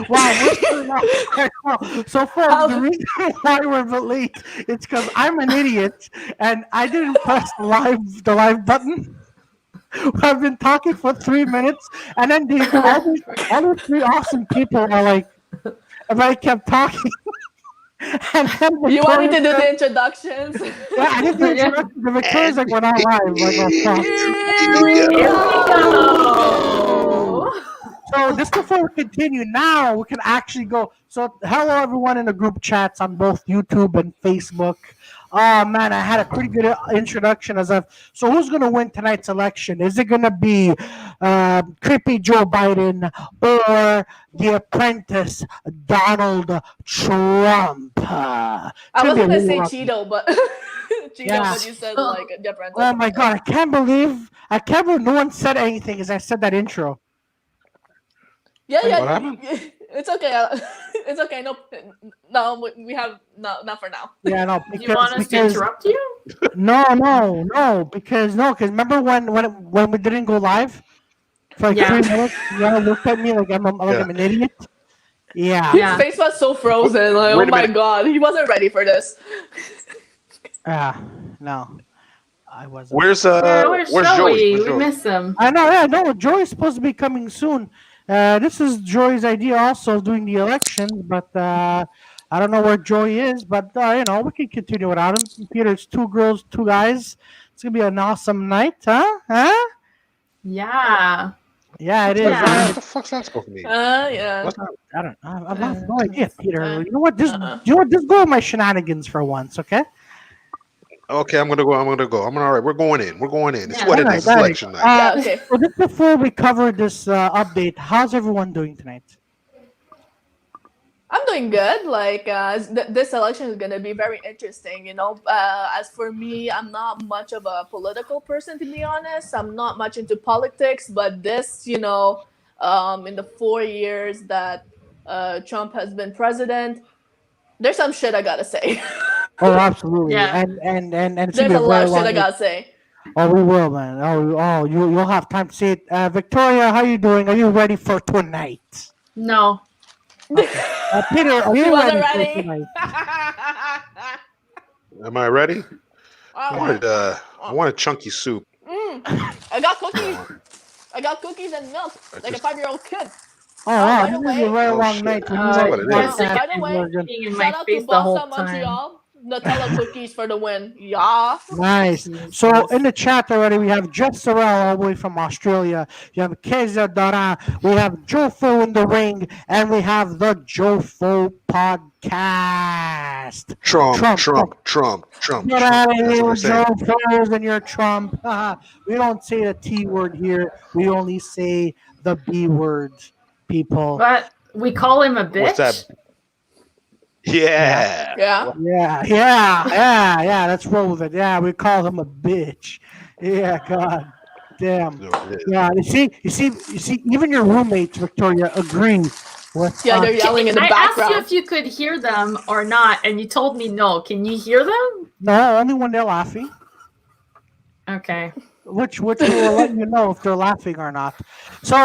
Wow, we're still not there. So, folks, the How? reason why we're late it's because I'm an idiot and I didn't press the live button. I've been talking for 3 minutes, and then all these three awesome people are like, and I kept talking, and then You want me Victoria to do said, the introductions? "Yeah, I did the Yeah. introduction." The Victoria's And like, "We're not live." Like, oh fuck. Here we Here we go. go. So just before we continue, now we can actually go. So hello everyone in the group chats on both YouTube and Facebook. Oh man, I had a pretty good introduction as of. So who's gonna win tonight's election? Is it gonna be creepy Joe Biden or the apprentice Donald Trump? It's I gonna was be a gonna really say rough. Cheeto, but Cheeto, Yeah. but you said like the apprentice. Oh my god, I can't believe no one said anything as I said that intro. Yeah, Like, what happened? it's okay. It's okay. No, no, we have not for now. yeah, no, Do you want us to because interrupt you? no, because remember when we didn't go live for like Yeah. 3 minutes, you all looked at me like Yeah. I'm an idiot. Yeah, His Yeah. face was so frozen. Like, oh Wait a my minute. god, he wasn't ready for this. no, I wasn't. Yeah, where's Where's Joey? Joey? Where's We Joey? miss him. I know, yeah, no. Joy's supposed to be coming soon. This is Joy's idea, also doing the elections, but I don't know where Joy is. But we can continue without him. Peter, it's two girls, two guys. It's gonna be an awesome night, huh? Huh? Yeah. Yeah, it is. Yeah. What the fuck's that supposed to mean? Yeah. What's that? I don't. I have no idea, Peter. You know what? Uh-uh. Just go with my shenanigans for once, okay? Okay, I'm gonna go. I'm all right. We're going in. We're going in. It's Yeah. what it Alright, is. It's alright. election night. Yeah, okay. So just before we cover this update, how's everyone doing tonight? I'm doing good. Like this election is gonna be very interesting. As for me, I'm not much of a political person, to be honest. I'm not much into politics, but this, in the 4 years that Trump has been president, there's some shit I gotta say. Oh, absolutely. Yeah. And it's There's gonna a be a lot very of shit I long. gotta say. Oh, we will, man. Oh, you'll have time to see it. Victoria, how you doing? Are you ready for tonight? No. Peter, are She you wasn't ready for ready. tonight? Am I ready? Oh, I want a chunky soup. I got cookies. I got cookies and milk, like a 5-year-old kid. Oh, Oh, wow, by this the is a way- very Oh, long shit. night. For you Uh, That's guys what it to is. podcast By the way, version. Being in my Shout out face to the whole Boston, time. Montreal. Nutella cookies for the win. Yeah. Nice. So in the chat already, we have Jeff Sorrell all the way from Australia. You have Keza Dara. We have Jofo in the ring, and we have the Jofo podcast. Trump. Trump. Get out of That's here what with they're saying. Jofos and your Trump. We don't say the T word here. We only say the B word, people. But we call him a bitch. What's that? Yeah. Yeah. Yeah. Let's roll with it. Yeah, we call him a bitch. Yeah, God damn. No, it is. Yeah, you see, even your roommates, Victoria, agree with. Yeah, they're yelling in the I asked you background. if you could hear them or not, and you told me no. Can you hear them? No, only when they're laughing. Okay. Which will let you know if they're laughing or not. So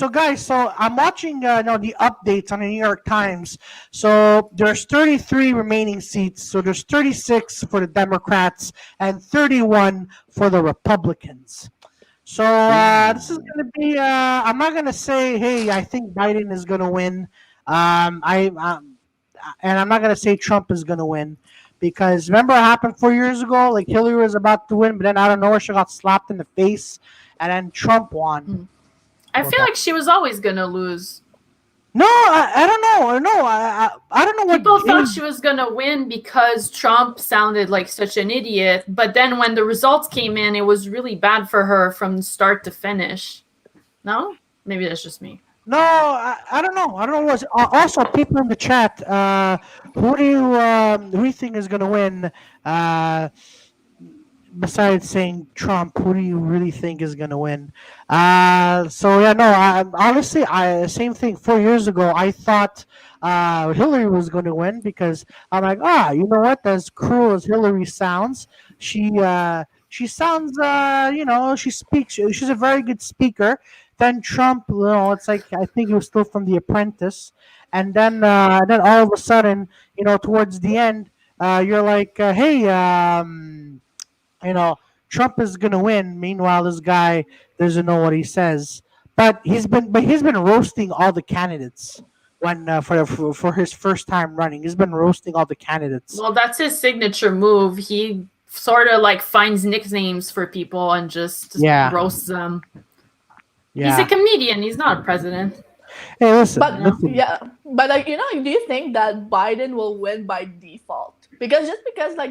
guys, so I'm watching the updates on the New York Times. So there's 33 remaining seats. So there's 36 for the Democrats and 31 for the Republicans. So this is going to be. I'm not going to say, hey, I think Biden is going to win. And I'm not going to say Trump is going to win. Because remember what happened 4 years ago? Like Hillary was about to win, but then out of nowhere she got slapped in the face, and then Trump won. I feel like she was always gonna lose. No, I don't know. No, I don't know what People thought she was gonna win because Trump sounded like such an idiot, but then when the results came in, it was really bad for her from start to finish. No? Maybe that's just me. No, I don't know. I don't know. Also, people in the chat, who do you think is going to win? Besides saying Trump, who do you really think is going to win? Honestly, same thing. 4 years ago, I thought Hillary was going to win because I'm like, you know what? As cruel as Hillary sounds, she sounds, she speaks. She's a very good speaker. Then Trump, it's like I think he was still from The Apprentice, and then all of a sudden, towards the end, you're like, hey, Trump is gonna win. Meanwhile, this guy doesn't know what he says. But he's been roasting all the candidates when for his first time running. He's been roasting all the candidates. Well, that's his signature move. He sort of like finds nicknames for people and just roasts them. Yeah. He's a comedian. He's not a president. Hey, listen. But listen. but like do you think that Biden will win by default? Because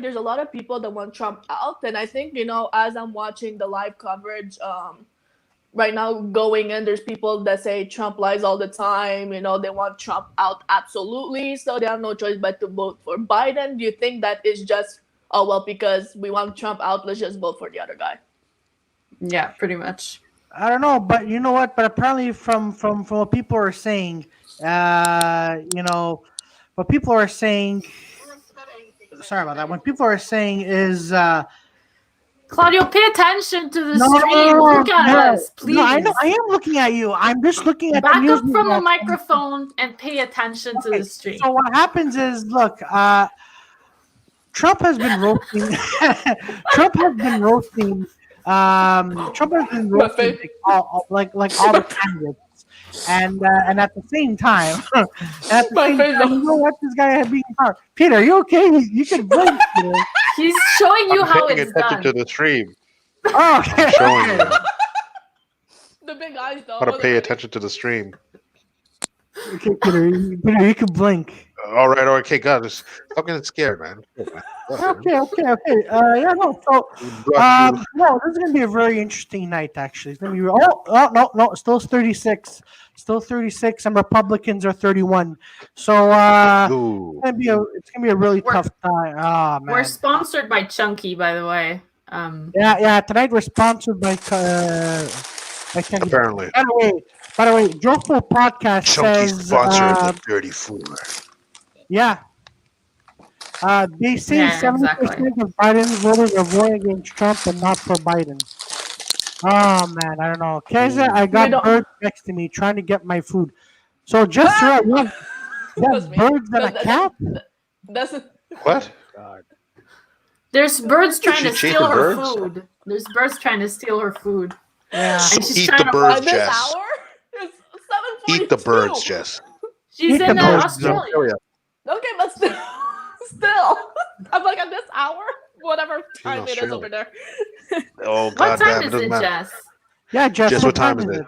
there's a lot of people that want Trump out, and I think as I'm watching the live coverage right now going in, there's people that say Trump lies all the time. They want Trump out absolutely, so they have no choice but to vote for Biden. Do you think that is just because we want Trump out, let's just vote for the other guy? Yeah, pretty much. I don't know, but you know what? But apparently, from what people are saying, what people are saying. Sorry about that. What people are saying is, Claudio, pay attention to the stream. Look at us, please. No, I know. I am looking at you. I'm just looking at Back the up from the microphone and pay attention to the stream. So what happens is, look, Trump has been roasting. Trump has been roasting. All the candidates, and at the same time, you know what, this guy had being hard. Peter, are you okay? You can blink. He's showing you how paying it's attention done. to the stream. Oh, okay. I'm showing you The big eyes, though. how to pay attention to the stream. Okay, Peter, you can blink. All right, okay, God, I'm getting scared, man. Okay. Yeah, no. So, no, this is gonna be a very interesting night. Actually, it's gonna be. No, still 36, and Republicans are 31. So, it's gonna be a really tough time. Oh man. We're sponsored by Chunky, by the way. Yeah. Tonight we're sponsored by Chunky. Apparently. By the way, Jofo Podcast Chunky says. sponsor of 34. Yeah. They say 70% of Biden's voters are voting against Trump and not for Biden. Oh man, I don't know. Keza, I got birds next to me trying to get my food. So just right, you have birds and a cat? What? There's birds trying to chase steal the her birds? food. There's birds trying to steal her food. Yeah. And she's Eat trying the to birds, At this Jess. hour? It's 7:42. Eat the birds, Jess. She's Eat the in birds, Australia. Okay, but still. I'm like at this hour, whatever time it is Australia. over there. Oh, What God time damn, it is doesn't it, matter. Jess? Yeah, Jess, Jess, what time is it?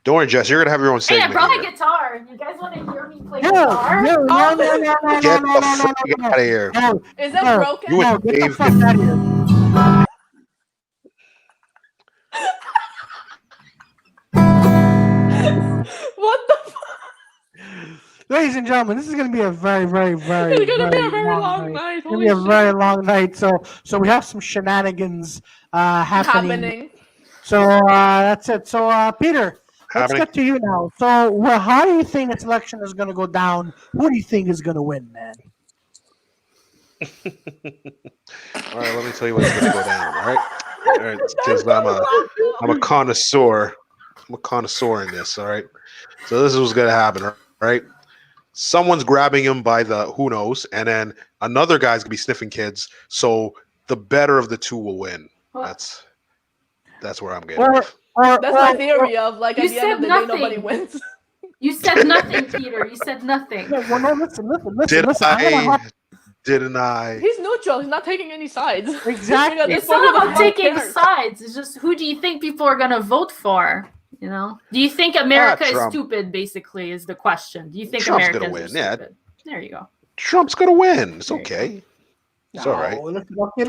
Don't worry, Jess, you're going to have your own Hey, I segment. brought here. a guitar. You guys want to hear me play No, guitar? no. Get the fuck out of here. No, Is that no, broken? You no, and get the Dave fuck out of here. What the fuck? Ladies and gentlemen, this is going to be a very, very, very, It's gonna be a very long long night. It's going to be a very long night. So we have some shenanigans happening. So that's it. So Peter, let's Happening. get to you now. So how do you think this election is going to go down? Who do you think is going to win, man? All right, let me tell you what's going to go down. All right, because I'm a connoisseur. I'm a connoisseur in this. All right, so this is what's going to happen. All right, someone's grabbing him by the who knows, and then another guy's going to be sniffing kids. So the better of the two will win. That's where I'm getting. Or That's my theory of like You at the end of the said day nobody nothing. wins. You said nothing, Peter. You said nothing. well, no, listen. Did Listen. I'm gonna hop- Didn't I? He's neutral. He's not taking any sides. Exactly. At this It's point, not who the about fuck taking cares? sides. It's just who do you think people are going to vote for? You know? Do you think America is Trump. stupid, basically, is the question. Do you think Trump's Americans gonna are win, yeah. stupid? There you go. Trump's going to win. It's There you okay. It's No, all right. Okay,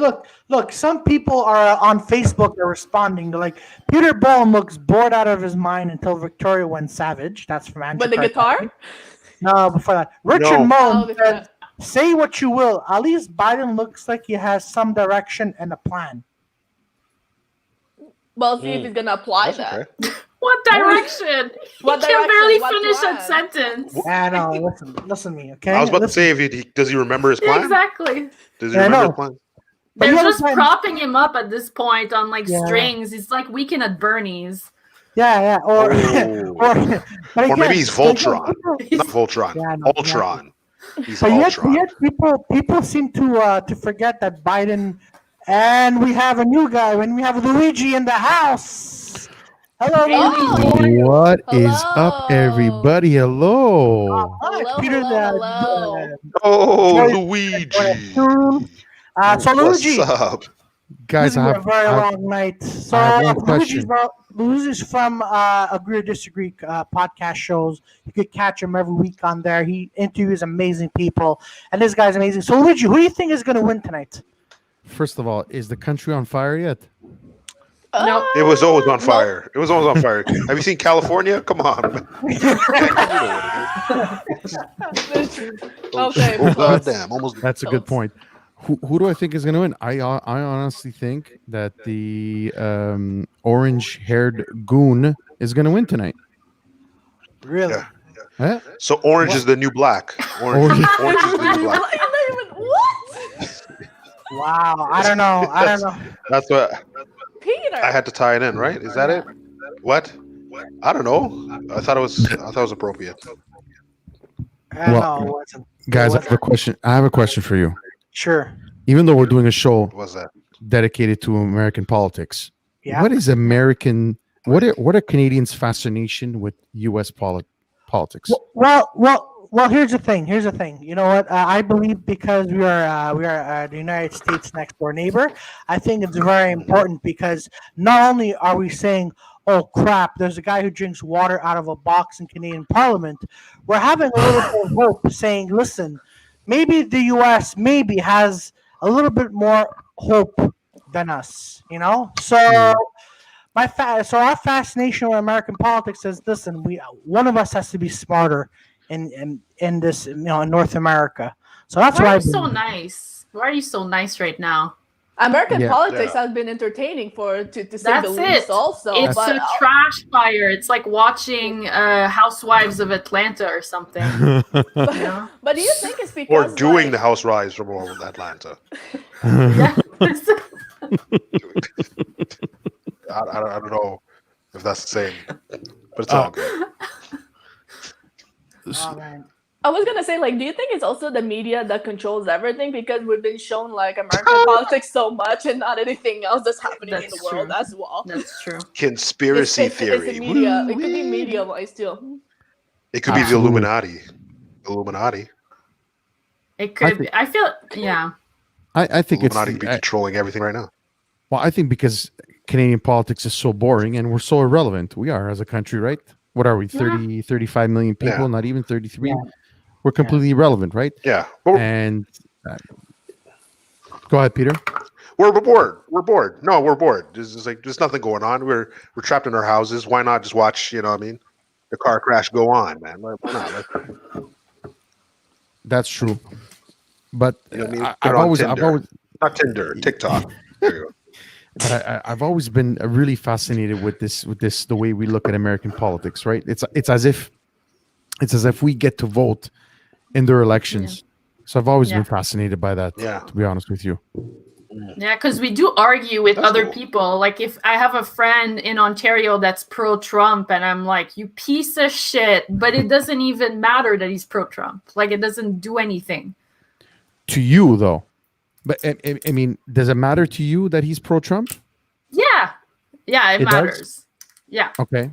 look. Some people are on Facebook. They're responding. They're like, Peter Ball looks bored out of his mind until Victoria went savage. That's from Andrew. But the guitar? No, before that, Richard No. Moan before said, that. "Say what you will. At least Biden looks like he has some direction and a plan." Well, see if he's gonna apply That's that. okay. What direction? What He can direction? barely What finish plan? that sentence. I know. Listen to me, okay? I was about to Listen. say, does he remember his plan? Exactly. Does he Yeah, I remember know. his plan? They're you just understand- propping him up at this point on like Yeah. strings. He's like weekend at Bernie's. Yeah, or Oh. but Or again, maybe he's Voltron. people- Not Voltron. Yeah, no, Ultron. He's but Ultron. yet people seem to forget that Biden, and we have a new guy. When we have Luigi in the house. Hello, Oh! Luigi. What is up, Hello. everybody? Hello. Hi, Hello, Peter. hello. Oh, Joyce- Luigi. So What's Luigi, up? Guys, this I is a have, very I have, long night. So I have one question. Luigi's from Agree or Disagree podcast shows. You could catch him every week on there. He interviews amazing people, and this guy's amazing. So Luigi, who do you think is going to win tonight? First of all, is the country on fire yet? No. It was always on No. fire. It was always on fire. Have you seen California? Come on. Okay. Oh, goddamn. Almost. That's a good point. Who do I think is going to win? I honestly think that the orange-haired goon is going to win tonight. Really? Yeah. Huh? So orange is the new black. Orange is the new black. What? Wow. I don't know. That's what Peter. I had to tie it in, right? Is that it? What? I don't know. I thought it was appropriate. I don't Well, know. It wasn't. Guys, I It have a question. I have a question for you. Sure. Even though we're doing a show What was that? dedicated to American politics, Yeah. what is American? What are Canadians' fascination with U.S. politics? Well. Here's the thing. You know what? I believe because we are the United States' next door neighbor. I think it's very important because not only are we saying, "Oh crap," there's a guy who drinks water out of a box in Canadian Parliament. We're having a little bit of hope, saying, "Listen, maybe the U.S. maybe has a little bit more hope than us." You know, so. So our fascination with American politics is, listen, one of us has to be smarter in this, in North America. So that's Why why are you so nice? Why are you so nice right now? American Yeah. politics Yeah. has been entertaining to say the That's least. it. Also, It's but a trash fire. It's like watching Housewives of Atlanta or something. You know? but do you think it's because Or doing like, the house rise from Atlanta. Yeah. I don't know if that's the same, but it's all good. Oh, man. I was gonna say, like, do you think it's also the media that controls everything because we've been shown like American politics so much and not anything else that's happening in the That's world true. as well? That's true. Conspiracy It's theory. the media. It could be Woo-wee. media wise too. It could be the Absolutely. Illuminati. Illuminati. It could. think- I feel. Yeah. I think it's. Illuminati could be controlling everything right now. Well, I think because Canadian politics is so boring and we're so irrelevant. We are as a country, right? What are we? 30, 35 million people, Yeah. not even 33. Yeah. We're completely irrelevant, right? Yeah, but And go ahead, Peter. we're bored. We're bored. No, we're bored. There's nothing going on. We're trapped in our houses. Why not just watch? You know what I mean? The car crash go on, man. Why not? That's true. But You know what I mean? I've Put it on always, Tinder. Not Tinder, TikTok. There you go. but I've always been really fascinated with this, the way we look at American politics, right? It's as if we get to vote in their elections. So I've always Yeah. been fascinated by that. Yeah. To be honest with you. Yeah, because we do argue with That's other cool. people. Like if I have a friend in Ontario that's pro-Trump, and I'm like, "You piece of shit," but it doesn't even matter that he's pro-Trump. Like it doesn't do anything. To you, though, but I mean, does it matter to you that he's pro-Trump? Yeah, it It does? matters. Yeah, Okay.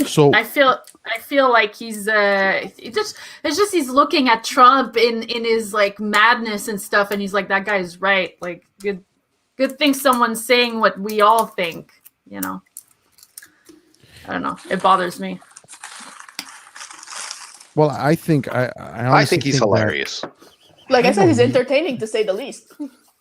So I feel like he's it's just he's looking at Trump in his like madness and stuff, and he's like, that guy's right. Like good thing someone's saying what we all think. You know, I don't know. It bothers me. well, I think I I honestly think he's that- hilarious. Like I said, he's entertaining to say the least.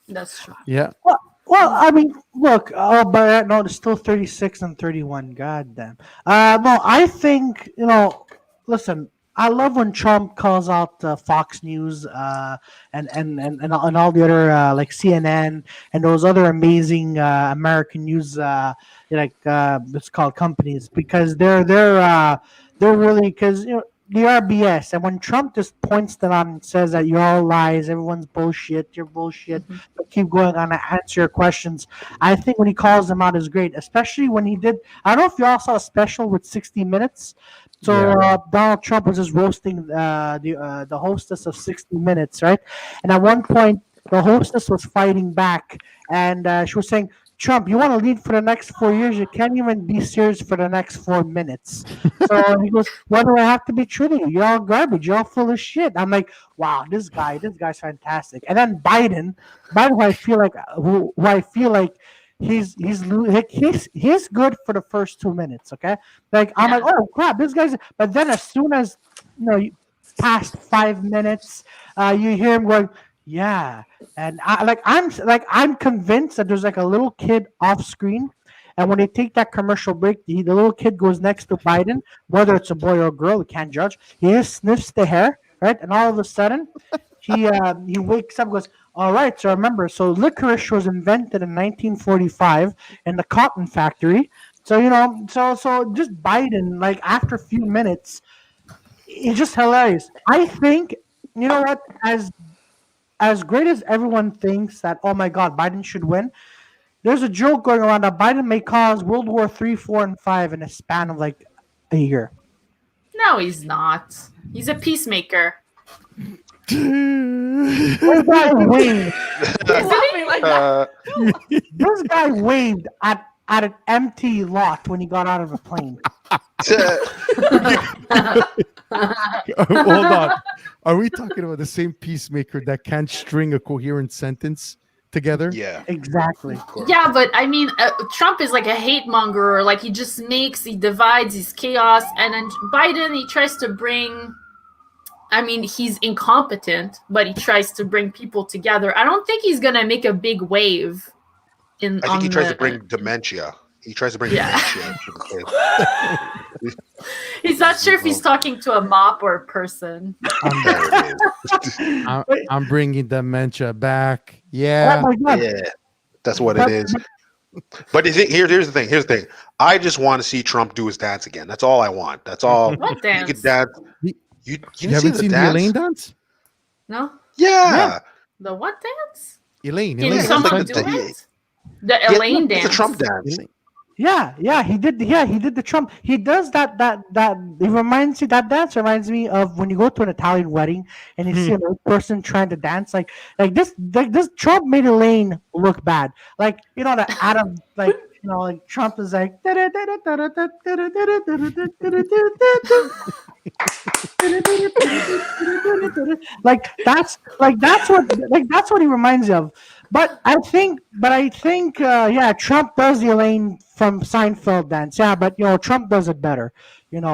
That's true. Yeah. Well, I mean, look. Oh, but no, it's still 36 and 31. God damn. No, I think Listen, I love when Trump calls out Fox News and all the other like CNN and those other amazing American news it's called companies because they're really because they are BS. And when Trump just points them out and says that you're all lies, everyone's bullshit, you're bullshit, but keep going on to answer your questions. I think when he calls them out is great, especially when he did. I don't know if you all saw a special with 60 Minutes. So Yeah. Donald Trump was just roasting the hostess of 60 Minutes, right? And at one point, the hostess was fighting back, and she was saying, Trump, you want to lead for the next 4 years? You can't even be serious for the next 4 minutes. So he goes, "Why do I have to be treating you? You're all garbage. You're all full of shit." I'm like, "Wow, this guy's fantastic." And then Biden, who I feel like he's good for the first 2 minutes. Okay, like I'm Yeah. like, "Oh crap, this guy's." But then as soon as past 5 minutes, you hear him going, "Yeah." And I'm convinced that there's like a little kid off screen, and when they take that commercial break, the little kid goes next to Biden, whether it's a boy or a girl, we can't judge. He just sniffs the hair, right? And all of a sudden, he wakes up, and goes, "All right, so remember, so licorice was invented in 1945 in the cotton factory." So so just Biden, like after a few minutes, it's just hilarious. I think you know what, as great as everyone thinks that, oh my God, Biden should win, there's a joke going around that Biden may cause World War III, 4, and 5 in a span of like a year. No, he's not. He's a peacemaker. This guy waved. Laughing like that. This guy waved at an empty lot when he got out of a plane. Hold on. Are we talking about the same peacemaker that can't string a coherent sentence together? Yeah. Exactly. Of course. Yeah, but I mean, Trump is like a hate monger. Like he divides, he's chaos. And then Biden, he tries to bring. I mean, he's incompetent, but he tries to bring people together. I don't think he's gonna make a big wave. I think he tries to bring dementia. He tries to bring dementia. He's not sure if he's talking to a mop or a person. I'm bringing dementia back. Yeah. Oh my God. Yeah, that's what it is. But here's the thing. I just want to see Trump do his dance again. That's all I want. That's all. What He dance? could dance. You haven't seen the dance? Elaine dance? No? Yeah. The what dance? Elaine. Can Elaine someone like do the- it? The Elaine It's dance. a Trump dance. Yeah, he did. Yeah, he did the Trump. He does that. That dance reminds me of when you go to an Italian wedding and you see an old person trying to dance. Like this Trump made Elaine look bad. Like that Adam, like like Trump is like. That's what he reminds me of. But I think yeah, Trump does the Elaine from Seinfeld dance. Yeah, but Trump does it better. But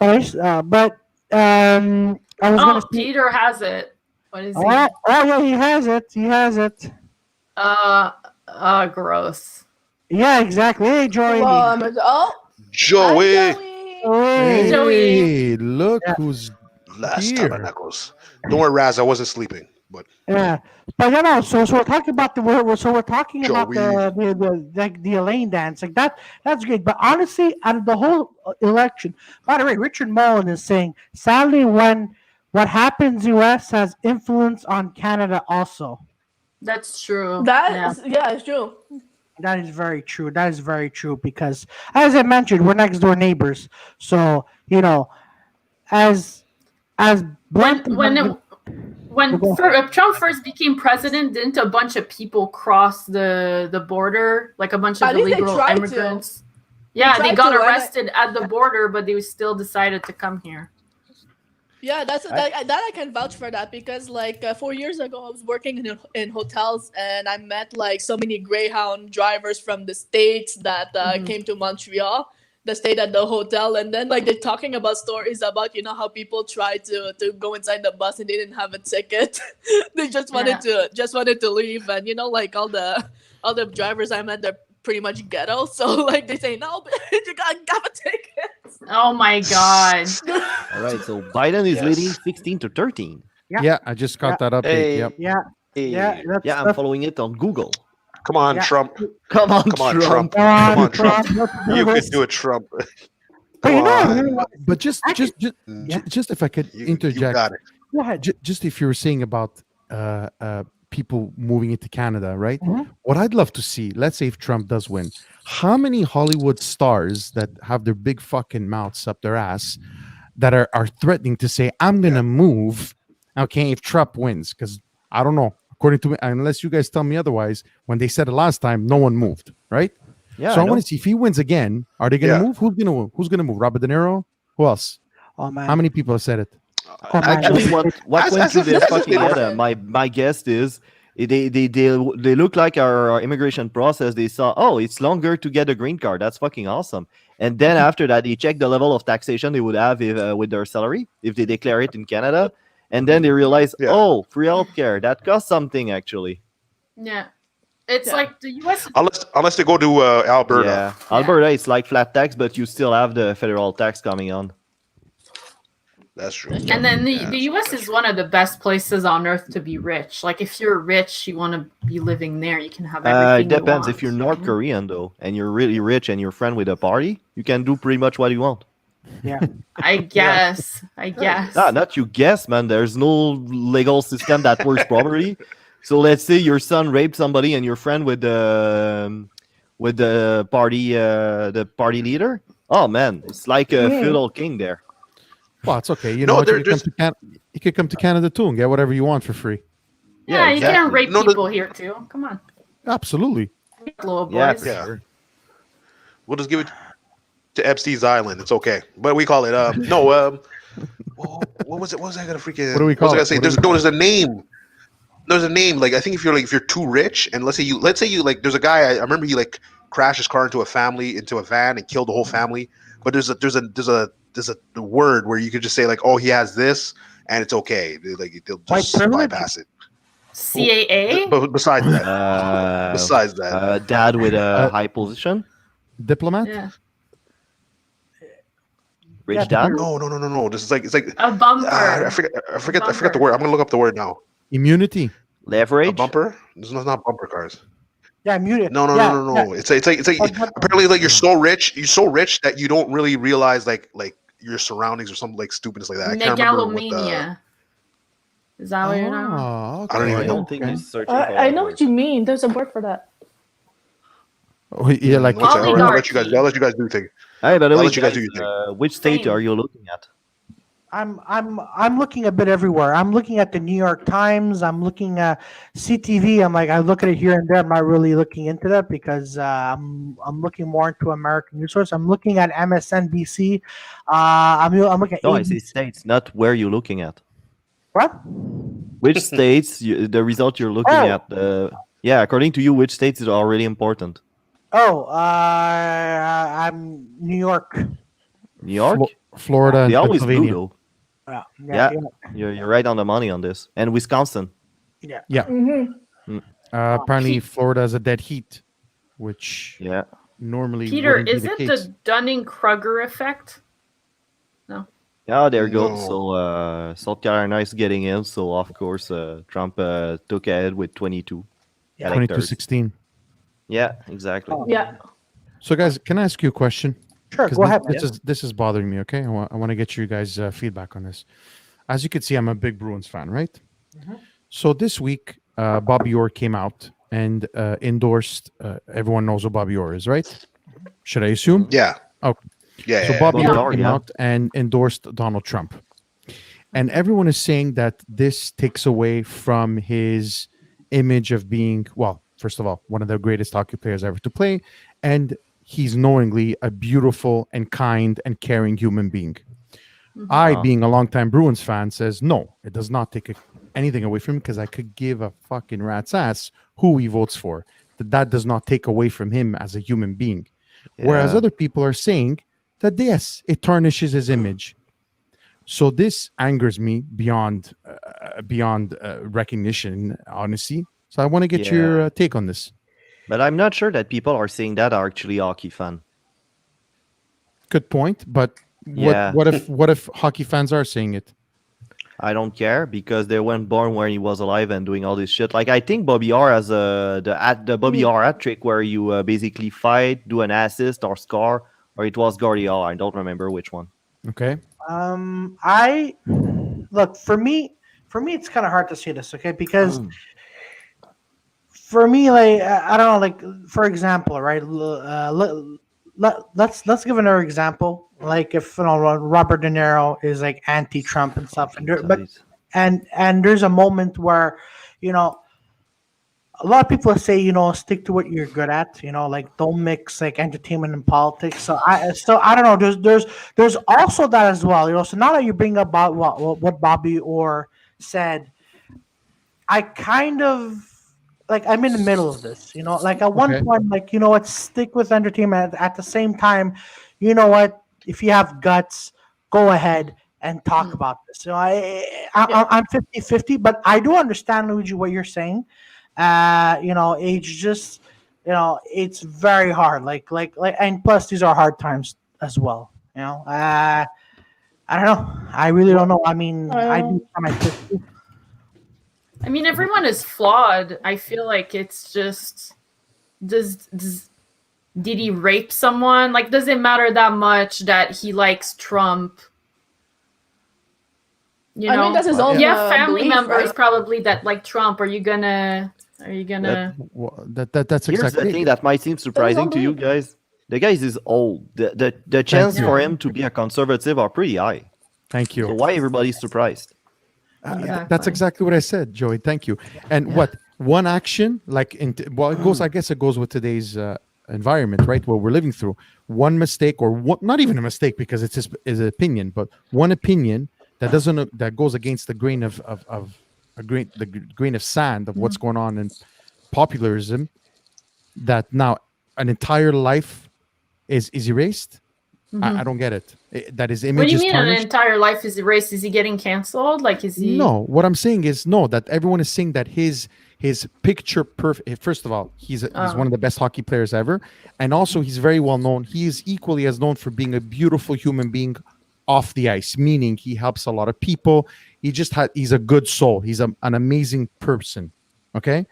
I was gonna Oh, say, Peter has it. What is he? oh yeah, he has it. He has it. Gross. Yeah, exactly. Hey, Joey. Hi, Joey. Joey. Hey. Joey. Hey, look Yeah. who's Last here. tabernacles. Don't worry, Raz. I wasn't sleeping. But Yeah, but so we're talking about we're talking about Joey. the Elaine dance, like that's great. But honestly, out of the whole election, by the way, Richard Mullen is saying, sadly, when what happens in U.S. has influence on Canada also. That's true. It's true. That is very true. That is very true because, as I mentioned, we're next door neighbors. So as blunt When Trump first became president, didn't a bunch of people cross the border, like a bunch of At least they illegal tried to. immigrants? Yeah, they tried got to, and arrested at the border, but they still decided to come here. Yeah, that I can vouch for that because 4 years ago I was working in hotels and I met like so many Greyhound drivers from the States that came to Montreal, that stayed at the hotel, and then they're talking about stories about how people tried to go inside the bus and they didn't have a ticket. They just wanted to leave, and all the drivers I met, they're pretty much ghetto, so they say no, but you gotta have a ticket. Oh my god! All right, so Biden is Yes. leading 16-13. Yeah. I just got that update. Hey. Yep. yeah. Hey, Yeah, I'm following it on Google. come on, Yeah. Trump. Come on, Come on, Trump. Trump. Come on, Trump. You could do it, Trump. But Come you know, on. But just I just can- just, Yeah. just if I could You interject, got it. go ahead. just if you were saying about people moving into Canada, right? Mhm. What I'd love to see, let's say if Trump does win, how many Hollywood stars that have their big fucking mouths up their ass that are threatening to say, I'm gonna move, okay, if Trump wins? Because I don't know. According to me, unless you guys tell me otherwise, when they said it last time, no one moved, right? Yeah, So I I know. want to see if he wins again, are they gonna Yeah. move? Who's gonna move? Who's gonna move? Robert De Niro? Who else? Oh man. How many people have said it? Oh, man. Actually, what As- went as through if- their as if fucking they were- head? My guess is they look like our immigration process. They saw, oh, it's longer to get a green card. That's fucking awesome. And then after that, they check the level of taxation they would have if, with their salary if they declare it in Canada. And then they realize, Yeah. oh, free healthcare that costs something actually. Yeah. It's Yeah. like the US. Unless they go to Alberta. Yeah, Alberta, it's like flat tax, but you still have the federal tax coming on. That's true. And then the Yeah, US is one of the best places on earth to be rich. Like if you're rich, you want to be living there. You can have everything. It depends. You If you're want, North you know? Korean though, and you're really rich and you're friend with a party, you can do pretty much what you want. Yeah. I guess. I guess. Not you guess, man. There's no legal system that works properly. So let's say your son raped somebody and you're friend with the party leader. Oh man, it's like a feudal king there. Well, it's okay. You No, know what? there- You could come to Canada too and get whatever you want for free. Yeah, you exactly. can rape No, people here too. Come on. Absolutely. Little Yeah, boys. for Yeah. sure. We'll just give it to Epstein's Island. It's okay. But we call it no. What was it? What was I gonna freaking? What do we What was call I gonna it? say? What do we There's a name. There's a name. Like I think if you're too rich, and let's say you like, there's a guy. I remember he like crashed his car into a van and killed the whole family. But there's a word where you could just say like, oh, he has this, and it's okay. Like they'll White just privilege? bypass it. CAA? But besides that, Dad with a high position, Diplomat? Yeah. rich Yeah, dad. no. This is like it's like A bumper. I forget the word. I'm gonna look up the word now. Immunity. A Leverage. bumper? This is not bumper cars. Yeah, muted. No. Yeah. It's like But- apparently like you're so rich that you don't really realize like your surroundings or something like stupidness like that. I can't remember what the. Megalomania. Is that what you're talking about? Oh, I don't I even don't think Okay. he's searching. I know what you mean. There's a word for that. Oh, yeah, like One second, I'll let you guys. Oligarchy. I'll let you guys do things. Hey, by the I'll way, let you guys guys, do your thing. which state Same. are you looking at? I'm looking a bit everywhere. I'm looking at the New York Times. I'm looking at CTV. I look at it here and there. I'm not really looking into that because I'm looking more into American news source. I'm looking at MSNBC. I'm looking at No, I say ABC. states, not where you're looking at. What? Which states? The result you're looking Oh. at? Yeah, according to you, which states is already important? Oh, I'm New York. New York. Florida and They always do Pennsylvania. though. Yeah. You're right on the money on this. And Wisconsin. Mm-hmm. Apparently, Florida has a dead heat, which Yeah. normally Peter, wouldn't be is the it case. the Dunning-Kruger effect? Yeah, there you go. No. So South Carolina is getting in. So of course, Trump took ahead with 22. Yeah. electors. 22-16. Yeah, exactly. Yeah. So, guys, can I ask you a question? Sure, 'Cause go ahead. This is bothering me. Okay, I want to get you guys' feedback on this. As you can see, I'm a big Bruins fan, right? So this week, Bobby Orr came out and endorsed. Everyone knows who Bobby Orr is, right? Should I assume? Yeah. Oh. Yeah. So yeah. Bobby Bobby Orr Orr, came yeah. out and endorsed Donald Trump, and everyone is saying that this takes away from his image of being, well, first of all, one of the greatest hockey players ever to play, and he's knowingly a beautiful and kind and caring human being. I, Wow. being a longtime Bruins fan, says no, it does not take anything away from him because I could give a fucking rat's ass who he votes for. That does not take away from him as a human being. Whereas Yeah. other people are saying that yes, it tarnishes his image. So this angers me beyond recognition, honestly. So I want to get your take on this. But I'm not sure that people are saying that are actually hockey fan. Good point, but Yeah. what if hockey fans are saying it? I don't care because they weren't born when he was alive and doing all this shit. Like I think Bobby R has the Bobby R hat trick where you basically fight, do an assist or score or it was Guardiola. I don't remember which one. Okay. I look for me. For me, it's kind of hard to say this, okay? Because for me, like I don't know, like for example, right? Let's give another example. Like if Robert De Niro is like anti-Trump and stuff, and and there's a moment where, you know, a lot of people say, stick to what you're good at, like don't mix like entertainment and politics. So I don't know. There's also that as well, So now that you bring up about what Bobby Orr said, I kind of like I'm in the middle of this, Like at one Okay. point, like what, stick with entertainment. At the same time, you know what? If you have guts, go ahead and talk about this. So I'm 50-50, but I do understand, Luigi, what you're saying. It's just, it's very hard. And plus these are hard times as well. I don't know. I really don't know. I mean, I do my 50. I mean, everyone is flawed. I feel like it's just did he rape someone? Like, does it matter that much that he likes Trump? You know, I mean, that's his own. yeah, family belief, members right? probably that like Trump. Are you gonna? That's Here's exactly the thing that might seem surprising to you guys. The guy is old. The chance for him to be a conservative are pretty high. Thank you. So why everybody's surprised? That's exactly what I said, Joey. Thank you. And what one action, like, it goes. I guess it goes with today's environment, right? What we're living through. One mistake, or not even a mistake, because it's his opinion, but one opinion that goes against the grain of the grain of sand of what's going on in populism. That now an entire life is erased. I don't get it. That his image What do you is mean tarnished. an entire life is erased? Is he getting canceled? Like, is he? No, what I'm saying is that everyone is saying that his picture perfect. First of all, he's one of the best hockey players ever, and also he's very well known. He is equally as known for being a beautiful human being off the ice, meaning he helps a lot of people. He's a good soul. He's an amazing person. Okay,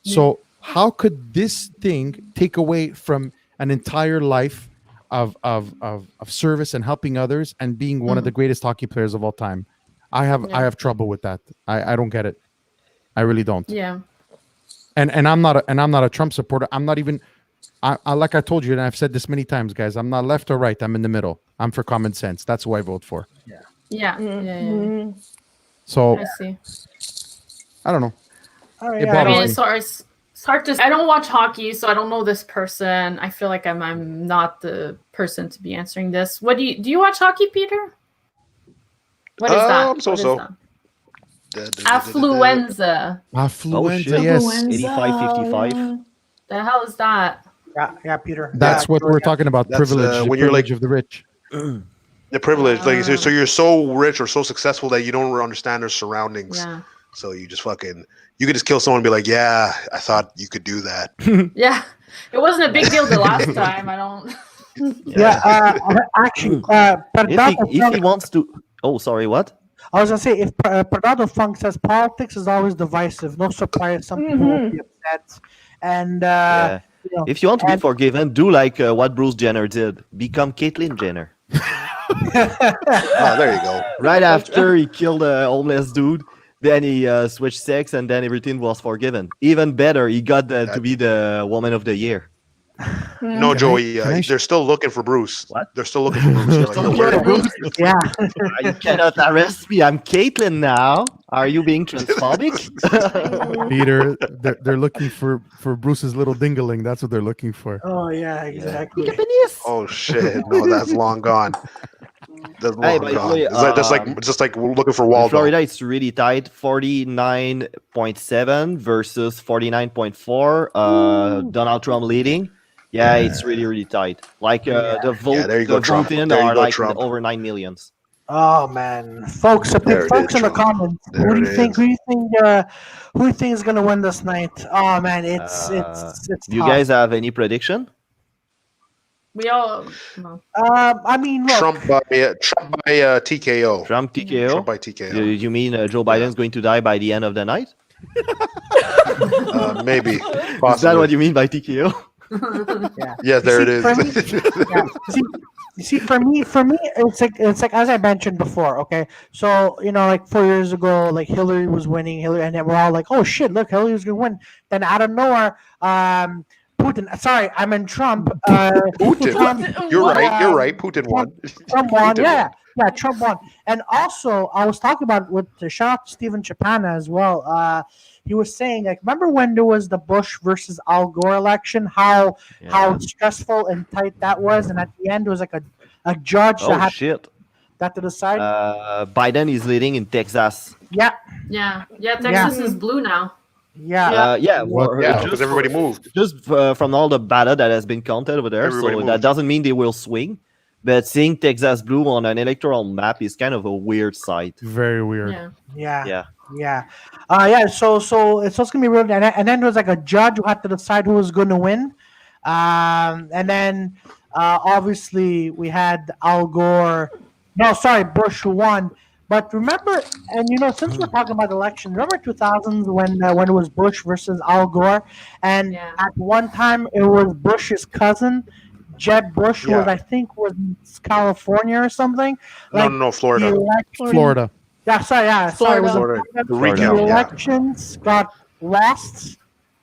so how could this thing take away from an entire life of service and helping others and being one of the greatest hockey players of all time? I have trouble with that. I don't get it. I really don't. Yeah. And I'm not a Trump supporter. I'm not even. I like I told you, and I've said this many times, guys. I'm not left or right. I'm in the middle. I'm for common sense. That's who I vote for. Yeah. So I see. I don't know. All right, It I bothers mean, me. it's hard to. I don't watch hockey, so I don't know this person. I feel like I'm not the person to be answering this. What do you watch hockey, Peter? What is that? So-so. What is that? Affluenza. Affluenza, shit. yes. 85-55. The hell is that? Yeah, Peter. That's what we're talking about. That's, Privilege. The when you're privilege like- of the rich. The privilege, like so you're so rich or so successful that you don't understand their surroundings. Yeah. So you just you could just kill someone and be like, yeah, I thought you could do that. Yeah. It wasn't a big deal the last time. I don't. Actually, If he wants to. Oh, sorry. What? I was gonna say, if Bernardo Funk says politics is always divisive, no surprise some people will be upset. And Yeah. If you want to be forgiven, do like what Bruce Jenner did. Become Caitlyn Jenner. Oh, there you go. Right after he killed a homeless dude, then he switched sex, and then everything was forgiven. Even better, he got to be the woman of the year. No, Joey, can I they're still looking for Bruce. What? They're still looking for Bruce. They're like, Still "Where- looking for yeah, You cannot arrest me. I'm Caitlyn now. Are you being transphobic? Peter, they're looking for Bruce's little dingaling. That's what they're looking for. oh yeah, exactly. Oh shit! No, that's long gone. That's long Hey, by the gone. way, It's just like we're looking for Waldo. Florida, it's really tight. 49.7 versus 49.4. Donald Trump leading. Yeah, it's really, really tight. Like the vote, Yeah, there you go, the Trump. vote in There you are go, like Trump. over 9 millions. Oh man, folks, There it folks is, in the Trump. comments, There who do it you think? is. Who do you think is gonna win this night? Oh man, it's Do you tough. guys have any prediction? We all. No. I mean, look, Trump by TKO. Trump TKO? Trump by TKO. You mean Joe Biden's going to die by the end of the night? Maybe. Is that Possibly. what you mean by TKO? Yeah. Yeah, there it see, is. for me, yeah. See, for me, it's like as I mentioned before. Okay, so like 4 years ago, like Hillary was winning, and then we're all like, oh shit, look, Hillary was gonna win. Then out of nowhere, Putin. Sorry, I meant Trump. Putin. Trump, You're What? right. You're right. Putin won. Trump won. Putin Yeah, won. yeah, Trump won. And also, I was talking about with shout out to Stephen Chapana as well. He was saying, like, remember when there was the Bush versus Al Gore election? How Yeah. stressful and tight that was, and at the end, it was like a judge that Oh had shit. to decide. Biden is leading in Texas. Yeah, Yeah, Texas is blue now. yeah, Well, Yeah, just because everybody moved. just from all the data that has been counted over there, Everybody so that moved. doesn't mean they will swing. But seeing Texas blue on an electoral map is kind of a weird sight. Very weird. Yeah. yeah, Yeah. yeah. So it's gonna be real. And then there was like a judge who had to decide who was going to win. And then obviously we had Al Gore. No, sorry, Bush who won. But remember, and since we're talking about elections, remember 2000s when it was Bush versus Al Gore, and Yeah. at one time it was Bush's cousin, Jeb Bush, who was, Yeah. I think, was in California or something. No, Florida. The election, Florida. yeah, sorry, it was Florida. in The Florida. recount. The Yeah. elections got lost,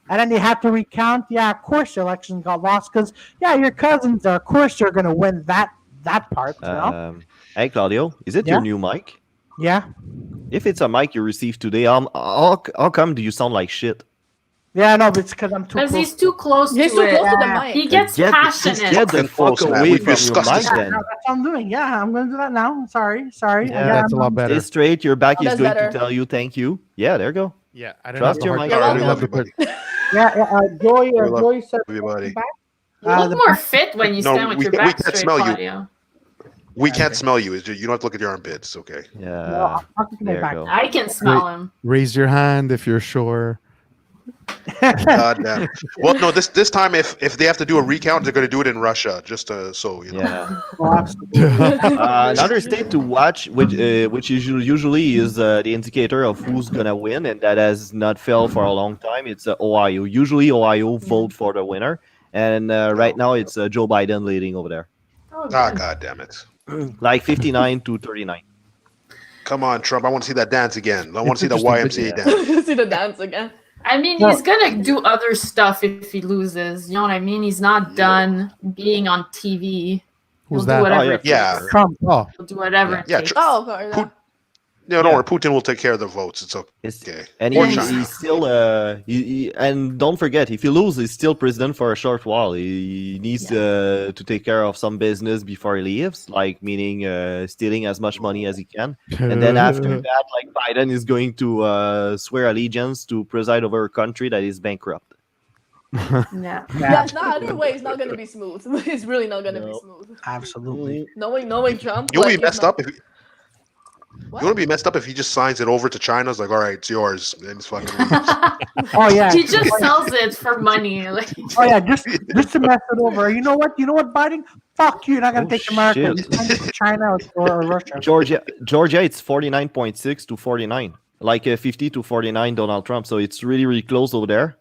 and then they had to recount. Yeah, of course, the elections got lost because your cousins are, of course, they're gonna win that part. Hey Claudio, is it Yeah? your new mic? Yeah, If it's a mic you received today, how come do you sound like shit? yeah, no, but it's because I'm too Because close. he's too close He's to too it. close to the Yeah. mic. He gets Get passionate. the Fucking fuck close, man. away We've from your discussed mic this. then. That's what I'm doing. Yeah, I'm gonna do that now. Sorry. Yeah, Yeah, That's a lot better. Stay straight. Your back Oh, is that's going better. to tell you thank you. Yeah, there you go. Yeah, I don't Trust have the your heart mic. to- You're I don't welcome. have the Joy. We love Joy said, everybody. back. You look the more back- fit when you No, stand with we your can't- we back can't straight, smell you. Claudio. We can't smell you. You don't have to look at your armpits. Okay. No, Yeah, I'm talking to my there you back. go. I can smell him. Raise your hand if you're sure. God damn. Well, no. This time, if they have to do a recount, they're going to do it in Russia. Just so you know. Yeah. Oh, absolutely. Another state to watch, which is usually is the indicator of who's gonna win, and that has not failed for a long time. It's Ohio. Usually, Ohio vote for the winner, and right now it's Joe Biden leading over there, Oh, Ah, good. God damn it. like 59 to 39. Come on, Trump. I want to see that dance again. I want to see the Interesting, YMCA yeah. dance. See the dance again. I mean, Well- he's gonna do other stuff if he loses. You know what I mean? He's not done being on TV. Who's He'll that? do whatever Oh, it yeah. takes. Trump. Oh, He'll do whatever it Yeah, takes. Oh, of course. Put- No, don't worry. Putin will take care of the votes. It's It's- okay. And Or he's China. still and don't forget, if he loses, he's still president for a short while. He needs to take care of some business before he leaves, like meaning stealing as much money as he can. And then after that, like Biden is going to swear allegiance to preside over a country that is bankrupt. Yeah. Yeah, no, either way, it's not gonna be smooth. It's really not gonna be No. smooth. Absolutely. Knowing Trump, You'll like, be it's messed not- up if What? you want to be messed up if he just signs it over to China. It's like, all right, it's yours. And it's fucking leaves. Oh yeah. He just sells it for money. Like, Oh yeah, just to mess it over. You know what, Biden? Fuck you. You're not gonna Oh, take America. shit. You're sending it to China or Russia. Georgia, it's 49.6 to 49, like 50 to 49 Donald Trump. So it's really, really close over there.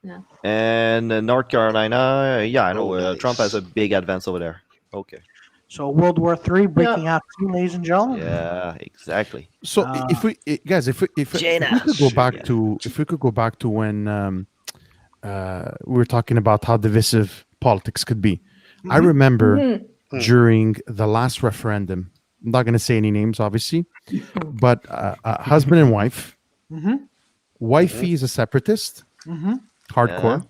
Yeah. And North Carolina, yeah, I know Oh, nice. Trump has a big advance over there. Okay. So World War III breaking out soon, ladies and gentlemen. Yeah, exactly. so if we guys, if we could go back Yeah. to when we were talking about how divisive politics could be. I remember Mhm. during the last referendum. I'm not going to say any names, obviously, but husband and wife. Mm-hmm. Wifey is a separatist, Mm-hmm. hardcore,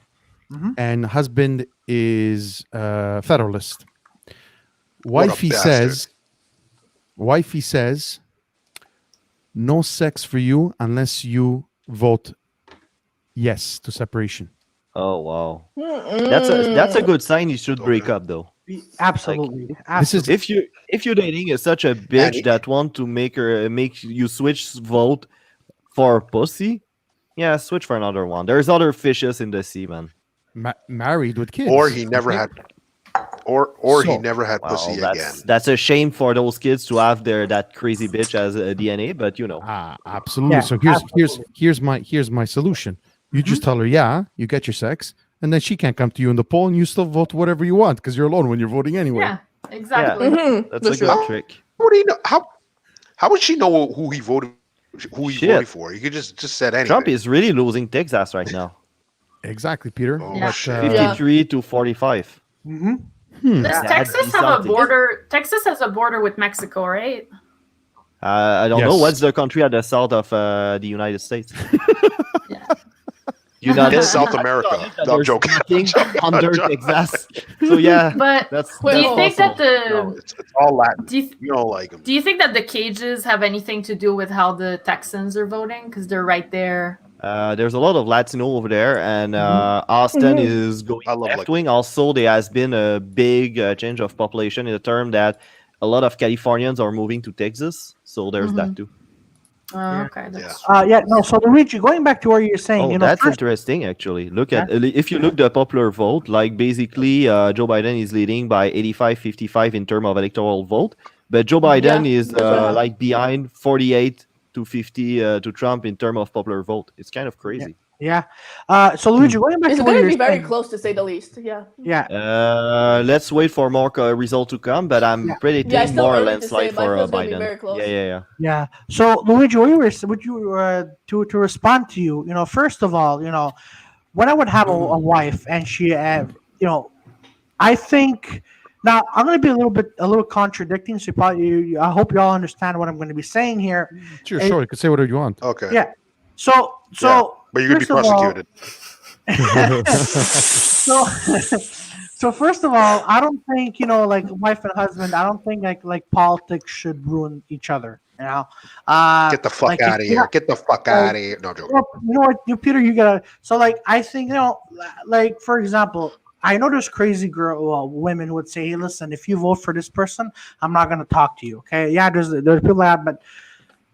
and husband is federalist. Wifey bastard. says, no sex for you unless you vote yes to separation. Oh wow, Mm-mm. that's a good sign. You should break Okay. up though. Absolutely. This is If you're dating such a bitch Annie? that want to make you switch vote for pussy, yeah, switch for another one. There's other fishes in the sea, man. married with kids. or he never had, or he So- never had Wow, pussy again. that's a shame for those kids to have that crazy bitch as a DNA, but you know. Absolutely. Yeah, So here's absolutely. my solution. You just tell her, yeah, you get your sex. and then she can't come to you in the poll, and you still vote whatever you want because you're alone when you're voting anyway. Yeah, exactly. That's a For good sure. trick. How would he know? How would she know who he voted? Who he Shit. voted for? You could just said anything. Trump is really losing Texas right now. Exactly, Peter. Oh, Yeah. shit. 53 to 45. Mm-hmm. Does That'd Texas be have a something. border? Texas has a border with Mexico, right? I don't know. Yes. What's the country at the south of the United States? Yeah. United It's South America. No, I'm joking. Under Texas. So yeah, But that's do you think that possible. No, it's all Latin. do you, You don't like him. do you think that the cages have anything to do with how the Texans are voting? Because they're right there. There's a lot of Latino over there, and Austin is going I love left wing. Also, there has been a big change of population in the term that a lot of Californians are moving to Texas. So there's that too. Okay, that's true. Yeah, no. So Luigi, going back to where you're saying, Oh, you know, that's first, interesting. Actually, look at if you look the popular vote, like basically Joe Biden is leading by 85-55 in terms of electoral vote, but Joe Biden Yeah, is that's what happened. like behind 48 to 50 to Trump in terms of popular vote. It's kind of crazy. yeah. So Luigi, going back It's to where going to you're be very saying, close, to say the least. Yeah. yeah, Let's wait for more result to come, but I'm Yeah. predicting Yeah, it's still more early to landslide say, but I for feel it's gonna be Biden. very close. Yeah. yeah. So Luigi, would you to respond to you? You know, first of all, you know, when I would have a wife and she, you know, I think. Now I'm going to be a little contradicting. So I hope you all understand what I'm going to be saying here. Sure, sure. You can say whatever you want. Okay. Yeah. So But you're gonna be first of all- prosecuted. so so first of all, I don't think, you know, like wife and husband, I don't think like politics should ruin each other, you know. Get the fuck like, out of if- here. Get the fuck out of here. No, I'm joking. Well, you know what, Peter, you gotta. So like, I think, you know, like for example, I know there's crazy women who would say, "Hey, listen, if you vote for this person, I'm not gonna talk to you." Okay, yeah, there's people that, but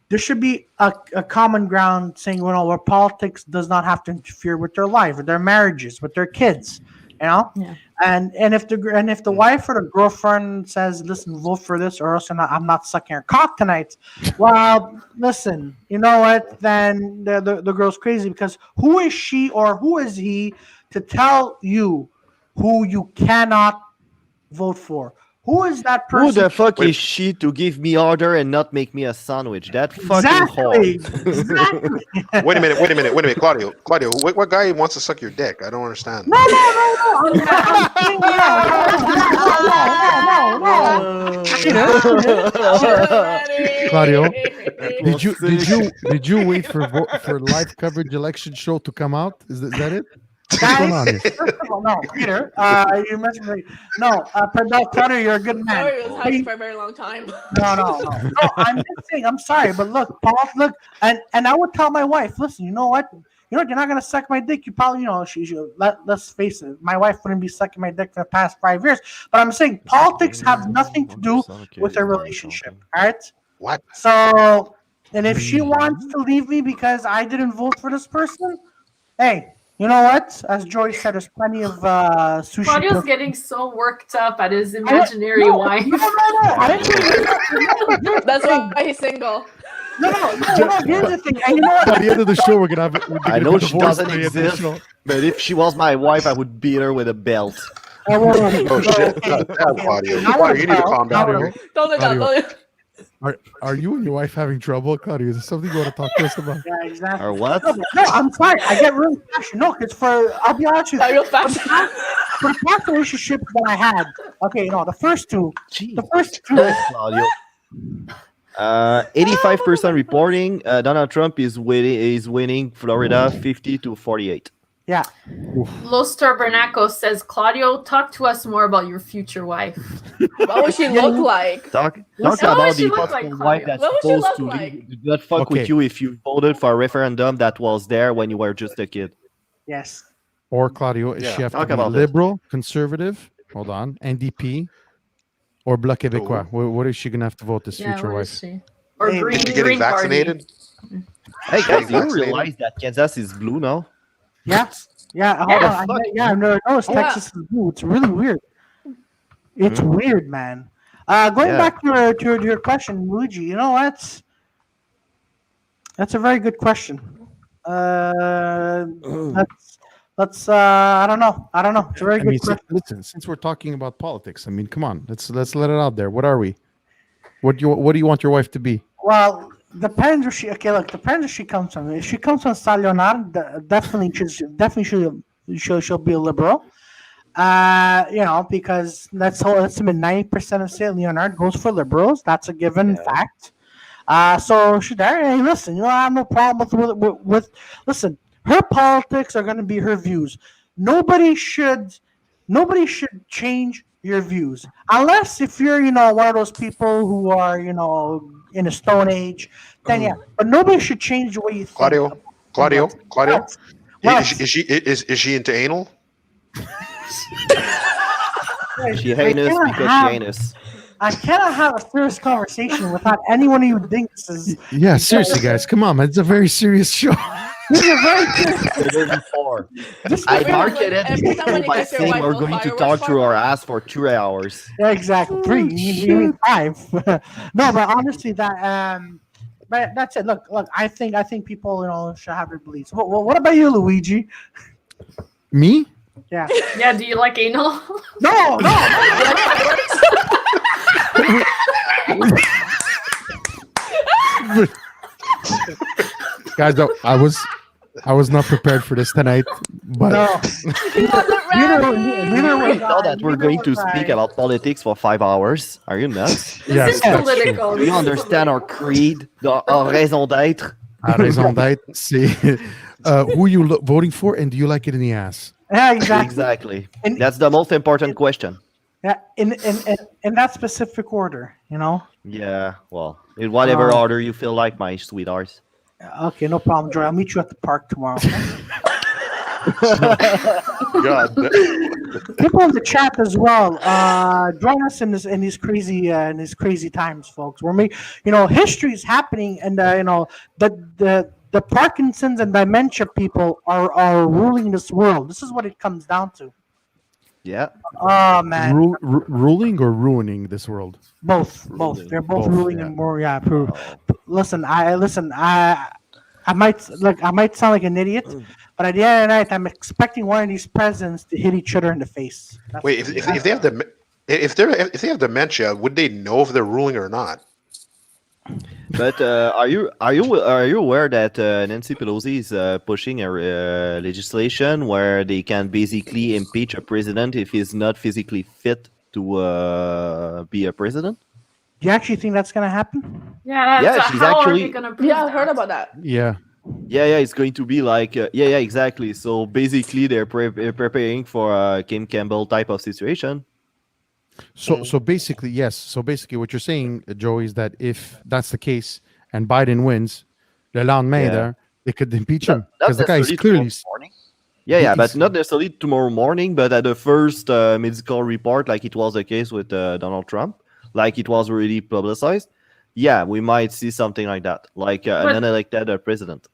there should be a common ground saying, well, where politics does not have to interfere with their life, with their marriages, with their kids, you know. Yeah. And if the wife or the girlfriend says, "Listen, vote for this, or else I'm not sucking your cock tonight," well, listen, you know what? Then the girl's crazy, because who is she or who is he to tell you who you cannot vote for? Who is that person? Who the fuck Wait. is she to give me order and not make me a sandwich? That fucking Exactly. whore. Exactly. Wait a minute, Claudio. What guy wants to suck your dick? I don't understand. No. I'm saying no. Claudio, did you wait for live coverage election show to come out? Is that it? What's going on here? First of all, no, Peter. You mentioned me. No, Claudio, you're a good man. Sorry, it was hiding for a very long time. No. I'm just saying. I'm sorry, but look, Paul. Look, and I would tell my wife, listen. You know what? You're not gonna suck my dick. You probably, you know, let's face it. My wife wouldn't be sucking my dick for the past 5 years. But I'm saying politics have nothing to do with their relationship. All right. What? So, and if she wants to leave me because I didn't vote for this person, hey, you know what? As Joy said, there's plenty of sushi. Claudio's getting so worked up at his imaginary wife. No. I didn't do That's why he's single. No. Here's the thing. And you know what? By the end of the show, we're gonna have. I know she doesn't exist, but if she was my wife, I would beat her with a belt. Oh shit! God damn, Claudio. Claudio, you need to calm down. Claudio, here. Don't do that. Claudio. Don't do- Are you and your wife having trouble, Claudio? Is there something you want to talk to us about? Yeah, exactly. Or what? No, I'm sorry. I get really passionate. No, because I'll be honest with Are you. you fast? For the past relationships that I had, okay, no, the first two, Claudio. 85% reporting. Donald Trump is winning Florida 50 to 48. yeah. Los Tabernaco says, Claudio, talk to us more about your future wife. What would she look like? Talk What about would she the look possible like, wife Claudio? that's What would she supposed look to like? leave, not fuck Okay. with you if you voted for a referendum that was there when you were just a kid. Yes. Or Claudio, is Yeah. she have to Talk be about it. liberal, conservative? Hold on, NDP, or Bloc Québécois? What is she gonna have to vote this Yeah, future where wife? is she? Or Hey, green, Is she getting green vaccinated? Hey guys, do you Vaccinated? realize that Kansas is blue now? Yeah. Hold Yeah, on. fuck. I've never noticed Yeah. Texas is blue. It's really weird. It's weird, man. Going Yeah. back to your question, Luigi, you know what? That's a very good question. Let's Let's. I don't know. It's a very I good mean, question. listen, since we're talking about politics, I mean, come on, let's let it out there. What are we? What do you want your wife to be? Well, depends where she. Okay, look, depends where she comes from. If she comes from San Leonardo, she'll be a liberal. Because that's been 90% of St. Leonard goes for liberals. That's a given fact. So should there? Hey, listen, I have no problem with listen. Her politics are going to be her views. Nobody should, nobody should change your views unless if you're, one of those people who are, in a stone age. Then yeah, but nobody should change the way you think. Claudio, What? is she into anal? She heinous because she heinous. I cannot have a serious conversation without anyone who thinks is. Yeah, seriously, guys, come on, man. It's a very serious show. This is a very I Every marketed time when you by kiss your saying wife, we're will going to fireworks talk through our fireworks. ass for 2 hours. Yeah, exactly. 3. You mean 5. No, but honestly, but that's it. Look. I think people, should have their beliefs. What about you, Luigi? Me? Yeah. Yeah, do you like anal? No. Guys, I was not prepared for this tonight, but No. Neither You was know I. that we're Neither going to was speak I. about politics for 5 hours. Are you nuts? This Yes, is that's true. political. Do you understand our creed, our raison d'être? à raison d'être, c'est who you voting for and do you like it in the ass? Yeah, exactly. Exactly. And- That's the most important question. Yeah, in that specific order. Yeah, well, in whatever order you feel like, my sweetheart. Okay, no problem, Joy. I'll meet you at the park tomorrow. God, People in the chat as well. Join us in these crazy times, folks. History is happening, and the Parkinson's and dementia people are ruling this world. This is what it comes down to. Yeah. Oh man, Ruling or ruining this world? both. Ruling. They're both Both, ruling yeah. and more. Yeah, listen. I might sound like an idiot, but at the end of the night, I'm expecting one of these presidents to hit each other in the face. That's wait, if they have if they have dementia, would they know if they're ruling or not? But are you aware that Nancy Pelosi is pushing a legislation where they can basically impeach a president if he's not physically fit to be a president? Do you actually think that's gonna happen? Yeah, Yeah, that's she's how actually- are they gonna prove Yeah, I heard that? about that. Yeah. Yeah, it's going to be like yeah, exactly. So basically, they're preparing for a Kim Campbell type of situation. So basically, yes. So basically, what you're saying, Joey, is that if that's the case and Biden wins, le lendemain, Yeah. there, they could impeach him Not because the guy is necessarily clearly. tomorrow morning. Yeah, but He's- not necessarily tomorrow morning, but at the first medical report, like it was the case with Donald Trump, like it was already publicized. Yeah, we might see something like that, like But- an unelected president.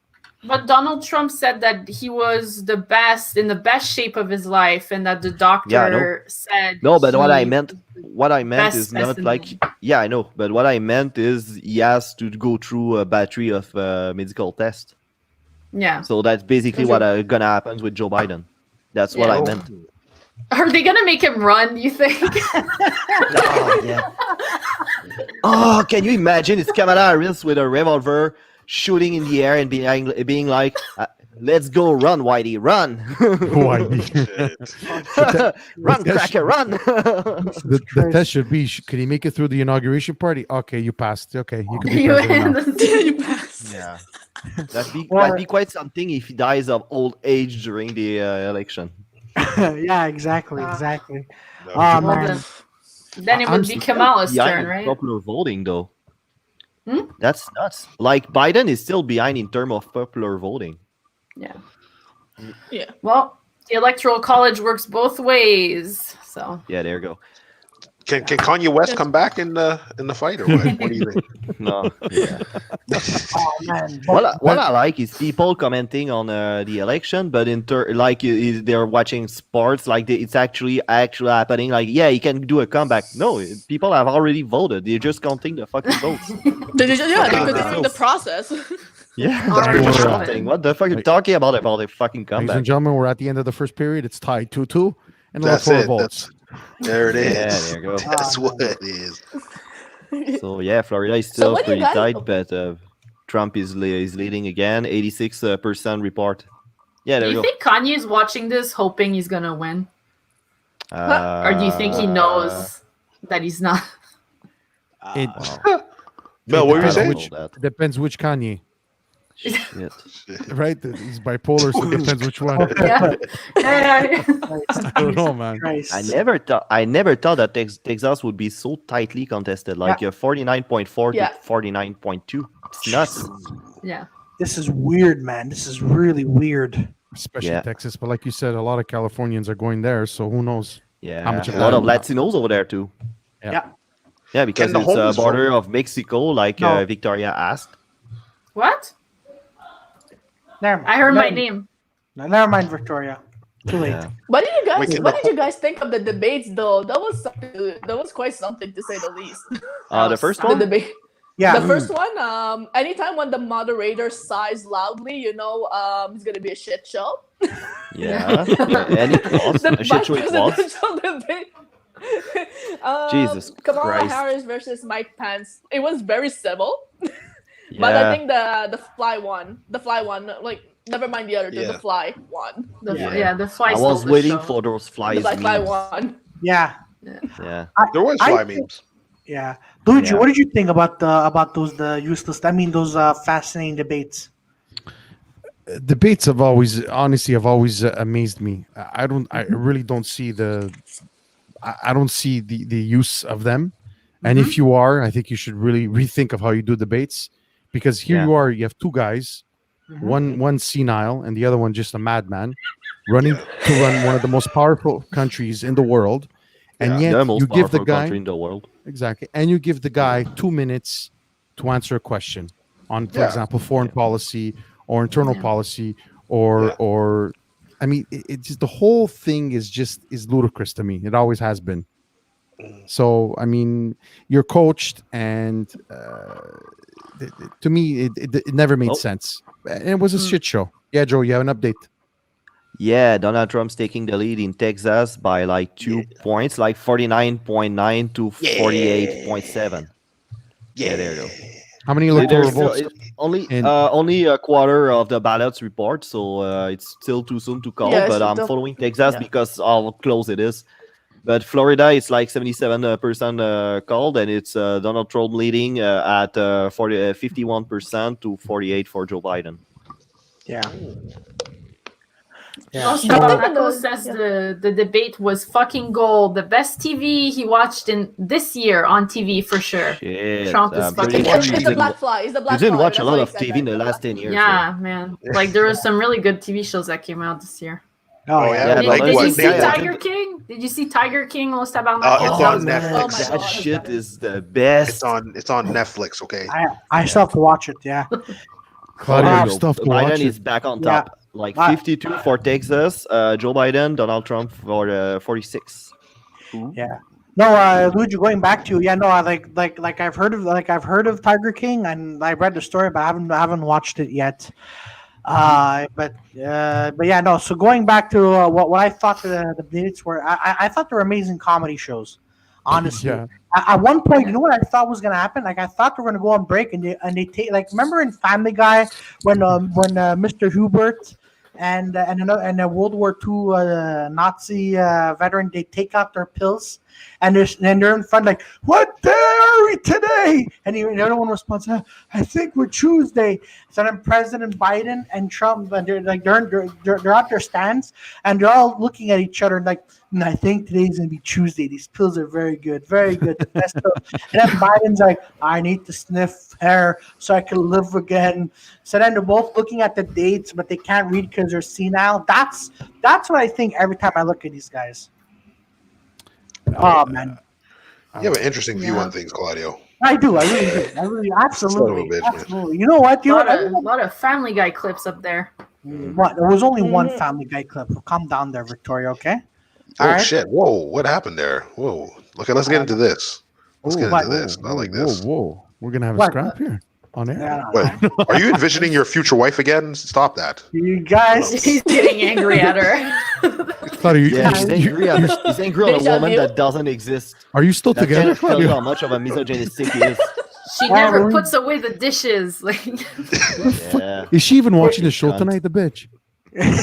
But Donald Trump said that he was in the best shape of his life, and that the doctor Yeah, I know. said. No, but what I he- meant best is not specimen. like, yeah, I know, but what I meant is he has to go through a battery of medical tests. Yeah. So that's basically what gonna happen with Joe Biden. That's what I Yeah. meant. Are they gonna make him run? You think? Oh, yeah. Oh, can you imagine? It's Kamala Harris with a revolver shooting in the air and being like, let's go, run, Whitey, run. Run, cracker, run. The test should be: could he make it through the inauguration party? Okay, you passed. Okay, you can be You president now. You passed. Yeah. That'd be quite something if he dies of old age during the election. Yeah, exactly. No. Oh Well, man. then it I'm would be still Kamala's Behind turn, in right? popular voting, though. Hmm? That's nuts. Like Biden is still behind in terms of popular voting. Yeah. Yeah. Well, the electoral college works both ways, so. Yeah, there you go. Can Kanye West come back in the fight or what? What do you think? No. Yeah. Oh man. What I like is people commenting on the election, but they're watching sports, like it's actually happening. Like, yeah, he can do a comeback. No, people have already voted. They're just counting the fucking votes. They're continuing the process. Yeah, Already that's happened. something. What the fuck are you talking about a fucking Ladies comeback? and gentlemen, we're at the end of the first period. It's tied 2-2 and That's electoral it. votes. There it is. Yeah, there you go. That's what it is. So yeah, Florida is So still what do you pretty guys- tight, but Trump is leading again. 86% report. Yeah, Do there you you go. think Kanye's watching this, hoping he's gonna win, or do you think he knows that he's not? It, Wow. Mel, what were you I don't saying? know that. it depends which Kanye, Shit. right? He's bipolar, so it depends which one. Yeah. Yeah. I don't know, man. Christ. I never thought that Texas would be so tightly contested, like 49.4 Yeah. to 49.2. It's nuts. Yeah. This is weird, man. This is really weird. Especially Yeah. Texas. But like you said, a lot of Californians are going there, so who knows? Yeah, How much of a lot that- of Latinos over there too. Yeah. Yeah, because Can the it's a homeless border of Mexico, like No. Victoria asked. What? Never mind. I heard my Never- name. No, never mind, Victoria. Too late. Yeah. What did you guys? Wait, can what the did you guys think of the debates, though? That was something, that was quite something to say the least. The first The one? debate. Yeah. The first one. Anytime when the moderator sighs loudly, it's gonna be a shit show. Yeah. And it was. The A shit show it was. presidential debate. Jesus Kamala Christ. Harris versus Mike Pence. It was very civil, Yeah. but I think the fly one. The fly one, like never mind the other two. Yeah. The fly one. The fly. I stole was the waiting show. for those The flies. fly memes. one. Yeah. Yeah. There was I fly think- memes. Yeah. Luigi, Yeah. what did you think about those useless? I mean, those fascinating debates. Debates have always, honestly, amazed me. I really don't see I don't see the use of them. And if you are, I think you should really rethink of how you do debates, because here Yeah. you are, you have two guys, one senile and the other one just a madman, running to run one of the most powerful countries in the world, and Yeah. yet The most you give the powerful guy country in the world. exactly, and you give the guy 2 minutes to answer a question on, for Yeah. example, foreign policy or internal policy, or I mean, it just, the whole thing is ludicrous to me. It always has been. So I mean, you're coached, and to me, it never made Oh. sense. And it was a shit show. Yeah, Joe, you have an update. Yeah, Donald Trump's taking the lead in Texas by like 2 points, like 49.9 to 48.7. Yeah, there you go. How many So electoral there's still- votes? only in- only a quarter of the ballots report, so it's still too soon to call. Yeah, it's but I'm still- following Texas Yeah. because how close it is. But Florida is like 77% called, and it's Donald Trump leading at 51% to 48 for Joe Biden. Yeah. Also, I think Marco the- says yeah. the debate was fucking gold. The best TV he watched in this year on TV for sure. Shit, Trump is I'm fucking pretty crazy. sure It's you the didn't, black fly. It's the black you didn't fly. watch a That's lot why of he said TV in that. the last 10 years. Yeah, man. Like there were some really good TV shows that came out this year. Oh, Oh, yeah. yeah. Yeah, Like, but did what, you see yeah, Tiger King? Did you see Tiger King? Los Tabarnak? It's Oh, on man. Netflix. Oh my That God. shit is the best. It's on Netflix. Okay. I still have to watch it. Yeah. Claudia, There you you still have go. to watch Biden it. is back on Yeah. top. Like Ah. 52 for Texas, Joe Biden, Donald Trump for 46. Yeah. No, Luigi, going back to no, I like I've heard of Tiger King, and I read the story, but I haven't watched it yet. But yeah, no. So going back to what I thought the debates were, I thought they were amazing comedy shows. Honestly, Yeah. at one point, you know what I thought was gonna happen? Like I thought they were gonna go on break, and they take, like, remember in Family Guy when Mr. Hubert and a World War II Nazi veteran, they take out their pills, and they're in front like, what day are we today? And the other one responds, I think we're Tuesday. So then President Biden and Trump, and they're at their stands, and they're all looking at each other like, I think today's gonna be Tuesday. These pills are very good, the best pill. And then Biden's like, I need to sniff hair so I can live again. So then they're both looking at the dates, but they can't read because they're senile. That's what I think every time I look at these guys. Oh man, You have an interesting view Yeah. on things, Claudio. I do. I really, absolutely, bitch, man. absolutely. You know what? A lot of Family Guy clips up there. What? There was only one Family Guy clip. Calm down there, Victoria. Okay. Oh All right. shit! Whoa! What happened there? Whoa! Okay, let's get into this. Let's get What? into this. I like Whoa, this. whoa. We're gonna have a What? scrap here. on air. Yeah. Wait, are you envisioning your future wife again? Stop that. You guys. He's getting angry at her. Claudio, Yeah, he's angry on he's angry on a Deja woman vu. that doesn't exist. are you still That together, can't tell you Claudio? how much of a misogynistic he is. She never puts away the dishes. Like, Yeah. Is she even watching the show tonight, the bitch? Fucking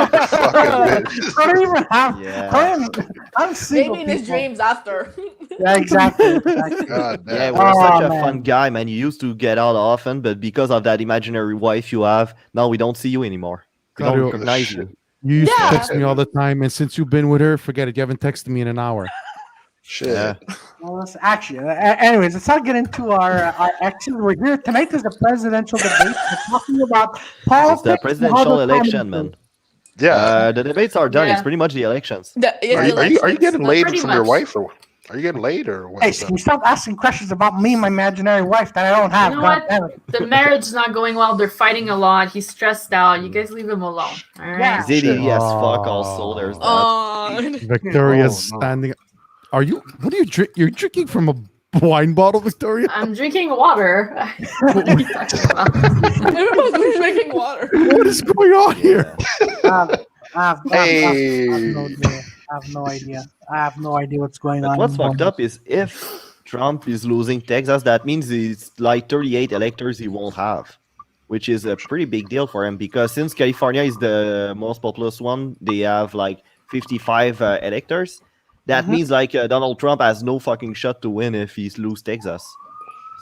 bitch. I don't even have. Yeah. I'm single. Maybe in his people. dreams after. Yeah, exactly. exactly. God Yeah, damn. we're Oh, such a man. fun guy, man. You used to get out often, but because of that imaginary wife you have, now we don't see you anymore. We don't Claudio, recognize you. You used Yeah. to text me all the time, and since you've been with her, forget it. You haven't texted me in an hour. Shit. Yeah. Well, let's actually, anyways, let's not get into our exes. We're here tonight. There's a presidential debate. We're talking about politics. It's the and how presidential the election, economy man. Yeah. The debates are done. Yeah. It's pretty much the elections. Are you getting laid Pretty from your much. wife, or are you getting laid, or what? Hey, can you stop asking questions about me and my imaginary wife that I don't have? You know God what? damn it. The marriage's not going well. They're fighting a lot. He's stressed out. You guys leave him alone. All right. Yeah. ZDE as fuck Oh. also. There's that. Oh, Victoria's Oh, no. standing. Are you? What are you drink? You're drinking from a wine bottle, Victoria? I'm drinking water. What are you talking about? everybody's drinking water. What is going on here? I have no idea. I have no idea. I have no idea what's going But on. what's fucked up is if Trump is losing Texas, that means it's like 38 electors he won't have, which is a pretty big deal for him because since California is the most populous one, they have like 55 electors. That Mhm. means like Donald Trump has no fucking shot to win if he loses Texas.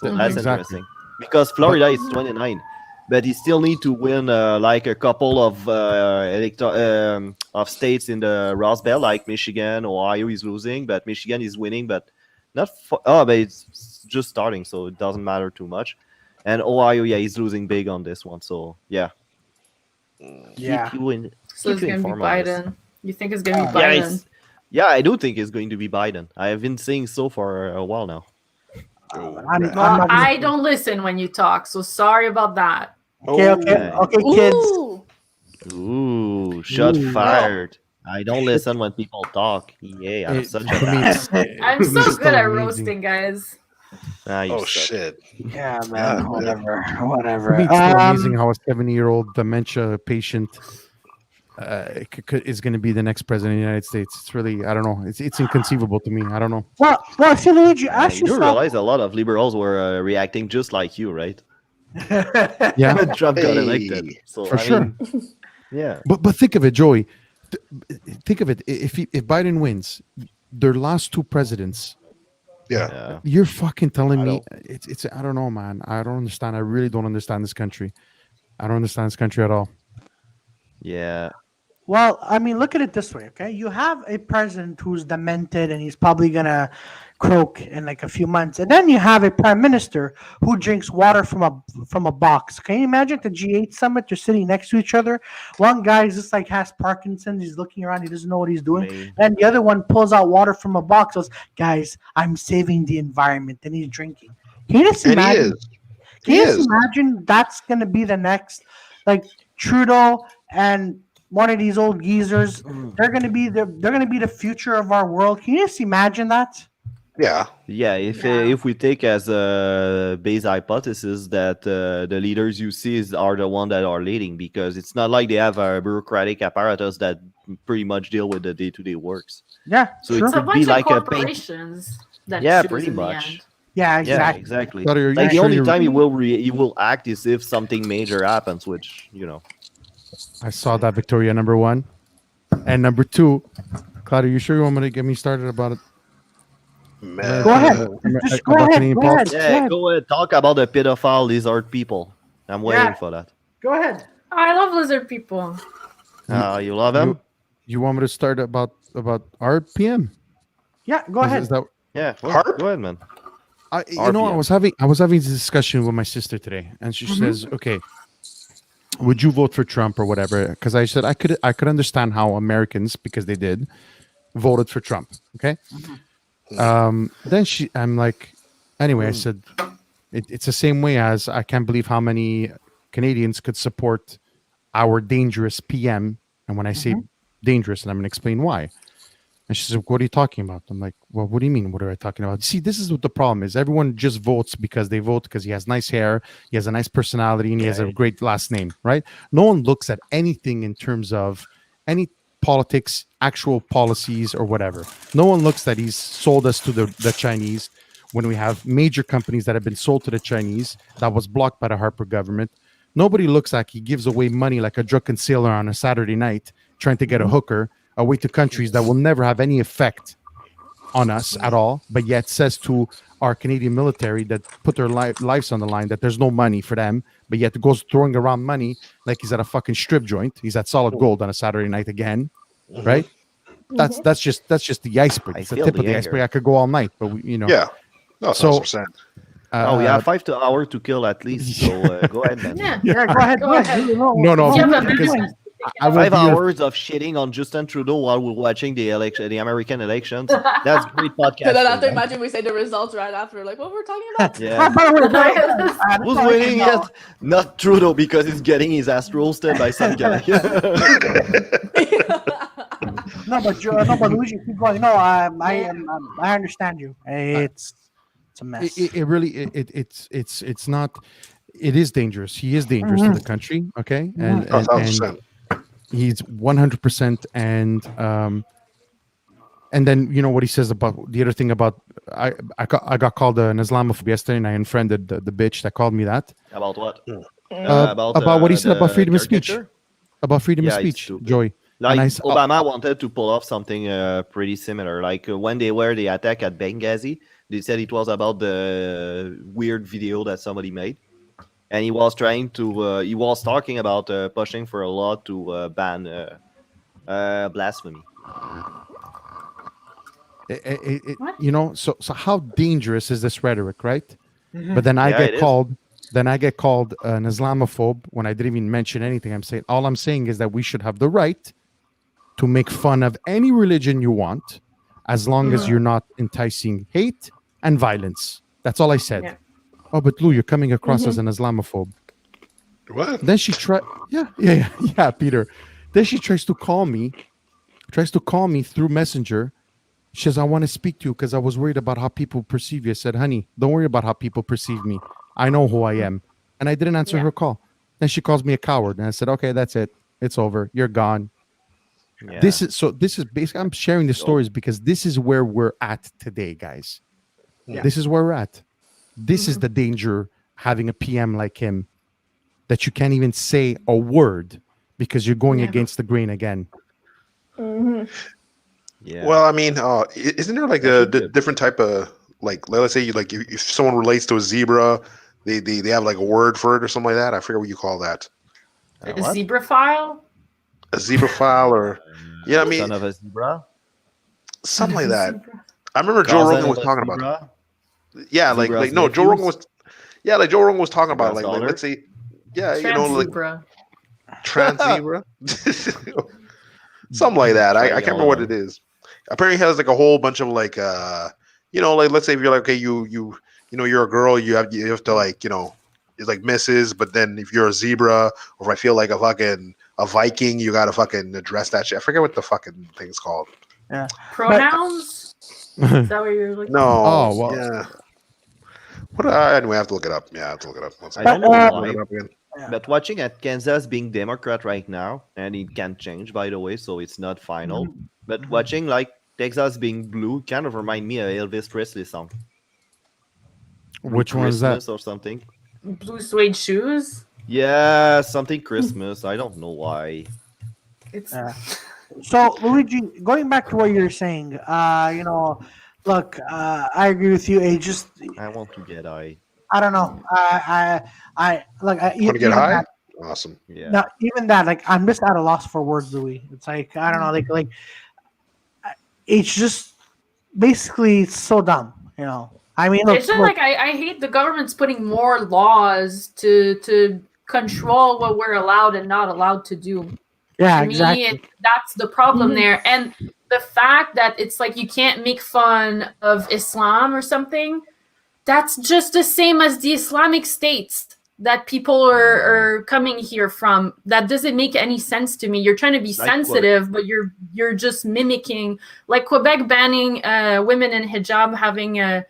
So Mhm. that's Exactly. interesting because Florida is 29, but he still need to win like a couple of of states in the Rust Belt, like Michigan, Ohio is losing, but Michigan is winning, but not. But it's just starting, so it doesn't matter too much. And Ohio, yeah, he's losing big on this one. So yeah, Yeah. Keep you in, So it's keep you gonna be informed on this. Biden. You think it's gonna be Yeah, Biden? yeah, I do think it's going to be Biden. I have been saying so for a while now. I'm Well, not gonna- I don't listen when you talk, so sorry about that. Okay, kids. Ooh. Ooh, shot Ooh. fired. I don't listen when people talk. Yeah, I'm such To a me, it's- I'm so it's good at amazing. roasting, guys. you Oh suck. shit. Yeah, God, man. man. Whatever. To Whatever. me, it's still amazing how a 70-year-old dementia patient is going to be the next president of the United States. It's really, I don't know. It's inconceivable to me. I don't know. Well, if you Luigi, ask You do yourself. realize a lot of liberals were reacting just like you, right? Yeah, When Trump got Hey. elected. So for I sure. mean, yeah. But think of it, Joey. Think of it. If Biden wins, their last two presidents, Yeah. Yeah. you're fucking telling I me it's I don't know, man. I don't understand. I really don't understand this country. I don't understand this country at all. Yeah. Well, I mean, look at it this way, okay? You have a president who's demented and he's probably gonna croak in like a few months, and then you have a prime minister who drinks water from a box. Can you imagine at the G8 summit? They're sitting next to each other. One guy is just like has Parkinson's. He's looking around. He doesn't know what he's doing. Main. And the other one pulls out water from a box. Goes, guys, I'm saving the environment, and he's drinking. Can you just And he imagine? is. Can He you just is. imagine that's gonna be the next, like Trudeau and one of these old geezers? They're gonna be the future of our world. Can you just imagine that? Yeah. Yeah, if we take as a base hypothesis that the leaders you see are the one that are leading, because it's not like they have a bureaucratic apparatus that pretty much deal with the day-to-day works. Yeah, So sure. It's a could bunch be of like a paint- corporations that Yeah, choose pretty in the much. end. Yeah, Yeah, exactly. exactly. Claudio, are you Like the sure only you're- time he will act is if something major happens, which I saw that, Victoria, number one. And number two, Claudio, you sure you want me to get me started about it? Man. Go ahead. Just go about ahead. Canadian Go ahead. politics? Go Yeah, ahead. go ahead. Talk about the pedophile lizard people. I'm waiting Yeah. for that. Go ahead. Oh, I love lizard people. You love him? You want me to start about RPM? Yeah, go ahead. Is that Yeah, well, Harp? go ahead, man. I RPM. I was having this discussion with my sister today, and she says, "Okay, would you vote for Trump or whatever?" Because I said I could understand how Americans, because they did, voted for Trump. Okay. Then I'm like, anyway, I said, it's the same way as I can't believe how many Canadians could support our dangerous PM. And when I say dangerous, and I'm going to explain why. And she's like, what are you talking about? I'm like, well, what do you mean? What are I talking about? See, this is what the problem is. Everyone just votes because they vote because he has nice hair, he has a nice personality, and he has a great last name, right? No one looks at anything in terms of any politics, actual policies, or whatever. No one looks that he's sold us to the Chinese when we have major companies that have been sold to the Chinese that was blocked by the Harper government. Nobody looks like he gives away money like a drunken sailor on a Saturday night trying to get a hooker away to countries that will never have any effect on us at all, but yet says to our Canadian military that put their lives on the line that there's no money for them, but yet goes throwing around money like he's at a fucking strip joint. He's at Solid Gold on a Saturday night again, right? That's just the iceberg. It's the tip of the iceberg. I could go all night, but Yeah. No, So- 100%. We have 5 hours to kill at least. So go ahead, man. Yeah. Yeah, go ahead. Go ahead. No, Yeah, but because because- I will 5 be your- hours of shitting on Justin Trudeau while we're watching the American elections. That's great podcast. And then after, imagine we say the results right after, like, what we're talking about? Yeah. By the way, Who's winning it? Not Trudeau because he's getting his ass roasted by some guy. No, but Luigi, keep going. No, I understand you. It's a mess. it really it's not. It is dangerous. He is dangerous to the country. Okay, and 1,000%. he's 100%. And then what he says about the other thing about I got called an Islamophobe yesterday, and I unfriended the bitch that called me that. About what? About what he said about freedom of speech. caricature? About freedom of Yeah, it's speech, stupid. Joey. Like And I Obama wanted to pull off something pretty similar. Like when they were the attack at Benghazi, they said it was about the weird video that somebody made, and he was trying to. He was talking about pushing for a law to ban blasphemy. What? So how dangerous is this rhetoric, right? But then I Yeah, get it is. called. Then I get called an Islamophobe when I didn't even mention anything. All I'm saying is that we should have the right to make fun of any religion you want, as long as you're not enticing hate and violence. That's all I said. Yeah. Oh, but Lou, you're coming across as an Islamophobe. What? Then she yeah, Peter. Then she tries to call me through Messenger. She says, I want to speak to you because I was worried about how people perceive you. I said, honey, don't worry about how people perceive me. I know who I am. And I didn't answer Yeah. her call. Then she calls me a coward. And I said, okay, that's it. It's over. You're gone. Yeah. This is basically, I'm sharing the stories because this is where we're at today, guys. Yeah. This is where we're at. This is the danger having a PM like him, that you can't even say a word because you're going Yeah. against the grain again. Yeah. Well, I mean, isn't there like the different type of like, let's say you like if someone relates to a zebra, they have like a word for it or something like that. I forget what you call that. A what? zebra file? A zebraphile or I Son mean of a zebra. something like that. I remember Joe Cousin Rogan was of a talking about. zebra. Yeah, like Zebra's no, Joe Rogan nephews? was. Yeah, like Joe Rogan was talking about Zebra's like daughter? let's say, yeah, Trans like zebra. trans zebra, something like that. I can't remember what it is. Apparently, he has like a whole bunch of like like let's say if you're like okay, you're a girl, you have to like it's like Mrs. But then if you're a zebra or if I feel like a Viking, you gotta fucking address that shit. I forget what the fucking thing's called. Pronouns? Is that what you're looking No. Oh, well. Yeah. What? Anyway, I have to look it up. Yeah, I have to look it up. One I second. don't know But, why. Look it up again. But watching at Kansas being Democrat right now, and it can change by the way, so it's not final. But watching like Texas being blue kind of remind me of Elvis Presley song. Which one is that? Christmas or something? Blue suede shoes? Yeah, something Christmas. I don't know why. It's So Luigi, going back to what you're saying, look, I agree with you. It just, I want to get high. I don't know. I look. Want to Even get high? that, Awesome. Yeah. no, even that, like, I'm just at a loss for words, Louis. It's like I don't know, like, it's just basically so dumb. I mean, look, it's just look, like I hate the government's putting more laws to control what we're allowed and not allowed to do. yeah, To exactly. me, that's the problem there. And the fact that it's like you can't make fun of Islam or something, that's just the same as the Islamic states. that people are coming here from. That doesn't make any sense to me. You're trying to be Like sensitive, but you're just mimicking, like Quebec banning women in hijab having a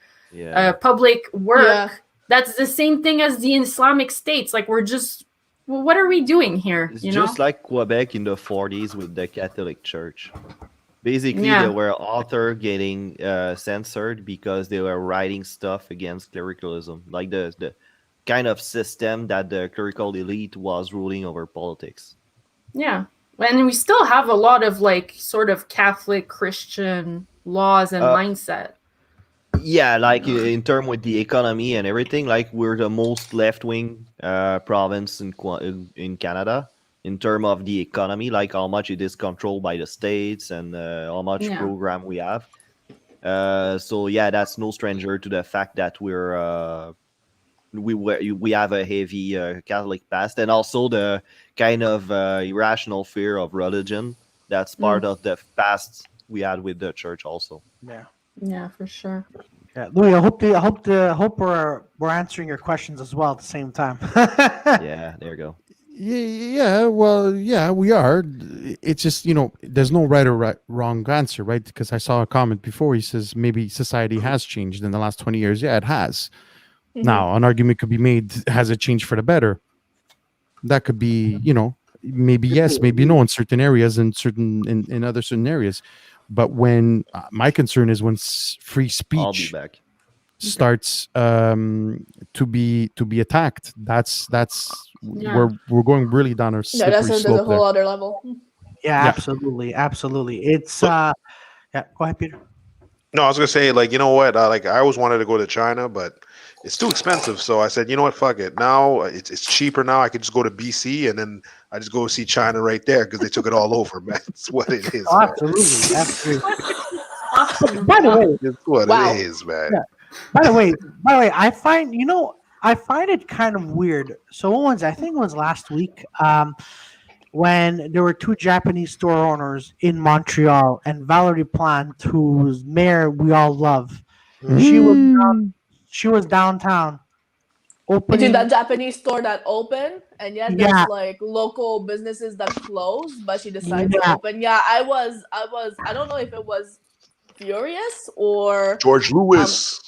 public work. Yeah. That's the same thing as the Islamic states. Like, we're just, well, what are we doing here? It's You just know? like Quebec in the 40s with the Catholic Church. Basically, Yeah. there were authors getting censored because they were writing stuff against clericalism, like the kind of system that the clerical elite was ruling over politics. Yeah. And we still have a lot of like sort of Catholic Christian laws and mindset. Yeah, like in term with the economy and everything, like we're the most left-wing province in Canada in term of the economy, like how much it is controlled by the states and how much Yeah. program we have. So yeah, that's no stranger to the fact that we have a heavy Catholic past, and also the kind of irrational fear of religion that's part of the past we had with the church also. Yeah. Yeah, for sure. Yeah, Louis, I hope we're answering your questions as well at the same time. Yeah, there you go. Yeah, well, yeah, we are. It's just, there's no right or wrong answer, right? Because I saw a comment before. He says maybe society has changed in the last 20 years. Yeah, it has. Now, an argument could be made: has it changed for the better? That could be, maybe yes, maybe no in certain areas, and in other certain areas. But when my concern is when free I'll be speech back. starts to be attacked, that's Yeah. we're going really down a Yeah, slippery that's a slope there. whole other level. Yeah, Yeah. absolutely. It's yeah. Go ahead, Peter. No, I was gonna say, like, you know what? Like, I always wanted to go to China, but it's too expensive. So I said, you know what? Fuck it. Now it's cheaper. Now I could just go to BC and then I just go see China right there because they took it all over, man. It's what it is. Oh, Man. absolutely. By the way, It's what Wow. it is, man. Yeah. by the way, I find it kind of weird. So I think it was last week, when there were two Japanese store owners in Montreal, and Valerie Plante, whose mayor we all love, she was downtown It's in opening. that Japanese store that opened, and yet Yeah. there's like local businesses that closed, but she decided to Yeah. open. Yeah, I don't know if it was furious or George Lewis.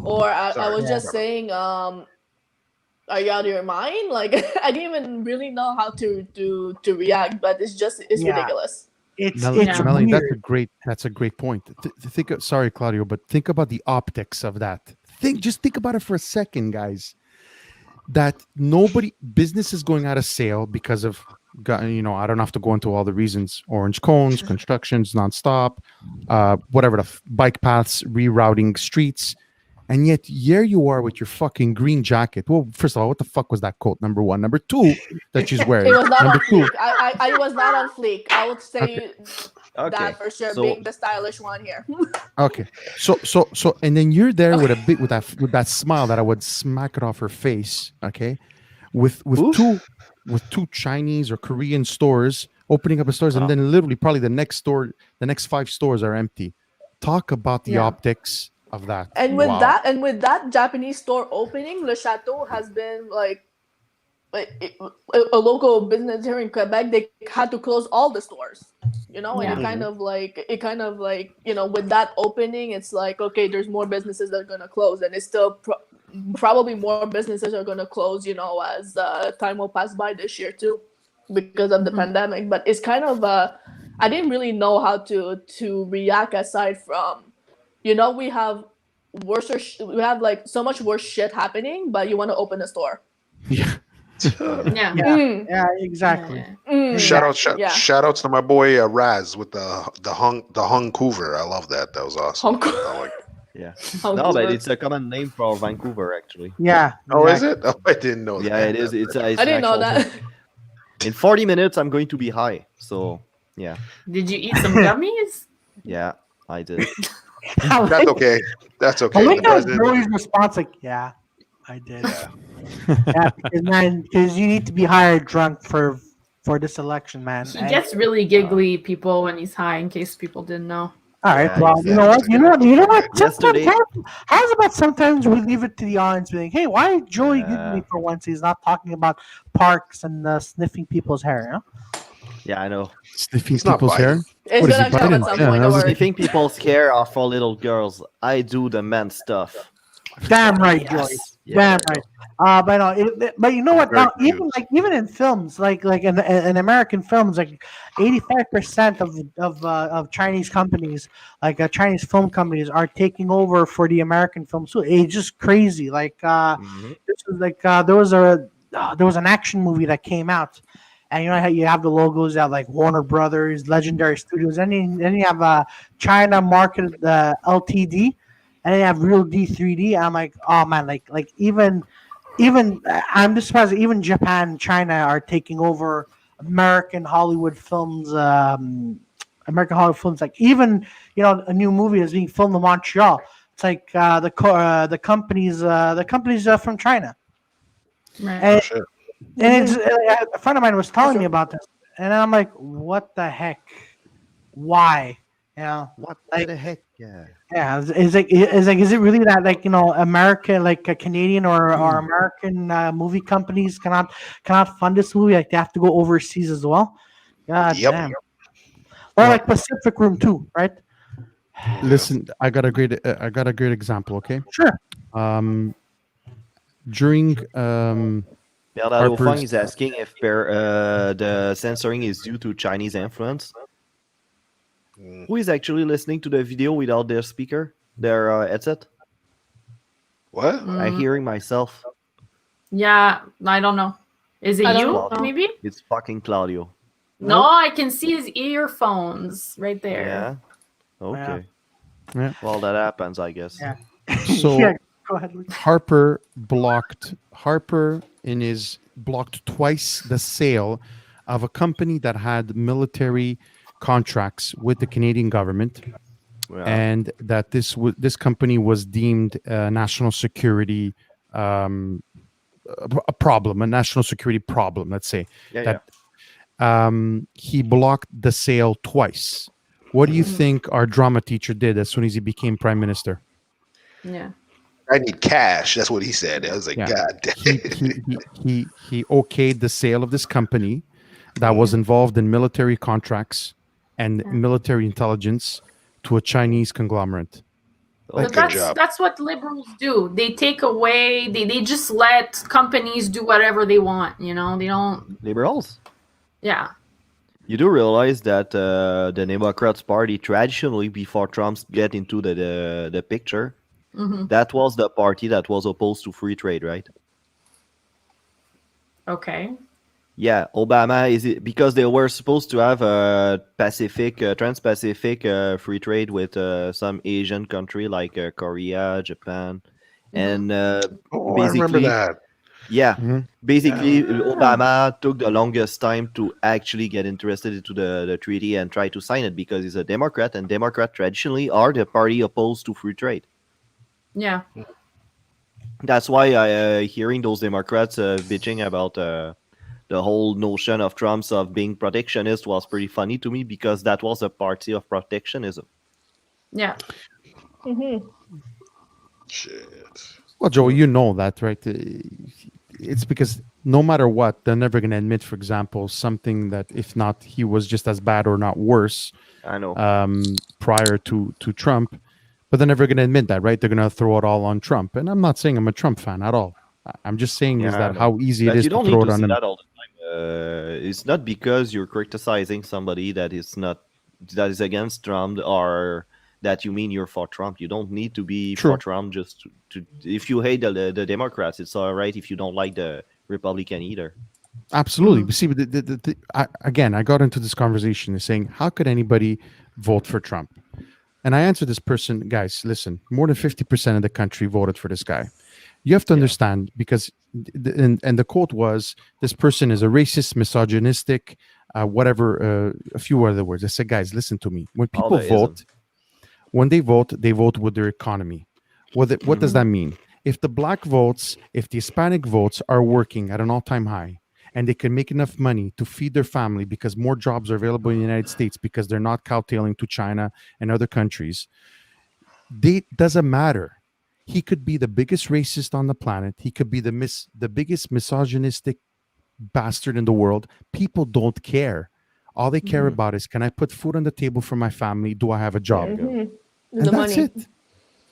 I Sorry. was just saying, are you out of your mind? Like, I didn't even really know how to react, but it's Yeah. ridiculous. It's Melanie, weird. that's a great point. Sorry, Claudio, but think about the optics of that. Just think about it for a second, guys. That business is going out of sale because of, I don't have to go into all the reasons: orange cones, constructions nonstop, whatever, bike paths, rerouting streets. And yet here you are with your fucking green jacket. Well, first of all, what the fuck was that coat? Number one. Number two, that she's wearing. It was not Number on two. fleek. I was not on fleek. I would say Okay, that for sure, so being the stylish one here. Okay. So and then you're there with that smile that I would smack it off her face, okay? With Oof. two Chinese or Korean stores opening up a stores, and then literally probably the next 5 stores are empty. Talk about the optics of that. And with Wow. that Japanese store opening, Le Chateau has been like a local business here in Quebec. They had to close all the stores, and Yeah. it kind of like with that opening, it's like, okay, there's more businesses that are gonna close, and it's still probably more businesses are gonna close, as time will pass by this year too, because of the pandemic. But it's kind of I didn't really know how to react aside from, we have we have like so much worse shit happening, but you want to open a store. Yeah. Yeah. Yeah, exactly. Shout outs to my boy Raz with the Hungcouver. I love that. That was awesome. I like it. yeah. How No, cool. but it's a common name for Vancouver actually. Yeah. Oh, is exactly. it? Oh, I didn't know Yeah, that. it is. It's I didn't know actual- that. In 40 minutes, I'm going to be high. So yeah, Did you eat some gummies? yeah, I did. That's okay. That's okay. I like The how president- Joey's response, like, yeah, I did. Yeah, because you need to be high or drunk for this election, man. He And- gets really giggly, people, when he's high, in case people didn't know. All right. Yeah, Well, you know what? exactly. You know what? Sometimes, Yesterday, how's about sometimes we leave it to the audience, being, hey, why is Joey yeah, Goodney for once he's not talking about parks and sniffing people's hair? You know? yeah, I know. Sniffing He's not people's hair. biting. It's What is he gonna come biting? at some Yeah, point. that Don't was worry. Sniffing people's hair are for little girls. I do the man stuff. Damn right, Joey. Yes. Yeah, Damn I right. know. But no, but you know what? Very Now, cute. even in films, like in American films, like 85% of Chinese companies, like Chinese film companies, are taking over for the American film. So it's just crazy. Like Mhm. this was like there was an action movie that came out. And you know how you have the logos out like Warner Brothers, Legendary Studios, and then you have China Market Ltd, and then you have Real D3D. I'm like, oh man, like even I'm just surprised that even Japan and China are taking over American Hollywood films. American Hollywood films, like even a new movie is being filmed in Montreal. It's like the companies from China, Right. and Oh shit. it's a friend of mine was telling me about this, and I'm like, what the heck? Why? What Like the heck? Yeah. yeah, is it really that like America like Canadian or American movie companies cannot fund this movie, like they have to go overseas as well? God Yep. damn. Or Well, like Pacific Rim too, right? listen, I got a great example. Okay, Sure. um, during Bernardo Fung Harper's, is asking if the censoring is due to Chinese influence. Mm. Who is actually listening to the video without their speaker, their headset? What? I'm Mm, hearing myself. yeah, I don't know. Is it I don't you? know. Maybe. It's fucking Claudio. No, Nope. I can see his earphones right there. Yeah. Okay. Yeah. Well, that happens, I guess. Yeah. So Yeah. Go ahead, Luke. Harper blocked twice the sale of a company that had military contracts with the Canadian government, Yeah. and that this company was deemed a national security a problem, a national security problem. Let's say Yeah, that he blocked the sale twice. What do you think our drama teacher did as soon as he became prime minister? Yeah. I need cash. That's what he said. I was like, Yeah. God damn. He okayed the sale of this company that was involved in military contracts and military intelligence to a Chinese conglomerate. Oh, But Good job. that's what liberals do. They take away. They just let companies do whatever they want. They don't. liberals. Yeah. You do realize that the Democrats Party traditionally, before Trump's get into the picture, Hmm. that was the party that was opposed to free trade, right? Okay. Yeah, Obama is it because they were supposed to have a trans-Pacific free trade with some Asian country like Korea, Japan, and Oh, I remember basically, that. yeah, Mhm. basically Obama took the longest time to actually get interested into the treaty and try to sign it because he's a Democrat, and Democrat traditionally are the party opposed to free trade. Yeah. That's why hearing those Democrats bitching about the whole notion of Trump's of being protectionist was pretty funny to me because that was a party of protectionism. Yeah. Shit. Well, Joe, you know that, right? It's because no matter what, they're never going to admit, for example, something that if not he was just as bad or not worse I know. prior to Trump, but they're never going to admit that, right? They're going to throw it all on Trump, and I'm not saying I'm a Trump fan at all. I'm just saying is Yeah, I that know. how easy But it is you to don't throw need it to on say them. that all the time. It's not because you're criticizing somebody that is against Trump or that you mean you're for Trump. You don't need to be True. for Trump just to if you hate the Democrats, it's all right if you don't like the Republican either. Absolutely. But see, but again, I got into this conversation saying, how could anybody vote for Trump? And I answered this person, guys, listen, more than 50% of the country voted for this guy. You have to understand because, and the quote was, this person is a racist, misogynistic, whatever, a few other words. I said, guys, listen to me. When All people the ism. vote, they vote with their economy. What does that mean? If the black votes, if the Hispanic votes are working at an all-time high, and they can make enough money to feed their family because more jobs are available in the United States because they're not cowtailing to China and other countries, they doesn't matter. He could be the biggest racist on the planet. He could be the biggest misogynistic bastard in the world. People don't care. All they care about is, can I put food on the table for my family? Do I have a job? Mhm. And The that's money. it.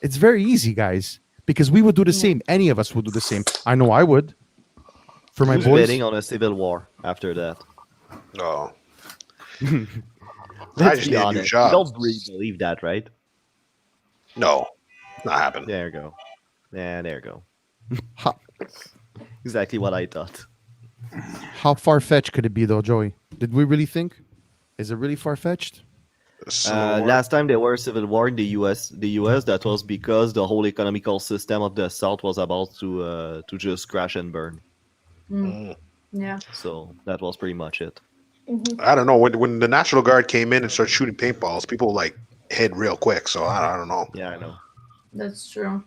It's very easy, guys, because we would do the same. Any of us would do the same. I know I would. For my Who's boys, betting on a civil war after that? Oh, Let's just be need a new honest. job. You don't really believe that, right? no, not happening. There you go. Yeah, there you go. how, Exactly what I thought. how far fetched could it be, though, Joey? Did we really think? Is it really far fetched? Civil War. Last time there was a civil war in the US, that was because the whole economical system of the South was about to just crash and burn. Mm. Yeah. So that was pretty much it. I don't know. When the National Guard came in and started shooting paintballs, people like hid real quick. So I don't know. Yeah, I know. That's true.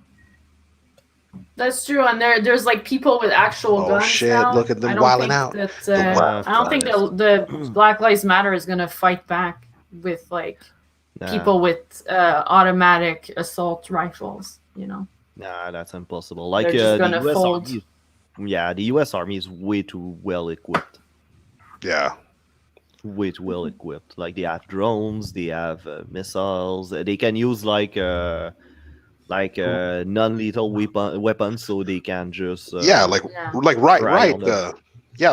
That's true, and there's like people with actual Oh, guns shit, now. look at them I don't wilding think out. That, wild I don't think guys. the Black Lives Matter is gonna fight back with like Nah, people with automatic assault rifles. You know, nah, that's impossible. Like they're just the gonna US fold. Army, yeah, the US Army is way too well equipped. Yeah. Way too well equipped. Like they have drones, they have missiles. They can use non-lethal weapons, so they can just Yeah, like Yeah. like Right on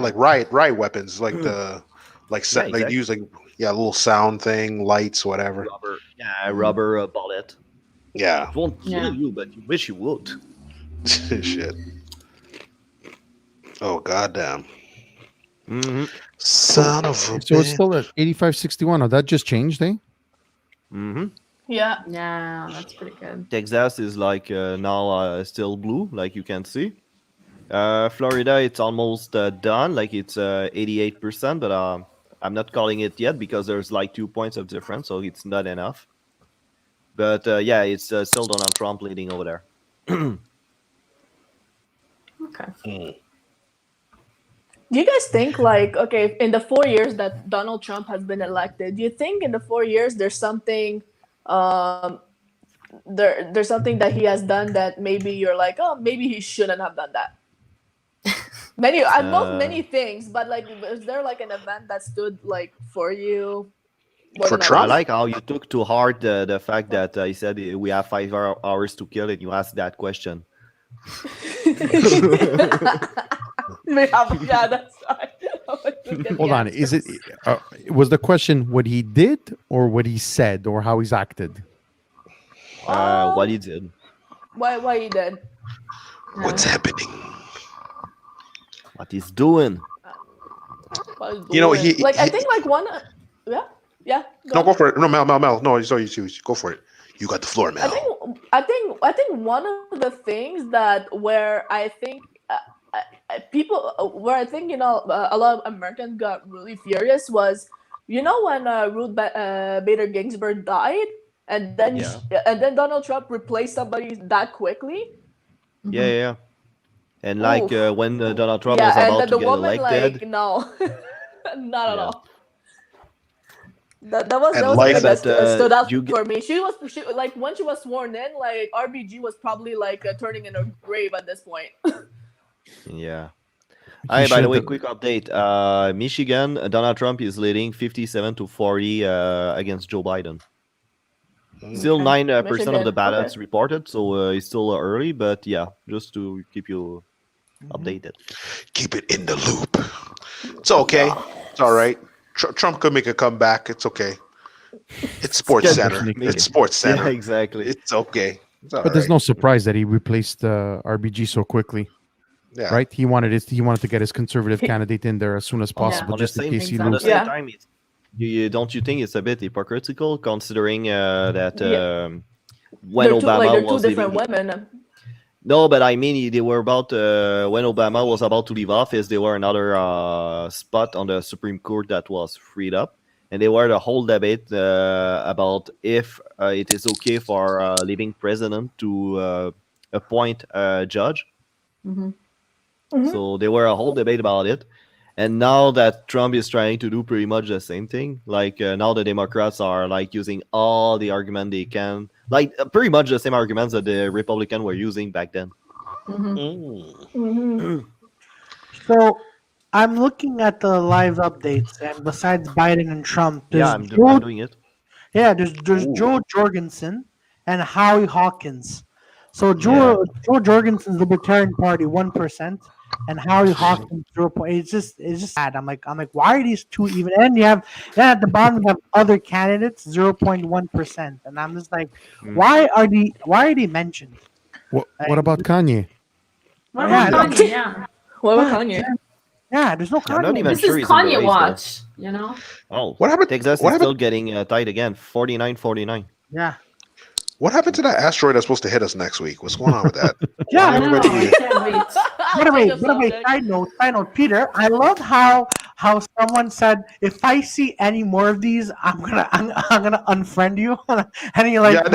like riot weapons, like the like Yeah, they exactly. use like a little sound thing, lights, whatever. rubber bullet. Yeah. It won't kill Yeah. you, but you wish you would. Shit. Oh goddamn. Mm-hmm. Son of a So it's bitch. still at 85.61. Oh, that just changed, eh? Mm-hmm. Yeah. Yeah, that's pretty good. Texas is like now still blue, like you can see. Florida, it's almost done, like it's 88%, but I'm not calling it yet because there's like 2 points of difference, so it's not enough. But yeah, it's still Donald Trump leading over there. Okay. Do you guys think, like, okay, in the 4 years that Donald Trump has been elected, do you think in the 4 years there's something, there's something that he has done that maybe you're like, oh, maybe he shouldn't have done that? Many things, but like, is there like an event that stood like for you? more For than Trump? I others? like how you took to heart the fact that he said we have 5 hours to kill, and you asked that question. Yeah, that's right. Hold on. Is it was the question what he did or what he said or how he's acted? What he did. Why he did? What's happening? What he's doing. What he's You know, doing. he- like I he- think like one. Yeah. No, go for it. No, Mel. No, sorry, you go for it. You got the floor, Mel. I think one of the things that where I think people where I think a lot of Americans got really furious was when Ruth Bader Ginsburg died and then Donald Trump replaced somebody that quickly. Yeah. And like Oof. when Donald Trump Yeah, was and about then to the get woman elected. like no, not at Yeah. all. That was And the life- thing that stood out you for me. She like when she was sworn in, like RBG was probably like turning in her grave at this point. Yeah. He By the should've way, done- quick update. Michigan, Donald Trump is leading 57-40 against Joe Biden. Still Okay. 9% of Michigan, the ballots okay. reported, so it's still early, but yeah, just to keep you updated. Keep it in the loop. It's okay. It's all right. Trump could make a comeback. It's okay. It's Sports Can Center. make It's it. Sports Center. Yeah, exactly. It's okay. It's all But there's right. no surprise that he replaced RBG so quickly, Yeah. right? He wanted to get his conservative candidate in there as soon as possible, On the just in same, case he on the loses. same Yeah. time, don't you think it's a bit hypocritical considering that when they're Obama two was different leaving? women. No, but I mean, they were about when Obama was about to leave office. There were another spot on the Supreme Court that was freed up, and they were the whole debate about if it is okay for a living president to appoint a judge. Mhm. Mhm. So there were a whole debate about it, And now that Trump is trying to do pretty much the same thing, like now the Democrats are like using all the argument they can, like pretty much the same arguments that the Republican were using back then. So I'm looking at the live updates, and besides Biden and Trump, Yeah, there's I'm doing it. there's Joe Jorgensen and Howie Hawkins. So Yeah. Joe Jorgensen's Libertarian Party 1%, and Howie Hawkins 0. It's just sad. I'm like why are these two even? And you have at the bottom you have other candidates 0.1%, and I'm just like why are they mentioned? What about Kanye? What Yeah, about I know. Kanye? Yeah. What about Kanye? Yeah, there's no I'm not Kanye. even This sure is he's in the Kanye race, watch, you know? Oh, What happened? Texas what is happened? still getting tight again, 49-49. Yeah. What happened to that asteroid that's supposed to hit us next week? What's going on with that? Yeah, Why I know, everybody? I can't wait. Change of subject. Side note, Peter. I love how someone said, if I see any more of these, I'm gonna unfriend you, and you're like, Yeah,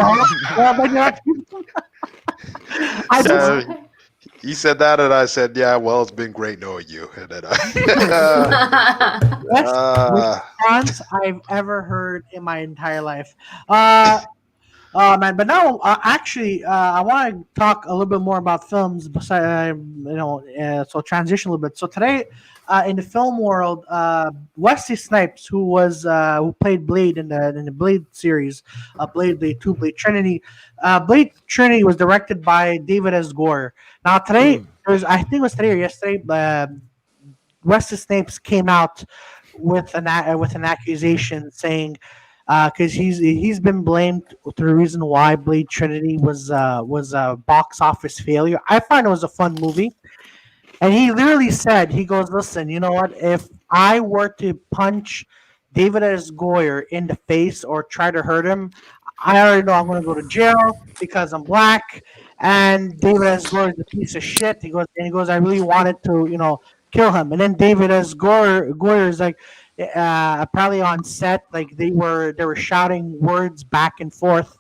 well, but you're not. I just, Yeah, he said that, and I said, "Yeah, well, it's been great knowing you." And then best response I've ever heard in my entire life. Man, but now actually, I want to talk a little bit more about films. Besides, so transition a little bit. So today, in the film world, Wesley Snipes, who played Blade in the Blade series, Blade 2, Blade Trinity. Blade Trinity was directed by David S. Goyer. Now today, I think it was today or yesterday, Wesley Snipes came out with an accusation saying, because he's been blamed to the reason why Blade Trinity was a box office failure. I find it was a fun movie, and he literally said, he goes, listen, you know what? If I were to punch David S. Goyer in the face or try to hurt him, I already know I'm going to go to jail because I'm black, and David S. Goyer is a piece of shit. He goes, I really wanted to, kill him. And then David S. Goyer is like, probably on set, like they were shouting words back and forth,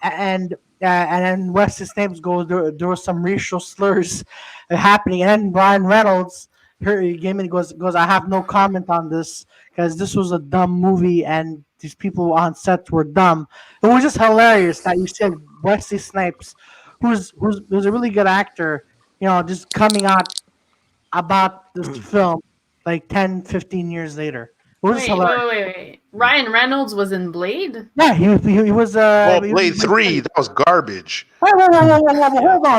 and then Wesley Snipes goes, there was some racial slurs happening, and then Ryan Reynolds goes, I have no comment on this because this was a dumb movie and these people on set were dumb. It was just hilarious that you said Wesley Snipes, who's a really good actor, just coming out about this film like 10, 15 years later. It was just hilarious. Wait. Ryan Reynolds was in Blade? Yeah, he was. well, he Blade was- 3, that was garbage. Whoa, hold on,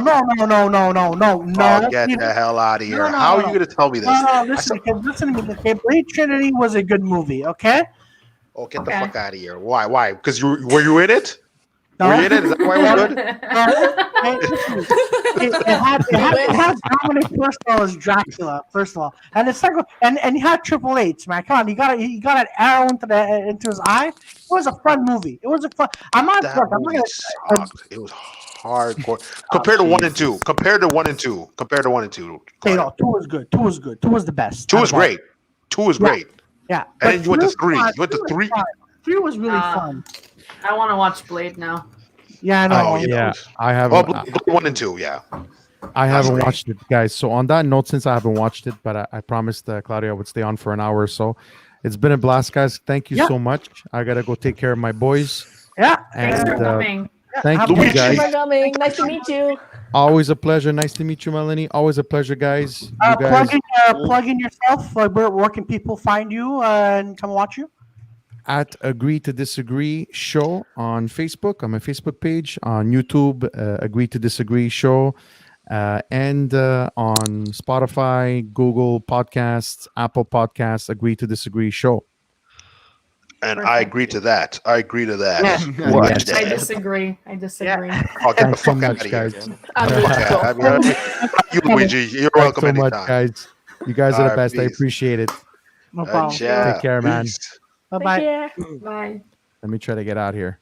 no. Oh, get the hell out of here! No, How are no. you going to tell me this? No, listen to me. Okay, Blade Trinity was a good movie. Okay. Oh, get the Okay. fuck out of here! Why? Why? Because were you in it? No. Were you in it? Is that why it was good? It had Dominic Purcell as Dracula, first of all, and the second, and he had Triple H. Man, come on, he got an arrow into his eye. It was a fun movie. It was a fun. I'm not That gonna. movie sucked. It was hardcore. Compared to 1 and 2. Compared to 1 and 2. Compared to 1 and 2. Okay, no, 2 was good. 2 was good. 2 was the best. 2 was great. 2 was great. Yeah. And then you went to 3. was You went to fun. 3. 3 was really fun. I want to watch Blade now. Yeah, I know. Oh, Yeah, I have. Oh, Blade 1 and 2. Yeah. I haven't great. watched it, guys. So on that note, since I haven't watched it, but I promised Claudia I would stay on for an hour or so. It's been a blast, guys. Thank you Yeah. so much. I gotta go take care of my boys. Yeah. Thanks for And coming. thank Luigi. you, Thank you guys. for coming. Nice to meet you. Always a pleasure. Nice to meet you, Melanie. Always a pleasure, guys. You guys Plug in yourself. Where can people find you and come watch you? at Agree to Disagree Show on Facebook, on my Facebook page, on YouTube, Agree to Disagree Show, and on Spotify, Google Podcasts, Apple Podcasts, Agree to Disagree Show. And I agree to that. I agree to that. Yeah. Watch I that. disagree. Oh, get the Thanks so fuck out much, of here. guys. I'm Fuck gonna out. go. I mean, you, Luigi. You're Thanks welcome so much, anytime. guys. You guys are the Alright, best. I peace. appreciate it. No problem. Yeah. Take care, man. Peace. Bye Take bye. care. Bye. Let me try to get out here.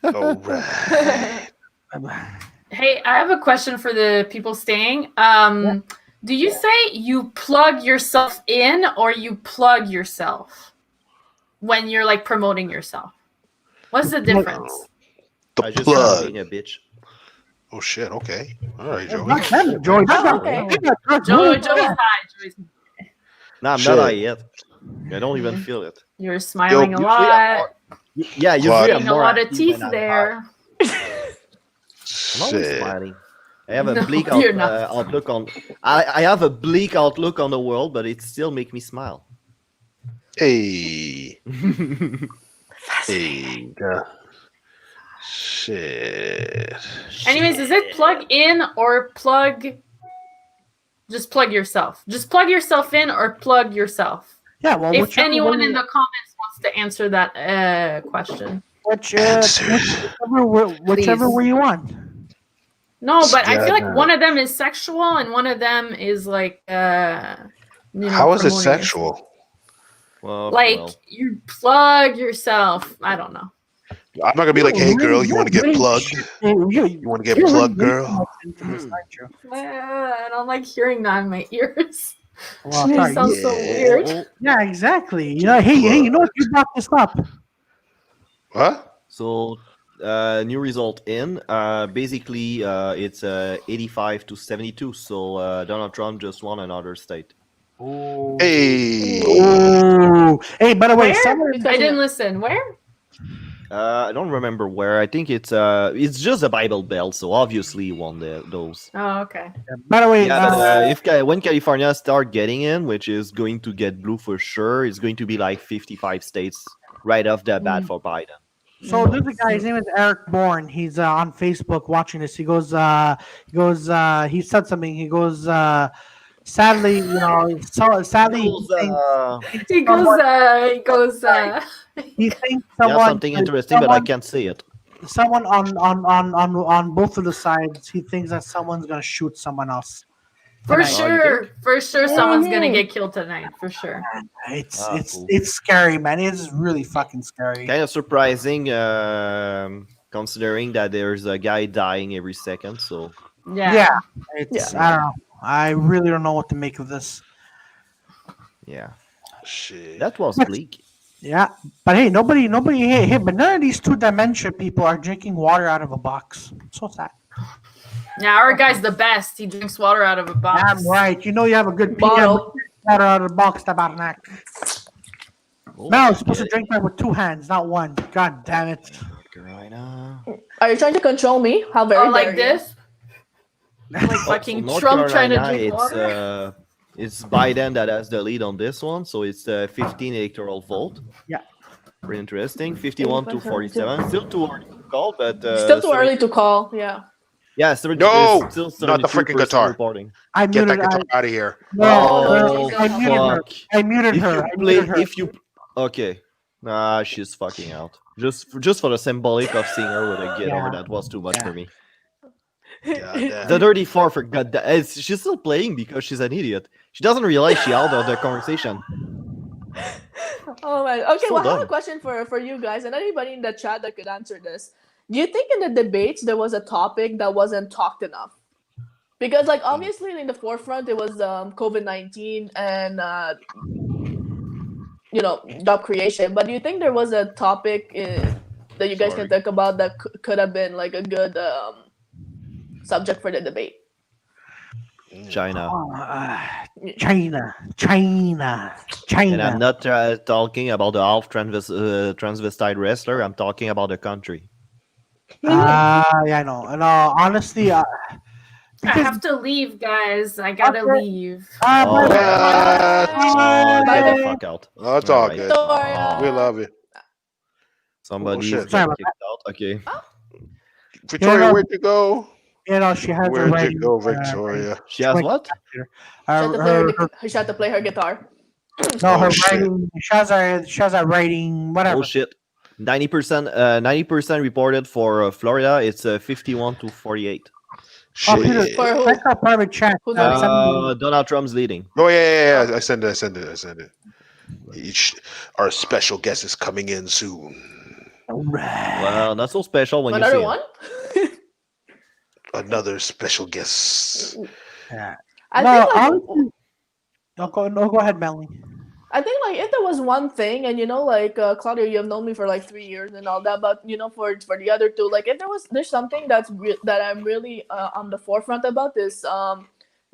All right. Hey, I have a question for the people staying. Do you say you plug yourself in or you plug yourself when you're like promoting yourself? What's the difference? The I just plug. being a bitch. Oh shit. Okay. All right, Joey. God damn it, Joey. Oh, okay. Joey's high. Joey's No, I'm Shit. not high yet. I don't even feel it. You're smiling a usually I'm lot. Yeah, usually Claude. I'm Seeing a more lot of active teeth when I'm there. I'm always Shit. smiling. I have a No, bleak you're not. outlook on. I have a bleak outlook on the world, but it still makes me smile. Hey. Hey. Shit. Anyways, is it plug in or plug? Just plug yourself. Just plug yourself in or plug yourself. Yeah, well, If whichever anyone way, in the comments wants to answer that question. whichever Please. way you want. No, but I feel like Yeah, one of them is sexual and one of them is like How is it promoting sexual? Well, Like you plug yourself. I don't know. I'm not gonna be like, hey girl, you want to get plugged? You You want to get plugged, girl? into this, aren't you? I don't like hearing that in my ears. Well, It sorry. sounds so Yeah. weird. Yeah, exactly. You know, hey, you know what? You brought this up. What? So, new result in. Basically, it's 85 to 72. So Donald Trump just won another state. Hey. Oh, hey, by the way, Where? someone I didn't listen. Where? I don't remember where. I think it's just a Bible Belt. So obviously he won those. Oh, okay. by the way, Yeah, but when California start getting in, which is going to get blue for sure, it's going to be like 55 states right off the bat for Biden. so there's a guy. His name is Eric Bourne. He's on Facebook watching this. He goes, he said something. He goes, sadly, you know, sadly, He goes, he thinks Yeah, someone, something interesting, but I can't say it. someone on both of the sides, he thinks that someone's gonna shoot someone else. for tonight. sure, someone's gonna Mhm. get killed tonight, for sure. It's Ah, it's cool. it's scary, man. It's really fucking scary. Kind of surprising, considering that there's a guy dying every second. So Yeah. It's I don't know. I really don't know what to make of this. yeah, Shit. that was bleak. Yeah, but hey, hey, but none of these two-dimension people are drinking water out of a box. So sad. Yeah, our guy's the best. He drinks water out of a box. Damn right. You know you have a good PM Bottle. water out of the box, tabarnak. Oh, Mel is supposed to drink that with 2 hands, not one. God damn it. right now. Are you trying to control me? How very Oh, like dare you. this? Like fucking North Trump trying to Carolina, drink water? it's Biden that has the lead on this one, so it's 15 electoral vote. Yeah. Pretty interesting. 51 to 47. Still too early to call, but Still too early to call. Yeah. Yeah, No! still Not the freaking 72% guitar. Reporting. I Get muted that guitar I, out of here. no, Oh, I muted her. fuck. I muted If her. you I play, muted her. if you okay, nah, she's fucking out. Just for the symbolic of seeing her with a guitar, that was too much for me. Goddamn. The 34 for God, she's still playing because she's an idiot. She doesn't realize she out of the conversation. Oh man. Okay, So well, I have dumb. a question for you guys and anybody in the chat that could answer this. Do you think in the debates there was a topic that wasn't talked enough? Because like obviously in the forefront it was COVID-19 and job creation. But do you think there was a topic that you guys can think about that could have been like a good subject for the debate? China. China. And I'm not talking about the half transvestite wrestler. I'm talking about the country. Yeah, I know. And honestly, I have to leave, guys. I gotta Okay. leave. bye, Oh, bye, get the fuck out. Oh, it's all Alright. good. Victoria. We love you. Somebody's shit. Sorry got about kicked out. Okay. Victoria, Yeah. where'd you go? You know, she has Where'd already. you go, Victoria? She has what? She had to play her guitar. No, her Oh, shit. writing. She has a writing. Whatever. Oh shit. 90% reported for Florida. It's 51 to 48. Oh, Peter, Shit. For who? check our private chat. Who's Send me- Donald Trump's leading. Oh yeah. I send it. Our special guest is coming in soon. Well, not so special when you another see one? Another special guest. Yeah. I No, think like honestly, go ahead, Melanie. I think like if there was one thing, and Claudia, you have known me for like 3 years and all that, but for the other two, like if there's something that I'm really on the forefront about this the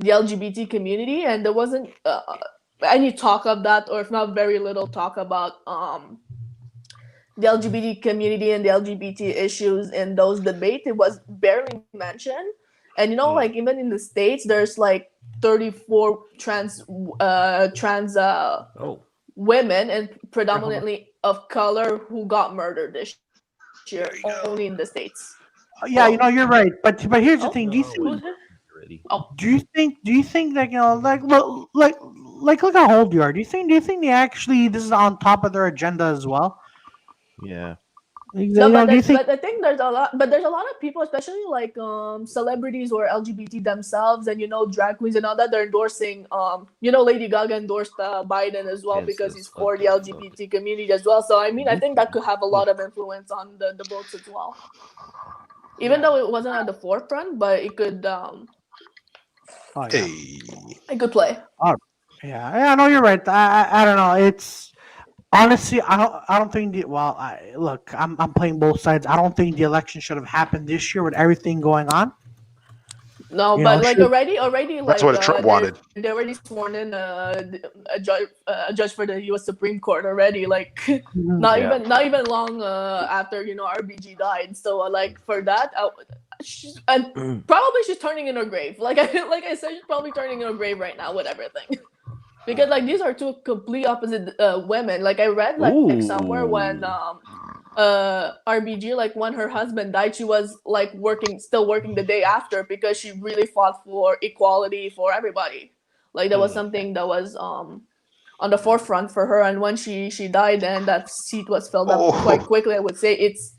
LGBT community, and there wasn't any talk of that, or if not very little talk about the LGBT community and the LGBT issues in those debates. It was barely mentioned. And like even in the States, there's like 34 trans Oh. women, and predominantly of color, who got murdered this year only in the States. Yeah, you're right. But here's the Oh. thing. Do you think? Who's here? Already. Oh, Do you think that look how old you are? Do you think they actually this is on top of their agenda as well? Yeah. no, Do you think? but I think there's a lot. But there's a lot of people, especially like celebrities or LGBT themselves, and drag queens and all that. They're endorsing. Lady Gaga endorsed Biden as well, Yes, because yes, he's for the okay, LGBT community as well. So I mean, I think that could have a lot of influence on the votes as well. Even though it wasn't at the forefront, but it could Oh, yeah. Hey. it could play. Yeah, no, you're right. I don't know. It's honestly, I don't think look, I'm playing both sides. I don't think the election should have happened this year with everything going on. No, You but know, like should- already That's like what Trump they wanted. they already sworn in a judge for the U.S. Supreme Court already. Like not Yeah. even long after RBG died. So like for that, and probably she's turning in her grave. Like I said, she's probably turning in her grave right now with everything. Because like these are two complete opposite women. Like I read like somewhere when RBG, like when her husband died, she was like still working the day after, because she really fought for equality for everybody. Like that was something that was on the forefront for her. And when she died, and that seat was filled up quite quickly, I would say it's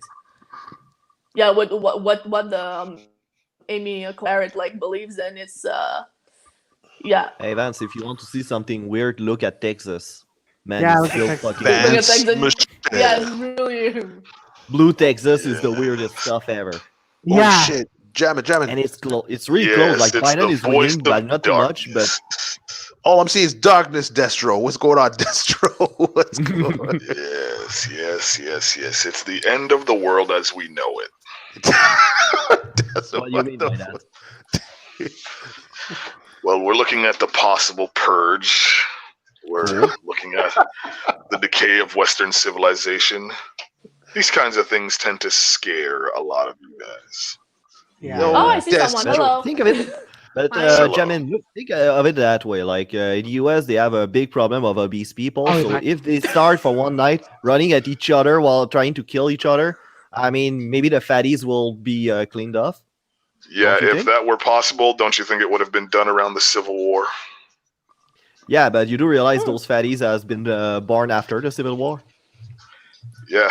what the Amy Claret like believes in. It's yeah. Hey Vance, if you want to see something weird, look at Texas. Man, Yeah, it's look at still Texas. fucking. Vance Like, Michelle. yeah, it's really. Blue Texas is the weirdest stuff ever, Yeah, Oh shit. Jamming. and it's close. It's really Yes, close. Like it's Biden the is voice winning, of but not too much. But darkness. All I'm seeing is darkness, Destro. What's going on, Destro? What's going on? Yes. It's the end of the world as we know it. Destro, what do you mean by that? Well, we're looking at the possible purge. We're looking at the decay of Western civilization. These kinds of things tend to scare a lot of you guys. yeah. No. Oh, I see Yes, someone. that's Hello. Think of it. But Hello. Jamin, think of it that way. Like in the US, they have a big problem of obese people. Oh, So yeah. if they start for one night running at each other while trying to kill each other, I mean, maybe the fatties will be cleaned off. Yeah, Don't you if think? that were possible, don't you think it would have been done around the Civil War? Yeah, but you do realize those fatties has been born after the Civil War. Yeah,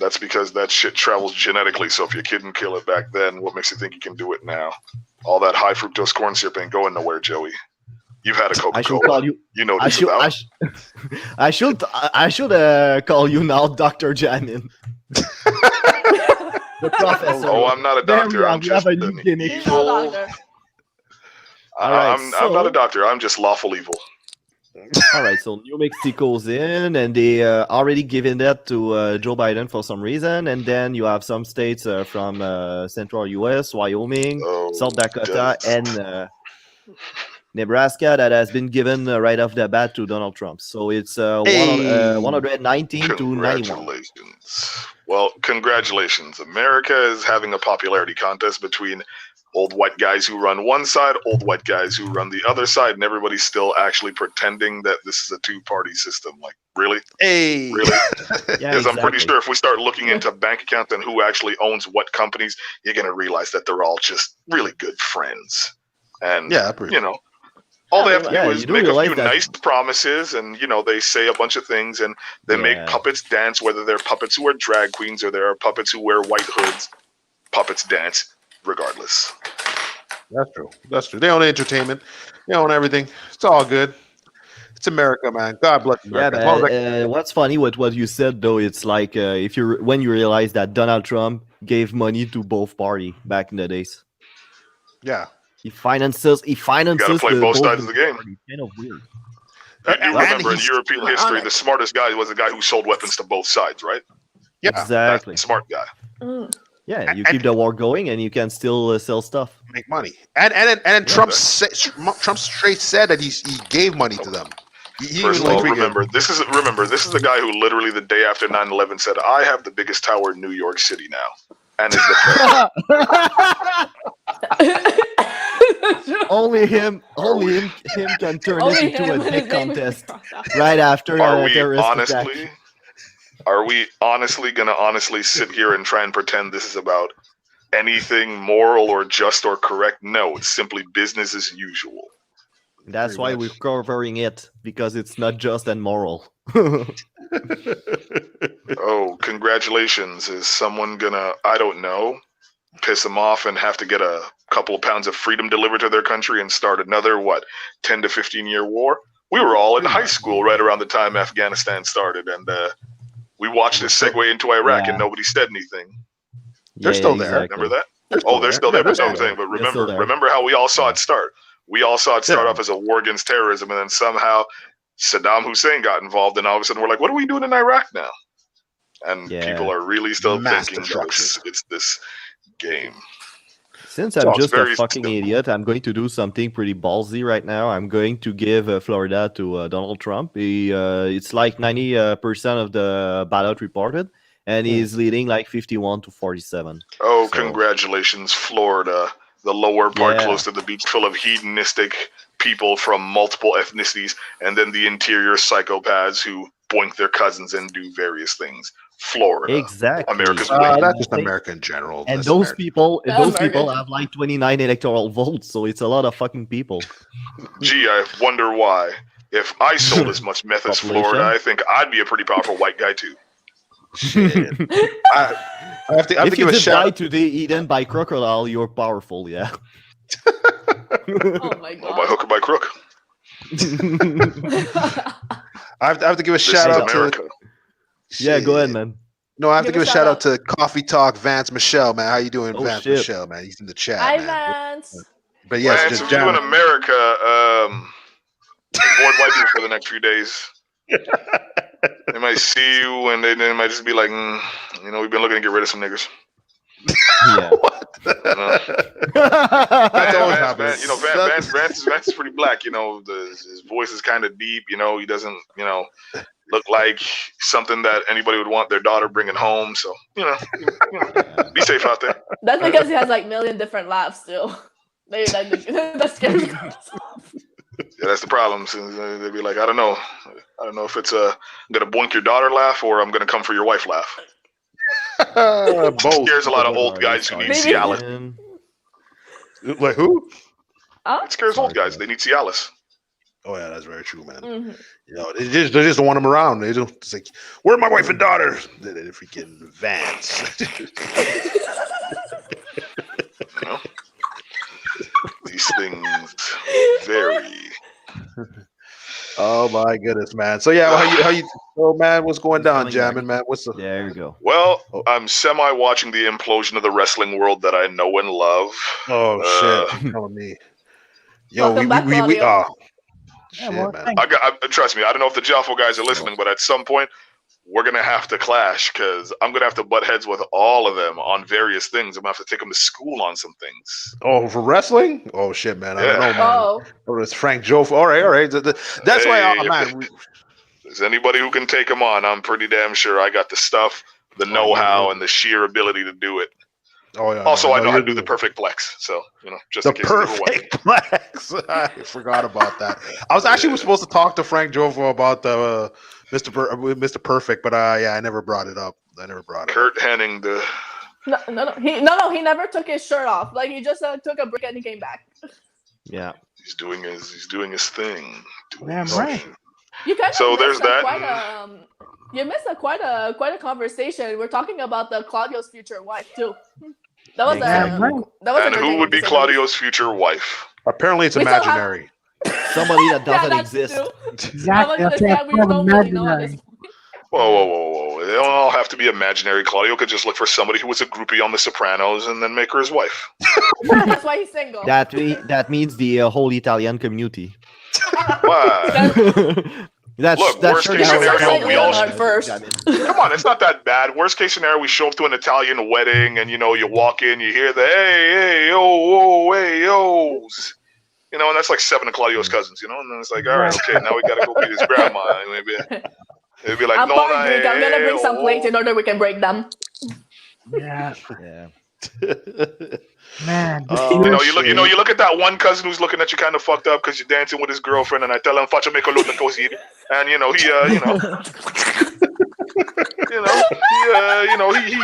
that's because that shit travels genetically. So if you couldn't kill it back then, what makes you think you can do it now? All that high fructose corn syrup ain't going nowhere, Joey. You've had a I should Coca-Cola. call you. You know I this should. about. I should call you now, Doctor Jamin. The professor. Oh, I'm not a There doctor. we are, I'm we just have a new an gimmick. He's not a evil. doctor. All right, I'm not so- a doctor. I'm just lawful evil. All right, so New Mexico's in, and they already given that to Joe Biden for some reason, and then you have some states from central U.S., Wyoming, Oh, South Dakota, does. and Nebraska that has been given right off the bat to Donald Trump. So it's Hey. 119 to 91. Congratulations. Well, congratulations. America is having a popularity contest between old white guys who run one side, old white guys who run the other side, and everybody's still actually pretending that this is a two-party system. Like, really? Hey. Really? Yeah, Because I'm pretty exactly. sure if we start looking into bank accounts and who actually owns what companies, you're going to realize that they're all just really good friends. And, Yeah, pretty. all they have to Yeah, do you is do make a realize few that- nice promises, and they say a bunch of things, and they make Yeah. puppets dance. Whether they're puppets who are drag queens or there are puppets who wear white hoods, puppets dance regardless. That's true. They own entertainment. They own everything. It's all good. It's America, man. God bless Yeah, America. As long as but what's funny with what you said though, it's like when you realize that Donald Trump gave money to both party back in the days. yeah. He finances. You gotta play both sides of the game. party. Kind of weird. You do And remember in he's- European history, the smartest guy was the guy who sold weapons to both sides, right? Yeah. Exactly. That's the smart guy. Yeah, you keep the war going and you can still sell stuff. Make money. And Trump straight said that he gave money to them. First of all, remember this is the guy who literally the day after 9/11 said, "I have the biggest tower in New York City now," and is the only him can turn Only this into him a and dick his name is contest crossed out. right after Are a we terrorist honestly? attack. Are we honestly gonna honestly sit here and try and pretend this is about anything moral or just or correct? No, it's simply business as usual. That's Pretty why much. we're covering it, because it's not just and moral. Oh, congratulations. Is someone gonna, I don't know, piss them off and have to get a couple of pounds of freedom delivered to their country and start another, 10 to 15-year war? We were all in high school right around the time Afghanistan started, and we watched it segue into Iraq, and nobody said anything. They're still there. Remember that? They're still there. That's what I'm saying. But remember how we all saw it start. We all saw it start off as a war against terrorism, and then somehow Saddam Hussein got involved, and all of a sudden we're like, what are we doing in Iraq now? And people are really still Mass thinking that destruction. it's this game. Since So I'm it's just a very fucking simple. idiot, I'm going to do something pretty ballsy right now. I'm going to give Florida to Donald Trump. It's like 90% of the ballot reported, and he's leading like 51-47. Oh, So- congratulations, Florida. The lower part Yeah. close to the beach full of hedonistic people from multiple ethnicities, and then the interior psychopaths who boink their cousins and do various things. Florida. Exactly. America's That's just America in general. And That's those America. people, That's those people American. have like 29 electoral votes, so it's a lot of fucking people. Gee, I wonder why. If I sold as much meth as Population? Florida, I think I'd be a pretty powerful white guy too. Shit. I have to If give you a did shout. die today eaten by crocodile, you're powerful, yeah. Oh my Or by god. hook or by crook. I have to give a This shout is out to. America. Yeah, go ahead, man. No, I have to Give give a a shout shout-out. out to Coffee Talk Vance Michelle, man. How you doing, Oh, Vance shit. Michelle, man? He's in the chat, Hi, man. Vance. But yes, Lance, just if you live in jamming. America, avoid white people for the next few days. They might see you and they might just be like, we've been looking to get rid of some niggas. Yeah. You know? That's always Vance, happening. Vance is pretty black. His voice is kind of deep. He doesn't, look like something that anybody would want their daughter bringing home. So, be safe out there. That's because he has like million different laughs too. That scares me. Yeah, that's the problem. So they'd be like, I don't know if it's I'm gonna boink your daughter laugh or I'm gonna come for your wife laugh. Both. Scares a lot of old guys who need Maybe- Cialis. Like who? It scares old guys. They need Cialis. Oh yeah, that's very true, man. Mhm. They just don't want them around. They don't. It's like, where are my wife and daughter? They're freaking Vance. You know? These things vary. Oh my goodness, man. So yeah, how you? Oh man, what's going down, Coming back. jamming, man? What's the? There you go. Well, I'm semi-watching the implosion of the wrestling world that I know and love. Oh shit! You're telling me. Yo, Welcome back, we Claudio. oh. Yeah, Shit, well, man. thank Trust me, I don't know if the Jaffo guys are listening, but at some point, we're going to have to clash because I'm going to have to butt heads with all of them on various things. I'm going to have to take them to school on some things. Oh, for wrestling? Oh shit, man! I don't know, man. Oh, Oh, it's Frank Joe. All right. That's why, Hey, oh, if man. If there's anybody who can take them on, I'm pretty damn sure I got the stuff, the know-how, and the sheer ability to do it. Oh yeah. Also, I know how to you're do the good. perfect plex. So, just The in case you ever wonder. perfect plex. I forgot about that. I was actually supposed to talk to Frank Jovo about the Mr. Perfect, but yeah, I never brought it up. Kurt Hennig, the no. He never took his shirt off. Like he just took a break and he came back. Yeah. he's doing his thing. Damn right. You kind of So missed there's that. You missed quite a conversation. We're talking about the Claudio's future wife too. That was Exactly. that was And who would be entertaining, to say the least. Claudio's future wife? Apparently, it's We still have- imaginary. Somebody that Yeah, doesn't that's exist. true. Exactly. I was That's gonna why say, I we call don't them really know at this imaginary. point. Whoa. They don't all have to be imaginary. Claudio could just look for somebody who was a groupie on The Sopranos and then make her his wife. That's why he's single. That means the whole Italian community. Why? That's Look, that's worst sure case how it scenario, sounds. we all should- first. Come on, it's not that bad. Worst case scenario, we show up to an Italian wedding and you walk in, you hear the hey, yo, whoa, hey, yo's. You know, and that's like 7 of Claudio's cousins. You know, and then it's like, all right, okay, now we gotta go meet his grandma. And maybe it'd be like, I'm no, part Greek. I'm gonna bring some plates in oh. order we can break them. Yeah, Yeah. man. You know, you look at that one cousin who's looking at you kind of fucked up because you're dancing with his girlfriend, and I tell him, "Facha make a look cozy," and you know, he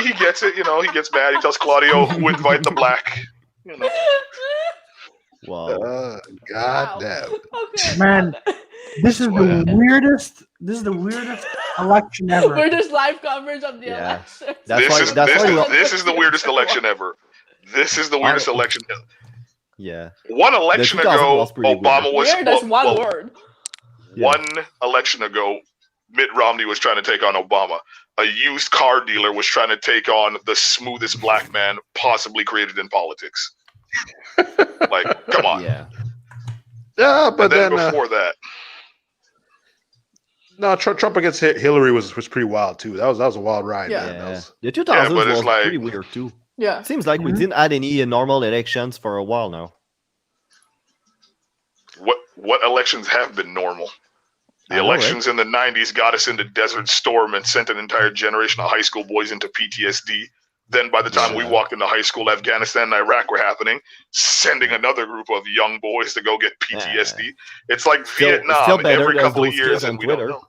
he gets it. You know, he gets mad. He tells Claudio who invite the black. You know, Wow. God damn. Okay. Man, this is That's what the happened. weirdest. This is the weirdest election ever. We're just live coverage of the Yeah. election. This is the weirdest election ever. This is the weirdest election. Yeah. One election 2000 ago, was pretty Obama was Weird, that's one well, word. Yeah. One election ago, Mitt Romney was trying to take on Obama. A used car dealer was trying to take on the smoothest black man possibly created in politics. Like, come on. Yeah. Yeah, but And then then before that, no, Trump against Hillary was pretty wild too. That was a wild ride. Yeah. Man. That Yeah. was, The 2000s but it's was like- pretty weird too. Yeah. Seems like we didn't add any normal elections for a while now. what elections have been normal? The I know, elections in the 90s got us into Desert Storm and sent an entire generation of high school boys into PTSD. Then by the time we walked into high school, Afghanistan and Iraq were happening, sending another group of young boys to go get PTSD. It's like Still Vietnam better every than couple of those years kids and on we Twitter. don't know.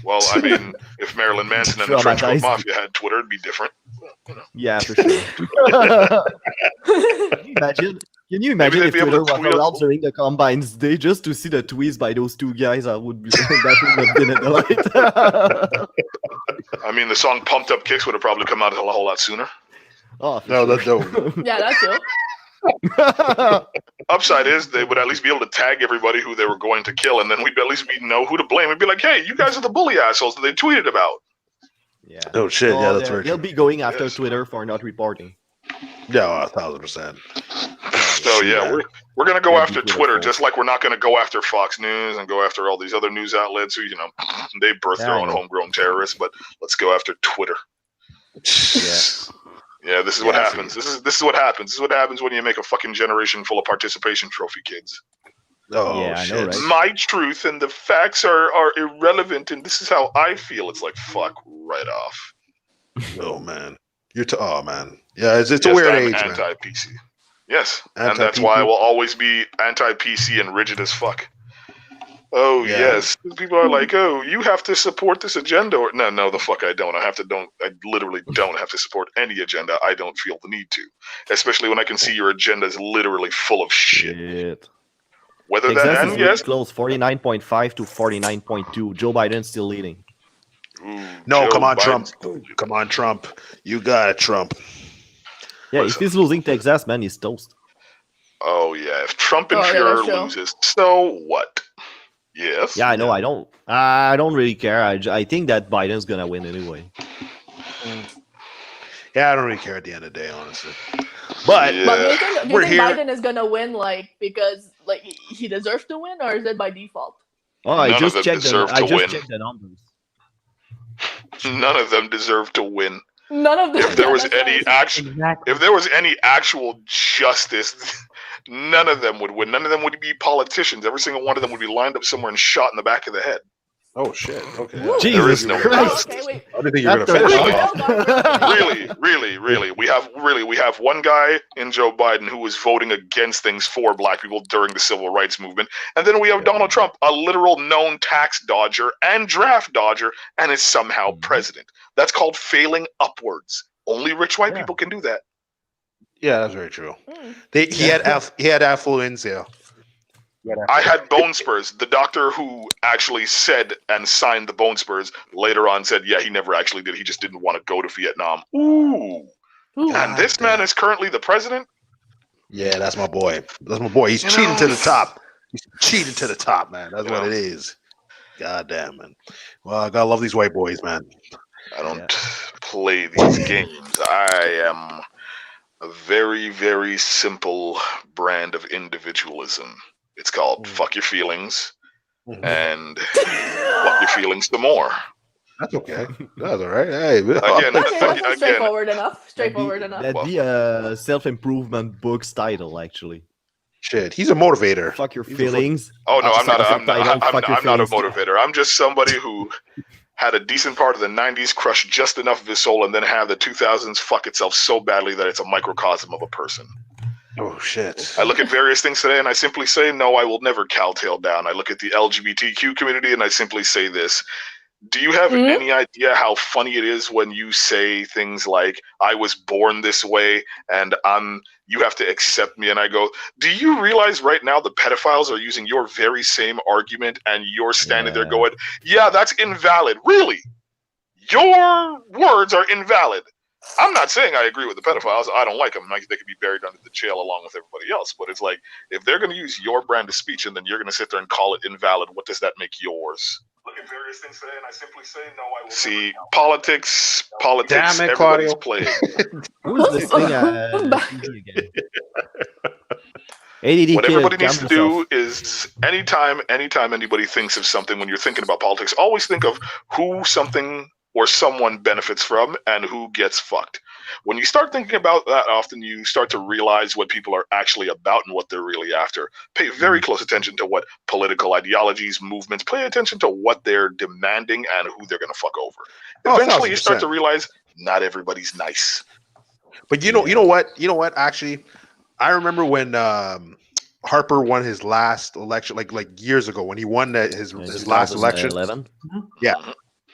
Well, I mean, if Marilyn Manson and the Trenchcoat Traumatized. Mafia had Twitter, it'd be different. Yeah, for sure. Can you imagine they'd if be able Twitter to was tweet around us. during the Combines Day just to see the tweets by those two guys? I would be that would have been a delight. I mean, the song Pumped Up Kicks would have probably come out a whole lot sooner. Oh, for no, sure. that Yeah, that's true. Upside is they would at least be able to tag everybody who they were going to kill, and then we'd at least know who to blame. We'd be like, hey, you guys are the bully assholes that they tweeted about. Yeah. Oh shit! No, Yeah, that's very they'll true. be going after Yes. Twitter for not reporting. Yeah, 1,000%. So yeah, we're gonna go Yeah, after be Twitter Twitter fault. just like we're not gonna go after Fox News and go after all these other news outlets who they birth Yeah, their I own know. homegrown terrorists. But let's go after Twitter. Yeah, this is what Yeah, happens. This is what happens. This is what happens when you make a fucking generation full of participation trophy kids. Oh Yeah, I know, shit! right? My truth and the facts are irrelevant, and this is how I feel. It's like fuck right off. Oh man, oh man. Yeah, it's a Yes, weird I'm age, man. anti-PC. Yes, and that's Anti-PC. why I will always be anti-PC and rigid as fuck. Oh Yeah. yes, people are like, oh, you have to support this agenda, or no, the fuck I don't. I literally don't have to support any agenda. I don't feel the need to, especially when I can see your agenda is literally full of shit. Shit. Whether Texas that is and really yes, close, 49.5 to 49.2. Joe Biden's still leading. ooh, No, Joe come on, Biden. Trump. Come on, Trump. You got it, Trump. Yeah, Listen. if he's losing Texas, man, he's toast. Oh yeah, if Trump and Oh, yeah, Fuhrer that's true. loses, so what? Yes. Yeah, I know. I don't really care. I think that Biden's gonna win anyway. Yeah, I don't really care at the end of the day, honestly. But Yeah. But do you think we're here. Biden is gonna win because he deserves to win, or is it by default? Oh, None I of just them checked deserve I to just win. checked the numbers. None of them deserve to win. None of them. If there was that's what I any was- actual, Exactly. if there was any actual justice, none of them would win. None of them would be politicians. Every single one of them would be lined up somewhere and shot in the back of the head. Oh shit. Okay. Woo. There is Jesus no Christ. Oh, okay, wait. I didn't think you were After gonna finish that- that off. Really. We have one guy in Joe Biden who was voting against things for black people during the civil rights movement, and then we have Donald Trump, a literal known tax dodger and draft dodger, and is somehow president. That's called failing upwards. Only rich white Yeah. people can do that. Yeah, that's very true. Mm. He had affluence. Yeah. I had bone spurs. The doctor who actually said and signed the bone spurs later on said, yeah, he never actually did. He just didn't want to go to Vietnam. Ooh. Ooh. And this man is currently the president? Yeah, that's my boy. That's my boy. He's You cheating know- to the top. He's cheating to the top, man. That's You what know. it is. God damn, man. Well, I gotta love these white boys, man. I don't play these games. I am a very, very simple brand of individualism. It's called fuck your feelings and fuck your feelings some more. That's okay. That's all right. Hey, Again, Okay, that's again, straightforward enough. Straightforward enough. That'd be a self-improvement book's title, actually. Shit, he's a motivator. Fuck your He's a feelings. Oh no, I'm not. Subtitle, fuck your I'm not a feelings. motivator. I'm just somebody who had a decent part of the '90s crush just enough of his soul, and then have the 2000s fuck itself so badly that it's a microcosm of a person. Oh shit. I look at various things today, and I simply say, no, I will never cowtail down. I look at the LGBTQ community, and I simply say this. Do you have any idea how funny it is when you say things like, I was born this way and you have to accept me? And I go, do you realize right now the pedophiles are using your very same argument and you're standing there going, yeah, that's invalid. Really? Your words are invalid. I'm not saying I agree with the pedophiles. I don't like them. They could be buried under the jail along with everybody else. But it's like, if they're going to use your brand of speech and then you're going to sit there and call it invalid, what does that make yours? Look at various things today, and I simply say, no, I will. See, politics, Damn it, everybody's Claudio. playing. Who's this thing? TV again? ADD What kid, everybody needs calm to do yourself. is anytime anybody thinks of something, when you're thinking about politics, always think of who something or someone benefits from and who gets fucked. When you start thinking about that often, you start to realize what people are actually about and what they're really after. Pay very close attention to what political ideologies, movements, pay attention to what they're demanding and who they're going to fuck over. Oh, Eventually, you 1000%. start to realize not everybody's nice. But you know what? Actually, I remember when Harper won his last election, like years ago, when he won his last election. 2011. Yeah.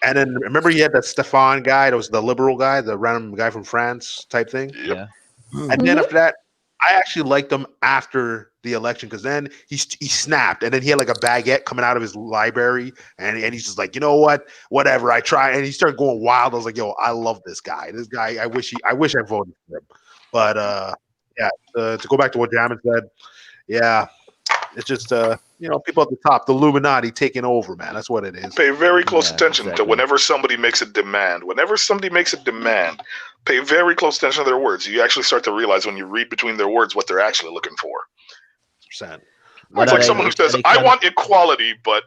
And then remember he had that Stefan guy that was the liberal guy, the random guy from France type thing. Yeah. And then after that, I actually liked him after the election because then he snapped and then he had like a baguette coming out of his library and he's just like, you know what, whatever, I try, and he started going wild. I was like, yo, I love this guy. This guy, I wish I voted for him. But to go back to what Jamin said, yeah, it's just people at the top, the Illuminati taking over, man. That's what it is. Pay very close attention to exactly. whenever somebody makes a demand. Whenever somebody makes a demand, pay very close attention to their words. You actually start to realize when you read between their words what they're actually looking for. 100%. It's like someone who says, I want equality, but,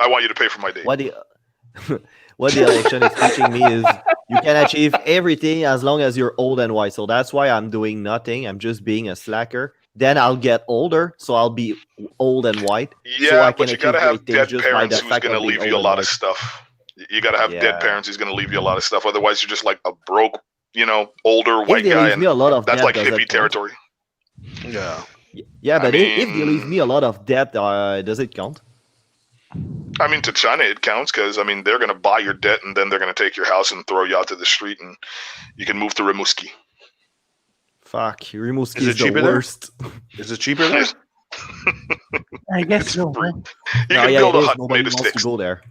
I want you to pay for my date. What the election is teaching me is you can achieve everything as long as you're old and white. So that's why I'm doing nothing. I'm just being a slacker. Then I'll get older, so I'll be old and white. Yeah, so I but can you got to achieve have great dead things just by parents the who's fact going to of being leave you a old lot and of white. stuff. You got to have Yeah. dead parents who's going to leave you a lot of stuff. Otherwise, you're just like a broke, older If white they guy. leave And me a lot of that's debt, like does that hippie count? territory. Yeah. Yeah, but if they mean- leave me a lot of debt, does it count? I mean, to China, it counts because, they're going to buy your debt and then they're going to take your house and throw you out to the street and you can move to Rimouski. Fuck, Rimouski Is it is the cheaper there? worst. Is it cheaper there? I guess so. free. Huh? You No, can yeah, build it a is. hut Nobody made of wants to sticks. go there.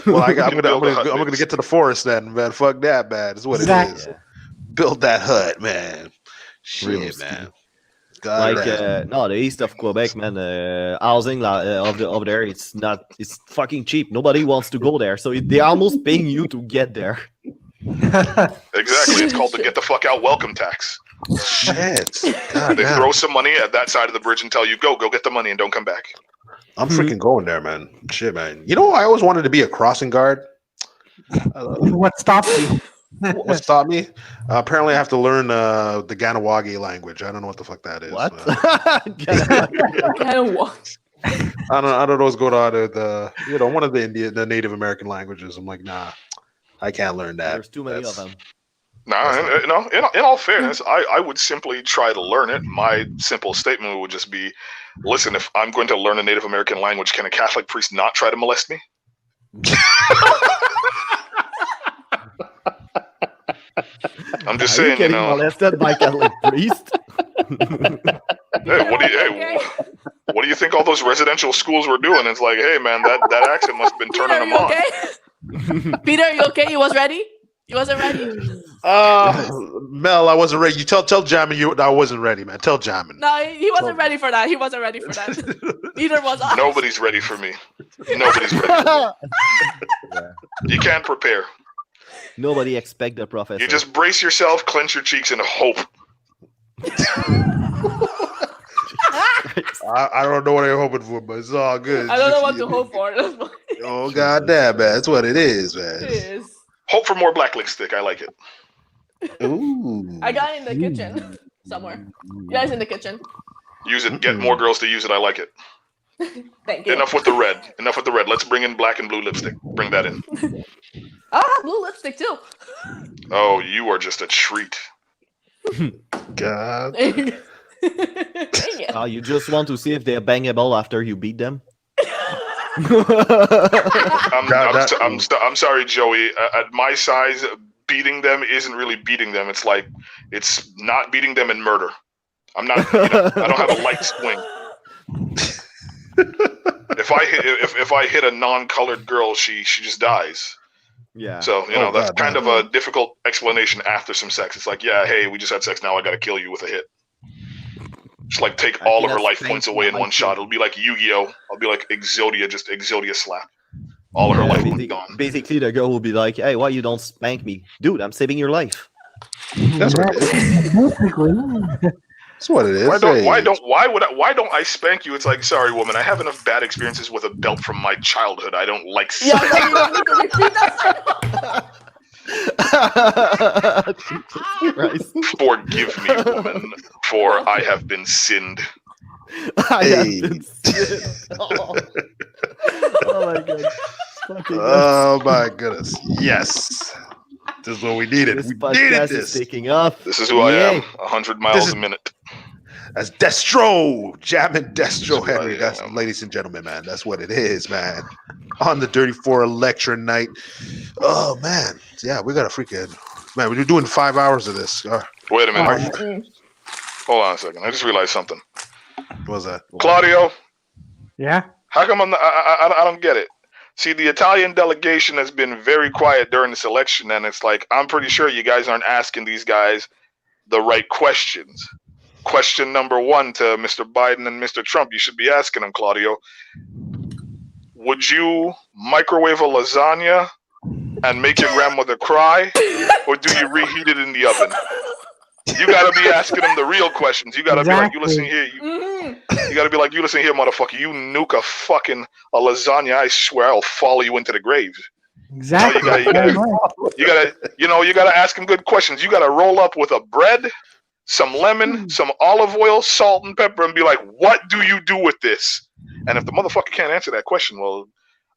Well, I'm can build a hut gonna made get to the forest then, man. Fuck that, man. That's what Exactly. it is. Yeah. Build that hut, man. Shit, Rimouski. man. God Like rest. no, the east of Quebec, man. Housing over there, it's fucking cheap. Nobody wants to go there, so they're almost paying you to get there. Exactly. It's called the get the fuck out welcome tax. Shit. God They damn. throw some money at that side of the bridge and tell you, go get the money and don't come back. I'm freaking going there, man. Shit, man. I always wanted to be a crossing guard. What stopped you? What stopped me? Apparently, I have to learn the Ganawagi language. I don't know what the fuck that is. What? Kind of what? I don't know what's going on with one of the Native American languages. I'm like, nah, I can't learn that. There's too many of them. No, in all fairness, I would simply try to learn it. My simple statement would just be, listen, if I'm going to learn a Native American language, can a Catholic priest not try to molest me? I'm just Are you saying, getting molested by Catholic priest? Hey, what do you think all those residential schools were doing? It's like, hey man, that accent must have been Peter, turning them you on. okay? Peter, you okay? You was ready? You wasn't ready? Mel, I wasn't ready. You tell Jamin I wasn't ready, man. Tell Jamin. No, he wasn't ready for that. He wasn't ready for that. Neither was I. Nobody's ready for me. Nobody's ready. You can't prepare. Nobody expect the professor. You just brace yourself, clench your cheeks, and hope. I don't know what I'm hoping for, but it's all good. I don't know what to hope for. That's what Oh goddamn, man. That's what it is, man. it is. Hope for more black lipstick. I like it. Ooh. I got it in the kitchen. somewhere. Yeah, it's in the kitchen. Use it. Get more girls to use it. I like it. Thank you. Enough with the red. Enough with the red. Let's bring in black and blue lipstick. Bring that in. I'll have blue lipstick too. Oh, you are just a treat. God. Thank you. Thank you. You just want to see if they're bangable after you beat them? I'm sorry, Joey. At my size, beating them isn't really beating them. It's like it's not beating them in murder. I'm not. I don't have a light swing. If I hit a non-colored girl, she just dies. Yeah. So that's kind of a difficult explanation after some sex. It's like, yeah, hey, we just had sex. Now I got to kill you with a hit. Just like take all of her life points away in one shot. It'll be like Yu-Gi-Oh. I'll be like Exodia, just Exodia slap. All of her life will be gone. Basically, the girl will be like, "Hey, why you don't spank me, dude? I'm saving your life." That's what it is. That's what it is. Why don't I spank you? It's like, sorry, woman, I have enough bad experiences with a belt from my childhood. I don't like Yeah, sex. no, you don't need to repeat that. Christ. Forgive me, woman, for I have been sinned. I have Hey. been sick. Oh. Oh my god. Fucking Oh my goodness. Yes. This is what we needed. this We podcast needed is this. taking off. This is who I am. 100 miles is- a minute. That's Destro. Jamming Destro That's Henry. right, That's yeah. ladies and gentlemen, man. That's what it is, man. On the Dirty Four lecture night. Oh man. Yeah, we got a freaking man. We're doing 5 hours of this. Wait a minute. Mm. Hold on a second. I just realized something. What was that? Claudio, Yeah. how come I don't get it? See, the Italian delegation has been very quiet during this election, and it's like, I'm pretty sure you guys aren't asking these guys the right questions. Question number one to Mr. Biden and Mr. Trump, you should be asking them, Claudio. Would you microwave a lasagna and make your grandmother cry, or do you reheat it in the oven? You gotta be asking them the real questions. You gotta be like, you listen here, you gotta be like, you listen here, motherfucker. You nuke a lasagna, I swear I'll follow you into the grave. Exactly. You gotta ask them good questions. You gotta roll up with a bread, some lemon, some olive oil, salt, and pepper, and be like, what do you do with this? And if the motherfucker can't answer that question, well,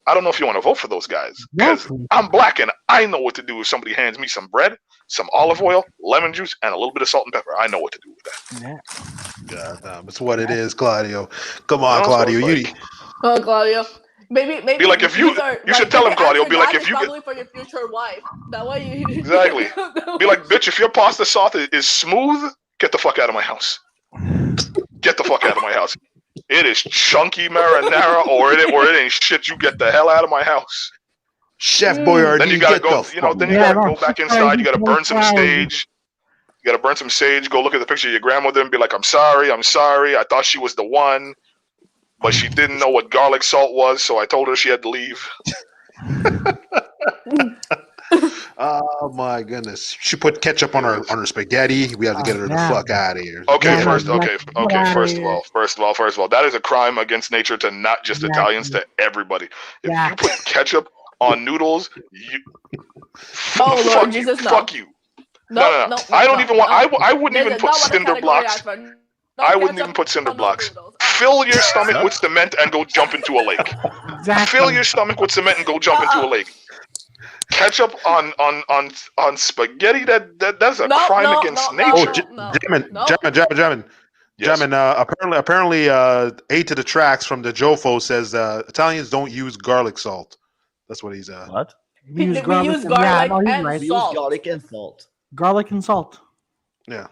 I don't know if you want to vote for those guys. Because I'm black and I know what to do if somebody hands me some bread, some olive oil, lemon juice, and a little bit of salt and pepper. I know what to do with that. God damn, it's what it is, Claudio. Come on, Claudio. Oh, Claudio. Maybe. Be like, if you should tell him, Claudio. Be like, if you probably for your future wife. That way you exactly. Be like, bitch, if your pasta sauce is smooth, get the fuck out of my house. Get the fuck out of my house. It is chunky marinara, or it ain't shit. You get the hell out of my house. Chef Boyardee, Then you gotta get go. the You know, fuck then you gotta go back inside. You gotta burn some sage. You gotta burn some sage. Go look at the picture of your grandmother and be like, I'm sorry. I thought she was the one, but she didn't know what garlic salt was, so I told her she had to leave. Oh my goodness! She put ketchup on her spaghetti. We have to get her the fuck out of here. Okay, Yeah, first of all, that is a crime against nature to not just Italians, to everybody. If Yeah. you put ketchup on noodles, Oh, Lord fuck Jesus, you, no. fuck you. No. I don't even want. I wouldn't even put cinder blocks. I wouldn't even put cinder blocks. Fill your stomach with cement and go jump into a lake. Exactly. Fill your stomach with cement and go jump into a lake. Ketchup on spaghetti, that's a crime against nature. Jamin. Yes. Apparently, 8 to the tracks from the Jofo says Italians don't use garlic salt. That's what he's. What? We use We garlic, use garlic he's and right. We salt. use garlic and salt. Garlic and salt. Yeah.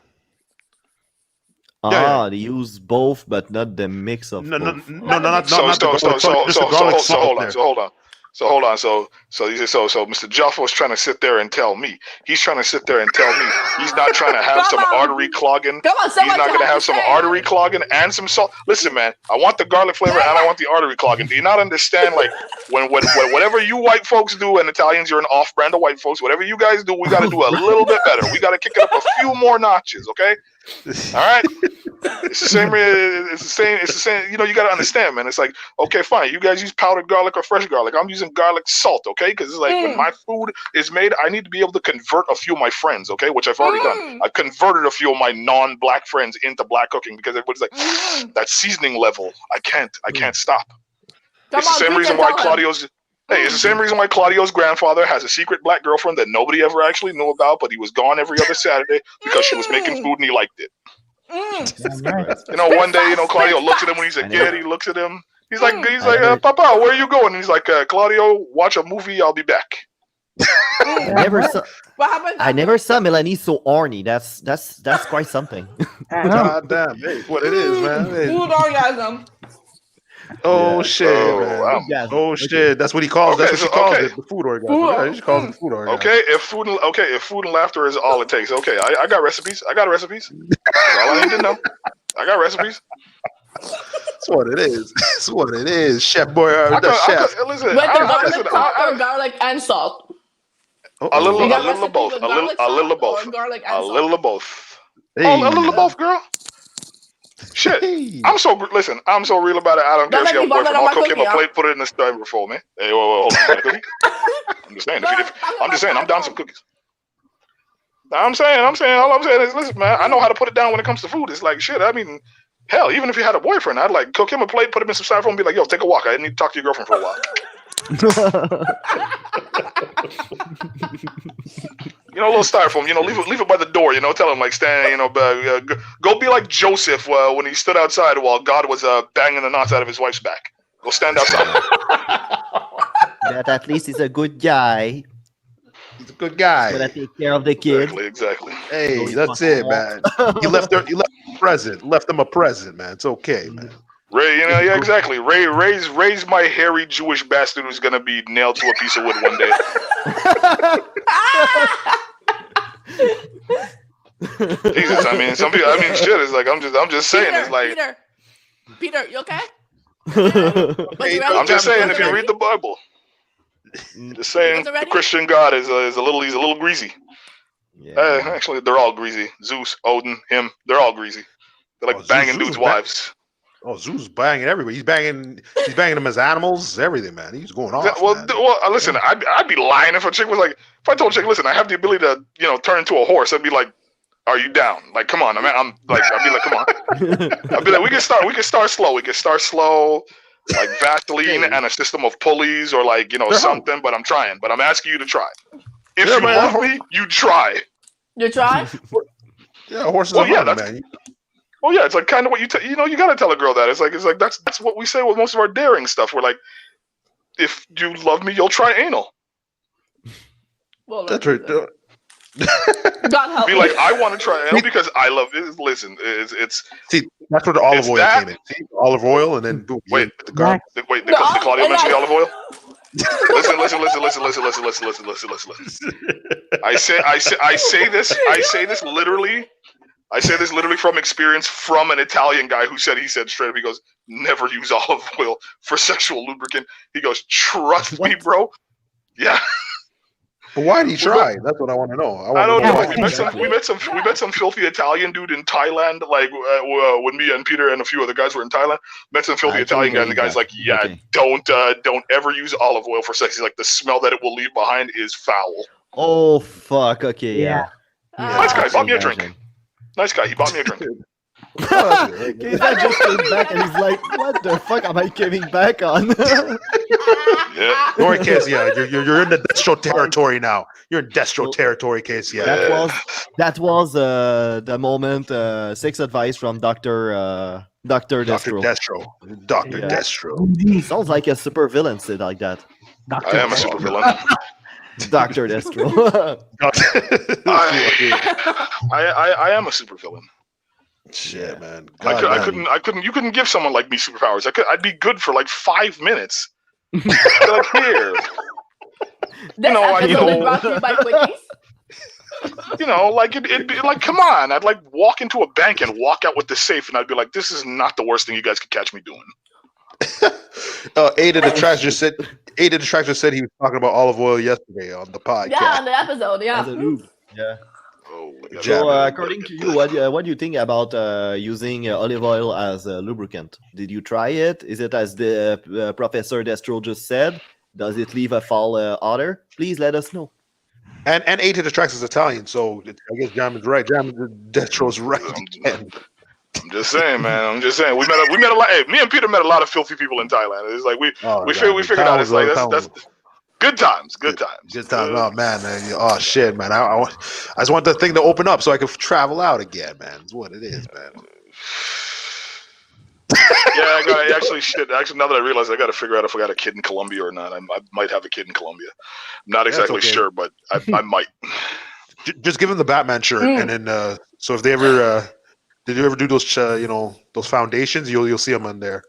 They use both, but not the mix of No, both. not the garlic salt. Just the garlic salt there. So hold on. So Mr. Jaffa is trying to sit there and tell me. He's trying to sit there and tell me he's not trying to have some artery clogging. Come on, He's not going to have some artery clogging and some salt. Listen, man, I want the garlic flavor and I want the artery clogging. Do you not understand? Like, when whatever you white folks do, and Italians, you're an off-brand of white folks, whatever you guys do, we got to do a little bit better. We got to kick it up a few more notches, okay? All right. It's the same. It's the same. It's the same. You know, you got to understand, man. It's like, okay, fine. You guys use powdered garlic or fresh garlic. I'm using garlic salt, okay? Because it's like when my food is made, I need to be able to convert a few of my friends, okay? Which I've already done. I converted a few of my non-black friends into black cooking because everybody's like, that seasoning level, I can't stop. It's the same reason why Claudio's. Hey, it's the same reason why Claudio's grandfather has a secret black girlfriend that nobody ever actually knew about, but he was gone every other Saturday because she was making food and he liked it. You know, one day, you know, Claudio looks at him when he's a kid. He looks at him. He's like, Papa, where are you going? And he's like, Claudio, watch a movie. I'll be back. I never saw Melanie so horny. That's quite something. God damn, hey, what it is, man. Hey. Food orgasm. Oh shit, man. Wow. Oh shit. That's what he calls. That's what she calls it. The food orgasm. Yeah, she calls it the food orgasm. Okay, if food and laughter is all it takes. Okay, I got recipes. That's all I need to know. I got recipes. That's what it is. That's what it is. Chef boy, chef. Listen, With the garlic and salt. A little of both. A little of both. Garlic and A salt. little of both. Hey. Oh, a little of both, girl. Shit, I'm so real about it. I don't care if you have a boyfriend. I'll cook him a plate, put it in the styrofoam, man. Hey, hold on, I'm just saying. I'm down some cookies. All I'm saying is, listen, man. I know how to put it down when it comes to food. It's like shit. I mean, hell, even if you had a boyfriend, I'd like cook him a plate, put him in some styrofoam, and be like, yo, take a walk. I need to talk to your girlfriend for a while. You know, a little styrofoam. You know, leave it by the door. You know, tell him like stand. You know, go be like Joseph when he stood outside while God was banging the knots out of his wife's back. Go stand outside. That at least is a good guy. He's a good guy. Gonna take care of the kids. Exactly. Hey, that's it, man. You left him a present. Left him a present, man. It's okay, man. Ray, you know, yeah, exactly. Ray's my hairy Jewish bastard who's gonna be nailed to a piece of wood one day. Jesus, I mean, some people. I mean, shit. It's like I'm just saying. Peter, it's like Peter, you okay? I'm just saying. If you read the Bible, just saying the Christian God is a little greasy. Yeah. Actually, they're all greasy. Zeus, Odin, him, they're all greasy. They're like banging dudes' wives. Oh, Zeus banging everybody. He's banging them as animals, everything, man. He's going off. Well, listen, I'd be lying if a chick was like, if I told a chick, listen, I have the ability to, you know, turn into a horse. I'd be like, are you down? Like, come on, I'd be like, come on. I'd be like, we can start slow. We can start slow, like Vaseline and a system of pulleys or like, you know, something. But I'm trying. But I'm asking you to try. If you love me, you try. You try? Yeah, horses are hard, man. Well, yeah, it's like kind of what you know. You gotta tell a girl that it's like that's what we say with most of our daring stuff. We're like, if you love me, you'll try anal. Well, that's right. God help me. Be like, I want to try anal because I love it. Listen, it's see that's where the olive oil came in. See, olive oil, and then boom. Wait, the Claudio mention the olive oil. Listen. I say this literally. I say this literally from experience from an Italian guy who said straight up, he goes, never use olive oil for sexual lubricant. He goes, trust me, bro. Yeah. But why did he try? That's what I want to know. I don't know. We met some filthy Italian dude in Thailand, like when me and Peter and a few other guys were in Thailand. Met some filthy Italian guy, and the guy's like, yeah, don't ever use olive oil for sex. He's like, the smell that it will leave behind is foul. Oh fuck. Okay. Yeah. Nice guy. Bought me a drink. Nice guy. He bought me a drink. Kesa just came back and he's like, "What the fuck am I coming back on?" Yeah. Don't worry, Casey. You're in the Destro territory now. You're in Destro territory, Casey. That was the moment. 6 advice from Doctor Destro. Doctor Destro. He sounds like a super villain. Said like that. I am a super villain. Dr. Destro. I am a super villain. Shit, man. I couldn't. You couldn't give someone like me superpowers. I'd be good for like 5 minutes. Like here. You know, like it'd be like, come on. I'd like walk into a bank and walk out with the safe, and I'd be like, this is not the worst thing you guys could catch me doing. Ada the Tractor said he was talking about olive oil yesterday on the podcast. Yeah, on the episode. Yeah. Yeah. Oh, we got So, to according get to you, what do you think about using olive oil as a lubricant? Did you try it? Is it as the Professor Destro just said? Does it leave a foul odor? Please let us know. And A to the tracks is Italian, so I guess Jam is right. Jam Destro's right again. I'm just saying, man. I'm just saying. We met a lot. Hey, me and Peter met a lot of filthy people in Thailand. It's like we figured out. It's like that's good times. Good times. Good time. Oh man. Oh shit, man. I just want the thing to open up so I can travel out again, man. It's what it is, man. Yeah, I got actually shit. Actually, now that I realize, I got to figure out if I got a kid in Colombia or not. I might have a kid in Colombia. I'm not exactly sure, but I might. Just give him the Batman shirt, and then so if they ever did you ever do those those foundations, you'll see them on there.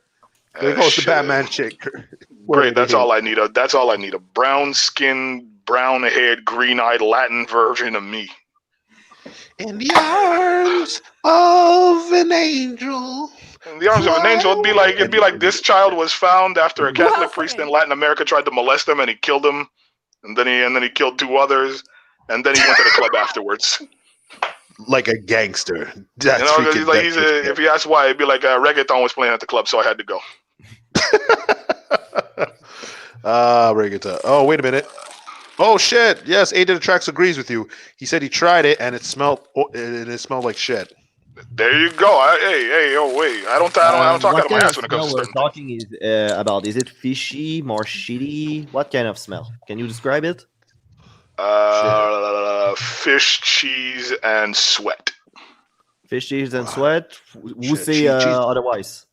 There goes the Batman chick. Great, that's all I need. That's all I need. A brown-skinned, brown-haired, green-eyed Latin version of me. In the arms of an angel. In the arms of an angel, it'd be like this child was found after a Catholic priest in Latin America tried to molest him and he killed him, and then he killed 2 others, and then he went to the club afterwards. Like a gangster. That's if you ask why, it'd be like reggaeton was playing at the club, so I had to go. Reggaeton. Oh, wait a minute. Oh shit! Yes, A to the Tracks agrees with you. He said he tried it and it smelled like shit. There you go. Wait. I don't talk out of my ass when it comes to we're talking is about. Is it fishy, more shitty? What kind of smell? Can you describe it? Fish, cheese, and sweat. Fish, cheese, and sweat. Who say otherwise?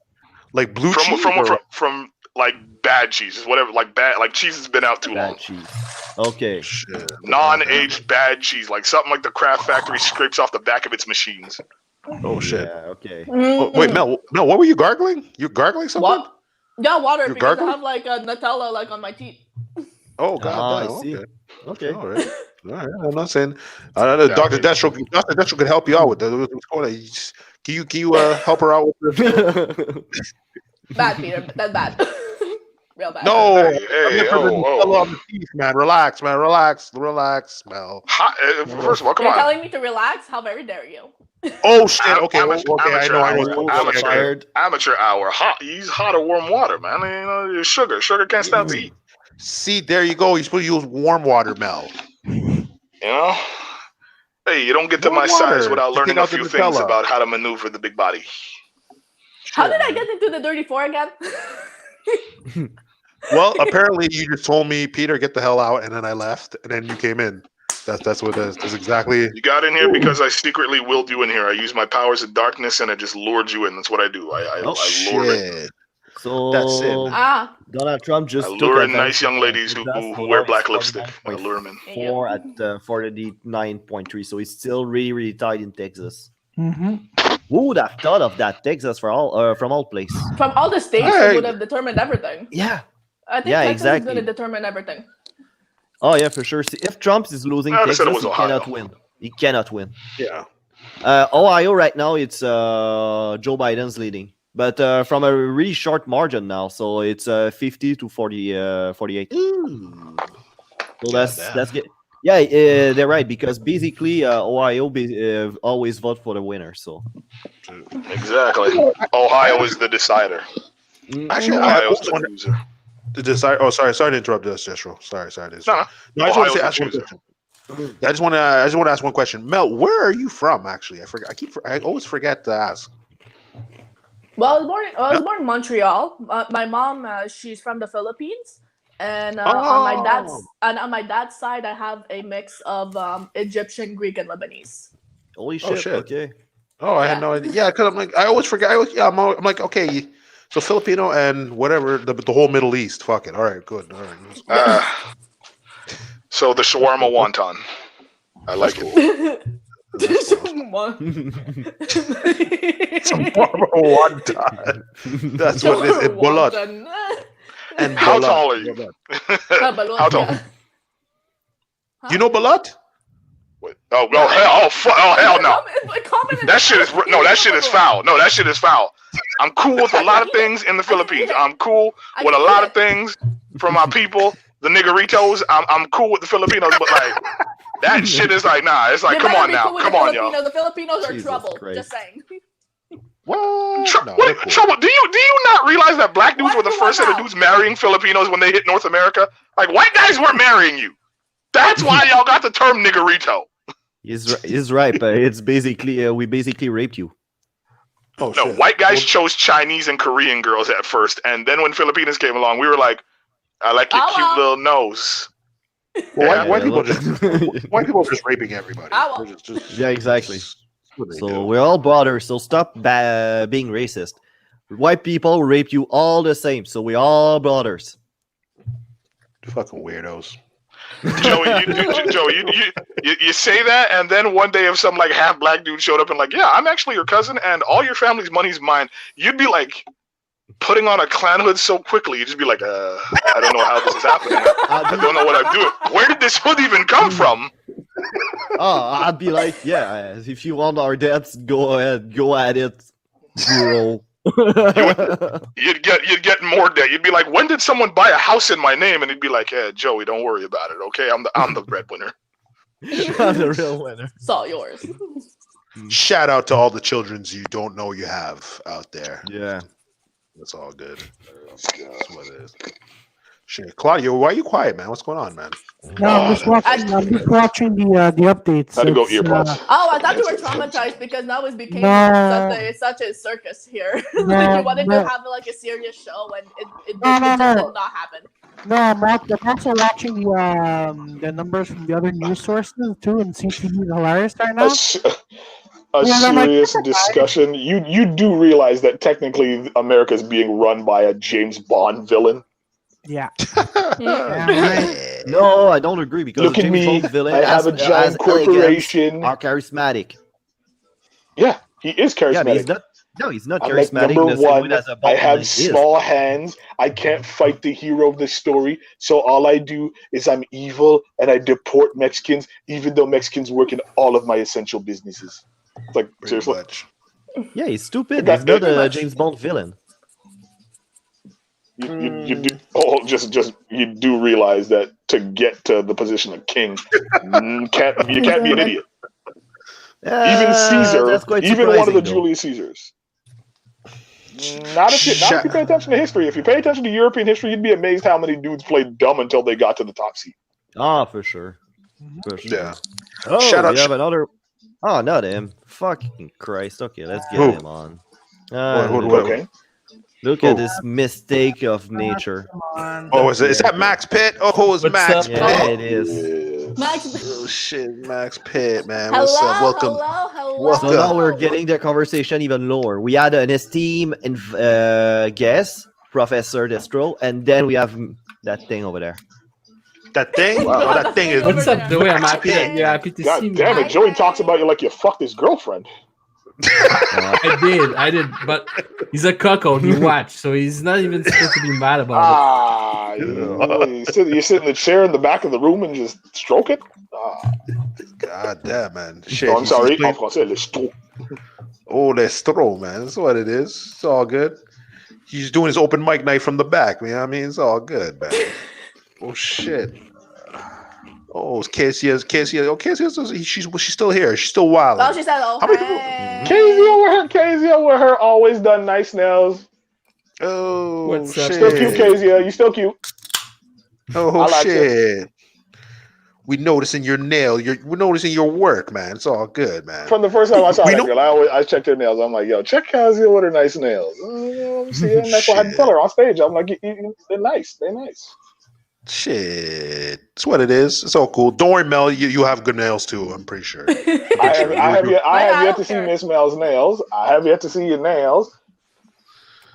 Like blue cheese from like bad cheeses, whatever. Like cheese has been out too long. Bad cheese. Okay. Shit. Non-aged bad cheese, like something like the Kraft Factory scrapes off the back of its machines. Oh shit. Yeah, okay. Oh, wait, Mel, what were you gargling? You gargling something? What? Yeah, water, You're because gargling? I have like a Nutella like on my teeth. Oh god. I see. Okay. All right. I'm not saying Dr. Destro could help you out with that. What's going on? Can you help her out with this? Bad, Peter. That's bad. Real bad. No, Hey, teeth, man. Relax, Mel. First of all, come You're on. telling me to relax? How very dare you? Oh shit! Okay, Amateur I know. Amateur hour. Use hot or warm water, man. Sugar can't stand to eat. See, there you go. You're supposed to use warm water, Mel. Hey, you don't get to my size without learning a few things about how to maneuver the big body. How did I get into the dirty 4 again? Well, apparently you just told me, Peter, get the hell out, and then I left, and then you came in. That's what it is. That's exactly. You got in here because I secretly willed you in here. I use my powers of darkness, and I just lured you in. That's what I do. I lure in. So That's it. Donald Trump just I took lure in advantage nice young of ladies who that wear for black lipstick. I lure them in. 4 at 49.3. So he's still really tight in Texas. Mm-hmm. Who would have thought of that? Texas from all places. From all the states, it would have determined everything. Yeah. I think Texas is exactly. going to determine everything. Oh yeah, for sure. See, if Trump is losing Texas, he cannot win. He cannot win. Yeah. Ohio right now, it's Joe Biden's leading, but from a really short margin now. So it's 50 to 48. Ooh. So that's good. Yeah, they're right because basically Ohio always vote for the winner. So Exactly. Ohio is the decider. Actually, Ohio's the loser. The decider. Oh, sorry to interrupt this, Jeshro. Sorry to interrupt. No, I just want to ask one question. I just want to ask one question. Mel, where are you from? Actually, I forget. I always forget to ask. Well, I was born in Montreal. My mom, she's from the Philippines, and on my dad's side, I have a mix of Egyptian, Greek, and Lebanese. Holy shit! Shit. Okay. Oh, I had no idea. Yeah, because I'm like, I always forget. I'm like, okay, so Filipino and whatever, the whole Middle East. Fuck it. All right, good. All right. So the shawarma wonton. I like it. Wonton. That's what it is. It bolot. And How bolot. tall are you? How tall? You know bolot? Wait. Oh hell no! That shit is foul. No, that shit is foul. I'm cool with a lot of things in the Philippines. I'm cool with a lot of things from my people, the niggeritos. I'm cool with the Filipinos, but like That shit is like, nah. It's like, You come better on be now, cool with come the on, y'all. Filipinos. The Filipinos are Jesus trouble. Christ. Just saying. What? No, they're cool. Trouble? Do you not realize that black dudes What were the do you first set want of now? dudes marrying Filipinos when they hit North America? Like white guys weren't marrying you. That's why y'all got the term niggerito. He's right, but it's basically we basically raped you. Oh, No, shit. white guys Well, chose Chinese and Korean girls at first, and then when Filipinos came along, we were like, I like your Oh, cute well. little nose. well, Yeah, white people look- white people are just raping everybody. Ah, well. They're just- Yeah, exactly. that's what they So do. we're all brothers. So stop being racist. White people rape you all the same. So we're all brothers. Fucking weirdos. Joey, you say that, and then one day if some like half black dude showed up and like, yeah, I'm actually your cousin, and all your family's money's mine, you'd be like putting on a clan hood so quickly. You'd just be like, I don't know how this is happening. I don't know what I'm doing. Where did this hood even come from? I'd be like, yeah, if you want our debts, go ahead, go at it, bro. You'd get more debt. You'd be like, when did someone buy a house in my name? And he'd be like, yeah, Joey, don't worry about it. Okay, I'm the breadwinner. I'm the real winner. It's all yours. Shout out to all the childrens you don't know you have out there. Yeah. That's all good. That's what it is. Shit, Claudio, why are you quiet, man? What's going on, man? No, I'm just watching the updates. Had to go It's, earpods. Oh, I thought you were traumatized because now it's became No. such a circus here. No, Like you wanted no. to have like a serious show, and it No, just no. did not happen. No, I'm also watching the numbers from the other news sources too, and CTV is hilarious right now. A Yeah, I'm like, serious "That's discussion. You do realize that technically America is being run by a James Bond villain. Yeah. Yeah. Right. No, I don't agree because Look the at James me. Bond villain I have a has giant corporation. are charismatic. Yeah, he is charismatic. Yeah, but he's not. No, he's not I'm like, charismatic. number the same way one, as a I Bond have is. small hands. I can't fight the hero of the story. So all I do is I'm evil and I deport Mexicans, even though Mexicans work in all of my essential businesses. It's like, Pretty seriously. much. Yeah, he's stupid. That- He's not pretty a much. James Bond villain. You do you do realize that to get to the position of king, you can't be an idiot. Even Caesar, that's quite even one of the surprising, though. Julius Caesars. Not if you pay attention to history. If you pay attention to European history, you'd be amazed how many dudes played dumb until they got to the top seat. Ah, for sure. For sure. Yeah. Oh, Shout out- we have another. Oh, not him. Fucking Christ. Okay, let's get Who? him on. What? Okay. Look Who? at this mistake of nature. Come on. Oh, is that Max Pitt? Oh, it's What's Max up? Yeah, Pitt. it is. Yes. Max, Oh shit, Max Pitt, man. hello, What's up? Welcome. hello. Welcome. So now we're getting the conversation even lower. We had an esteemed guest, Professor Destro, and then we have that thing over there. That thing? Oh, that thing is. What's up, Joey? I'm happy that you're happy to see God me. damn it, Joey talks about you like you fucked his girlfriend. I did, but he's a cuckold. You watch, so he's not even supposed to be mad about You sit in the chair in the back of the room and just stroke it? God damn, man. Shit. No, I'm he's sorry. playing- En français, le stroke. Oh, that's throw, man. That's what it is. It's all good. He's doing his open mic night from the back, man. I mean, it's all good, man. Oh shit. Oh, it's Casey. Oh, Casey. She's still here. She's still wild. Oh, she said, "Oh, How many hey." Casey over her, always done nice nails. Oh, What's up? shit. Still cute, Casey. You still cute. Oh I like shit. We noticing your nail. We're noticing your work, man. It's all good, man. From the first time I saw We that don't- girl, I checked her nails. I'm like, yo, check Casey with her nice nails. Let me see. And that's what I had to Shit. tell her on stage. I'm like, they're nice. They're nice. Shit. It's what it is. It's all cool. Don't worry, Mel. You have good nails too, I'm pretty sure. I have yet don't to see care. Miss Mel's nails. I have yet to see your nails.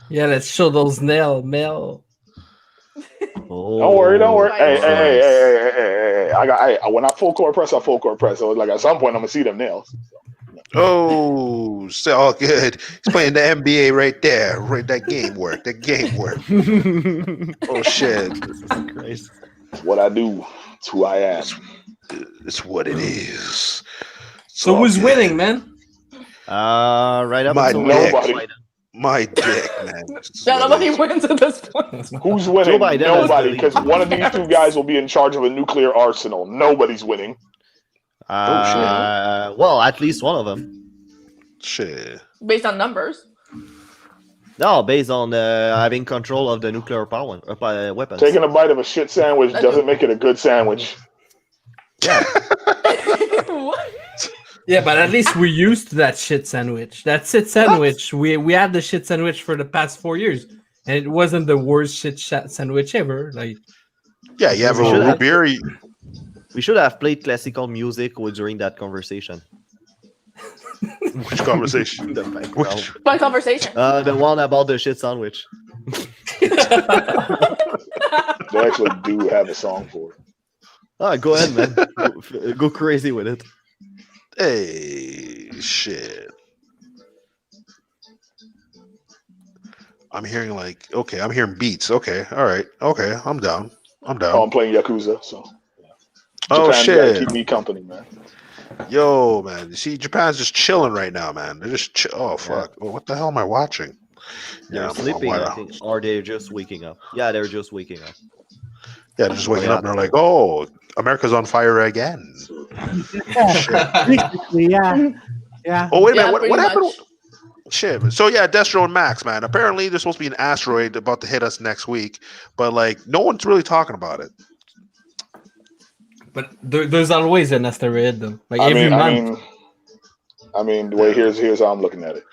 Yeah, let's show those Mel. Oh, Don't worry. Right. Hey. When I full court press, I full court press. So like at some point, I'm gonna see them nails. Oh, it's all good. He's playing the NBA right there. Right, that game work. Oh shit. Christ. It's what I do. It's who I am. It's what it is. It's So all who's good. winning, man? Right up My until neck. Nobody. My dick, man. It's Yeah, what it nobody is. wins at this point. Who's winning? Joe Biden Nobody, is because one of these two guys will be in charge of a nuclear arsenal. Nobody's winning. Well, at least one of them. Shit. Based on numbers. No, based on having control of the nuclear power weapons. Taking a bite of a shit sandwich doesn't make it a good sandwich. Yeah. What? Yeah, but at least we're used to that shit sandwich. That shit sandwich. We had the shit sandwich for the past 4 years, and it wasn't the worst shit sandwich ever. Like, Yeah, you have a We should root have- beer. We should have played classical music during that conversation. Which conversation? The background. Which? Fun conversation. The one about the shit sandwich. They actually do have a song for it. Go ahead, man. Go crazy with it. Hey, shit. I'm hearing I'm hearing beats. Okay, all right. Okay, I'm down. I'm Oh, down. I'm playing Yakuza, so Oh, Japan's gotta shit. keep me company, man. Yo, man. You see, Japan's just chilling right now, man. They're just oh fuck. Well, what the hell am I watching? They're I'm- sleeping, I'm- I think. Or they're just waking up. Yeah, they're just waking up. Yeah, they're just waking up and they're like, oh, America's on fire again. Yeah, basically, yeah. Yeah. Oh, wait a Yeah, minute. What pretty happened? much. Shit. So yeah, Destro and Max, man. Apparently there's supposed to be an asteroid about to hit us next week, but like no one's really talking about it. but there's always an asteroid, though. Like I every mean, month. here's how I'm looking at it.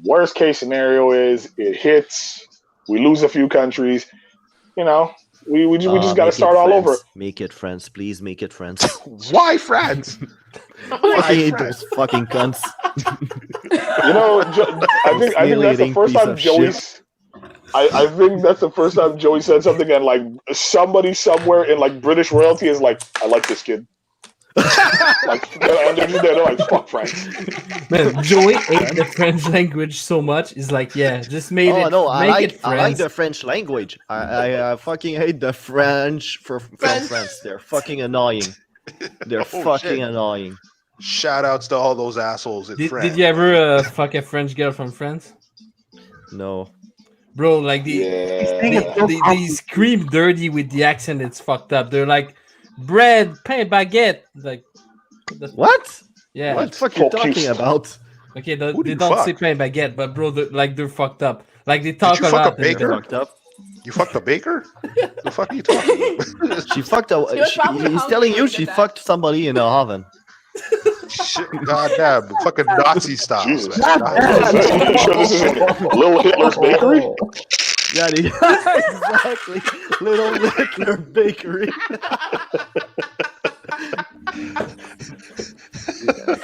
Worst case scenario is it hits, we lose a few countries. You know, we just got to start all over. Make it friends, please. Make it friends. Why France? I hate those fucking cunts. You know, I think that's the Humiliating first piece time of Joey's. I think that's the first time Joey said something, and like somebody somewhere in like British royalty is like, "I like this kid." Like, and they're like, "Fuck France." Man, Joey ate the French language so much. He's like, yeah, just made Oh it. no, I make it like friends. the French language. I fucking hate the French from France. They're fucking annoying. They're fucking shit. annoying. Shout outs to all those assholes in France. Did you ever fuck a French girl from France? No. Bro, like Yeah. they scream dirty with the accent. It's fucked up. They're like, bread, pain, baguette. Like, What? yeah. What the fuck you Focus. talking about? Okay, Who do they you don't fuck? say pain baguette, but bro, they're fucked up. Like they talk you a fuck a lot. and baker? they're- Fucked up. You fucked the baker? The fuck are you talking about? She fucked a. She was probably He's hungry telling when you he she did that. fucked somebody in a oven. Shit, goddamn, fucking Nazi style. Jesus. man. You sure this isn't Little Hitler's Bakery? Yeah, exactly. Little Hitler Bakery.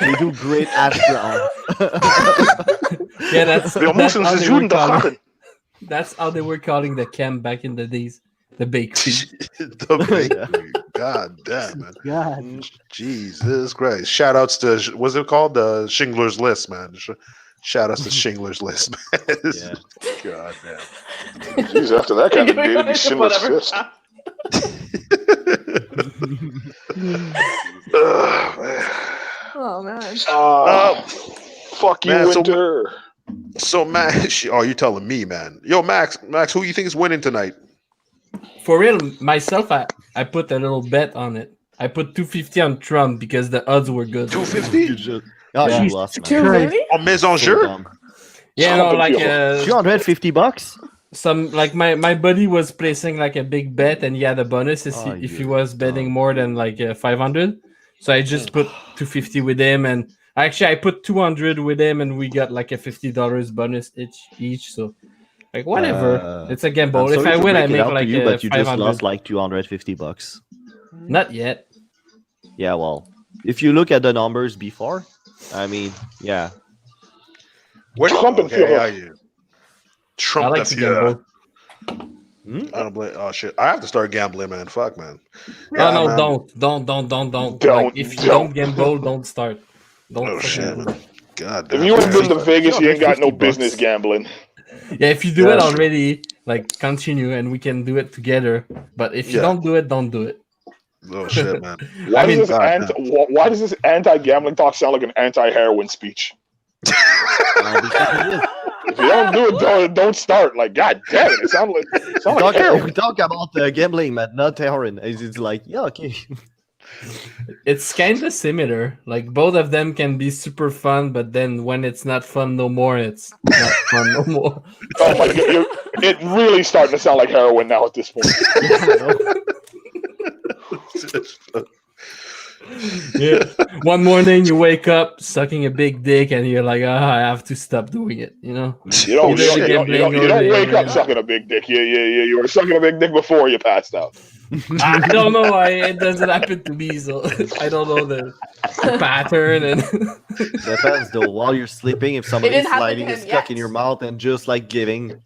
They do great hash brown. Yeah, that's Wir müssen how sie they were Juden calling- bewachen. that's how they were calling the camp back in the days. The bakery. The bakery. God damn it. God. Jesus Christ. Shout outs to, what's it called? The Schindler's List, man. Shout outs to Schindler's List, man. Yeah. God damn. Jeez, after that kind of day, it'd be Schindler's Fist. Ugh, man. Oh man. Fuck you, man, so- Winter. So, Max, oh, you're telling me, man. Yo, Max, who you think is winning tonight? For real, myself, I put a little bet on it. I put 250 on Trump because the odds were good. 250? Oh, Yeah. you lost, man. Two really? En maison So jeu? dumb. Yeah, no, like $250? some like my buddy was placing like a big bet and he had a bonus if he you was betting more than like 500. So I just put 250 with him, and actually I put 200 with him, and we got like a $50 bonus each. So like whatever, it's a gamble. I'm If sorry I to win, I break it make out to like you, but you just 500. lost like $250. Not yet. Yeah, well, if you look at the numbers before, I mean, yeah. Trump and Führer. I Trump like and to Führer. gamble. I don't blame. Oh shit! I have to start gambling, man. Fuck, man. No, no, man. don't. Don't, Like, if you don't don't. gamble, don't start. Don't. Oh fucking shit! gamble. God If damn. you ain't been to Vegas, you ain't got no $250. business gambling. Yeah, if you do it Yeah. already, like continue, and we can do it together. But if you Yeah. don't do it, don't do it. Oh shit, man. Why, I mean, does this God, why does this anti-gambling talk sound like an anti-heroin speech? If you don't do it, don't start. Like, god damn it, it sounds like We heroin. talk about gambling, man, not heroin. It's like, yeah, okay. It's kind of similar. Like both of them can be super fun, but then when it's not fun no more, it's not fun no more. Oh my god, it really starting to sound like heroin now at this point. Yeah. One morning you wake up sucking a big dick, and you're like, I have to stop doing it. You know. You don't You don't wake up sucking a big dick. Yeah. You were sucking a big dick before you passed out. I don't know. It doesn't happen to me, so I don't know the pattern. And Depends though. While you're sleeping, if somebody's didn't happen to sliding him his cock yet. in your mouth and just like giving,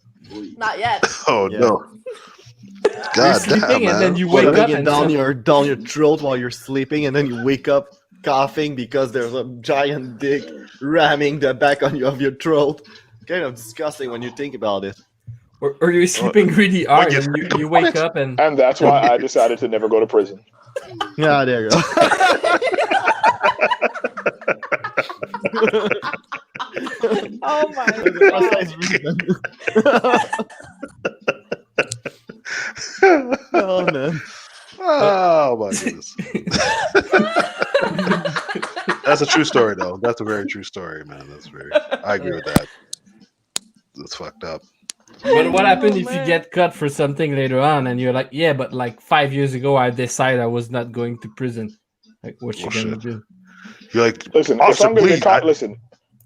Not yet. Oh Yeah. no. you're God sleeping, damn, and then man. you wake putting up it and down your throat while you're sleeping, and then you wake up coughing because there's a giant dick ramming the back of your throat. Kind of disgusting when you think about it. or you're sleeping really hard, you and think you about wake it? up and And that's why I decided to never go to prison. Yeah, there you go. Oh my Oh man. Oh my goodness. That's a true story, though. That's a very true story, man. I agree with that. That's fucked up. But what happened if man. you get cut for something later on, and you're like, yeah, but like 5 years ago, I decided I was not going to prison. Like, what you gonna Bullshit. do? You're like, Listen, if officer, I'm gonna please. get caught, listen.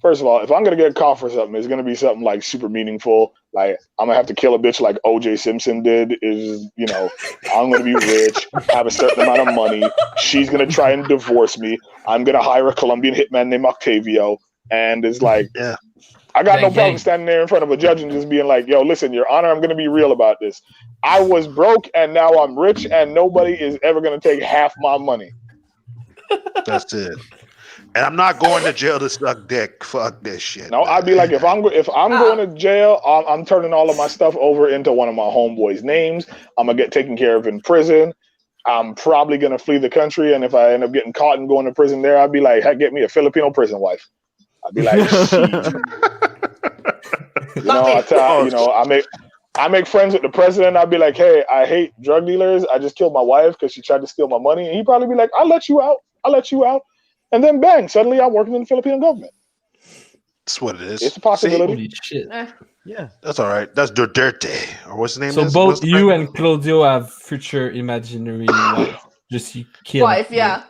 First of all, if I'm gonna get caught for something, it's gonna be something like super meaningful. Like I'm gonna have to kill a bitch like O.J. Simpson did. I'm gonna be rich, have a certain amount of money. She's gonna try and divorce me. I'm gonna hire a Colombian hitman named Octavio, and it's like, Yeah. I got no Gang, problem gang. standing there in front of a judge and just being like, "Yo, listen, Your Honor, I'm gonna be real about this. I was broke and now I'm rich, and nobody is ever gonna take half my money." That's it. And I'm not going to jail to suck dick. Fuck this shit. No, I'd be like, if I'm going to jail, I'm turning all of my stuff over into one of my homeboys' names. I'm gonna get taken care of in prison. I'm probably gonna flee the country, and if I end up getting caught and going to prison there, I'd be like, "Heck, get me a Filipino prison wife." I'd be like, "Shit." I make friends with the president. I'd be like, "Hey, I hate drug dealers. I just killed my wife because she tried to steal my money," and he'd probably be like, "I'll let you out. And then bang, suddenly I'm working in the Filipino government. That's what it is. It's a possibility. Holy shit! Yeah. That's all right. That's Duterte, or what's the name? So is? both What's the you name? and Claudio have future imaginary wife. Just you kill. Wife, yeah.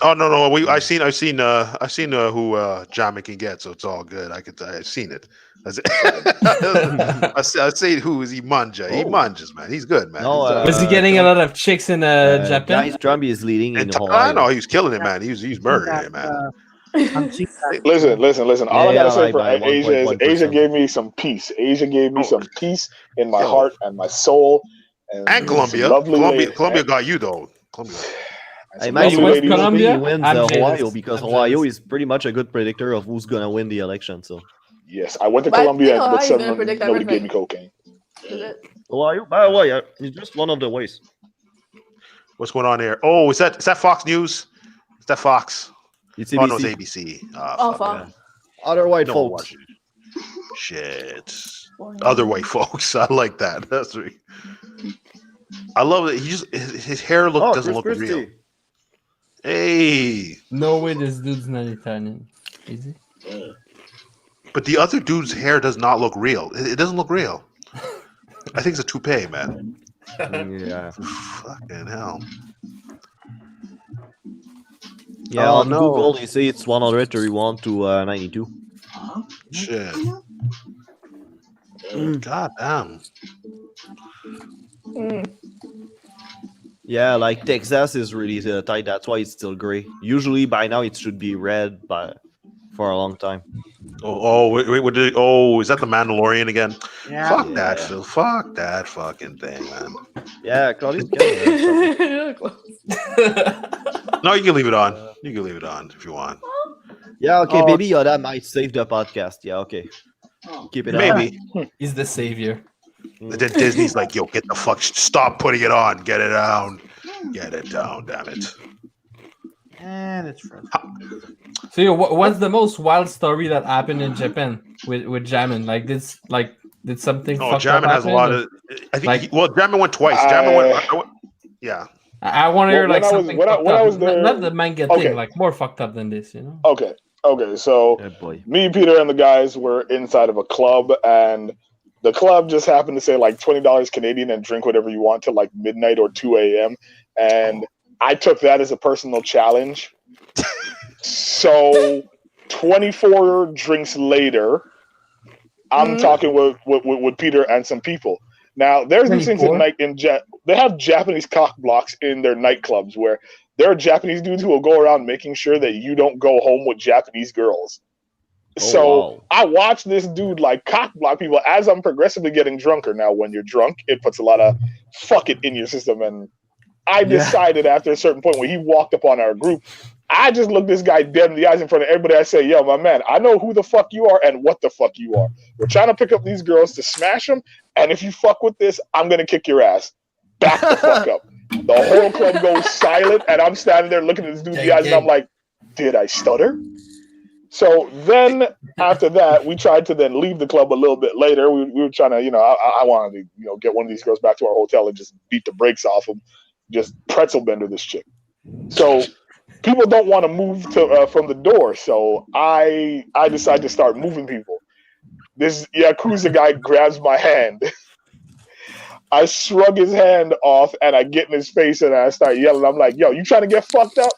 Oh no! I've seen who John can get, so it's all good. I've seen it. I say who is he manja? He Oh. manjas, man. He's good, man. No, Was he getting a lot of chicks in Japan? Guys, Trump is leading in and Hawaii. I know he was killing it, man. He's murdering it, man. I'm seeing that. Listen. All I Yeah, gotta say like for by Asia is 1.1%. Asia gave me some peace. Asia gave me Oh. some peace in my Yo. heart and my soul. And some Colombia. lovely ladies. Colombia got you though. Colombia. And I some imagine lovely went ladies. to Colombia? he wins I'm Ohio jealous. because I'm Ohio jealous. is pretty much a good predictor of who's gonna win the election. So Yes, I went to But I Colombia, think but Ohio's suddenly gonna predict nobody gave me everything. cocaine. Is it? Ohio, by the way, it's just one of the ways. What's going on here? Oh, is that Fox News? Is that Fox? It's Oh no, it's ABC. ABC. Oh, Fuck fuck. yeah. Other white No one folks. watches it. Shit. Other white folks. I like that. That's right. I love it. His hair doesn't Chris look Christie. real. Hey, No way, this dude's not Italian. Is he? but the other dude's hair does not look real. It doesn't look real. I think it's a toupee, man. Yeah. Fucking hell. Yeah, Oh, on no. Google they say it's 131 to 92. Shit. God damn. Yeah, like Texas is really tight. That's why it's still gray. Usually by now it should be red, but for a long time. Wait, is that the Mandalorian again? Yeah. Fuck that, Phil. Fuck that fucking thing, man. Yeah, Claudia's good. No, you can leave it on. You can leave it on if you want. Yeah, okay, Oh. Baby Yoda might save the podcast. Yeah, okay. Keep it on. Maybe. He's the savior. And then Disney's like, yo, get the fuck, stop putting it on. Get it down. Get it down, damn it. And it's frozen. So, what's the most wild story that happened in Japan with Jamin? Like, did something? Oh, fucked Jamin up has a happen, lot or- of. I think. Like- Jamin went twice. Jamin went. Yeah. I want to hear Well, like when I was- something when I- fucked when I up. was there- Not the manga Okay. thing, like more fucked up than this, you know? Okay. So Oh boy. me, Peter, and the guys were inside of a club, and the club just happened to say like $20 Canadian and drink whatever you want till like midnight or 2 a.m. And I took that as a personal challenge. So 24 drinks later, I'm talking with Peter and some people. Now, there's these things at 24? night they have Japanese cock blocks in their nightclubs where there are Japanese dudes who will go around making sure that you don't go home with Japanese girls. So wow. I watched this dude like cock block people as I'm progressively getting drunker. Now, when you're drunk, it puts a lot of fuck it in your system. And I decided after a certain point when he walked up on our group, I just looked this guy dead in the eyes in front of everybody. I say, yo, my man, I know who the fuck you are and what the fuck you are. We're trying to pick up these girls to smash them. And if you fuck with this, I'm going to kick your ass. Back the fuck up. The whole club goes silent. And I'm standing there looking at this dude in the eyes. And I'm like, did I stutter? So then after that, we tried to then leave the club a little bit later. We were trying to, I wanted to, get one of these girls back to our hotel and just beat the brakes off them. Just pretzel bender this chick. So people don't want to move from the door. So I decide to start moving people. This Yakuza guy grabs my hand. I shrug his hand off and I get in his face and I start yelling. I'm like, yo, you trying to get fucked up?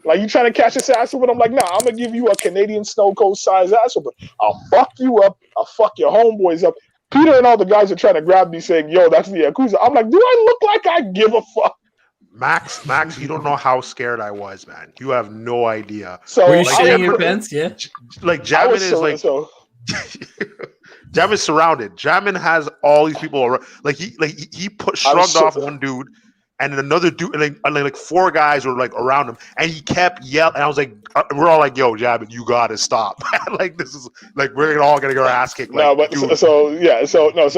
Like, you trying to catch this ass whooping? I'm like, nah, I'm going to give you a Canadian Snow Coast size ass whooping. I'll fuck you up. I'll fuck your homeboys up. Peter and all the guys are trying to grab me saying, yo, that's the Yakuza. I'm like, do I look like I give a fuck? Max, you don't know how scared I was, man. You have no idea. So Were you like, shitting yeah, your pants? Yeah. Like, Jamin is Jamin's surrounded. Jamin has all these people around. Like he shrugged off one dude, and then another dude, and like four guys were like around him, and he kept yelling. And I was like, we're all like, yo, Jamin, you gotta stop. Like, this is like, we're all gonna get our ass kicked. Like, no, but so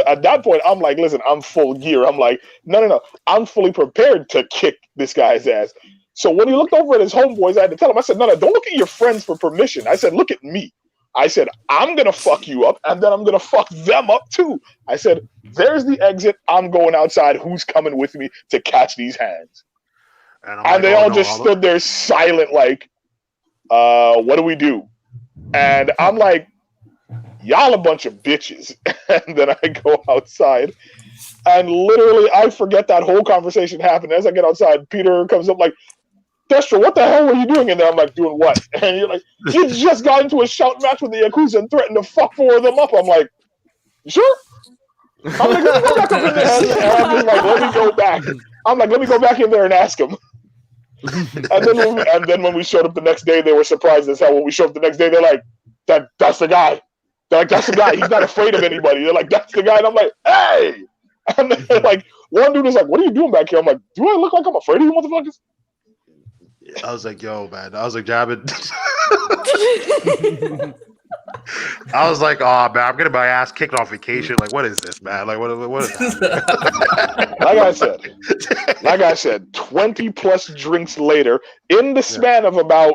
at that point, I'm like, listen, I'm full gear. I'm like, no, I'm fully prepared to kick this guy's ass. So when he looked over at his homeboys, I had to tell him, I said, no, don't look at your friends for permission. I said, look at me. I said, I'm going to fuck you up, and then I'm going to fuck them up, too. I said, there's the exit. I'm going outside. Who's coming with me to catch these hands? And they all just stood there silent, like, what do we do? And I'm like, y'all a bunch of bitches. And then I go outside, and literally I forget that whole conversation happened. As I get outside, Peter comes up like, Destro, what the hell were you doing in there? I'm like, doing what? And you're like, you just got into a shout match with the Yakuza and threatened to fuck four of them up. I'm like, you sure? I'm like, let me go back up in there. And I'm just like, let me go back. I'm like, let me go back in there and ask him. And then when we showed up the next day, they were surprised as hell. When we showed up the next day, they're like, that's the guy. They're like, that's the guy. He's not afraid of anybody. They're like, that's the guy. And I'm like, hey. And then like, one dude is like, what are you doing back here? I'm like, do I look like I'm afraid of you motherfuckers? I was like, yo, man. I was like, Jabbin. I was like, oh, man, I'm getting my ass kicked on vacation. Like, what is this, man? Like, what is that? Like I said, 20 plus drinks later, in the span of about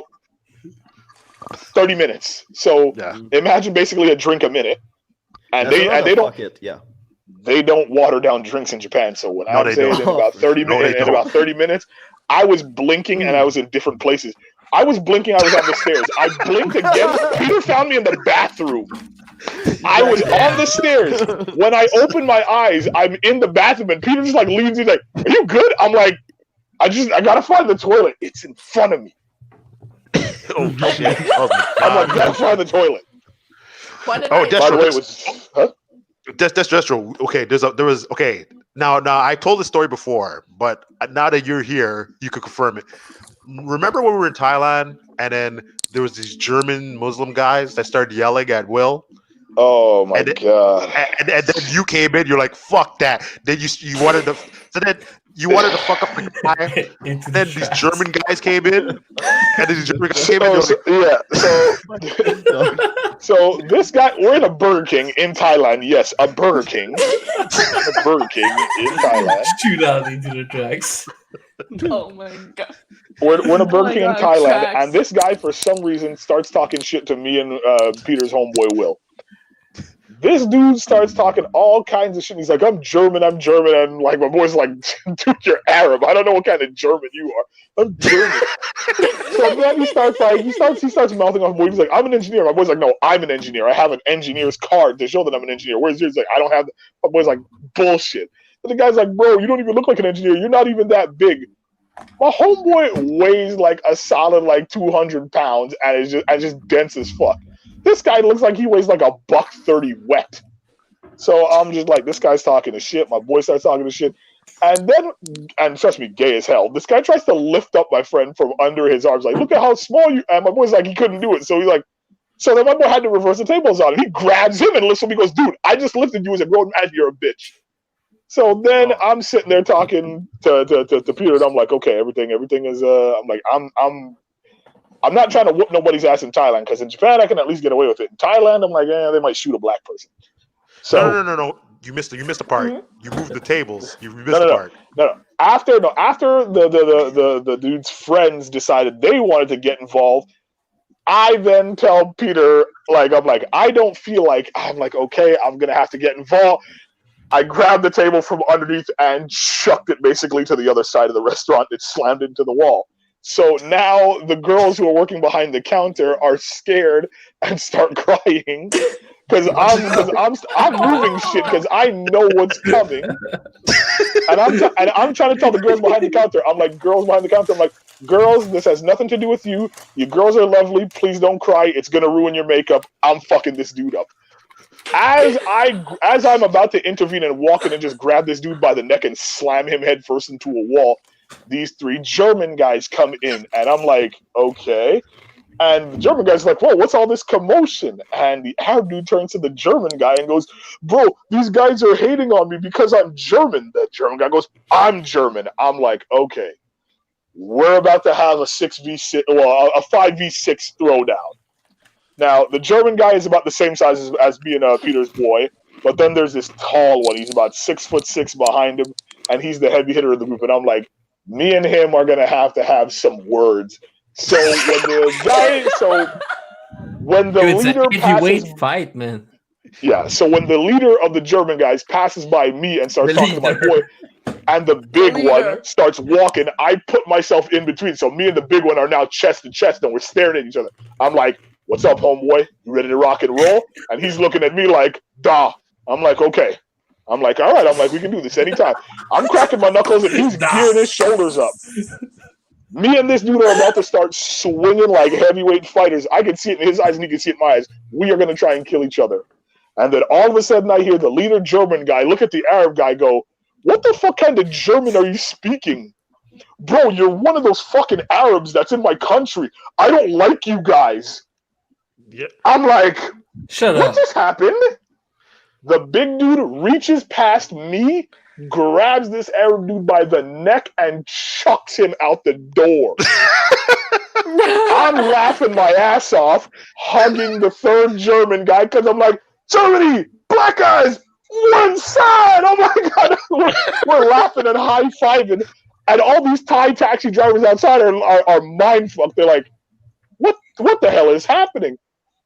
30 minutes. So imagine basically a drink a minute. And they don't water down drinks in Japan. So when I'm saying in about 30 minutes, I was blinking and I was in different places. I was blinking, I was on the stairs. I blinked again. Peter found me in the bathroom. I was on the stairs. When I opened my eyes, I'm in the bathroom and Peter just like leans in like, are you good? I'm like, I gotta find the toilet. It's in front of me. Oh shit. I'm like, gotta find the toilet. Destro. Okay, there was okay. Now I told this story before, but now that you're here, you could confirm it. Remember when we were in Thailand and then there was these German Muslim guys that started yelling at Will? Oh my god! And then you came in, you're like, "Fuck that!" Then you wanted to, fuck up the guy. And then these German guys came in, and then these German guys came in. So this guy, we're in a Burger King in Thailand. Yes, a Burger King, in Thailand. Shoot out into the tracks. Oh my god! We're in a Burger King in Thailand, and this guy, for some reason, starts talking shit to me and Peter's homeboy Will. This dude starts talking all kinds of shit. He's like, I'm German, and like my boy's like, dude, you're Arab. I don't know what kind of German you are. I'm German. So then he starts mouthing off. He's like, I'm an engineer. My boy's like, no, I'm an engineer. I have an engineer's card to show that I'm an engineer. Where's yours? He's like, I don't have. My boy's like, bullshit. And the guy's like, bro, you don't even look like an engineer. You're not even that big. My homeboy weighs like a solid like 200 pounds and is just dense as fuck. This guy looks like he weighs like a $130 wet. So I'm just like, this guy's talking to shit. My boy starts talking to shit. And then, and trust me, gay as hell, this guy tries to lift up my friend from under his arms. Like, look at how small you are. And my boy's like, he couldn't do it. So he's like, so then my boy had to reverse the tables on him. He grabs him and lifts him. He goes, dude, I just lifted you as a grown man. You're a bitch. So then I'm sitting there talking to Peter, and I'm like, okay, everything is. I'm like, I'm not trying to whoop nobody's ass in Thailand, because in Japan I can at least get away with it. In Thailand, I'm like, they might shoot a black person. So no. You missed a part. Mhm. You moved the tables. You missed the part. No. After the dude's friends decided they wanted to get involved, I then tell Peter, like, I'm like, I don't feel like, I'm like, okay, I'm gonna have to get involved. I grabbed the table from underneath and chucked it basically to the other side of the restaurant. It slammed into the wall. So now the girls who are working behind the counter are scared and start crying because I'm moving shit because I know what's coming. And I'm trying to tell the girls behind the counter. I'm like, girls behind the counter. I'm like, girls, this has nothing to do with you. You girls are lovely. Please don't cry. It's gonna ruin your makeup. I'm fucking this dude up. As I'm about to intervene and walk in and just grab this dude by the neck and slam him head first into a wall, these three German guys come in, and I'm like, okay. And the German guy's like, whoa, what's all this commotion? And the Arab dude turns to the German guy and goes, bro, these guys are hating on me because I'm German. The German guy goes, I'm German. I'm like, okay, we're about to have a 5v6 throwdown. Now, the German guy is about the same size as me and Peter's boy, but then there's this tall one. He's about 6'6" behind him, and he's the heavy hitter of the group. And I'm like, me and him are gonna have some words. So when the leader passes, fight, man. Yeah. So when the leader of the German guys passes by me and starts talking to my boy, and the big one starts walking, I put myself in between. So me and the big one are now chest to chest, and we're staring at each other. I'm like, what's up, homeboy? You ready to rock and roll? And he's looking at me like, duh. I'm like, okay. I'm like, all right. I'm like, we can do this anytime. I'm cracking my knuckles, and he's gearing his shoulders up. Me and this dude are about to start swinging like heavyweight fighters. I can see it in his eyes, and he can see it in my eyes. We are going to try and kill each other. And then all of a sudden, I hear the leader German guy look at the Arab guy, go, what the fuck kind of German are you speaking? Bro, you're one of those fucking Arabs that's in my country. I don't like you guys. Yeah. I'm like, Shut what up. just happened? The big dude reaches past me, grabs this Arab dude by the neck, and chucks him out the door. I'm laughing my ass off, hugging the third German guy, because I'm like, Germany, black guys, one side. Oh my God. We're laughing and high-fiving. And all these Thai taxi drivers outside are mind-fucked. They're like, what the hell is happening?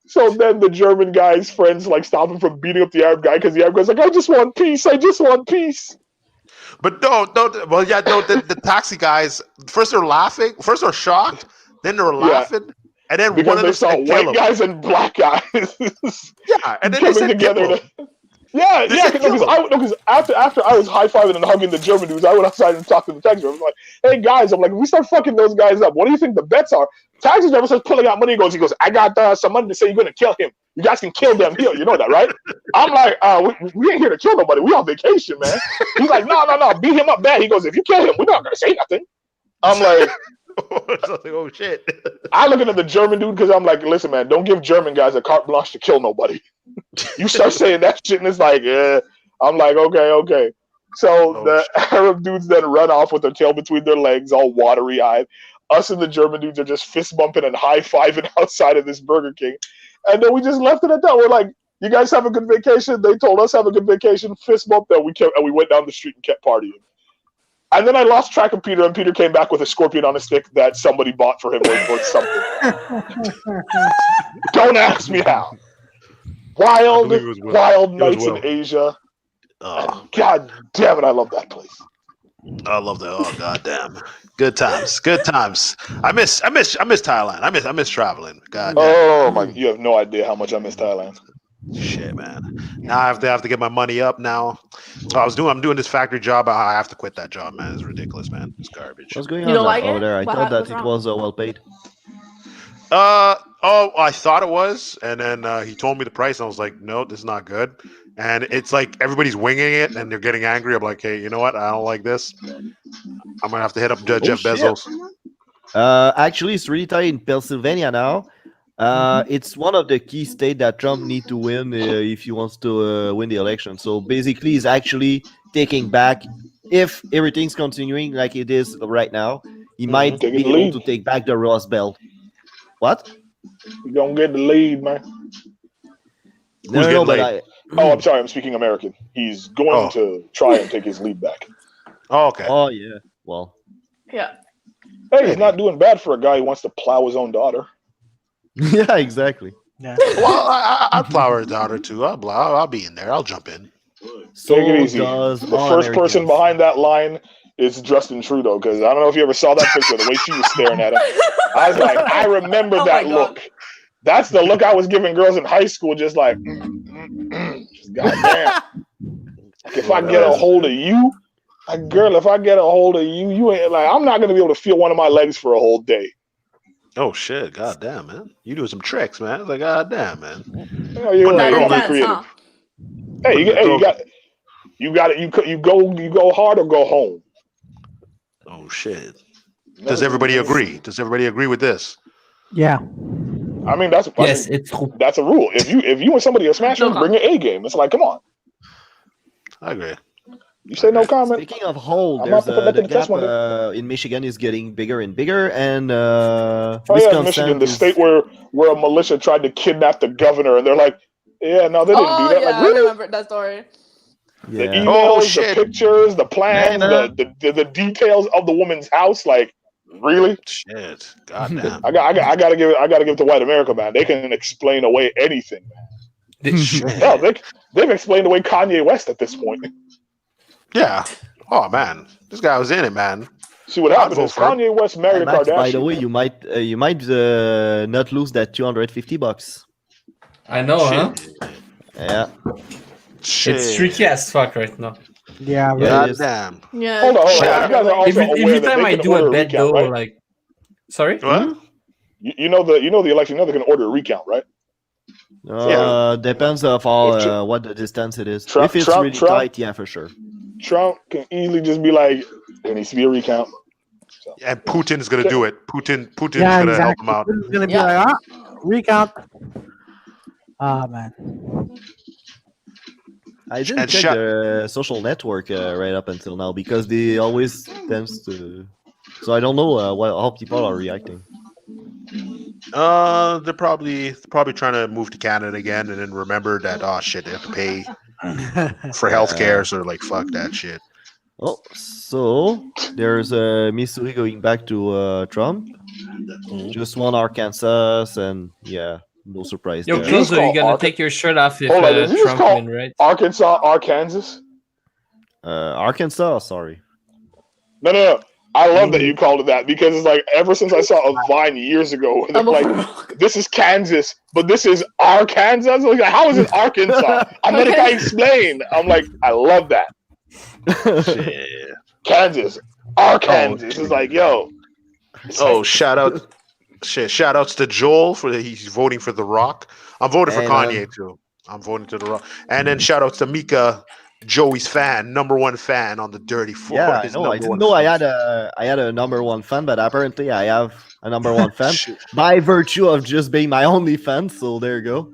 So then the German guy's friends like stop him from beating up the Arab guy because the Arab guy's like, I just want peace. But the taxi guys, first they're laughing, first they're shocked, then they're laughing, and then Because one of they them saw said kill white him. guys and black guys. Yeah, and then they coming said together. kill him. Because after I was high-fiving and hugging the German dudes, I went outside and talked to the taxi driver. I'm like, hey guys, if we start fucking those guys up, what do you think the bets are? Taxi driver starts pulling out money. He goes, I got some money to say you're going to kill him. You guys can kill them here. You know that, right? I'm like, we ain't here to kill nobody. We on vacation, man. He's like, no, beat him up bad. He goes, if you kill him, we're not going to say nothing. I'm like, oh shit. I looking at the German dude because I'm like, listen, man, don't give German guys a carte blanche to kill nobody. You start saying that shit, and it's like, yeah. I'm like, okay. So the Arab dudes then run off with their tail between their legs, all watery-eyed. Us and the German dudes are just fist bumping and high-fiving outside of this Burger King. And then we just left it at that. We're like, you guys have a good vacation? They told us have a good vacation, fist bump, and we went down the street and kept partying. And then I lost track of Peter, and Peter came back with a scorpion on a stick that somebody bought for him or something. Don't ask me how. Wild, believe it was Will. wild It was nights in Will. Asia. Oh, God damn it, I love that place. I love that. Oh goddamn. Good times. Good times. I miss Thailand. I miss traveling. God damn. Oh my! You have no idea how much I miss Thailand. Shit, man. Now I have to get my money up now. I'm doing this factory job. I have to quit that job, man. It's ridiculous, man. It's garbage. What's going You on don't like over it? there? I What thought that what's it wrong? was well paid. I thought it was, and then he told me the price, and I was like, no, this is not good. And it's like everybody's winging it, and they're getting angry. I'm like, hey, you know what? I don't like this. I'm gonna have to hit up Jeff shit. Bezos. Actually, it's really tight in Pennsylvania now. It's one of the key states that Trump need to win if he wants to win the election. So basically, he's actually taking back. If everything's continuing like it is right now, he might Taking be the able lead. to take back the Rust Belt. What? You gonna get the lead, man. No, getting but laid? Oh, I'm sorry. I'm speaking American. He's going to try and take his lead back. Oh, okay. Oh yeah. Well, Yeah. Hey, he's not doing bad for a guy who wants to plow his own daughter. yeah, exactly. Yeah. Well, I'd plow her daughter too. I'll be in there. I'll jump in. So Take it easy. does The all first person Americans. behind that line is Justin Trudeau, because I don't know if you ever saw that picture, the way she was staring at him. I was like, I remember Oh that my God. look. That's the look I was giving girls in high school, just like, just goddamn. Like, if I get a hold of you, girl, if I get a hold of you, you ain't like, I'm not gonna be able to feel one of my legs for a whole day. Oh shit! God damn, man, you doing some tricks, man. It's like, god damn, man. You know, you're Very like, intense, creative. huh? Hey, you got it. You go hard or go home. Oh shit! Does everybody agree? Does everybody agree with this? Yeah. I mean, that's Yes, it's true. that's a rule. If you and somebody are smashing, No bring your A game. It's like, come on. I agree. You say no comment. Speaking of hole, I'm there's not put that the to the test gap one day. in Michigan is getting bigger and bigger, and Oh yeah, Wisconsin Michigan, the is- state where a militia tried to kidnap the governor, and they're like, yeah, no, they didn't do Oh that. yeah, Like, I really? remember that story. The Yeah. emails, Oh, the shit. pictures, the plans, Yeah, man. the details of the woman's house. Like, really? Shit! God damn. I gotta give it to white America, man. They can explain away anything, man. Hell, they've explained away Kanye West at this point. Yeah. Oh man, this guy was in it, man. See what I'd happened vote is for him. Kanye West married a Max, Kardashian. by the way, you might not lose that $250. I know, huh? Yeah. Shit. It's tricky as fuck right now. Yeah. Yeah, God it is. damn. Yeah. Hold on. it's You guys are also Every aware that time they I can do order a bet, recount, though, right? like, sorry. What? You know the election. You know they can order a recount, right? Depends of all If Tr- what the distance it is. Trump- if it's Trump- really Trump- tight, yeah, for sure. Trump can easily just be like, there needs to be a recount. So, And Putin's gonna do it. Putin's Yeah, gonna help exactly. him out. It's gonna be Yeah. like, recount. Ah, man. I didn't And check shut- the social network right up until now because they always tends to. So I don't know how people are reacting. They're probably trying to move to Canada again, and then remember that shit, they have to pay for healthcare, so they're like, fuck that shit. Oh, so there's Missouri going back to Trump. Just one Arkansas, and yeah, no surprise Yo, there. Close- Closer, you're call gonna Arca- take your shirt off if Hold on, did you just Trump call win, right? Arkansas, Arkansas? Arkansas, sorry. No. I love that you called it that because it's like ever since I saw a Vine years ago, where they're like, this is Kansas, but this is Arkansas. I was like, how is it Arkansas? America explain. I'm like, I love that. Shit. Kansas, Arkansas. It's like, yo. Oh, shout outs to Joel he's voting for The Rock. I'm voting for Hey, Kanye man. too. I'm voting to The Rock. And then shout outs to Mika, Joey's fan, number one fan on the Dirty Four. Yeah, I His know. I number didn't one know I fan. had a number one fan, but apparently I have a number one fan Shit. by virtue of just being my only fan. So there you go.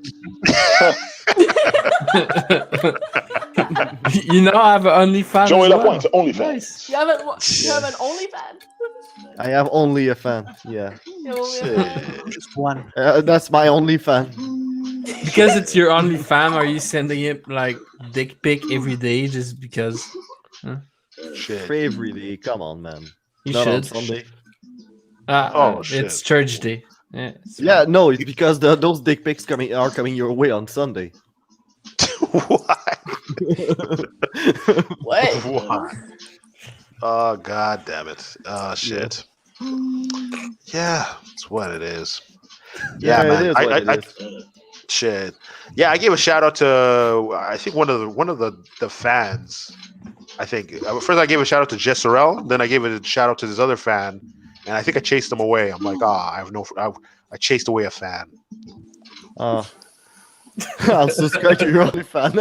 You know, I have an OnlyFans. Joey as well. LaPointe, OnlyFans. Nice. You have an OnlyFans. I have only a fan. Yeah, You have only a fan. Shit. Just one. that's my only fan. Because it's your OnlyFans, are you sending him like dick pic every day just because? Shit. Every day, come on, man. You Not on should. Sunday. Oh, shit. It's church day. Yeah, it's Yeah, no, it's because those dick pics are coming your way on Sunday. What? What? What? Oh god damn it. Oh shit. Yeah, it's what it is. Yeah, it man. is what it is. Shit. Yeah, I gave a shout out to I think one of the fans. I think first I gave a shout out to Jesserel, then I gave a shout out to this other fan, and I think I chased him away. I'm like, I chased away a fan. I'll subscribe to your OnlyFans.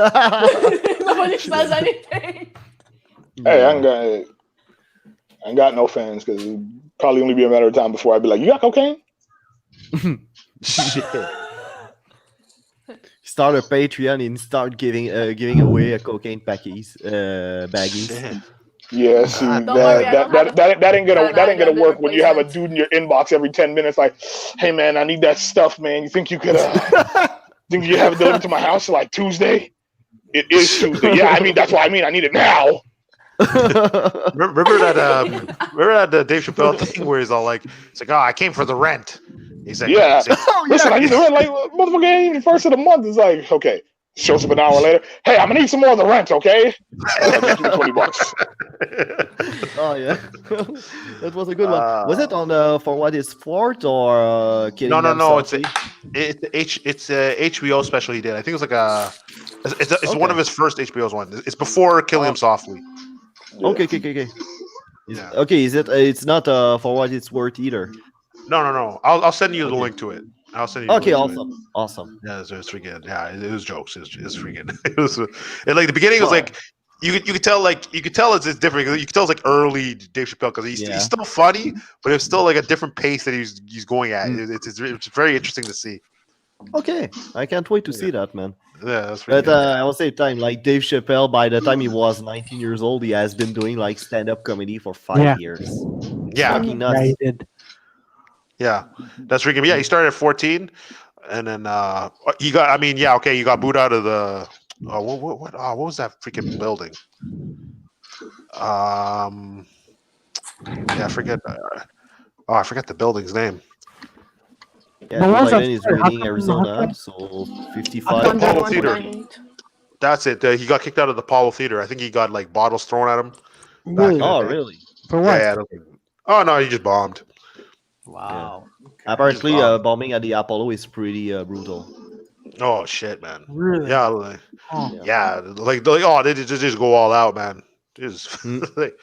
Nobody says anything. Hey, I ain't got no fans because it'll probably only be a matter of time before I'd be like, you got cocaine? Shit. Start a Patreon and start giving away a cocaine baggies. Shit. Yeah, see, Don't worry, I don't have that ain't a gonna work when you have a replacement. dude in your inbox every 10 minutes like, hey man, I need that stuff, man. You think you could think you have it delivered to my house like Tuesday? It is Tuesday. Yeah, I mean that's what I mean. I need it now. Remember that Dave Chappelle thing where he's all like, it's like, oh, I came for the rent. He's like, Yeah. he's like, Listen, I need the rent like motherfucker ain't even first of the month. It's like, okay. Shows up an hour later. Hey, I'm gonna need some more of the rent, okay? Give me $20. Oh yeah, that was a good one. Was it on For What Is Sport or Killing no, Them it's Softly? it's a HBO special he did. I think it was like it's one of his first HBO's one. It's before Killing Him Softly. Okay. Yeah. Okay, is it? It's not For What It's Worth either. No. I'll send you the link to it. I'll send you. Okay, the link to it. awesome. Yeah, it was freaking. Yeah, it was jokes. It was freaking. It was like the beginning was like you could tell it's different. You could tell it's like early Dave Chappelle because he's still funny, but it's still like a different pace that he's going at. It's very interesting to see. Okay, I can't wait to see that, man. Yeah, that's pretty But good. I will say time like Dave Chappelle. By the time he was 19 years old, he has been doing like stand-up comedy for 5 years. Yeah, Fucking nuts. Yeah, he did. yeah, that's freaking. Yeah, he started at 14, and then he got. I mean, yeah, okay, you got booed out of the. What was that freaking building? Yeah, I forget. I forget the building's name. Yeah, But what was Joe that Biden is story? How winning come- Arizona, so 55. Apollo Apollo Theater. Theater. That's it. He got kicked out of the Apollo Theater. I think he got like bottles thrown at him. Really? Oh, really? For what? Yeah, oh no, he just bombed. Wow. Apparently, Just bombing at the Apollo is pretty brutal. Oh shit, man. Really? Yeah, like, Oh. yeah, like they just go all out, man. Just, like,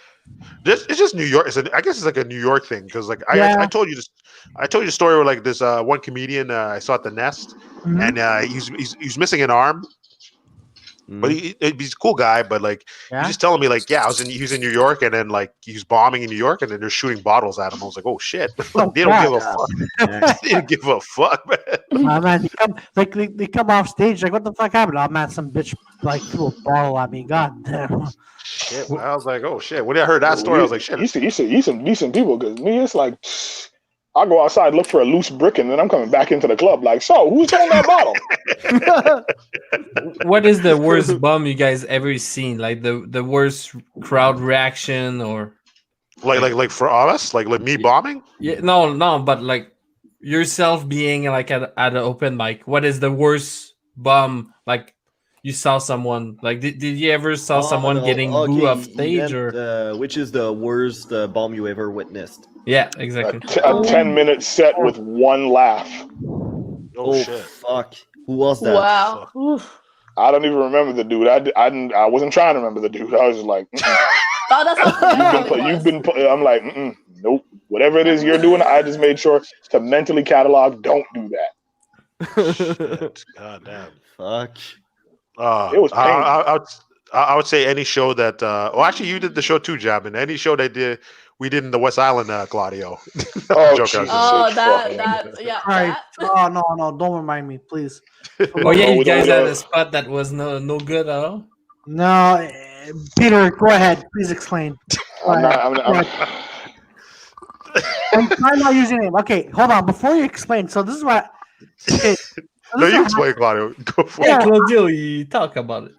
it's just New York. I guess it's like a New York thing because like I told you this. I told you a story where like this one comedian I saw at the Nest, Mhm. and he's missing an arm, but he's a cool guy. But like Yeah? he's just telling me like, yeah, he was in New York, and then like he was bombing in New York, and then they're shooting bottles at him. I was like, oh shit, Oh, they don't crap. give a fuck. They didn't give a fuck, man. Oh, man, they come off stage like, what the fuck happened? Oh man, some bitch like threw a bottle at me. God damn. Shit, I was like, oh shit. When I heard that story, I was like, shit. You see some decent people because me, it's like I go outside, look for a loose brick, and then I'm coming back into the club. Like, so who's throwing that bottle? What is the worst bum you guys ever seen? Like the worst crowd reaction or Like for us, like me bombing. yeah, no, but like yourself being like at an open mic. What is the worst bum like? You saw someone like did you ever saw someone no. getting booed Okay, off stage you or meant, which is the worst bomb you ever witnessed? yeah, exactly. A 10-minute set with one laugh. Oh, shit. Fuck! Who was that? Wow. Oof. I don't even remember the dude. I wasn't trying to remember the dude. I was just like, Oh, that's how you've been. I'm like, nope. Whatever it is you're doing, I just made sure to mentally catalog. Don't do that. Shit. God damn. Fuck! It was painful. I would say any show that. Well, actually, you did the show too, Jabin. Any show we did in the West Island, Claudio. Oh, Joke, Jesus. Oh, Fucking- that yeah. Right. That. Oh no, don't remind me, please. Oh yeah, you with guys the- had a spot that was no good at all. No, Peter, go ahead. Please explain. I'm I'm not using name. Okay, hold on. Before you explain, so this is what. Okay, so No, this you is explain, Claudio. Go for Yeah, it. Claudio, you talk about it.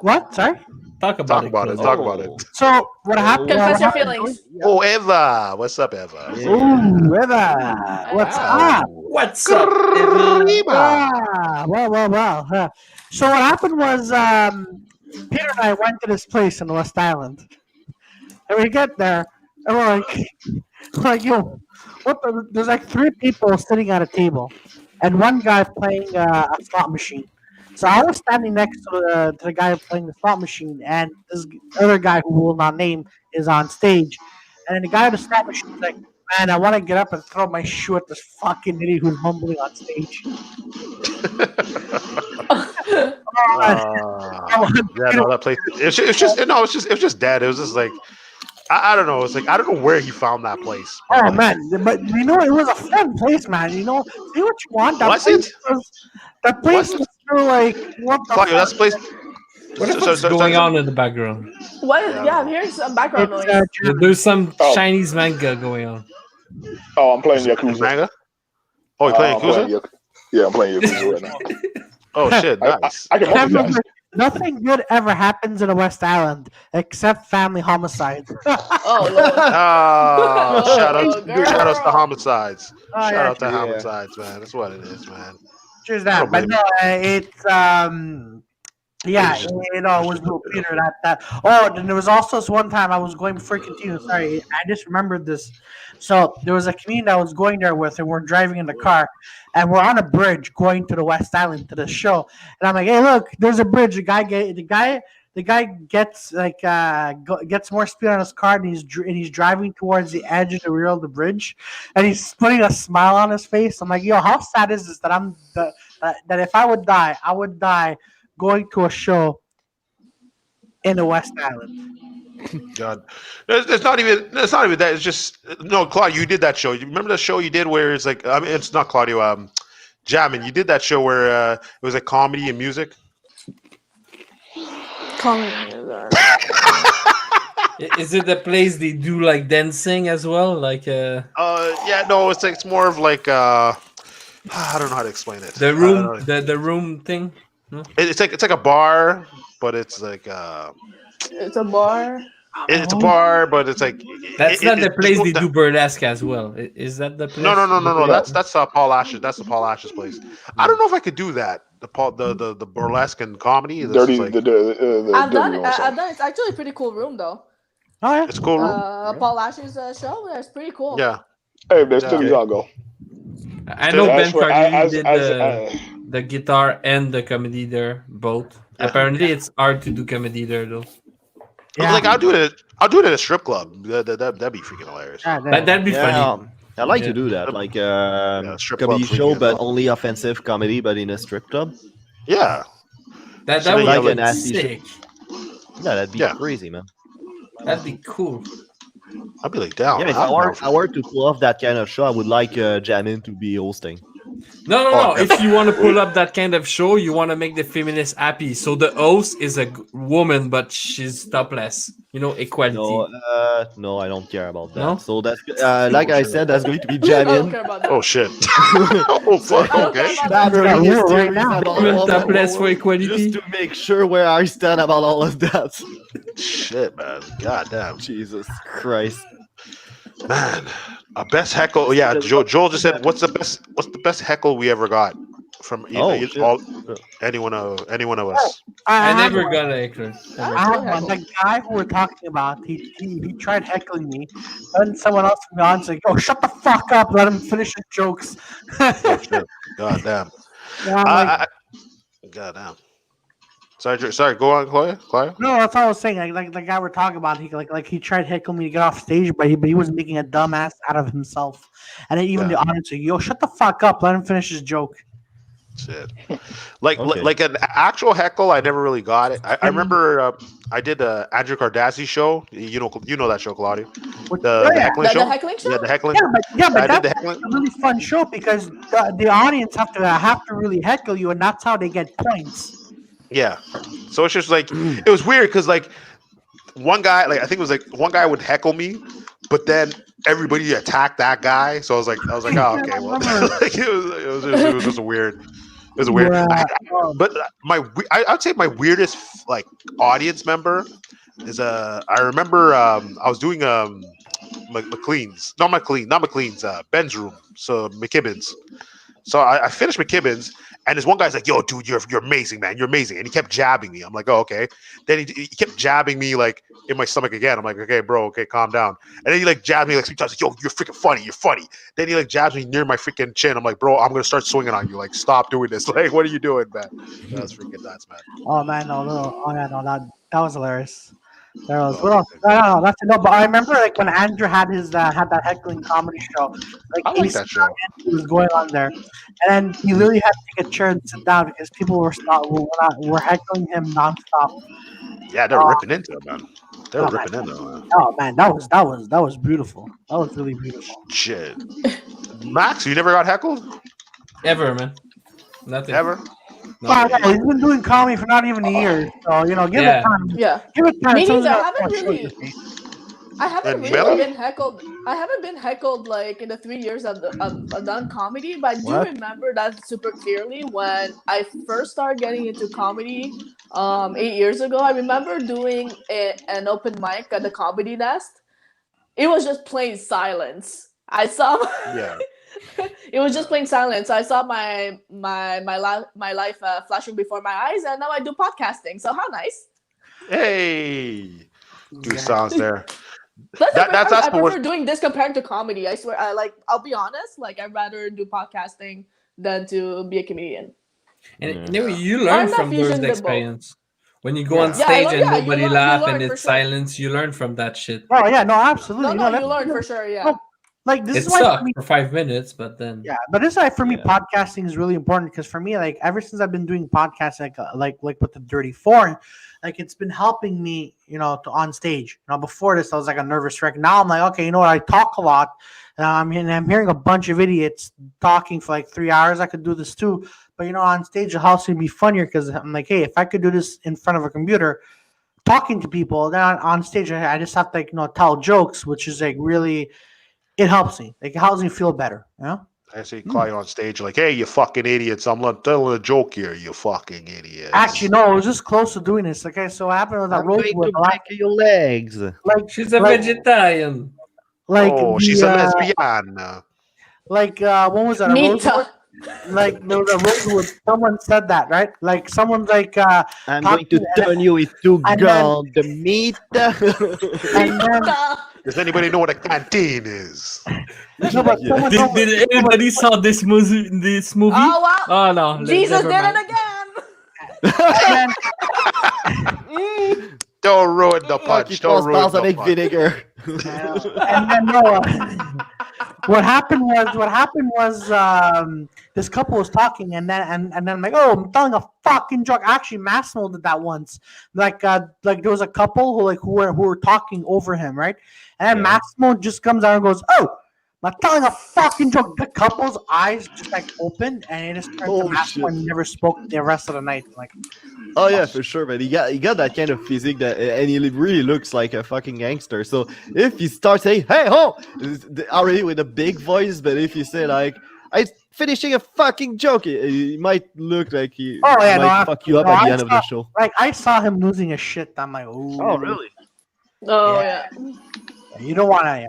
what? Sorry. Talk about it. Claudio. Talk about it. So what happened? Confess your what happened- feelings. Oh, Eva. What's up, Eva? Ooh, Eva, what's up? What's up, Eva? Well. So what happened was Peter and I went to this place in West Island, and we get there, and we're like, yo, what? There's like three people sitting at a table, and one guy playing a slot machine. So I was standing next to the guy playing the slot machine, and this other guy who we will not name is on stage, and then the guy at the slot machine is like, "Man, I want to get up and throw my shoe at this fucking idiot who's mumbling on stage." Yeah, no, that place. It's just dead. It was just like I don't know. It's like I don't know where he found that place. But Oh like, man, but you know it was a fun place, man. You know, see what you want. Was it? That place Was it? was still like what the Claudio, that's the place. What the fuck's going on in the background? What is? Yeah, I'm hearing some background It's, noise. There's some Oh. Chinese manga going on. Oh, I'm playing Yakuza. Manga? Oh, you playing I'm playing Yakuza? Yeah, I'm playing Yakuza right now. Oh shit, nice. I can Can't multitask. remember, nothing good ever happens in the West Island except family homicide. Oh lord. Ah, Oh, girl. shout outs to homicides. Oh, Shout yeah, out to yeah. homicides, man. That's what it is, man. Cheers I that. don't But blame no, it's yeah, It's just- you know, it was little Peter that. Oh, then there was also this one time I was going before I continue. Sorry, I just remembered this. So there was a comedian I was going there with, and we're driving in the car, and we're on a bridge going to the West Island to the show. And I'm like, "Hey, look, there's a bridge." The guy gets like gets more speed on his car, and he's driving towards the edge of the rear of the bridge, and he's putting a smile on his face. I'm like, "Yo, how sad is this that if I would die going to a show in the West Island?" God, it's not even that. It's just no, Claudio. You did that show. You remember the show you did where it's like I mean, it's not Claudio. Jamin, you did that show where it was like comedy and music. Is it the place they do like dancing as well? Like Yeah, no, it's more of like I don't know how to explain it. the I don't room, know. the room thing? It's like a bar, but it's like It's a bar. it's a bar, but it's like That's not the it's place just they that- do burlesque as well. Is that the place? No. That's Paul Ash's. That's the Paul Ash's place. I don't know if I could do that. The burlesque and comedy. This Dirty, is like, the I've dirty done room it. song. I've done it. It's actually a pretty cool room though. Oh yeah. it's a cool room. Paul Ash's show. It's pretty cool. Yeah. Hey, there's Yeah. Tilly's, I'll go. I know As Ben for- Carlini as- did as- the guitar and the comedy there, both. Yeah. Apparently, it's hard to do comedy there though. Yeah. Like I'll do it at a strip club. That'd be freaking hilarious. Yeah, That'd be Yeah, funny. I like Yeah. to do that, like strip comedy club show, freaking but out. only offensive comedy, but in a strip club. Yeah. That So would like be a nasty sick. Yeah, that'd be Yeah. crazy, man. That'd be cool. I'd be like down. Yeah, if I'm down for I were to pull off that kind of show, I would like Jamin to be hosting. No. Oh, If you want to pull up that kind of show, you want to make the feminists happy. So the host is a woman, but she's topless. You know, equality. No, I don't care about that. No? So that's like I said, that's going to be I don't Jamin. care about that. Oh shit. Oh fuck. I don't Okay. care about That's Yeah, really we're right serious now. about Women all that. topless for equality. Just to make sure where I stand about all of that. Shit, man. God damn. Jesus Christ. Man. A best heckle. Yeah, Joel just said, what's the best heckle we ever got from shit. anyone of us? I have never one. got a heckler. I I have Heckle. one. The guy who we're talking about, he tried heckling me. Then someone else from the audience like, "Oh, shut the fuck up! Let him finish his jokes." Oh shit. God damn. And I'm like, God damn. Sorry, go on, Chloe. no, that's all I was saying. Like the guy we're talking about, he tried heckling me to get off stage, but he was making a dumbass out of himself. And then even Yeah. the audience like, "Yo, shut the fuck up! Let him finish his joke." Shit. Like Okay. like an actual heckle, I never really got it. I remember I did Andrew Cardassi show. You know that show, Claudio. Which- The oh, yeah. heckling The show. heckling show? Yeah, the heckling. Yeah, but I did the that's heckling. a really fun show because the audience have to really heckle you, and that's how they get points. Yeah. So it's just like it was weird because like one guy, like I think it was like one guy would heckle me, but then everybody attacked that guy. So I was like, oh, okay, well, like, it was just a weird. It was a weird. Yeah. But I'd say my weirdest like audience member is I remember I was doing McLean's, not McLean's, Ben's room, so McKibbin's. So I finished McKibbin's, And this one guy's like, "Yo, dude, you're amazing, man. You're amazing." And he kept jabbing me. I'm like, "Oh, okay." Then he kept jabbing me like in my stomach again. I'm like, "Okay, bro, okay, calm down." And then he like jabbed me like 3 times. Like, "Yo, you're freaking funny. You're funny." Then he like jabs me near my freaking chin. I'm like, "Bro, I'm gonna start swinging on you. Like, stop doing this. Like, what are you doing, man?" That was freaking nuts, man. Oh man, no, no, oh yeah, no, that was hilarious. There was Oh, what else? I don't know. That's no, but I remember like when Andrew had that heckling comedy show, like I like Ace that show. was going on there, and then he literally had to take a chair and sit down because people were heckling him nonstop. Yeah, they're ripping into it, man. They're Oh, ripping into it, man. Oh man, that was beautiful. That was really beautiful. Shit. Max, you never got heckled? Ever, man. Nothing. Ever? Wow, Nothing. no, he's been doing comedy for not even a year, so give Yeah. it time. Yeah. Give it time. Me Someone's neither. gotta show you. I haven't And really Melly? been heckled. I haven't been heckled like in the 3 years I've done comedy, but I do What? remember that super clearly when I first started getting into comedy 8 years ago. I remember doing an open mic at the Comedy Nest. It was just plain silence. I saw Yeah. it was just plain silence. I saw my life flashing before my eyes, and now I do podcasting. So how nice! Hey. Two songs there. That's That's I what prefer doing this compared to comedy. I swear. I'll be honest. Like I'd rather do podcasting than to be a comedian. And you learn I'm not from those fusion the both. experience. When you go Yeah. on stage and you nobody learn- laugh you learn and for it's sure. silence, you learn from that shit. Oh yeah, no, absolutely. No, that's- you learn for sure. Yeah. no, Like this It is why for sucked me, for 5 minutes, but then yeah, but this is why for me Yeah. podcasting is really important because for me, like ever since I've been doing podcasts, like with the Dirty Four, like it's been helping me, on stage. Before this I was like a nervous wreck. Now I'm like, okay, you know what? I talk a lot, and I'm hearing a bunch of idiots talking for like 3 hours. I could do this too, but on stage it helps me be funnier because I'm like, hey, if I could do this in front of a computer, talking to people, then on stage I just have to tell jokes, which is like really. It helps me. Like it helps me feel better. I see call you on stage like, "Hey, you fucking idiots! I'm not telling a joke here, you fucking idiots." Actually, no, I was just close to doing this. Okay, so what happened with that I'm going to Rosewood? break your legs. Like she's a like- vegetarian. Like oh, the, she's a lesbian. when was that? A Rosewood? Mita. Like there was a Rosewood. Someone said that, right? Like someone's like, I'm going to talking- turn you into and then- gold meat. and then Does anybody know what a canteen is? no, but someone told me- Did anybody saw this movie? Oh wow! Oh no, Jesus never did mind. it again. and then- Don't ruin the Qui punch. Don't passe ruin passe the avec punch. vinegar. and then no, what happened was this couple was talking and then I'm like, oh, I'm telling a fucking joke. Actually, Massimo did that once. Like there was a couple who were talking over him, right? And then Massimo just comes out and goes, oh, I'm telling a fucking joke. The couple's eyes just like opened and it just turned to Oh, Massimo shit. and never spoke the rest of the night. Like, Oh yeah, for sure, man. He got that kind of physique and he really looks like a fucking gangster. So if you start saying "Hey ho," already with a big voice, but if you say like "I'm finishing a fucking joke," it might look like he Oh, yeah, might no, fuck you up no, at the I end of the show. like I saw him losing his shit. I'm like, ooh. Oh really? Oh yeah. You don't want to,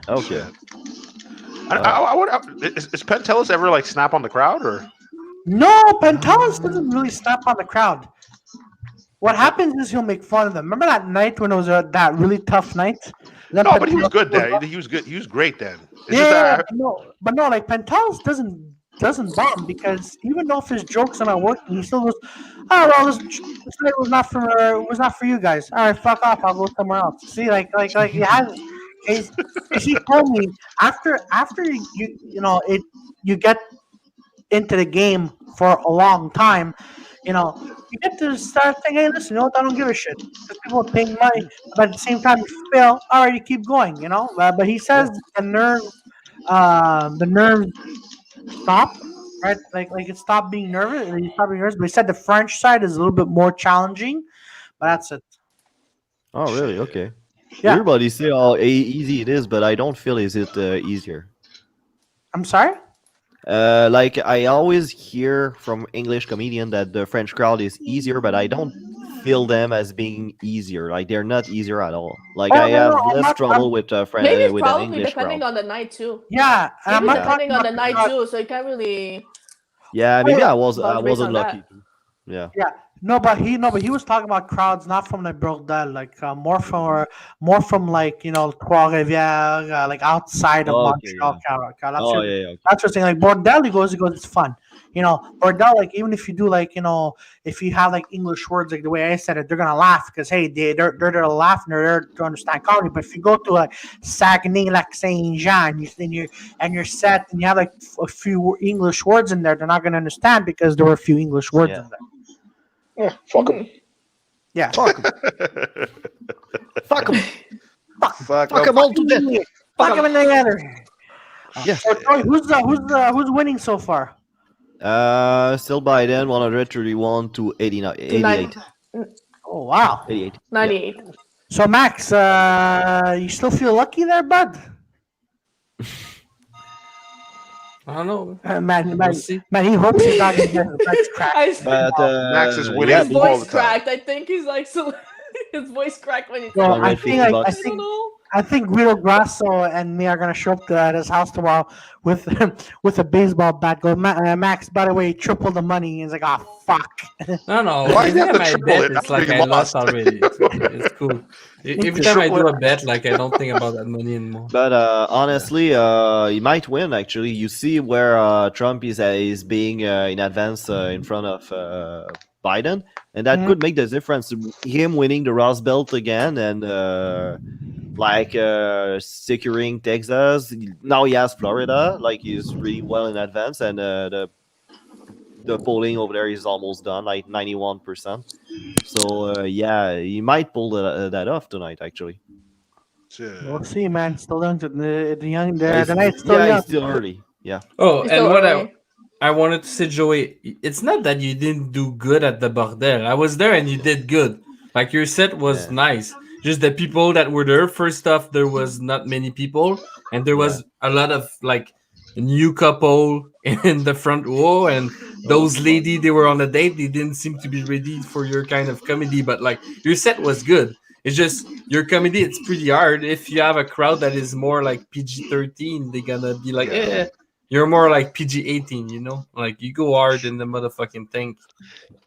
Okay. I would. Is Pentelis ever like snap on the crowd or? No, Pentelis doesn't really snap on the crowd. What happens is he'll make fun of them. Remember that night when it was that really tough night? Then No, but he was Pentelis good was then. up. He was good. He was great then. It's Yeah, just that but no, like Pentelis doesn't bomb because even though if his jokes are not working, he still goes, "Oh well, this night was not for you guys. All right, fuck off. I'll go somewhere else." See, like he has. He told me after you get into the game for a long time, you get to start thinking, hey, listen, I don't give a shit. Because people are paying money, but at the same time, you fail. All right, you keep going, But he says the nerves stop, right? Like it stopped being nervous. He stopped being nervous. But he said the French side is a little bit more challenging, but that's it. Oh really? Okay. Yeah. Everybody say how easy it is, but I don't feel is it easier. I'm sorry. Like I always hear from English comedian that the French crowd is easier, but I don't feel them as being easier. Like they're not easier at all. Like I have less trouble with Maybe it's with an probably English depending crowd. on the night too. Yeah, and I'm Maybe not depending talking on the about night too, so you can't really. Yeah, maybe I was But I based wasn't on lucky. that. Yeah. Yeah, no, but he was talking about crowds not from the bordel, like more from like Trois Rivières, like outside of Okay. Montreal, Yeah. That's Oh your yeah. Yeah. Okay. that's your thing. Like bordel, he goes, it's fun. Bordel, like even if you do like if you have like English words like the way I said it, they're gonna laugh because hey, they're there to laugh and they're there to understand comedy. But if you go to like Saguenay, like Saint Jean, and you're set and you have like a few English words in there, they're not gonna understand because there were a few English words Yeah. in there. Yeah, fuck them. Yeah. Fuck 'em. Fuck 'em. Fuck Fuck 'em up. all to death. Fuck them in together. Yeah. So, Troy, who's winning so far? Still Biden 131 to 89, 88. Oh wow. 88. Yeah. 98. So Max, you still feel lucky there, bud? I don't know. Man, We'll see. he hopes he's not gonna get his legs cracked. But Max is winning yeah, His all voice the time. cracked. I think he's like so. His voice cracked when he Well, said I that. think 150 I bucks. I don't know. Guido Grasso and me are gonna show up at his house tomorrow with with a baseball bat. Go, Max. By the way, triple the money. He's like, oh fuck. No. Why Every you have time to I triple bet, it it's after like you I lost lost? already. It's cool. Every time I do a bet, like I don't think about that money anymore. But honestly, he might win. Actually, you see where Trump is being in advance in front of Biden, and that could make the difference. Him winning the Rust Belt again, and securing Texas. Now he has Florida. Like he's really well in advance, and the polling over there is almost done, like 91%. So yeah, he might pull that off tonight. Actually. We'll see, man. Still young. The young. Yeah, The night's still yeah, young. it's still early. Yeah. Oh, It's and still what early. I wanted to say, Joey, it's not that you didn't do good at the bordel. I was there and you did good. Like your set was Yeah. nice. Just the people that were there. First off, there was not many people, and there was a lot of like new couple in the front row, and those lady they were on a date. They didn't seem to be ready for your kind of comedy, but like your set was good. It's just your comedy. It's pretty hard. If you have a crowd that is more like PG-13, they're gonna be like, Yeah. You're more like PG-18, Like you go hard in the motherfucking thing.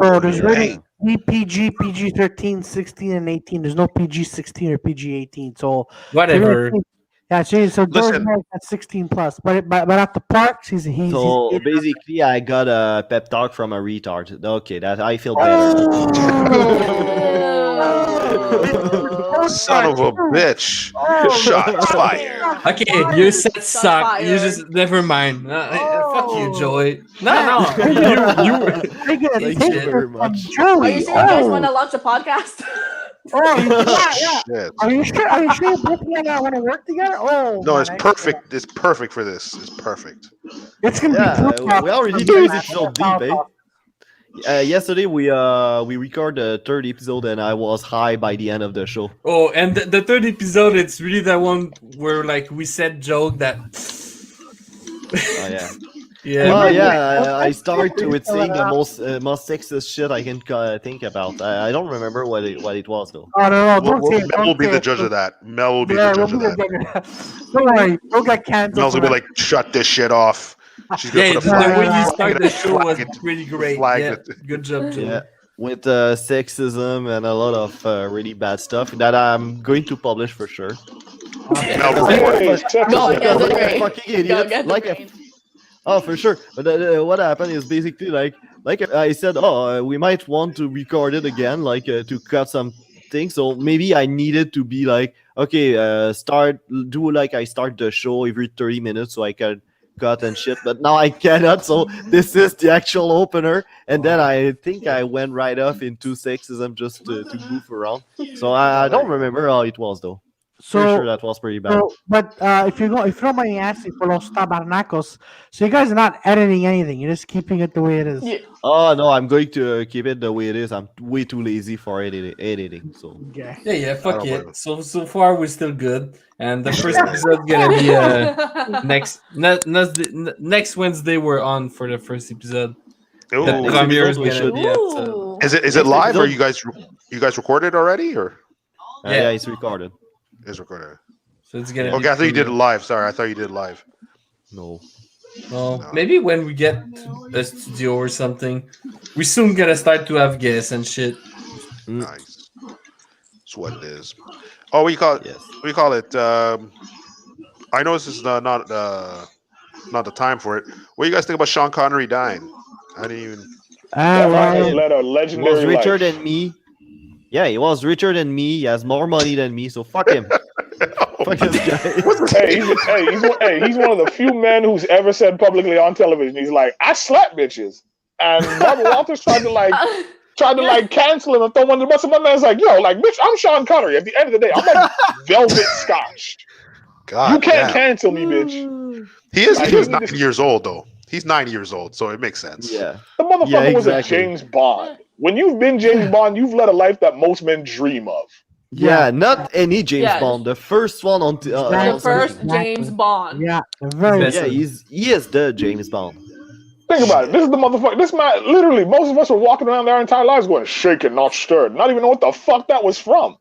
So there's Yeah. rating PG, PG-13, 16, and 18. There's no PG-16 or PG-18. So Whatever. yeah, so George Listen. Merrick at 16 plus, but at the parks he's So basically, I got a pep talk from a retard. Okay, that I feel better. Son of a bitch. Shots fired. Okay, your set Shots suck. You fired. just never mind. Fuck you, Joey. No. Thank Thank you very much. Are you sure you guys want to launch a podcast? yeah. Shit. Are you sure you both want to work together? Oh, No, man, it's perfect. It's perfect for this. It's perfect. It's gonna Yeah, be we already do this episode deep, eh? Yesterday we record the third episode, and I was high by the end of the show. Oh, and the third episode, it's really that one where like we said joke that. Oh yeah. Yeah. Oh yeah, I start with saying the most sexist shit I can think about. I don't remember what it was though. Oh no, don't say it. Mel will be the judge of that. Mel will be the judge of that. Don't worry, don't get canceled. Mel's gonna be like, shut this shit off. She's gonna Yeah, put a the flag. way you flag start it, the show was flag it, pretty great. flag Yeah, it. good job, Joey. Yeah, with sexism and a lot of really bad stuff that I'm going to publish for sure. Mel Hey, report. Texas, Go against the Like a grain. fucking Go idiot. against the Like grain. Oh, for sure. But what happened is basically like I said, we might want to record it again, like to cut some things. So maybe I needed to be like, okay, I start the show every 30 minutes so I can cut and shit. But now I cannot. So this is the actual opener, and then I think I went right off into sexism just to goof around. So I don't remember how it was though. Pretty sure that was pretty bad. But if you don't mind me asking for Los Tabernacos, so you guys are not editing anything. You're just keeping it the way it is. Yeah. Oh no, I'm going to keep it the way it is. I'm way too lazy for editing. So Okay. Yeah, fuck I don't it. So far we're still good, and the first episode gonna be next Wednesday. We're on for the first episode. Ooh. The next premiere is episode we gonna should- be at. Ooh. Is it Next live or episode- you guys recorded already or yeah, it's recorded. is recorded? So it's gonna. Okay, be I thought you did it premiere. live. Sorry, I thought you did it live. No. Well, No. maybe when we get a studio or something, we soon gonna start to have guests and shit. Nice. That's what it is. Oh, we call it. Yes. We call it. I know this is not the time for it. What do you guys think about Sean Connery dying? I didn't even. That man has Well, led a He was legendary richer life. than me. Yeah, he was richer than me. He has more money than me. So fuck him. Fuck this guy. He's one of the few men who's ever said publicly on television, he's like, I slap bitches. And Barbara Walters tried to cancel him and throw him under the bus. And my man's like, yo, like, bitch, I'm Sean Connery. At the end of the day, I'm like velvet scotch. God, You can't damn. cancel me, bitch. He is. Like, He was he need 90 years old though. He's 90 years old, so it makes sense. Yeah. The motherfucker Yeah, was a exactly. James Bond. When you've been James Bond, you've led a life that most men dream of. Yeah, not any James Yeah. Bond. The first one on The on first screen. James Bond. yeah, very. Best- Yeah, he is the James Bond. Think about it. This is the motherfucker. This man, literally, most of us were walking around our entire lives going, shaken, not stirred. Not even know what the fuck that was from.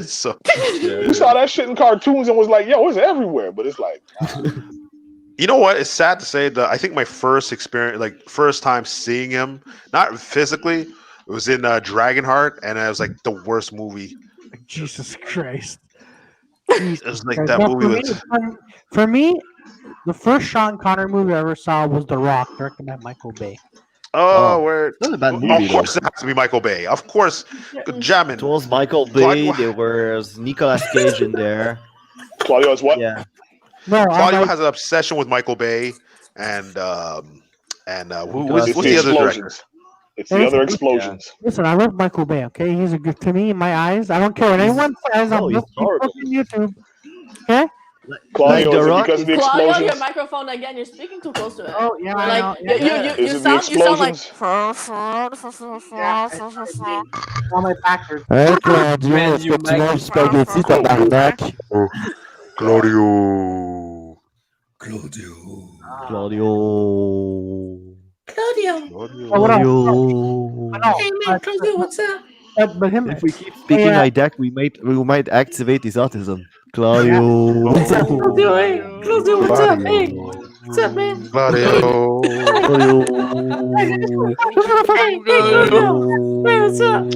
So We saw that shit in cartoons and was like, yo, it's everywhere. But it's like, you know what? It's sad to say that I think my first experience, like first time seeing him, not physically, it was in Dragonheart, and it was like the worst movie. Jesus Christ. It was like that No, movie for, was. me, for me, the first Sean Connery movie I ever saw was The Rock, directed by Michael Bay. Oh, where? Not a bad Of movie though. course, it has to be Michael Bay. Of course, jamming. It was Michael Bay. There was Nicolas Cage in there. Claudio is what? Yeah. No, Claudio I has an obsession with Michael Bay, and Nicolas what's It's the the other director? explosions. It's the other explosions. listen. I love Michael Bay. Okay, he's a good to me in my eyes. I don't care what anyone says. I'm no, he's looking horrible. on YouTube. Okay. Claudio, The is it Rock because of the Claudio, your explosions? microphone again. You're speaking too close to it. Oh yeah, I Like know. Yeah, you Is it the sound like. on my backwards. Man, you mic- spaghetti, tabarnak? Claudio. Claudio. Oh, what else? Claudio. I know, but- what's up? but him. If we keep speaking Yeah. like that, we might activate his autism. Claudio. What's up, Claudio? Hey, Claudio, what's up? Hey, what's up, man? Claudio. Claudio. Hey, Claudio. Hey, what's up?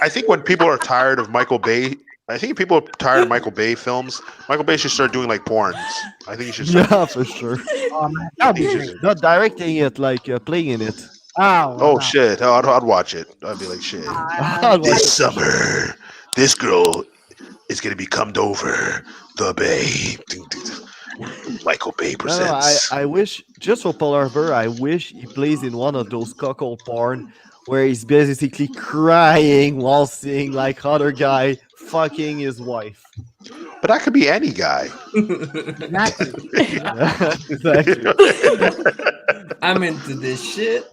I think when people are tired of Michael Bay, I think people are tired of Michael Bay films. Michael Bay should start doing like porns. I think he should start. Yeah, for sure. Oh, man, that would be great. Not directing it, like playing in it. Oh, Oh wow. shit! I'd watch it. I'd be like, shit. This summer, this girl is gonna be cummed over the Bay. Michael Bay No, presents. I wish, just for Polar Bear, I wish he plays in one of those cuckold porn where he's basically crying while seeing like other guy fucking his wife. But that could be any guy. Exactly. Exactly. I'm into this shit.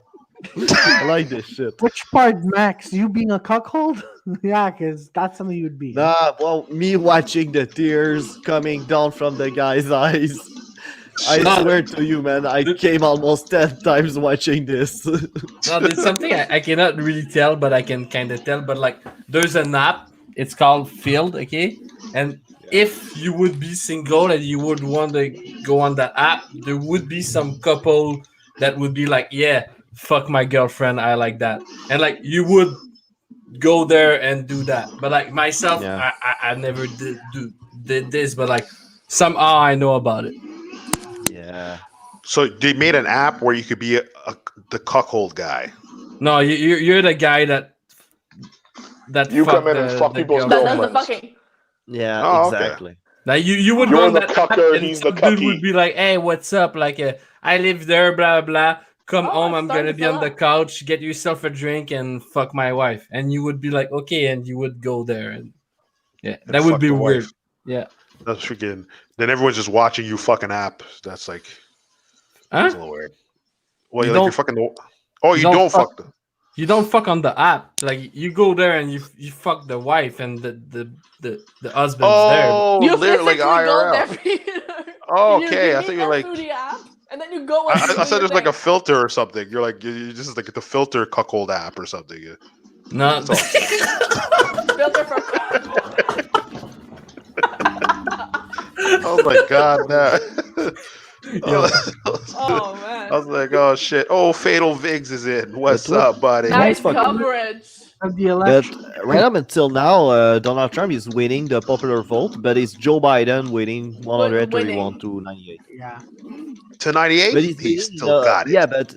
I like this shit. Which part, Max? You being a cuckold? Yeah, because that's something you'd be. Nah, well, me watching the tears coming down from the guy's eyes. I No. swear to you, man, I came almost 10 times watching this. No, there's something I cannot really tell, but I can kind of tell. But like, there's an app. It's called Field, okay? And if you would be single and you would want to go on that app, there would be some couple that would be like, yeah, fuck my girlfriend, I like that. And like, you would go there and do that. But like myself, Yeah. I never did this, but like somehow I know about it. Yeah. So they made an app where you could be the cuckold guy. No, you're the guy that You fuck come in and the- fuck the people's girl. That does the girlfriends. fucking. Yeah, Oh, okay. exactly. Now you would You're run the that cucker, app and he's the some dude cucky. would be like, "Hey, what's up? Like, I live there, blah blah. Come Oh, home. it's I'm starting gonna to be fill on the up. couch. Get yourself a drink and fuck my wife." And you would be like, "Okay," and you would go there, and yeah, And that would fuck be the weird. wife. Yeah. That's freaking. Then everyone's just watching you fucking app. That's like that's a Huh? little weird. Well, You you're don't- fucking. Oh, you don't don't fuck- fuck. You don't fuck on the app. Like you go there and you fuck the wife and the husband's there. Oh, You literally physically like go there, IRL. Peter. Oh, You okay, I meet thought you them were like. through the app, and then you go. I and do thought your there's like a thing. filter or something. You're like you just is like the filter cuckold app or something. Yeah. No. filter for. Oh my god, no. Yo, Oh man. I was like, oh shit. Oh, Fatal Vigs is in. What's what- up, buddy? Nice fucking- coverage. Of the But election. right up until now, Donald Trump is winning the popular vote, but it's Joe Biden winning 131 to 98. Yeah. To 98? But he's He leading, still got it. yeah, but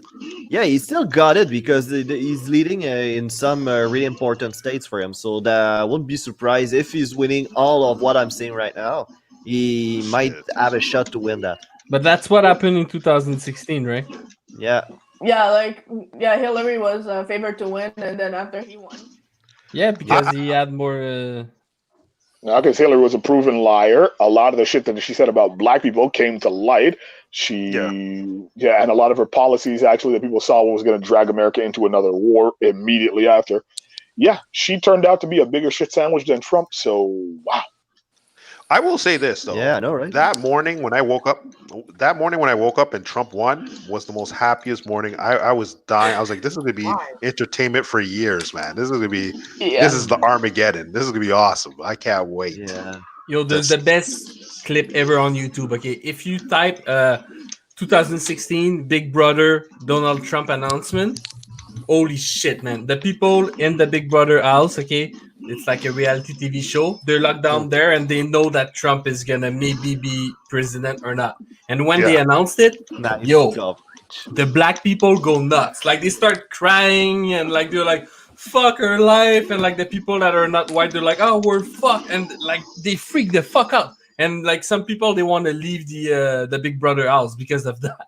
yeah, he still got it because he's leading in some really important states for him. So that I wouldn't be surprised if he's winning all of what I'm saying right now. He might Shit. have a shot to win that. but that's what happened in 2016, right? Yeah, Yeah, like Hillary was favored to win, and then after he won. Yeah, because he had more. Now, because Hillary was a proven liar, a lot of the shit that she said about black people came to light. And a lot of her policies actually that people saw was going to drag America into another war immediately after. Yeah, she turned out to be a bigger shit sandwich than Trump. So wow. I will say this though. yeah, I know, right? That morning when I woke up and Trump won was the most happiest morning. I was dying. I was like, this is gonna be entertainment for years, man. This is gonna be this is the Armageddon. This is gonna be awesome. I can't wait. Yeah. Yo, there's the best clip ever on YouTube. Okay, if you type 2016 Big Brother Donald Trump announcement, holy shit, man! The people in the Big Brother house, okay, it's like a reality TV show. They're locked down there, and they know that Trump is gonna maybe be president or not. And when they announced it, Nice yo, coverage. the black people go nuts. Like they start crying and like they're like, fuck our life. And like the people that are not white, they're like, oh, we're fucked. And like they freak the fuck out. And like some people, they want to leave the Big Brother house because of that.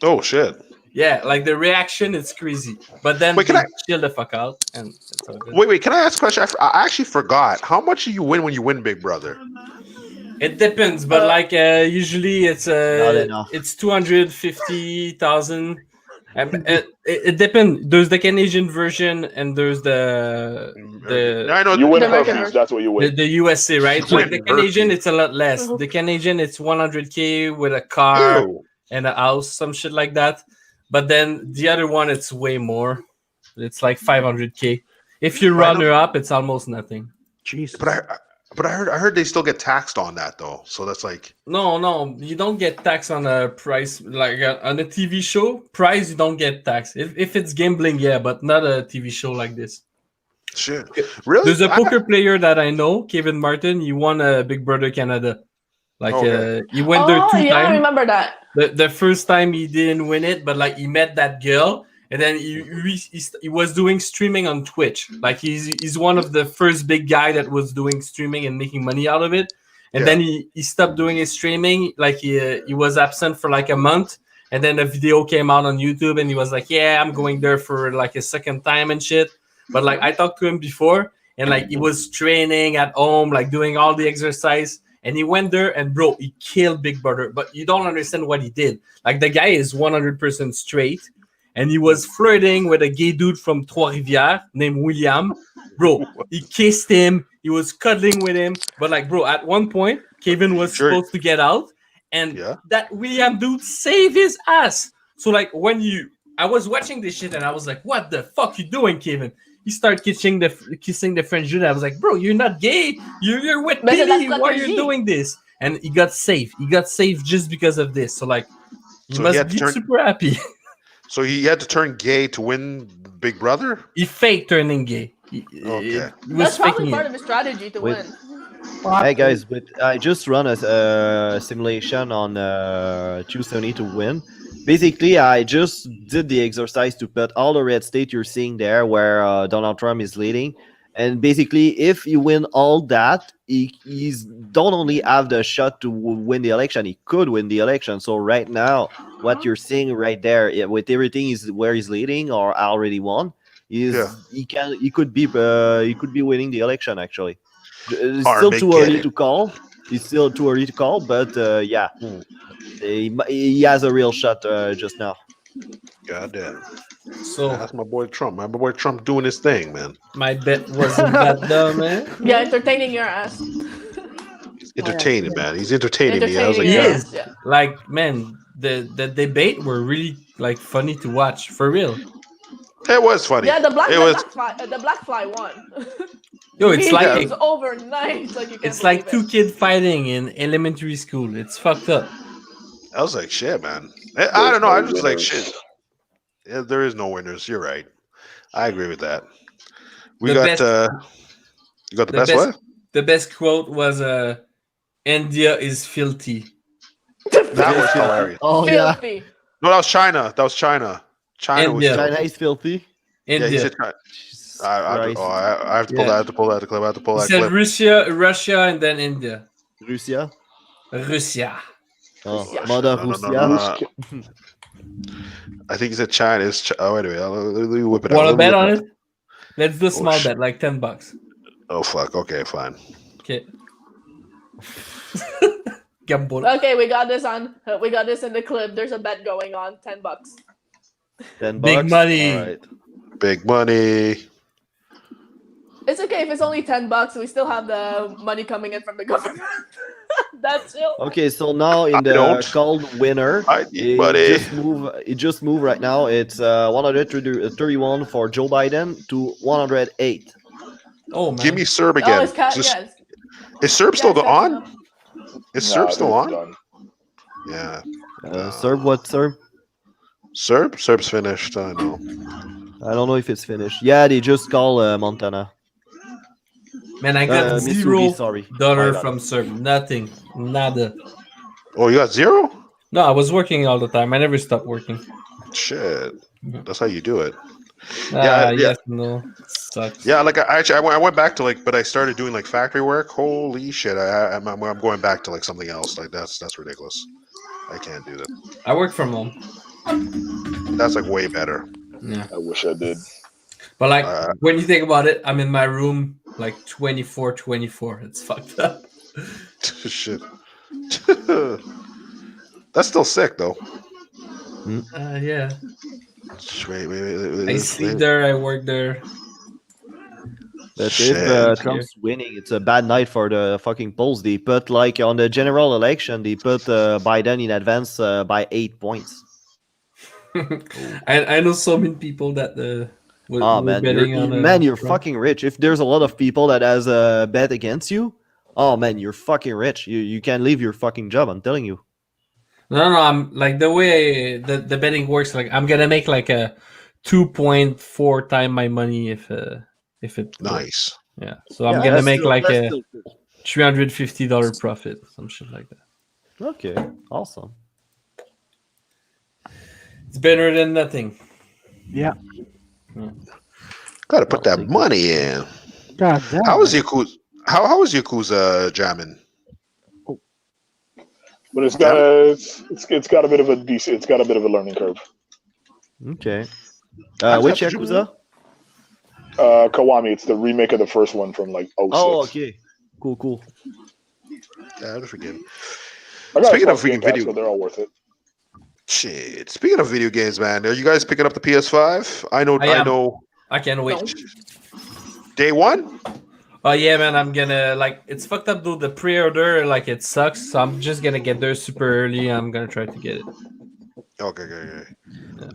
Oh shit. Yeah, like the reaction is crazy. But then Wait, they can I- chill the fuck out. And it's all good. Wait, can I ask a question? I actually forgot. How much do you win when you win Big Brother? It depends, but like usually it's Not enough. it's 250,000. It depends. There's the Canadian version and there's the I know You win The American Hershey's, that's what you the, win. the USA, right? Like the Win Canadian, Hershey. it's a lot less. The Canadian, it's 100K with a car Ew. and a house, some shit like that. But then the other one, it's way more. It's like 500K. If you Right, runner up, it's almost nothing. Jesus. But I heard they still get taxed on that though. So that's like No, you don't get taxed on a price like on a TV show. Price you don't get taxed. If it's gambling, yeah, but not a TV show like this. shit. Really? There's a poker player that I know, Kevin Martin. He won a Big Brother Canada. Like Okay. he went there 2 yeah, I times. remember that. The first time he didn't win it, but like he met that girl, and then he was doing streaming on Twitch. Like he's one of the first big guy that was doing streaming and making money out of it. And then he stopped doing his streaming. Like he was absent for like a month, and then the video came out on YouTube, and he was like, "Yeah, I'm going there for like a second time and shit." But like I talked to him before, and like he was training at home, like doing all the exercise. And he went there and bro, he killed Big Brother. But you don't understand what he did. Like the guy is 100% straight. And he was flirting with a gay dude from Trois-Rivières named William. Bro, he kissed him. He was cuddling with him. But like, bro, at one point, Kevin was supposed to get out. And that William dude saved his ass. So like I was watching this shit and I was like, what the fuck you doing, Kevin? He started kissing the French dude. I was like, bro, you're not gay. You're with me. Why are you doing this? And he got saved. He got saved just because of this. So like, he must be super happy. So he had to turn gay to win Big Brother? He faked turning gay. Okay. He was That's probably faking part it. of his strategy to win. Hey guys, but I just run a simulation on Choose Sony to win. Basically, I just did the exercise to put all the red states you're seeing there where Donald Trump is leading. And basically, if you win all that, he's don't only have the shot to win the election, he could win the election. So right now, what you're seeing right there, with everything is where he's leading or already won, he could be winning the election actually. It's still too early to call. It's still too early to call, but yeah, he has a real shot just now. Goddamn. So that's my boy Trump. My boy Trump doing his thing, man. My bet wasn't that dumb, man. Yeah, entertaining your ass. Entertaining, man. He's entertaining me. I was like, he is. Like, man, the debate were really like funny to watch for real. It was funny. Yeah, the It black fly won. Yo, it's like it's overnight. Like you can't it's like believe two kids fighting in elementary school. It's fucked up. I was like, shit, man. I don't know. I was just like, winners. shit. Yeah, there is no winners. You're right. I agree with that. We The got best- you got the The best, best, what? the best quote was India is filthy. That was hilarious. Oh yeah, Filthy. No, that was China. That was China. China was India. China is filthy. Yeah, he India. said China. Jesus I Christ. have to pull Yeah. that. I have to pull that clip. I have to pull He that said clip. Russia, and then India. Russia. Russia. Oh, Russia. mother No, no, Russia. no, no, no. I think he said China. Oh, wait a minute. Let me whip it out. Want to Let me bet whip on it it? Let's do a small shit. bet, like $10. Oh, fuck. Okay, fine. Okay. Gamble. Okay, we got this in the clip. There's a bet going on. $10. $10. Big money. All right. Big money. It's okay if it's only $10. We still have the money coming in from the government. That's it. Okay, so now in I the don't. cold winner, I need money. it just moved right now. It's 131 for Joe Biden to 108. Oh, man. Give me Serb Oh, again. it's yes. Is Serb still it's catching on? up. Is Nah, Serb I still think on? it's done. Yeah. Serb what, Serb? Serb's finished. I know. I don't know if it's finished. Yeah, they just call Montana. Man, I got Missouri, sorry. $0 My bad. from Serb. Nothing. Nada. Oh, you got 0? No, I was working all the time. I never stopped working. Shit. That's how you do it. Yeah. yeah. Yes, no. Sucks. Yeah, like I went back to but I started doing like factory work. Holy shit! I'm going back to like something else. Like that's ridiculous. I can't do that. I work from home. That's like way better. Yeah. I wish I did. But like Uh, when you think about it, I'm in my room like 24/24. It's fucked up. Shit. That's still sick though. Yeah. Wait, I sleep there. I work there. But Shit. if Trump's winning, it's a bad night for the fucking polls. They put like on the general election, they put Biden in advance by 8 points. I know so many people that were Man, betting on you're Trump. fucking rich. If there's a lot of people that has a bet against you, oh man, you're fucking rich. You can leave your fucking job. I'm telling you. No. I'm like the way the betting works. Like I'm gonna make like a 2.4 time my money if it Nice. Yeah. So I'm Yeah, gonna that's make still- like that's a still cool. $350 profit, some shit like that. Okay, awesome. It's better than nothing. Yeah. Gotta put that Thank you. money in. God damn. How was Yakuza? How was Yakuza jamming? But it's got a bit of a decent. It's got a bit of a learning curve. Okay. How's Which that Yakuza? Kiwami. It's the remake of the first one from like 06. Oh, okay. Cool. Yeah, I forget. I got Speaking a of Game freaking Pass, video- so they're all worth it. Shit. Speaking of video games, man, are you guys picking up the PS5? I know. I I am. know. I can't wait. No. Day one. Oh yeah, man, I'm gonna like it's fucked up though. The pre-order like it sucks, so I'm just gonna get there super early. I'm gonna try to get it. Okay. Yeah,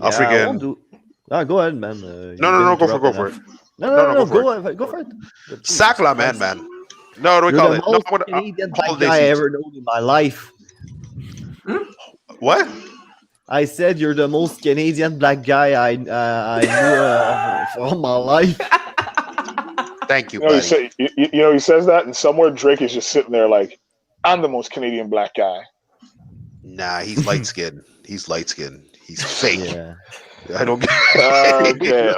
I'll I freaking. won't do. Go ahead, man. No. Go for it. No, go go for it. Sacla, man. No, what do we You're call the it? No, most I'm gonna, Canadian black holiday guy I season. ever known in my life. What? I said you're the most Canadian black guy I knew for all my life. Thank you, You know, buddy. he says that, and somewhere Drake is just sitting there like, I'm the most Canadian black guy. Nah, he's light skinned. He's fake. Yeah. I don't get Okay.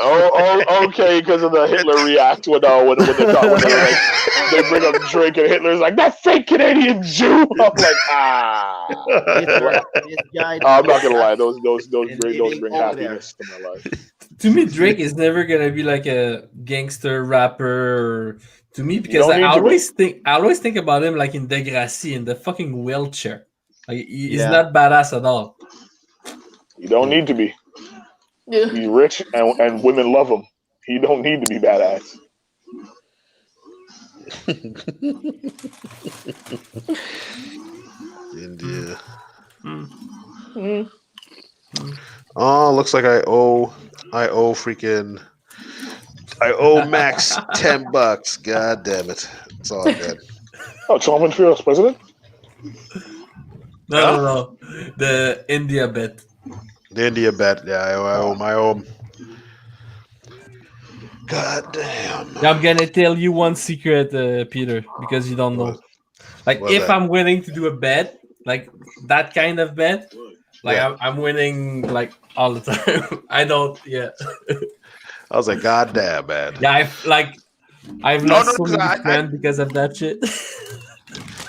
Okay. Because of the Hitler react when they bring up Drake and Hitler's like that fake Canadian Jew. I'm like, Hitler, this guy- I'm not gonna lie. Those And bring living over happiness to my life. To me, Drake is never gonna be like a gangster rapper. Or, to me, because don't I need to always think about him like in Degrassi in the fucking wheelchair. Like he's Yeah. not badass at all. You don't need to be. Yeah. He's rich and women love him. He don't need to be badass. India. Mm. Oh, looks like I owe Max $10. God damn it. It's all good. Oh, Trump went for president? No. The India bet. The India bet. Yeah, I owe. God damn. Yeah, I'm gonna tell you one secret, Peter, because you don't know. Like, What's if that? I'm willing to do a bet, like that kind of bet, like Yeah. I'm winning like all the time. I don't. Yeah. I was like, God damn, man. Yeah. I've No, lost no, so 'cause many friends because of that shit.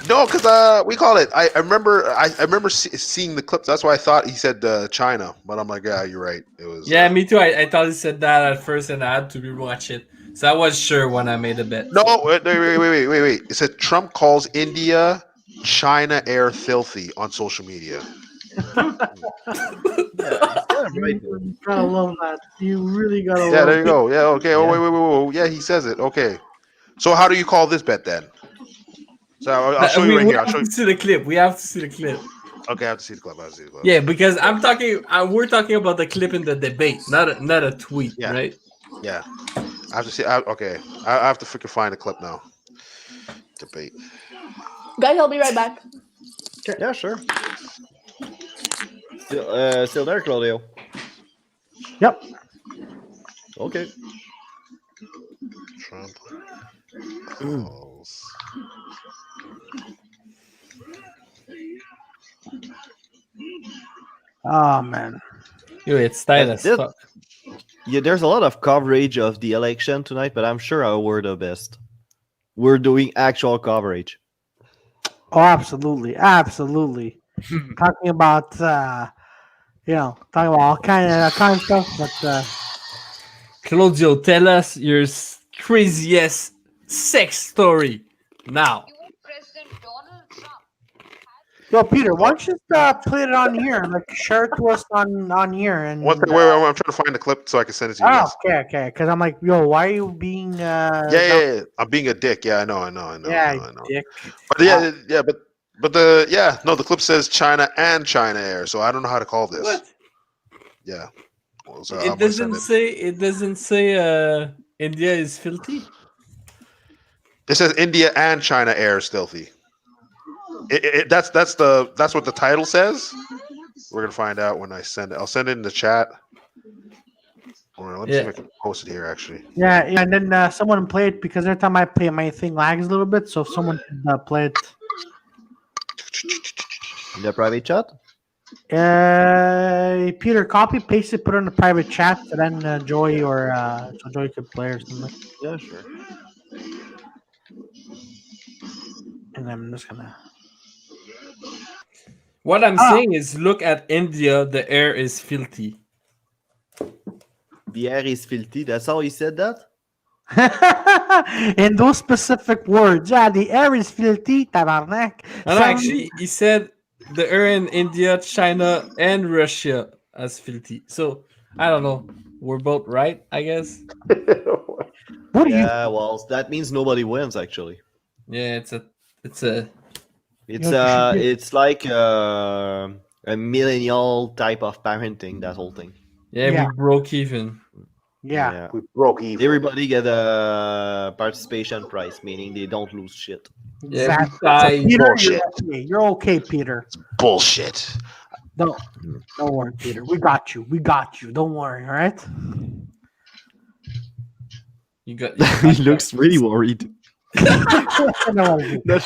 No, because we call it. I remember. I remember seeing the clips. That's why I thought he said China, but I'm like, yeah, you're right. It was. Yeah, me too. I thought he said that at first, and I had to rewatch it. So I was sure when I made a bet. No, wait. It said Trump calls India China air filthy on social media. You gotta love that. You really gotta Yeah, love there you go. Yeah, okay. Oh, wait. Yeah, he says it. Okay. So how do you call this bet then? So I'll show you right We here. I'll have show you. to see the clip. We have to see the clip. Okay, I have to see the clip. I have to see the clip. Yeah, because I'm talking. We're talking about the clip in the debate, not a tweet, Yeah. right? Yeah. I have to see. Okay. I have to freaking find the clip now. Debate. Guys, I'll be right back. Yeah, sure. Still there, Claudio? Yep. Okay. Trump calls. Oh man. Yo, it's tight as This- fuck. Yeah, there's a lot of coverage of the election tonight, but I'm sure we're the best. We're doing actual coverage. Oh, absolutely. Talking about talking about all kind of stuff, but Claudio, tell us your craziest sex story now. yo, Peter, why don't you just play it on here, like share it to us on here, and Wait, I'm trying to find the clip so I can send it to you oh, guys. okay, because I'm like, yo, why are you being Yeah. I'm being a dick. Yeah, I know. yeah, I know. dick. But the clip says China and China Air, so I don't know how to call this. What? Yeah. Well, so I'm It gonna doesn't send it. say. It doesn't say. India is filthy. It says India and China Air is filthy. That's what the title says. We're gonna find out when I send it. I'll send it in the chat. Or let me see if I can post it here. Actually, Yeah, and then someone play it because every time I play it, my thing lags a little bit. So if someone can play it. In the private chat? Peter, copy paste it, put it in the private chat, and then Joy so Joy could play or something. Yeah, sure. And I'm just gonna. What I'm saying is, look at India. The air is filthy. The air is filthy. That's how he said that? In those specific words, yeah, the air is filthy, tabarnak. And actually, he said the air in India, China, and Russia as filthy. So I don't know. We're both right, I guess. What do you? Yeah, well, that means nobody wins, actually. Yeah, it's a. It's like a millennial type of parenting, that whole thing. Yeah, Yeah. we broke even. Yeah. we broke even. Everybody get a participation price, meaning they don't lose shit. Yeah, we Exactly. died. Peter, Bullshit. you're okay, Peter. Bullshit. Don't worry, Peter. We got you. Don't worry. All right. You got. He looks really worried. Not sure. Not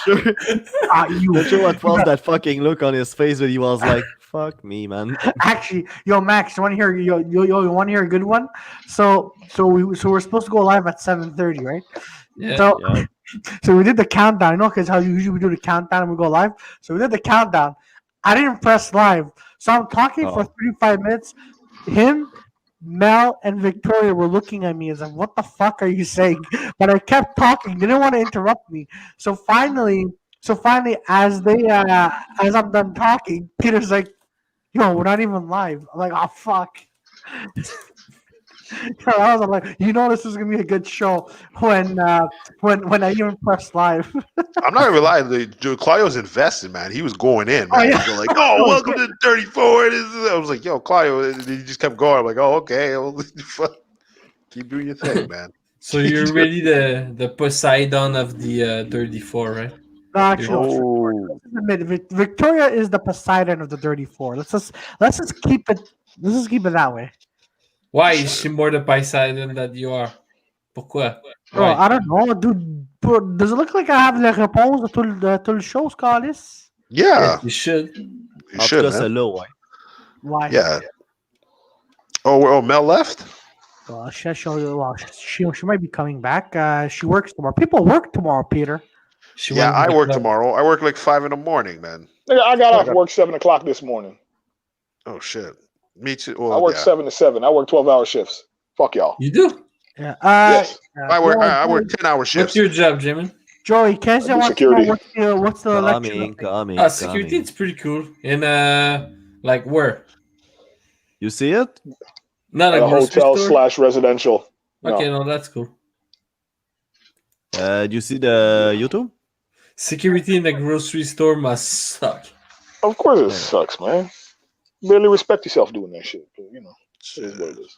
sure what was that fucking look on his face, but he was like, "Fuck me, man." Actually, yo, Max, you want to hear you want to hear a good one? So we're supposed to go live at 7:30, right? Yeah. So we did the countdown. I know because how usually we do the countdown and we go live. So we did the countdown. I didn't press live, so I'm talking for 35 minutes. Him, Mel, and Victoria were looking at me as like, "What the fuck are you saying?" But I kept talking. They didn't want to interrupt me. So finally, as I'm done talking, Peter's like, "Yo, we're not even live." I'm like, "Oh fuck." I was like, this is gonna be a good show when I even press live. I'm not gonna lie, Claudio's invested, man. He was going in, man. Oh, yeah. He was like, "Oh, welcome to 34." I was like, "Yo, Claudio," and he just kept going. I'm like, "Oh, okay." Keep doing your thing, man. So you're really the Poseidon of the 34, right? No, actually, no. Oh, Let's admit, Victoria is the Poseidon of the 34. Let's just keep it. Let's just keep it that way. Why is she more the Poseidon that you are? Pourquoi? Bro, Why? I don't know, dude. Bro, does it look like I have la réponse à tout le show, Scalis? Yeah, Yes, you should. you en should, tout cas, man. celle-là, ouais. Why? Yeah. Oh, Mel left. Well, she might be coming back. She works tomorrow. People work tomorrow, Peter. She Yeah, went to I the work club. tomorrow. I work like 5 in the morning, man. Nigga, I got Oh, I off got- work 7 o'clock this morning. Oh shit. Me too. I Well, work yeah. 7 to 7. I work 12-hour shifts. Fuck y'all. You do? Yeah. Yes. I work. Joey, I work 10-hour What's shifts. your job, Jimmy? Joey, Keza I do wants to know security. what's the lecture. Coming. Security, it's pretty cool. In like where? You see it? Not At a a grocery hotel store. /residential. No. Okay, no, that's cool. Do you see the YouTube? Security in the grocery store must suck. Of course it sucks, man. Barely respect yourself doing that shit. But, you know, it is what it is.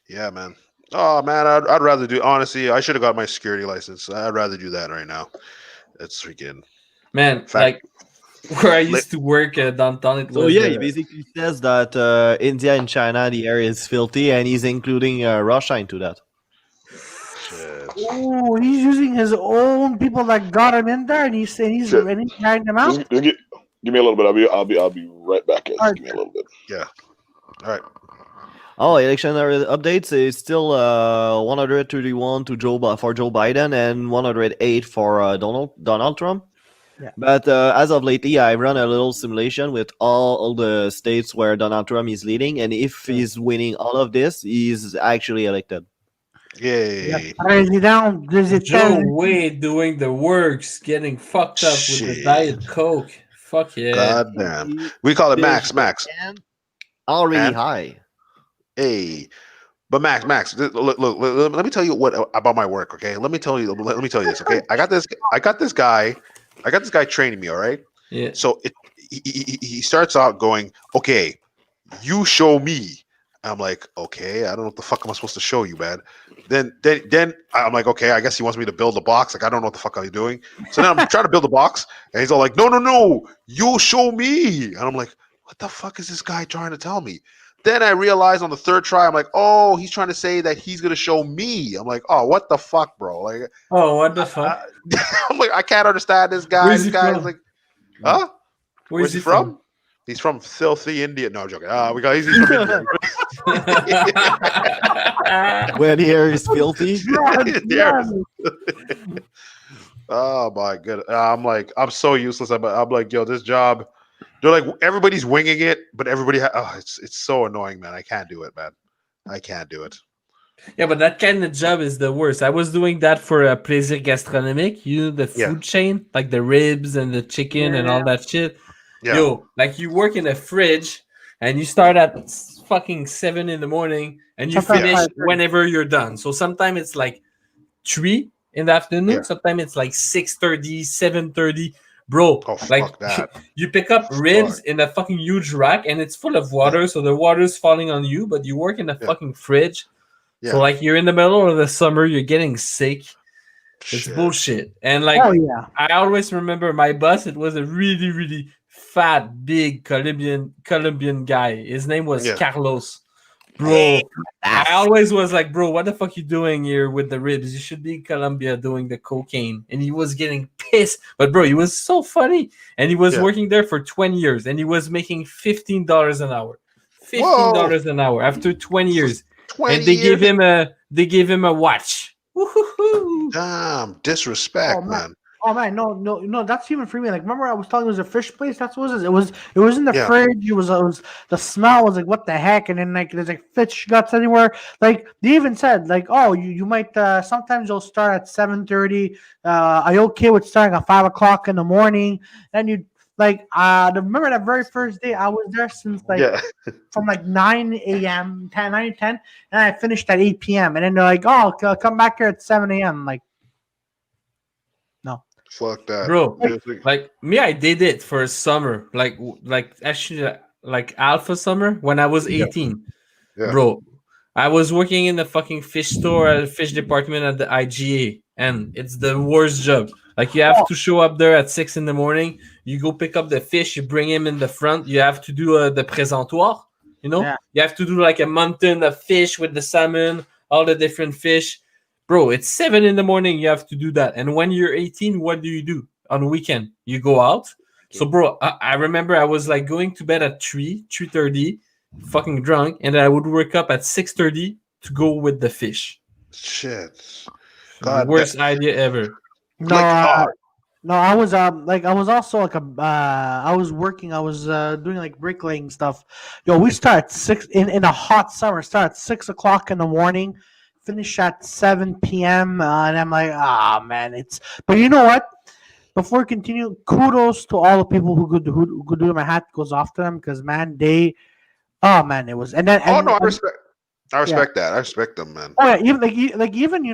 Yeah, man. Oh man, I'd rather do. Honestly, I should have got my security license. I'd rather do that right now. It's freaking. Man, Fact- like where I used to work downtown, it So was yeah, he basically says that India and China, the air is filthy, and he's including Russia into that. Shit. Oh, he's using his own people that got him in there, and he's Shit. carrying them out. Just give me a little bit. I'll be right back. Guys. Alright. Give me a little bit. All right. Oh, election updates is still 131 to for Joe Biden and 108 for Donald Trump. Yeah. But as of lately, I run a little simulation with all the states where Donald Trump is leading, and if he's winning all of this, he's actually elected. Yay. Crazy down. There's a Joe 10. Wade doing the works, getting fucked up with the Shit. Diet Coke. Fuck yeah. God damn. We call it Max. Already And- high. Hey. But Max, look, let me tell you what about my work, okay? Let me tell you this, okay? I got this guy training me, all right? Yeah. So he starts out going, okay, you show me. I'm like, okay, I don't know what the fuck am I supposed to show you, man. Then I'm like, okay, I guess he wants me to build a box. Like, I don't know what the fuck I'm doing. So then I'm trying to build a box, and he's all like, no, you show me. And I'm like, what the fuck is this guy trying to tell me? Then I realized on the third try, I'm like, oh, he's trying to say that he's gonna show me. I'm like, oh, what the fuck, bro? Like, Oh, what the fuck? I'm like, I can't understand this guy. Where's This he guy's from? like, huh? Where's he from? He's from filthy India. No, I'm joking. He's from India. When the air is filthy. Yes. Oh my god. I'm like, I'm so useless. I'm like, yo, this job. They're like, everybody's winging it, but everybody. It's so annoying, man. I can't do it, man. I can't do it. Yeah, but that kind of job is the worst. I was doing that for a Plaisir Gastronomique, the food chain, like the ribs and the chicken and all that shit. Yeah. Yo, like you work in a fridge and you start at fucking 7 in the morning and you Sometimes finish 5:30. whenever you're done. So sometimes it's like 3 in the afternoon. Yeah. Sometimes it's like 6:30, 7:30. Bro, Oh, fuck like that. you pick up ribs in a fucking huge rack and it's full of water, so the water's falling on you, but you work in a fucking fridge. Yeah. So like you're in the middle of the summer, you're getting sick. It's Shit. bullshit. And like Oh yeah. I always remember my boss, it was a really, really fat, big Colombian guy. His name was Yeah. Carlos. Bro, I always was like, bro, what the fuck you doing here with the ribs? You should be in Colombia doing the cocaine. And he was getting pissed. But bro, he was so funny. And he was Yeah. working there for 20 years. And he was making $15 an hour. $15 an hour after 20 years. 20 And they years? gave him a watch. Woo-hoo-hoo. Damn, disrespect, Oh, man. Oh man, no, that's even for me. Like, remember I was telling you it was a fish place. That's what it was. It was in the Yeah. fridge. It was the smell was like, what the heck? And then like there's like fish guts anywhere. Like they even said like, oh, you might sometimes you'll start at 7:30. Are you okay with starting at 5 o'clock in the morning? Then you like remember that very first day I was there since like Yeah. from like 9 a.m. 9 to 10, and I finished at 8 p.m. And then they're like, oh, come back here at 7 a.m. Like, no. Fuck that. Bro, Seriously. like me, I did it for a summer, like actually like alpha summer when I was 18. Yeah. Bro, I was working in the fucking fish store at the fish department at the IGA, and it's the worst job. Like you have to show up there at 6 in the morning. You go pick up the fish. You bring him in the front. You have to do the présentoir. You know, Yeah. you have to do like a mountain of fish with the salmon, all the different fish. Bro, it's 7 in the morning. You have to do that. And when you're 18, what do you do on weekend? You go out. So, bro, I remember I was like going to bed at 3:30, fucking drunk, and then I would wake up at 6:30 to go with the fish. Shit. The worst idea ever. No, Like, no, I was I was also like I was working, I was doing like bricklaying stuff. Yo, we start at 6 in a hot summer. Start at 6 o'clock in the morning, finish at 7 p.m. And I'm like, man, it's. But you know what? Before we continue, kudos to all the people who could do. My hat goes off to them because man, they. Oh man, it was and then oh and, no, I and- respect that. I respect them, man. Oh yeah, even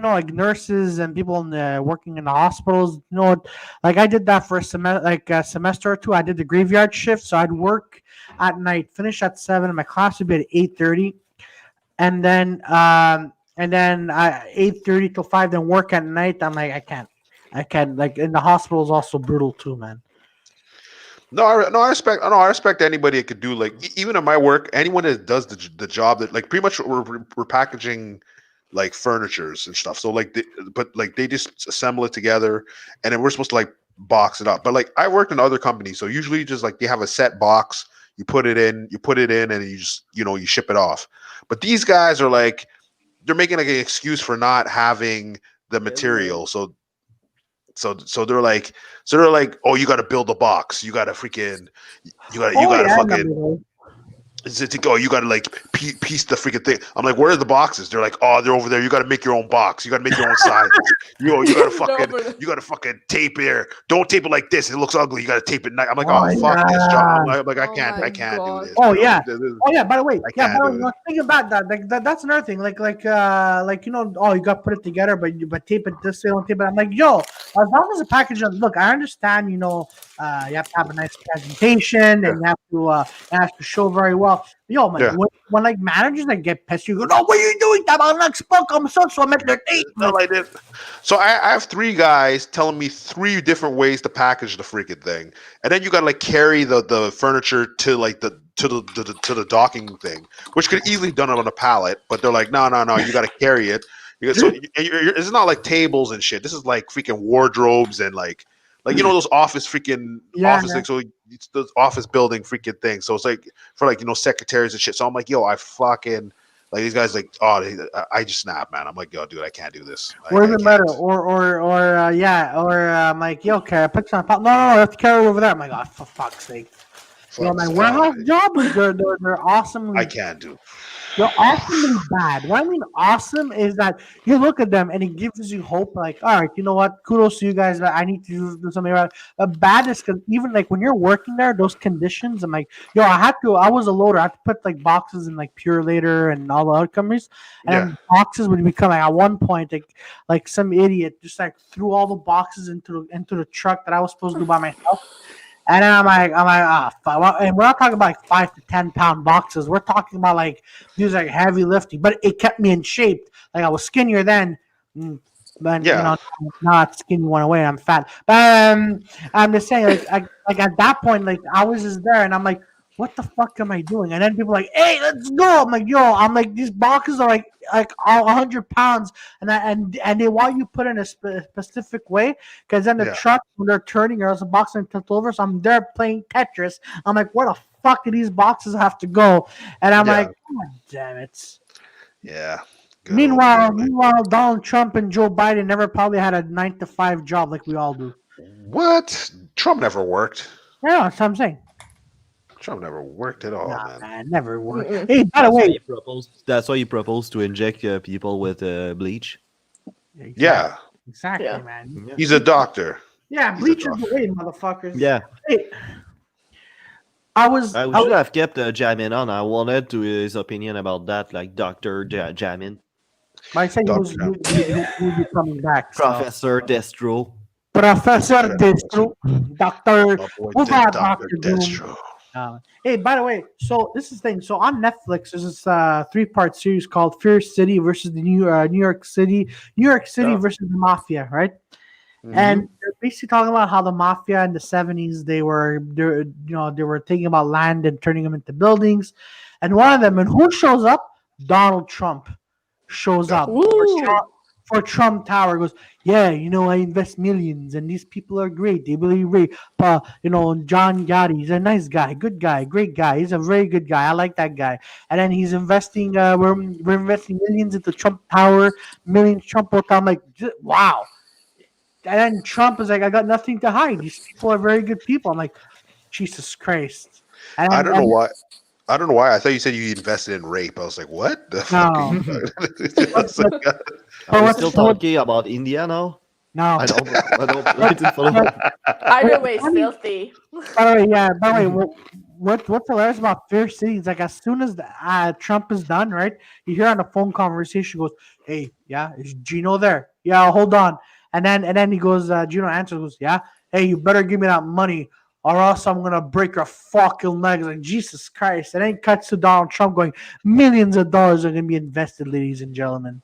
like nurses and people in working in the hospitals. You know, like I did that for a semester or two. I did the graveyard shift, so I'd work at night, finish at 7, and my class would be at 8:30, and then 8:30 till 5, then work at night. I'm like, I can't. Like in the hospital is also brutal too, man. I respect anybody that could do like even in my work, anyone that does the job that like pretty much we're packaging like furnitures and stuff. So like, they just assemble it together, and then we're supposed to like box it up. But like I worked in other companies, so usually just like they have a set box, you put it in, and you just you ship it off. But these guys are like they're making like an excuse for not having the material, so they're like, oh, you got to build a box. You got to freaking, you got to fucking. You got to like piece the freaking thing. I'm like, where are the boxes? They're like, oh, they're over there. You got to make your own box. You got to make your own size. You got to fucking tape it. Don't tape it like this. It looks ugly. You got to tape it. I'm like, fuck this job. I'm like, I can't do this. Oh yeah. By the way, think about that. That's another thing. Like you got to put it together, but tape it this way, don't tape it. I'm like, yo, as long as the package. Look, I understand. You have to have a nice presentation, and you have to show very well. Yo, man, when like managers like get pissed, you go, no, what are you doing? I'm not spoke. I'm so I'm at their date. Like this. So I have 3 guys telling me 3 different ways to package the freaking thing, and then you got to like carry the furniture to like the docking thing, which could easily done it on a pallet, but they're like, no, you got to carry it. It's not like tables and shit. This is like freaking wardrobes and like those office freaking office things. So it's those office building freaking things. So it's like for like secretaries and shit. So I'm like, yo, I fucking like these guys like, oh, I just snap, man. I'm like, yo, dude, I can't do this. Or even better, I'm like, yo, can I put some? No, I have to carry it over there. I'm like, oh, for fuck's sake. My warehouse jobs, they're awesome. I can't do. They're awesomely bad. What I mean awesome is that you look at them and it gives you hope. Like, all right, you know what? Kudos to you guys. I need to do something about it. But bad is because even like when you're working there, those conditions, I'm like, yo, I was a loader. I had to put like boxes in like Pure Later and all the other companies. And boxes would become like at one point, like some idiot just like threw all the boxes into the truck that I was supposed to do by myself. And then I'm like, and we're not talking about like 5 to 10 pound boxes. We're talking about like these like heavy lifting, but it kept me in shape. Like I was skinnier then, but not skinny went away. I'm fat, but I'm just saying, like at that point, like I was just there, and I'm like, what the fuck am I doing? And then people are like, hey, let's go. I'm like, yo, these boxes are like 100 pounds, and they want you put in a specific way because then the truck when they're turning, there's a box and tilt over. So I'm there playing Tetris. I'm like, where the fuck do these boxes have to go? And I'm like, God damn it. Yeah. Meanwhile, Donald Trump and Joe Biden never probably had a 9-to-5 job like we all do. What? Trump never worked. Yeah, that's what I'm saying. Trump never worked at all, man. Never worked. Hey, by the way, that's why he proposed to inject people with bleach. Exactly. Yeah, exactly, man. He's a doctor. Yeah, bleach is the way, motherfuckers. Yeah. Hey, we should have kept Jamin on. I wanted to his opinion about that, like Dr. Jamin. I said he will be coming back. Professor Destro. Professor Destro. Dr. Destro. Hey, by the way, so this is the thing. So on Netflix, there's this 3-part series called Fear City versus the New York City versus the Mafia, right? Mm-hmm. And basically talking about how the mafia in the 70s they were thinking about land and turning them into buildings, and one of them, and who shows up? Donald Trump shows up Woo! for Trump Tower. Goes, yeah, I invest millions, and these people are great. They believe great. John Gotti, he's a nice guy, good guy, great guy. He's a very good guy. I like that guy. And then he's investing. We're investing millions into Trump Tower, millions Trump Hotel. I'm like, wow. And then Trump is like, I got nothing to hide. These people are very good people. I'm like, Jesus Christ. And I don't know why. I don't know why. I thought you said you invested in rape. I was like, what the fuck? Are you I was like, Are we still talking about India now? No. I didn't follow. Either way, it's filthy. By the way, what's hilarious about Fair City is like as soon as Trump is done, right? You hear on the phone conversation goes, "Hey, yeah, is Gino there? Yeah, hold on." And then he goes, Gino answers, goes, "Yeah, hey, you better give me that money, or else I'm gonna break your fucking legs." Like Jesus Christ! And then cuts to Donald Trump going, "Millions of dollars are gonna be invested, ladies and gentlemen."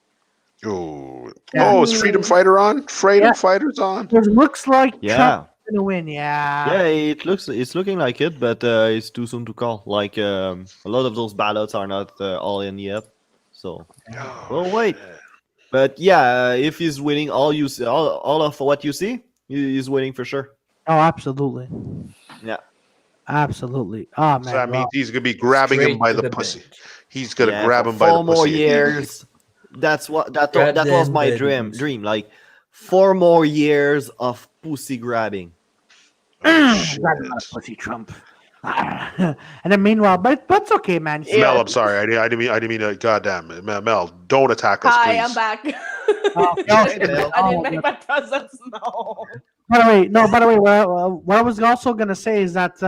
oh, Yeah. oh, is Freedom Fighter on? Freedom Fighter's on. It looks like Yeah. Trump's gonna win. Yeah. Yeah, it's looking like it, but it's too soon to call. Like a lot of those ballots are not all in yet, so we'll wait. But yeah, if he's winning, all of what you see, he's winning for sure. Oh, absolutely. Yeah. Absolutely. Oh man. So that means he's gonna be grabbing him Straight by to the the pussy. bench. He's gonna Yeah, grab for him by the 4 more pussy. years. That was Goddamn my babies. dream. Like 4 more years of pussy grabbing. Oh, shit. That's not a pussy Trump. And then meanwhile, but that's okay, man. Yeah. Mel, I'm sorry. I didn't mean to. Goddamn, Mel, don't attack us, Hi, please. I'm back. Oh, I didn't make my presence known. By the way, what I was also gonna say is that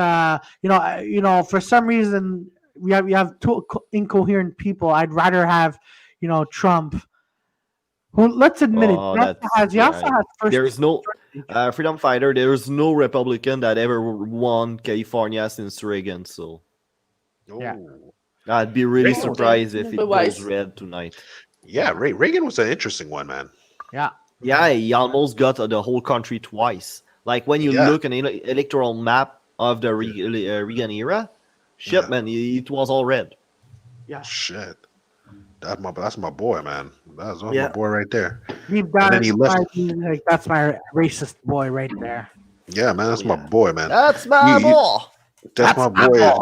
for some reason we have two incoherent people. I'd rather have Trump, who, let's admit Oh, it, he also has first. There's no freedom fighter. There's no Republican that ever won California since Reagan. So Yeah. I'd be really Reagan was- surprised if it But goes wise. red tonight. Yeah, Reagan was an interesting one, man. Yeah. Yeah, he almost got the whole country twice. Like when you Yeah. look at an electoral map of the Reagan era, shit, Yeah. man, it was all red. Shit. That's my boy, man. That's my Yeah. boy right there. Deep down, And then he left. like that's my racist boy right there. Yeah, man, that's my Yeah. boy, man. That's my You- boy. That's my boy.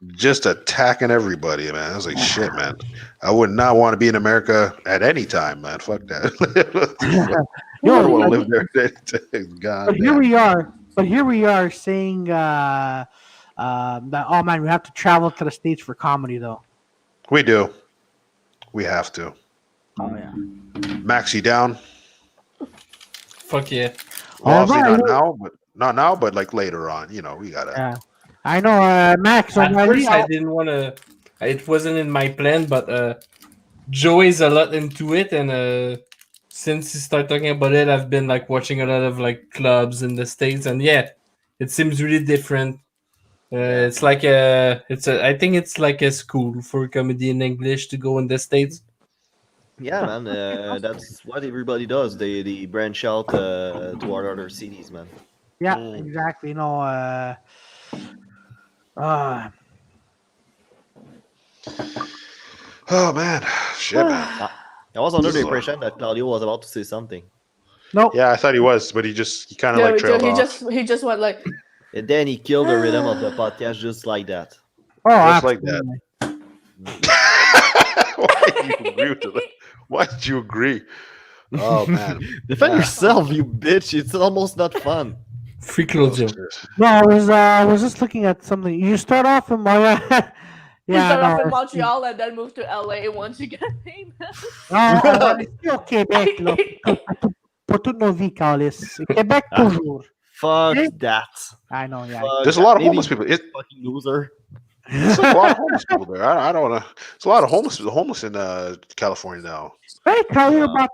Just attacking everybody, man. I was like, shit, man. I would not want to be in America at any time, man. Fuck that. I don't want to live there. God. But here we are saying that, oh man, we have to travel to the States for comedy though. We do. We have to. Oh yeah. Max, you down? Fuck yeah. Well, obviously Alright. not now, but like later on. We gotta. Yeah. I know, Max. At O'Reilly, first, I didn't want to. It wasn't in my plan, but Joey's a lot into it, and since he started talking about it, I've been like watching a lot of like clubs in the States, and yeah, it seems really different. It's like I think it's like a school for comedy in English to go in the States. Yeah, man, that's what everybody does. They branch out toward other cities, man. yeah, exactly. Oh man, shit, man. I was under the This is impression that Claudio was about to say something, No. Yeah, I thought he was, but he kind of Yeah, like trailed he off. he just went like, and then he killed the rhythm of the podcast just like that. Oh, Just like absolutely. Why did you agree with that? Why did you agree? Oh man, Defend Yeah. yourself, you bitch! It's almost not fun. Free Claudio. No, I was just looking at something. You start off in my we start off in no, Montreal and then move to LA once you get famous. ici au Québec, là, pour toute nos vies, Carlis. Québec toujours. Fuck Okay. that. I know, yeah. Fuck There's a lot of that. homeless people. Fucking loser. There's a lot of homeless people there. I don't want to. There's a lot of homeless in California now. Did I tell you about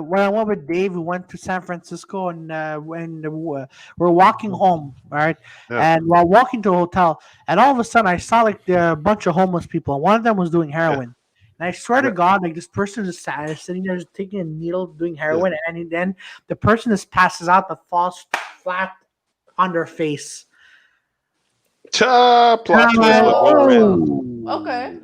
when I went with Dave? We went to San Francisco and when we're walking home, all right? Yeah. And while walking to a hotel, and all of a sudden I saw like a bunch of homeless people, and one of them was doing heroin. And I swear to God, like this person is sitting there taking a needle, doing heroin, and then the person just passes out, but falls flat on their face. Plot twist. Look, go win. Okay.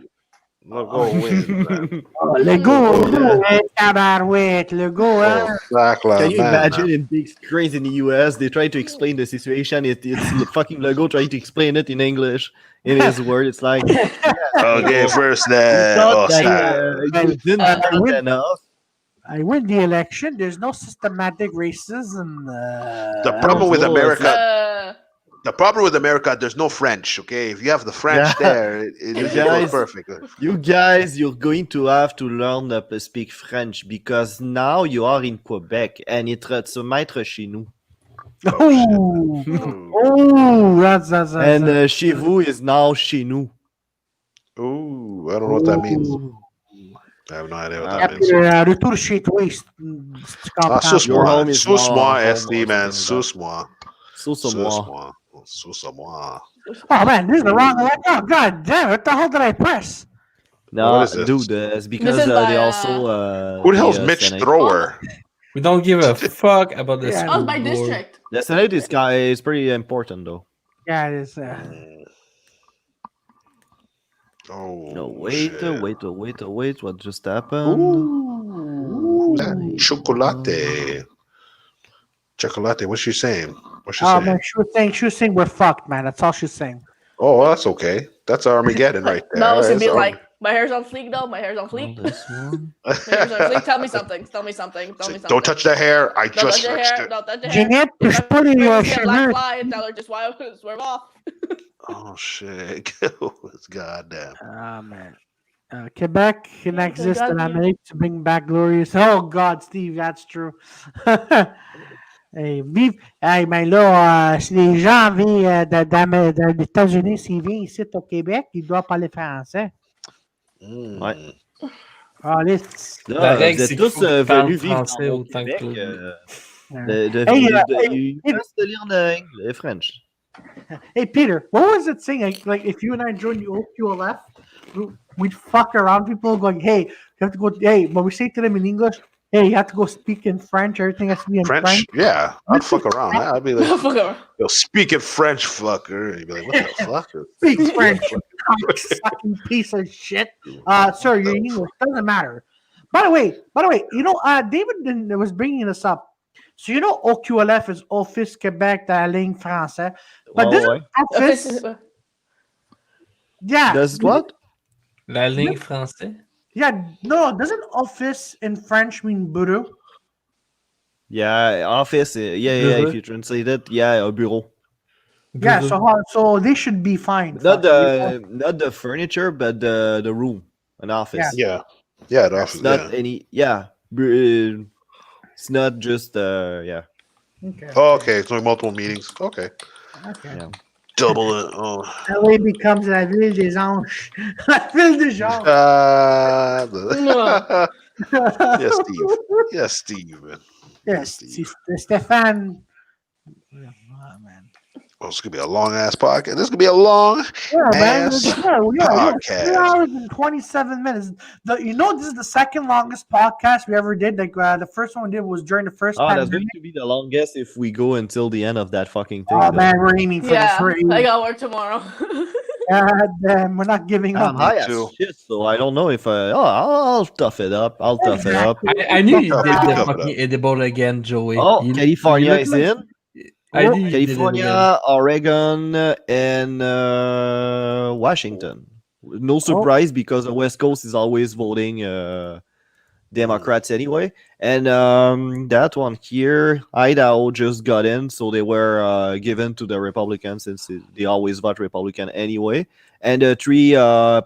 Look, go win. Le go, Oh, yeah. tabarouette, le go, Oh, hein? sac la Can you man, imagine man. in big screens in the US, they try to explain the situation. It's fucking Lego trying to explain it in English in his word. It's like, Okay, first you thought oh, that sac. you didn't stand enough. I win the election. There's no systematic racism. The problem with Also, America, the problem with America, there's no French. Okay, if you have the French Yeah. there, it goes Guys, perfect. You guys, you're going to have to learn to speak French because now you are in Quebec and il va se mettre chez nous. Oh, Ooh. that's And chez vous is now chez nous. Ooh, I don't know what that means. I have no idea what that means. Retour chez toi. Ah, Your sus-moi. home is Sus-moi, now SD, home or man. something like Sus-moi. Sus-moi. Sus-moi. Sus-moi. Oh man, this is the wrong one. Oh god damn! What the hell did I press? No, What is this? dude, it's because This is by, they also. Who the hell's Mitch Senate. Thrower? We don't give a fuck about the Yeah. school Oh, it's by board. district. The Senate is pretty important though. Yeah, it is. Oh, No, wait, shit. wait. What just happened? Ooh, who's that? Chocolate. Chocolate. What's she saying? What's she Oh saying? man, she was saying we're fucked, man. That's all she's saying. Oh, well, that's okay. That's Armageddon right there. No, That's she'd be Arm- like, my hair's on fleek though. My hair's on fleek. This one. My hair's on fleek. Tell me something. Tell me something. Tell me something. Don't touch the hair. I Don't just touch your fixed hair. it. Don't touch your hair. Jeanette, If push I put in your see a black shirt. fly and tell her just swerve off. Oh, shit. It's goddamn. Oh man. Quebec can Yeah, exist God, in yeah. America to bring back glorious. Oh God, Steve, that's true. Hey, hey, mais là, si les gens viennent des États-Unis, s'ils viennent ici au Québec, ils doivent parler français. Ouais. Ah, les... Là, La vous règle, êtes c'est qu'il tous faut que tu parles venus vivre français dans mon autant que Québec. l'autre. Hey, de lire le French. Hey, Peter, what was it saying? Like if you and I joined the OQLF, we'd fuck around people going, hey, you have to go, hey, when we say to them in English, hey, you have to go speak in French, everything has to be in French. Yeah. I'd fuck around. Yeah, I'd be like, Fuck her. yo, speak in French, fucker. And you'd be like, what the fuck? Speak French, you fucking piece of shit. Sir, your English doesn't matter. By the way, you know, David was bringing this up. So you know, OQLF is Office Québec de la ligne française, but this office, yeah, Does what? La ligne français? yeah, no, doesn't office in French mean bureau? Yeah, office. Yeah. If you translate it, yeah, a bureau. Yeah, so they should be fine. Not the furniture, but the room, an office. Yeah. Yeah, the It's office. not Yeah. any. Yeah, it's not just. Yeah. Okay. Oh, okay. It's like multiple meetings. Okay. Okay. Yeah. Double it. Oh. LA becomes la ville des anges. La ville des gens. Yes, Steve. Yes, Steve. Man. Yes, Steve. Stéphane. Oh, man. Oh, it's gonna be a long ass podcast. This could be a long Yeah, man. ass Yeah. podcast. 2 hours and 27 minutes. You know, this is the second longest podcast we ever did. Like the first one we did was during the first Oh, that's pandemic. going to be the longest if we go until the end of that fucking thing. Oh though. man, we're aiming for Yeah, the I free. got work tomorrow. God damn, we're not giving I'm up. high as too. shit, so I don't know if I'll tough it up. I'll tough it up. I knew you Tough did it the up. fucking edible again, Joey. Oh, You- California you is look in. like- I knew you did it again. California, Oregon, and Washington. No surprise because the West Coast is always voting Democrats anyway. And that one here, Idaho just got in, so they were given to the Republicans since they always vote Republican anyway. And three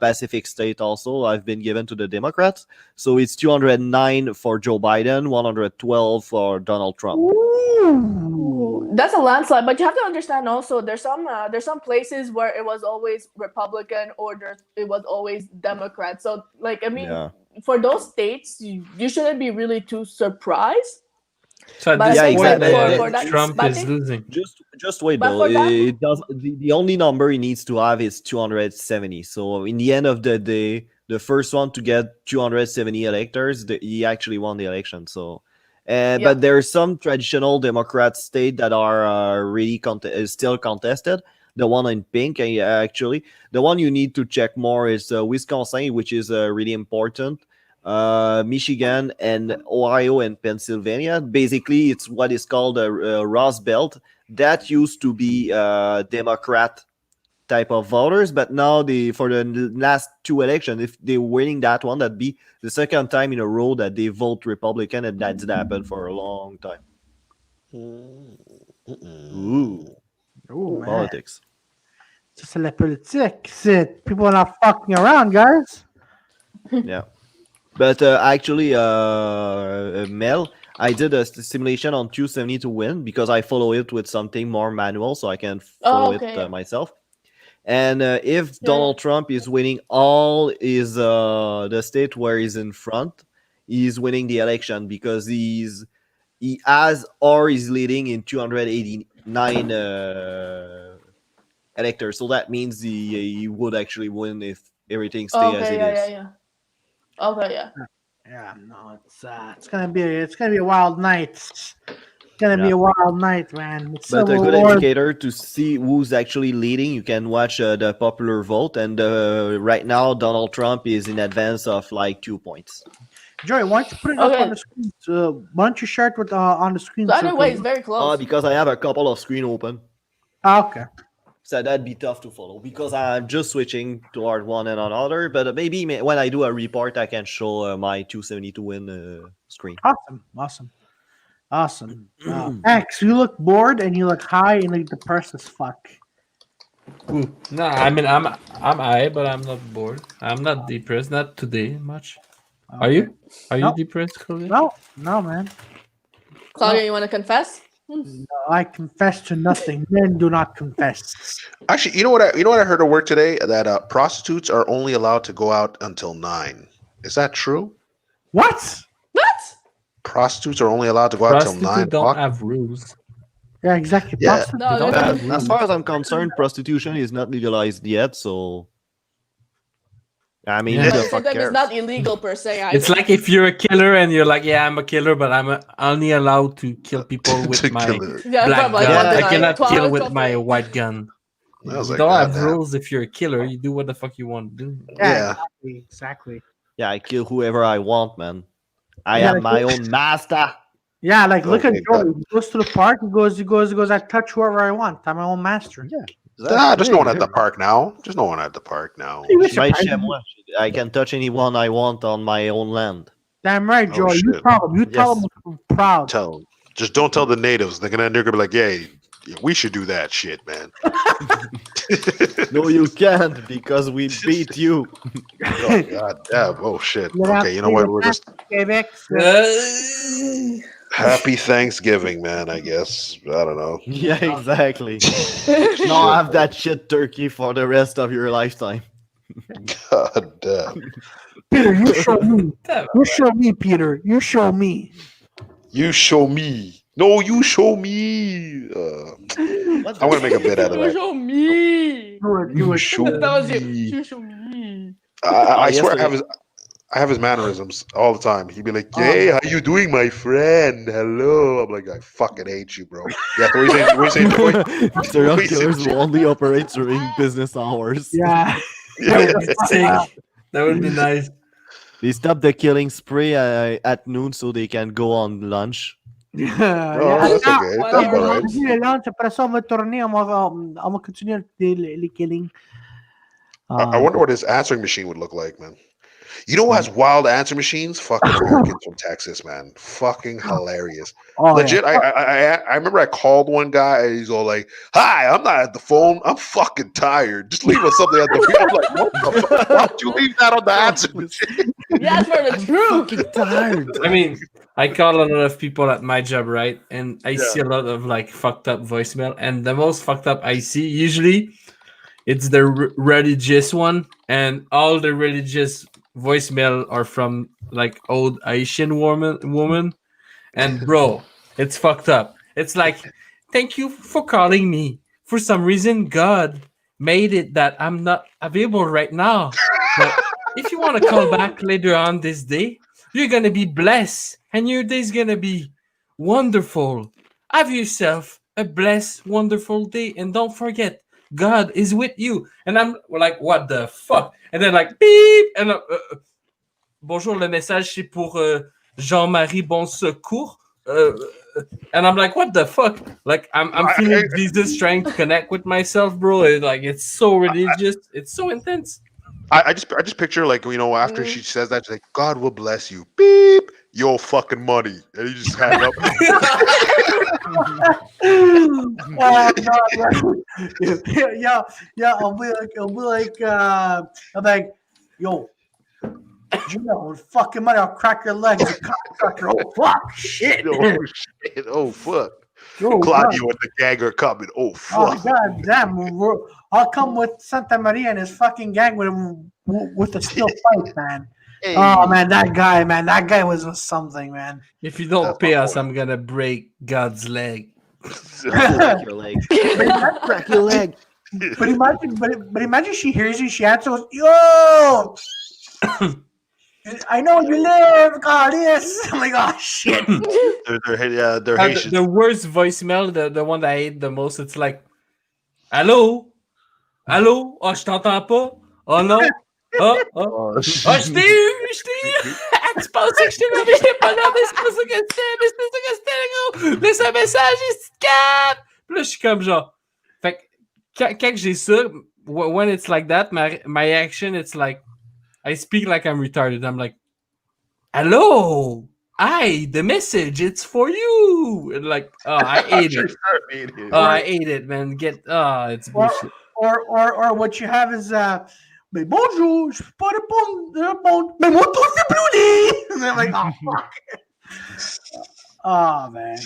Pacific states also have been given to the Democrats. So it's 209 for Joe Biden, 112 for Donald Trump. That's a landslide, but you have to understand also there's some places where it was always Republican or it was always Democrat. So like I mean, Yeah. for those states, you shouldn't be really too surprised. So at But this Yeah, point, exactly. for that- Trump but is they- losing. Just wait But though. for that- It does the only number he needs to have is 270. So in the end of the day, the first one to get 270 electors, he actually won the election. So, but there are some traditional Democrat states that are really still contested. The one in pink, actually, the one you need to check more is Wisconsin, which is really important. Michigan and Ohio and Pennsylvania. Basically, it's what is called a Rust Belt. That used to be Democrat type of voters, but now for the last two elections, if they're winning that one, that'd be the second time in a row that they vote Republican, and that did happen for a long time. Ooh, man. politics. C'est la politique. People are not fucking around, guys. Yeah. But actually, Mel, I did a simulation on 270 to win because I follow it with something more manual, so I can follow it myself. And if Donald Trump is winning all the state where he's in front, he's winning the election because he has or is leading in 289 electors. So that means he would actually win if everything stays as it is. Okay, yeah. Yeah, no, it's gonna be a wild night. It's gonna be a wild night, man. But a good indicator to see who's actually leading, you can watch the popular vote, and right now Donald Trump is in advance of like 2 points. Joey, why don't you put it up on the screen? Why don't you share it with on the screen? So anyway, it's very close. Because I have a couple of screens open. Okay. So that'd be tough to follow because I'm just switching toward one and another. But maybe when I do a report, I can show my 272 win screen. Awesome. X, you look bored and you look high and like depressed as fuck. No, I mean I'm high, but I'm not bored. I'm not depressed. Not today much. Okay. Are you? Are you depressed, Claudia? No, man. Claudia, you want to confess? No, I confess to nothing. Men do not confess. Actually, you know what I heard at work today? That prostitutes are only allowed to go out until 9. Is that true? What? Prostitutes are only allowed to go out till 9. Prostitutes don't have rules. Yeah, exactly. Yeah. As far as I'm concerned, prostitution is not legalized yet, so I mean, it's not illegal per se. It's like if you're a killer and you're like, yeah, I'm a killer, but I'm only allowed to kill people with my black gun. I cannot kill with my white gun. You don't have rules if you're a killer. You do what the fuck you want to do. Yeah, exactly. Yeah, I kill whoever I want, man. I am my own master. Yeah, like look at Joey. He goes to the park. He goes. I touch whoever I want. I'm my own master. Yeah. There's no one at the park now. There's no one at the park now. I can touch anyone I want on my own land. Damn right, Joey. You tell them proud. Tell them. Just don't tell the natives. They're gonna be like, "Yeah, we should do that shit, man." No, you can't because we beat you. Oh god damn! Oh shit. Okay, you know what? We're just happy Thanksgiving, man. I guess I don't know. Yeah, exactly. Now have that shit turkey for the rest of your lifetime. God damn. Peter, you show me. You show me, Peter. You show me. You show me. No, you show me. I'm gonna make a bit out of that. You show me. You show me. That was you. You show me. I swear I have his mannerisms all the time. He'd be like, "Hey, how you doing, my friend? Hello." I'm like, "I fucking hate you, bro." Yeah, what are you saying, Joey? Serial killers will only operate during business hours. Yeah. That would be nice. They stop the killing spree at noon so they can go on lunch. That's okay. That's all right. Continue the killing. I wonder what his answering machine would look like, man. You know who has wild answer machines? Fucking Americans from Texas, man. Fucking hilarious. Legit, I remember I called one guy and he's all like, "Hi, I'm not at the phone. I'm fucking tired. Just leave us something at the phone." I'm like, "What the fuck? Why'd you leave that on the answer machine?" Yeah, for the truth. Fucking tired. I mean, I call a lot of people at my job, right? And I see a lot of like fucked up voicemail. And the most fucked up I see, usually, it's the religious one. And all the religious voicemail are from like old Asian woman. And bro, it's fucked up. It's like, "Thank you for calling me. For some reason, God made it that I'm not available right now. But if you want to call back later on this day, you're gonna be blessed, and your day's gonna be wonderful. Have yourself a blessed, wonderful day, and don't forget, God is with you. And I'm like, what the fuck? And then like beep, and bonjour, le message c'est pour Jean-Marie Bon Secours. And I'm like, what the fuck? Like, I'm feeling Jesus trying to connect with myself, bro. It's so religious. It's so intense. I just picture like after she says that, she's like, God will bless you. Beep, your fucking money, and you just hang up. Yeah. I'll be like, yo, fucking money, I'll crack your legs, you cocksucker. Oh fuck, shit. Oh shit. Oh fuck. Oh, Claudio and the gang are coming. Oh fuck. Oh god damn! I'll come with Santa Maria and his fucking gang with a steel pipe, man. Hey. Oh man, that guy was something, man. If you don't pay us, I'm gonna break God's leg. Crack your leg. Crack your leg. But imagine she hears you, she answers, yo. I know you live, God, yes. I'm like, oh shit. They're Haitian. The worst voicemail, the one that I hate the most, it's like, allô? Allô? Oh, je t'entends pas? Oh non? Oh, je t'ai eu! Tu pensais que je t'ai nommé? Je t'ai pas nommé, c'est pas ça que c'était, laisse un message, ici de cap! Puis là, je suis comme genre. Fait que quand j'ai ça, when it's like that, my action, it's like, I speak like I'm retarded. I'm like, hello, the message, it's for you. And like, I hate it. I hate it, man. It's bullshit. Or what you have is, mais bonjour, je peux pas répondre, mais mon tour c'est plus. And they're like, oh fuck. Oh man.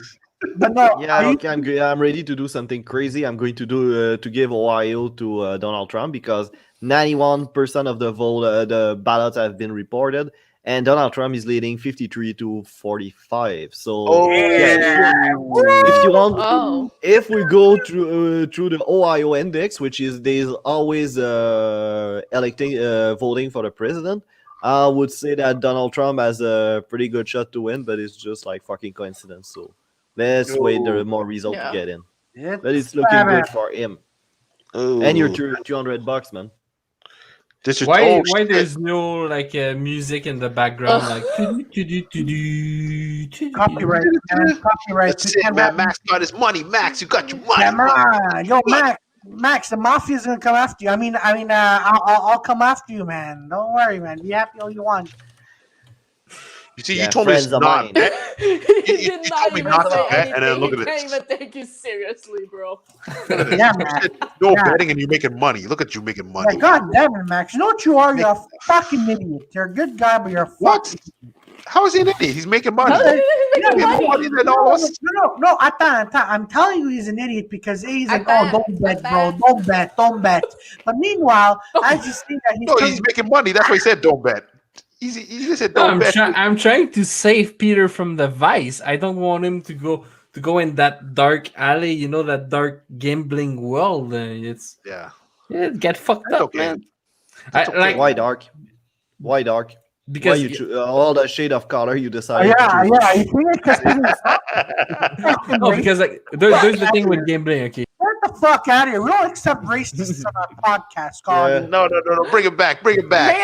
But no, yeah, okay, I'm ready to do something crazy. I'm going to do to give Ohio to Donald Trump because 91% of the vote, the ballots have been reported, and Donald Trump is leading 53-45. So, if you want, if we go through the Ohio index, which is there's always voting for the president, I would say that Donald Trump has a pretty good shot to win, but it's just like fucking coincidence. So let's wait the more result to get in. But it's looking good for him. And your $200, man. Why there's no like music in the background like copyright? That's it, man. Max got his money. Max, you got your money. Come on, yo, Max, the mafia's gonna come after you. I mean, I'll come after you, man. Don't worry, man. Be happy all you want. You see, you told me it's not. You told me not to bet, and then look at this. this. Can't even take you seriously, bro. Yeah, man. No betting, and you're making money. Look at you making money. Yeah, God damn it, Max. You know what you are? You're a fucking idiot. You're a good guy, but you're a fucking idiot. How is he an idiot? He's making money. No, I'm telling you he's an idiot because he's like, don't bet, bro. Don't bet. But meanwhile, I just think that he's making money. That's why he said don't bet. He just said don't bet. I'm trying to save Peter from the vice. I don't want him to go in that dark alley, that dark gambling world. It's get fucked up, man. Why dark? Because all the shade of color you decided. You think because because like there's the thing with gambling. Okay, get the fuck out of here. We don't accept racists on our podcast, Carl. No. Bring it back. Bring him back.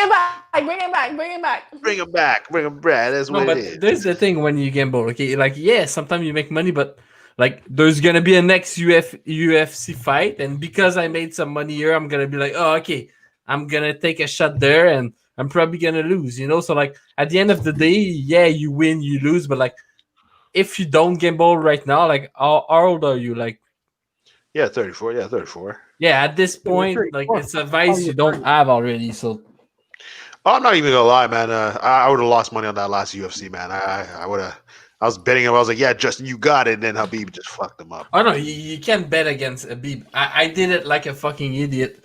That's what it is. There's the thing when you gamble. Okay, like sometimes you make money, but like there's gonna be a next UFC fight, and because I made some money here, I'm gonna be like, oh, okay, I'm gonna take a shot there, and I'm probably gonna lose, So like at the end of the day, you win, you lose, but like if you don't gamble right now, like how old are you? Like 34. Yeah, 34. Yeah, at this point, like it's advice you don't have already. So I'm not even gonna lie, man. I would have lost money on that last UFC, man. I would have. I was betting him. I was like, yeah, Justin, you got it. And then Habib just fucked him up. Oh no, you can't bet against Habib. I did it like a fucking idiot.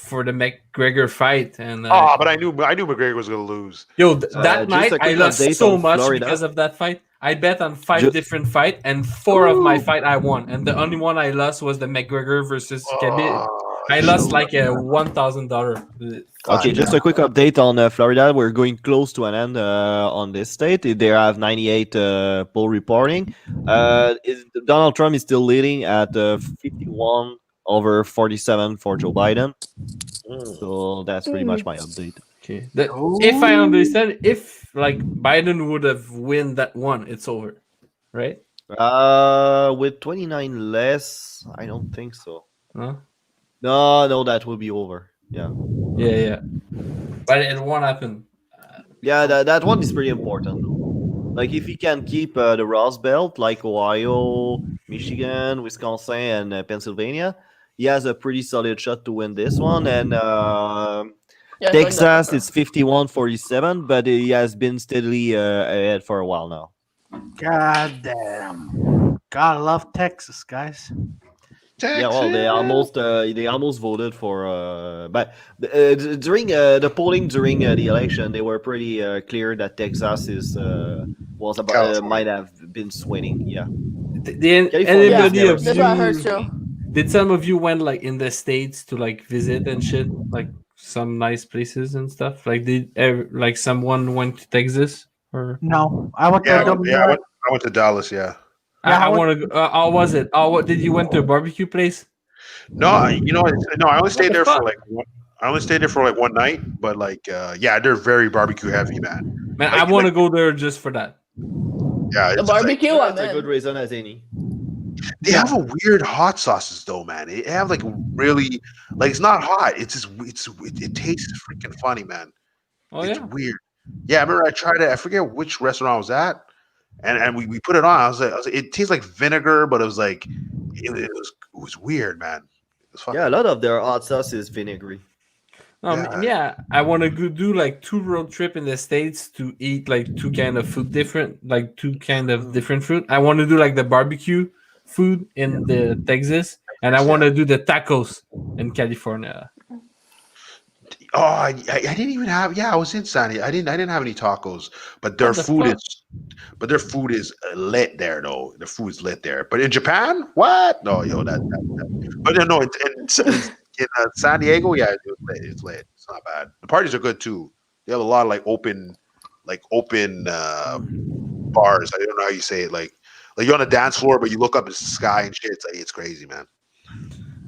For the McGregor fight, and but I knew McGregor was gonna lose. Yo, that night I lost so much because of that fight. I bet on 5 different fights, and 4 of my fight I won, and the only one I lost was the McGregor versus Khabib. I lost like a $1,000. Okay, just a quick update on Florida. We're going close to an end on this state. They have 98 poll reporting. Donald Trump is still leading at 51 over 47 for Joe Biden. So that's pretty much my update. Okay. If I understand, if like Biden would have win that one, it's over, right? With 29 less, I don't think so. Huh? No, that will be over. Yeah. Yeah. But it won't happen. Yeah, that one is pretty important. Like if he can keep the Rust Belt, like Ohio, Michigan, Wisconsin, and Pennsylvania, he has a pretty solid shot to win this one. And Yeah, Texas is 51-47, but he has been steadily ahead for a while now. God damn. Gotta love Texas, guys. Yeah, well, they almost voted for, but during the polling during the election, they were pretty clear that Texas might have been swinging. Yeah. Anybody of That's what I heard you? too. Did some of you went like in the States to like visit and shit, like some nice places and stuff? Like like someone went to Texas or? No, I went to Yeah, W. I went to Dallas. Yeah. I want to. How was it? Oh, what did you went to a barbecue place? No, I only stayed there fuck? for like one. I only stayed there for like one night, but like, yeah, they're very barbecue heavy, man. Man, Like, I want to go there just for that. Yeah, The it's like, barbecue, That's I'm a good in. reason as any. they have a weird hot sauces though, man. They have like really, like it's not hot. It tastes freaking funny, man. Oh It's yeah. weird. Yeah, I remember I tried it. I forget which restaurant I was at, and we put it on. I was like, it tastes like vinegar, but it was like it was weird, man. It was fucking, Yeah, a lot of their hot sauce is vinegary. Yeah, I want to go do like 2 road trip in the States to eat like two kind of food different, like 2 kind of different food. I want to do like the barbecue food in the Texas, and I want to do the tacos in California. Oh, I didn't even have. Yeah, I was in San Diego. I didn't have any tacos, but their What the food fuck? is lit there though. The food's lit there. But in Japan, what? No, yo, that. But no, in San Diego, yeah, it's lit. It's lit. It's not bad. The parties are good too. They have a lot of like open bars. I don't know how you say it. Like you're on a dance floor, but you look up at the sky and shit. It's crazy, man.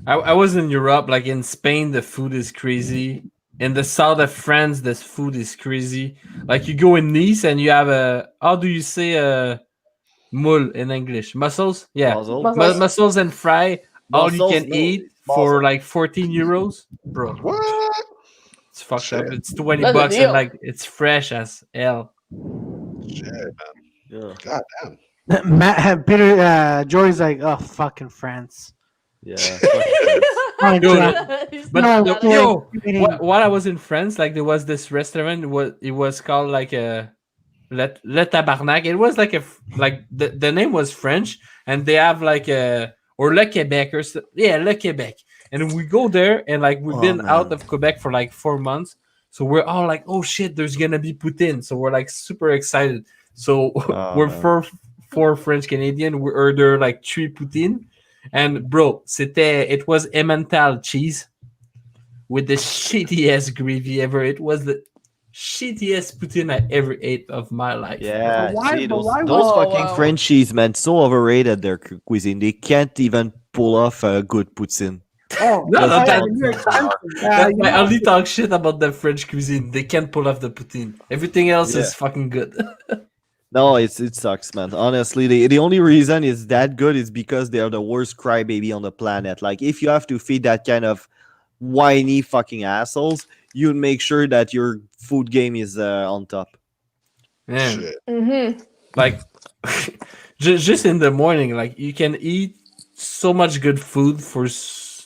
I was in Europe, like in Spain, the food is crazy. In the south of France, the food is crazy. Like you go in Nice and you have how do you say moule in English? Mussels? Yeah. Mussels and fry, all you can eat for like 14 euros. Bro. What? It's fucked up. It's 20 That's a bucks deal. and like it's fresh as hell. Shit, man. Yeah. God damn. Peter, Joey's like, oh, fucking France. Yeah. Oh, Yo, God. But No, while I was in France, like there was this restaurant. It was called like a Le Tabarnak. It was like the name was French, and they have like or Le Québec Le Québec. And we go there, and like we've been out of Quebec for like 4 months, so we're all like, oh shit, there's gonna be poutine. So we're like super excited. So we're four French Canadian. We order like 3 poutine. And bro, it was Emmental cheese with the shittiest gravy ever. It was the shittiest poutine I ever ate of my life. Yeah, Why- see, but those, why those would- fucking Oh, wow. Frenchies, man, so overrated their cuisine. They can't even pull off a good poutine. Oh, No, yeah, that- you're expensive. That's You why I know, only talk shit about the French cuisine. They can't pull off the poutine. Everything else Yeah. is fucking good. No, it sucks, man. Honestly, the only reason it's that good is because they're the worst crybaby on the planet. Like, if you have to feed that kind of whiny fucking assholes, you make sure that your food game is on top. Man, Shit. Mm-hmm. like just in the morning, like you can eat so much good food for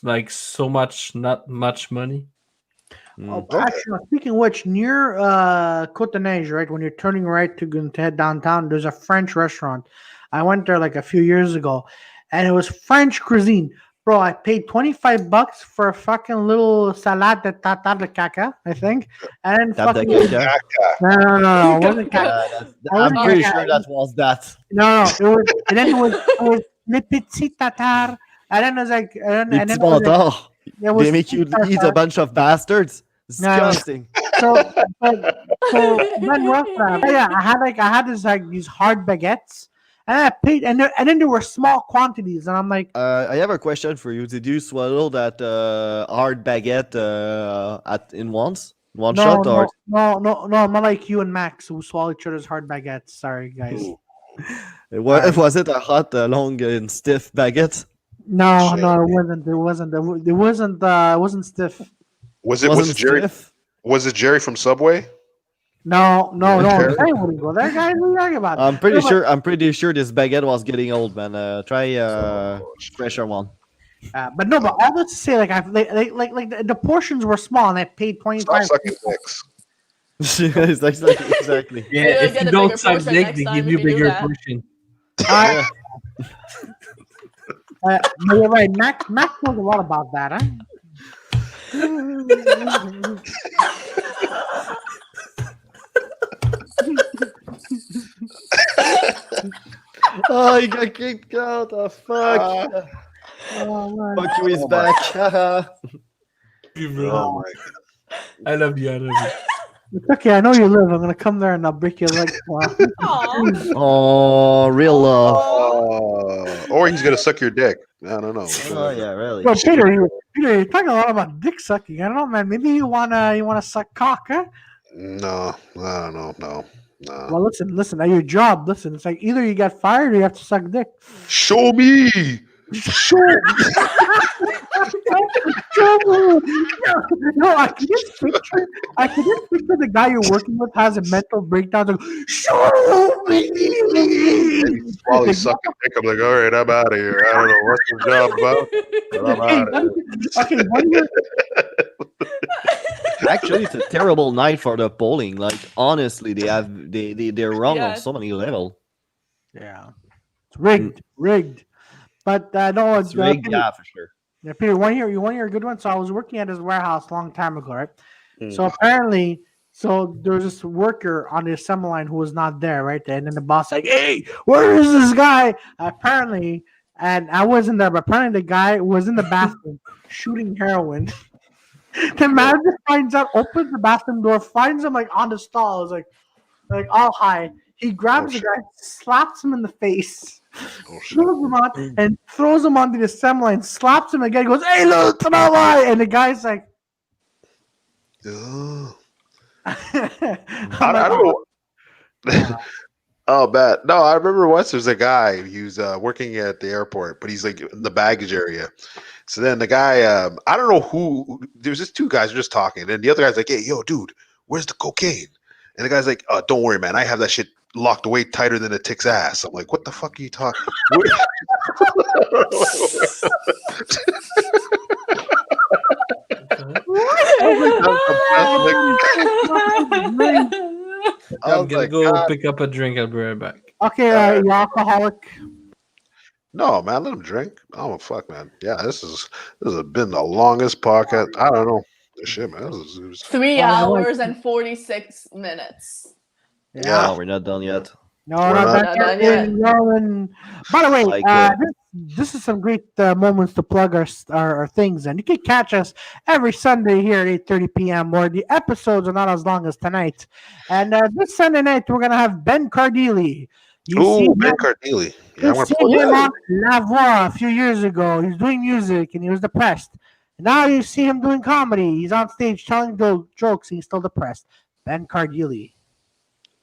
like so much not much money. Oh, actually, speaking of which, near Côte de Neige, right, when you're turning right to head downtown, there's a French restaurant. I went there like a few years ago, and it was French cuisine. Bro, I paid $25 for a fucking little salade de tartare de caca, I think. And Tap the fucking caca. no, it wasn't caca. I'm wasn't pretty caca. sure that was that. No, it was, and then it was le petit tartare, and then it was like, and then Les it petits was like, mentors. It was They make you eat a bunch of bastards. No. Disgusting. so Ben Rothschild, yeah, I had these hard baguettes, and I paid, and then there were small quantities, and I'm like, I have a question for you. Did you swallow that hard baguette in one no, shot, or no, I'm not like you and Max who swallow each other's hard baguettes. Sorry, guys. Ooh. was it a hot, long, and stiff baguette? No, Shit. it wasn't. It wasn't stiff. Was it Wasn't Jerry? stiff? Was it Jerry from Subway? No. Jerry? I wouldn't go there, guys. What are you talking about? I'm pretty No, but- sure. I'm pretty sure this baguette was getting old, man. Try fresher one. But no, but all that to say, like the portions were small, and I paid Stop 25. sucking dicks. Exactly. Yeah, You'll if get you a don't bigger suck portion dick, next they time give if you you do bigger that. portion. Yeah. But you're right. Max knows a lot about that, huh? Oh, he got kicked out. Oh, fuck. Oh, man. Fuck you, he's Oh, back. Oh my god. I love you. I love you. It's okay. I know you live. I'm gonna come there and I'll break your leg. Wow. Aw. Oh, real love. Or he's gonna suck your dick. I don't know. Oh, yeah, really. Yo, Peter, you're talking a lot about dick sucking. I don't know, man. Maybe you wanna suck cock, huh? No, I don't know. No. Well, listen. At your job, listen. It's like either you get fired or you have to suck dick. Show me. Show me. No, I can just picture the guy you're working with has a mental breakdown. Like, show me. While he's sucking dick, I'm like, all right, I'm out of here. I don't know what's the job about, but I'm out of here. Okay, one year. Actually, it's a terrible night for the polling. Like, honestly, they're wrong Yeah. on so many levels. Yeah, it's rigged. But no, It's rigged, Peter, yeah, for sure. yeah, Peter, you want to hear a good one? So I was working at his warehouse a long time ago, right? Mm. So apparently, there was this worker on the assembly line who was not there, right? And then the boss like, "Hey, where is this guy?" Apparently, and I wasn't there, but apparently the guy was in the bathroom shooting heroin. The manager finds out, opens the bathroom door, finds him like on the stall, is like all high. He grabs the shit. guy, slaps him in the face. Oh, shit. Throws him on and throws him onto the assembly line, slaps him again, goes, "Hey, look, come on, lie!" And the guy's like, Ugh. I'm I like, don't know. Oh, bad. No, I remember once there's a guy, he was working at the airport, but he's like in the baggage area. So then the guy, I don't know who, there was just two guys who were just talking. And the other guy's like, "Hey, yo, dude, where's the cocaine?" And the guy's like, "Oh, don't worry, man. I have that shit locked away tighter than a tick's ass." I'm like, "What the fuck are you talking?" I'm gonna go pick up a drink. I'll be right back. Okay, you're alcoholic. No, man, let him drink. Oh fuck, man. Yeah, this has been the longest podcast. I don't know. Shit, man. This is 3 Oh, hours and 46 minutes. Yeah. No, we're not done yet. No, We're not not that done yet. yet. By the way, Like it. this is some great moments to plug our things, and you can catch us every Sunday here at 8:30 p.m. Where the episodes are not as long as tonight. And this Sunday night we're gonna have Ben Cardilli. ooh, Ben Cardilli. Yeah, I You want see to plug him that. on La Voix a few years ago. He was doing music and he was depressed. Now you see him doing comedy. He's on stage telling jokes. And he's still depressed. Ben Cardilli.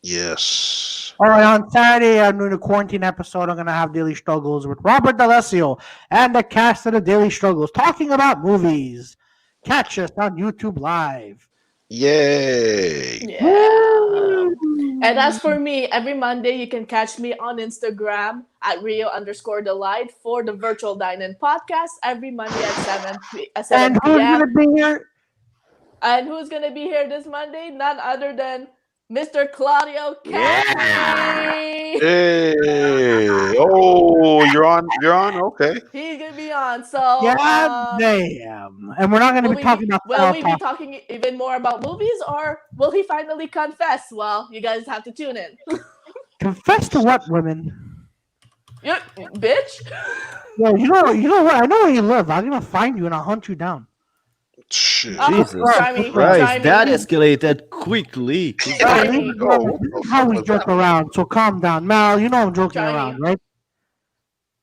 Yes. All right, on Saturday, I'm doing a quarantine episode. I'm going to have Daily Struggles with Robert D'Alessio and the cast of the Daily Struggles talking about movies. Catch us on YouTube Live. Yay. Yeah. And as for me, every Monday you can catch me on Instagram at Rio_Delight for the Virtual Dine-In podcast every Monday at 7 And who's going p.m. to be here? And who's going to be here this Monday? None other than Mr. Claudio Cassidy. Hey. Oh, you're on. Okay. He's going to be on. So, Yeah, damn. And we're not going to be talking about will we be talk. talking even more about movies, or will he finally confess? Well, you guys have to tune in. Confess to what, women? You bitch. Yo, you know what? I know where you live. I'm going to find you and I'll hunt you down. Shit. Oh, Jesus try me. Christ, Try me. that escalated quickly. Try me. Oh, This is how we joke around. So calm down, Mal. You know I'm joking Try me. around, right?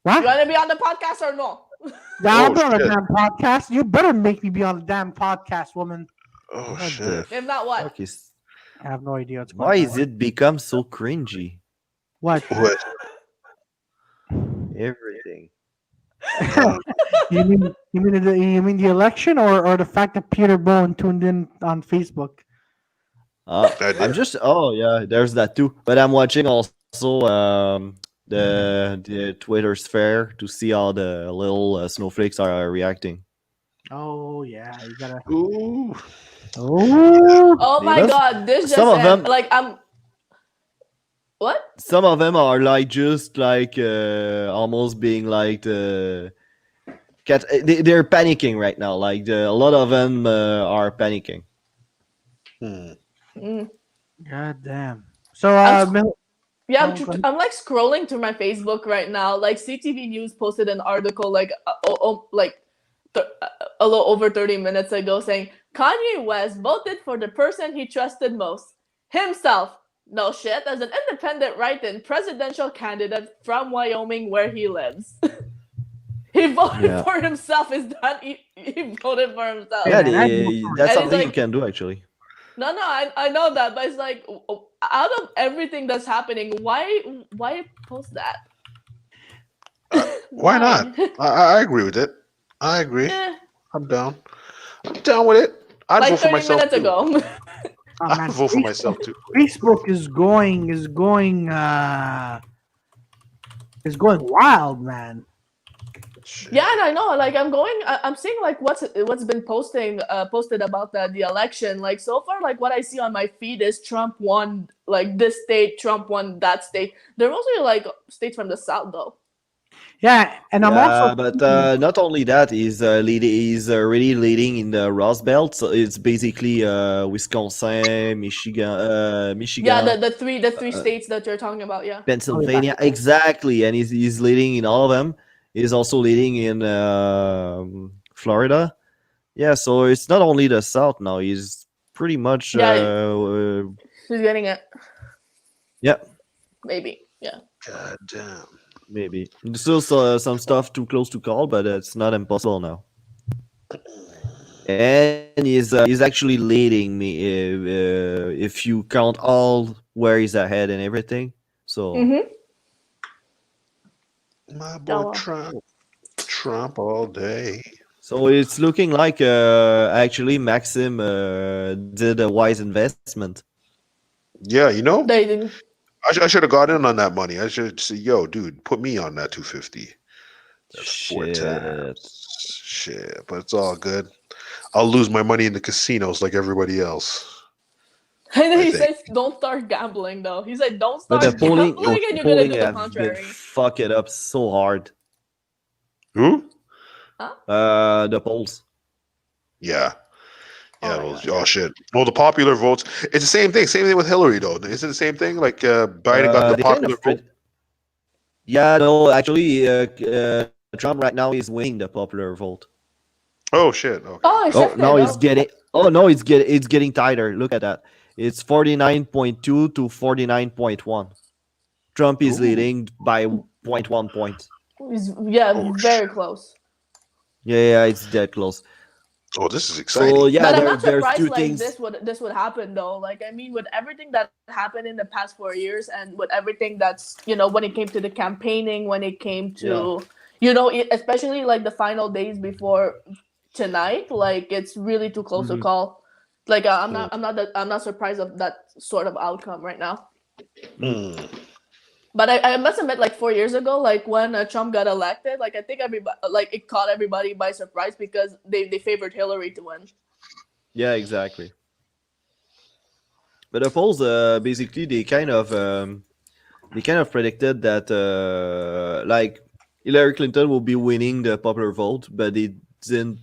You What? want to be on the podcast or no? Yeah, I'll Oh, be on a shit. damn podcast. You better make me be on a damn podcast, woman. Oh What shit. If not, what? fuck is? I have no idea what's going Why on. is it become so cringy? What? What? Everything. You mean the election or the fact that Peter Bowen tuned in on Facebook? I I'm did. just. Oh yeah, there's that too. But I'm watching also the Twitter sphere to see how the little snowflakes are reacting. Oh yeah, you gotta. Ooh. Oh, Oh my Because god, this just some of said, them- like I'm. What? Some of them are like just like almost being like the cat. They're panicking right now. Like a lot of them are panicking. Hmm. Mm. god damn. So I'm Mil- Yeah, Oh, go ahead. I'm like scrolling through my Facebook right now. Like CTV News posted an article like a little over 30 minutes ago saying Kanye West voted for the person he trusted most, himself. No shit, as an independent write-in presidential candidate from Wyoming where he lives. He voted Yeah. for himself. Is that he voted for himself? Hey, Yeah, man, I know. that's And it's something you like- can do actually. No, I know that, but it's like out of everything that's happening, why post that? Why not? I agree with it. I agree. Eh, I'm down. I'm down with it. I'd like vote for 30 myself minutes too. ago. Oh, I'd man, vote for Facebook- myself too. Facebook is going wild, man. Shit. Yeah, and I know. Like I'm seeing like what's been posted about the election. Like so far, like what I see on my feed is Trump won like this state, Trump won that state. They're mostly like states from the south though. Yeah, and I'm Yeah, also but not only that, he's leading. He's really leading in the Rust Belt. So it's basically Wisconsin, Michigan, Yeah, the three states that you're talking about. Yeah. Pennsylvania, exactly, and he's leading in all of them. He's also leading in Florida. Yeah, so it's not only the South now. He's pretty much. Yeah. Who's getting it? Yeah, Maybe. Yeah. God damn. maybe. There's still some stuff too close to call, but it's not impossible now. And he's actually leading me if you count all where he's ahead and everything. So. Mm-hmm. My boy Oh, well. Trump all day. So it's looking like actually Maxim did a wise investment. Yeah, you know, They didn't. I should have got in on that money. I should say, yo, dude, put me on that 250. That's 4 Shit. times. Shit, but it's all good. I'll lose my money in the casinos like everybody else. And then I he think. says, "Don't start gambling." Though he said, "Don't But start the polling, gambling," and you're gonna do the have been contrary. fuck it up so hard. Who? The polls. Yeah. Yeah, Oh my well, God. oh shit. Well, the popular votes. It's the same thing. Same thing with Hillary, though. Isn't it the same thing? Like Biden got the They kind of popular vote. Yeah, no, actually, Trump right now is winning the popular vote. Oh shit. Okay. Oh, it Oh, shifted. no, it's Oh. getting. Oh no, it's getting tighter. Look at that. It's 49.2 to 49.1. Trump is Ooh. leading by 0.1 point. Yeah, Oh, very close. Yeah, it's dead close. Oh, this is exciting. So yeah, But I'm there, not there's surprised two like things. this would happen though. Like I mean, with everything that happened in the past 4 years, and with everything that's when it came to the campaigning, when it came to especially like the final days before tonight, like it's really too close to Mhm. call. Like I'm not surprised of that sort of outcome right now. Hmm. But I must admit, like 4 years ago, like when Trump got elected, like I think everybody, like it caught everybody by surprise because they favored Hillary to win. Yeah, exactly. But the polls, basically, they kind of predicted that like Hillary Clinton will be winning the popular vote, but they didn't.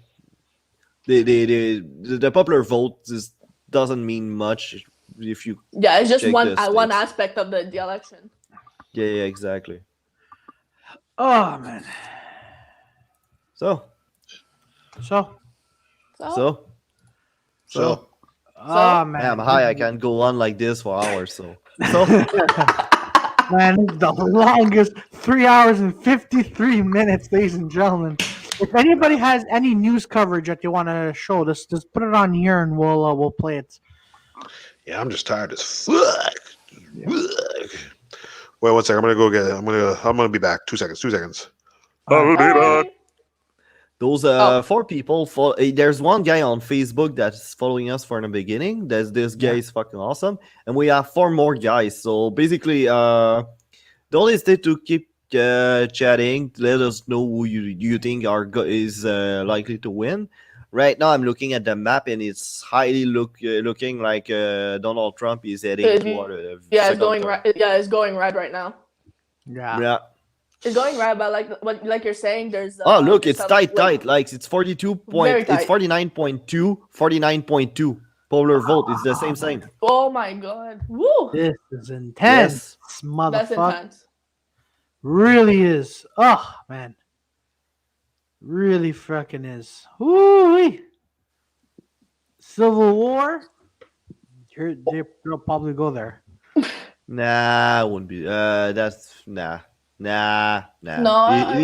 The popular vote just doesn't mean much if you. Yeah, it's just Check one the one states. aspect of the election. Yeah, exactly. oh man. So So so So Oh man, I'm high. I can go on like this for hours. So man, this is the longest 3 hours and 53 minutes, ladies and gentlemen. If anybody has any news coverage that you want to show, just put it on here and we'll play it. Yeah, I'm just tired as fuck. Wait 1 second. I'm gonna go get it. I'm gonna be back. 2 seconds. 2 seconds. All right. Bye. those Oh. 4 people. There's one guy on Facebook that's following us from the beginning. This guy is fucking awesome, and we have 4 more guys. So basically, the only thing to keep chatting. Let us know who you think is likely to win. Right now, I'm looking at the map, and it's highly looking like Donald Trump is heading toward a Yeah, it's second going term. right. Yeah, it's going right now. Yeah. Yeah. It's going right, but like you're saying, there's. Oh, look, there's it's some- tight. Like it's 42 Very point. It's tight. 49.2, 49.2 popular vote. It's the same. Oh my god! Woo! This is intense, That's motherfucker. intense. Really is. Oh man, really fucking is. Woo! Civil War. They'll probably go there. Nah, I wouldn't be. That's nah. No, I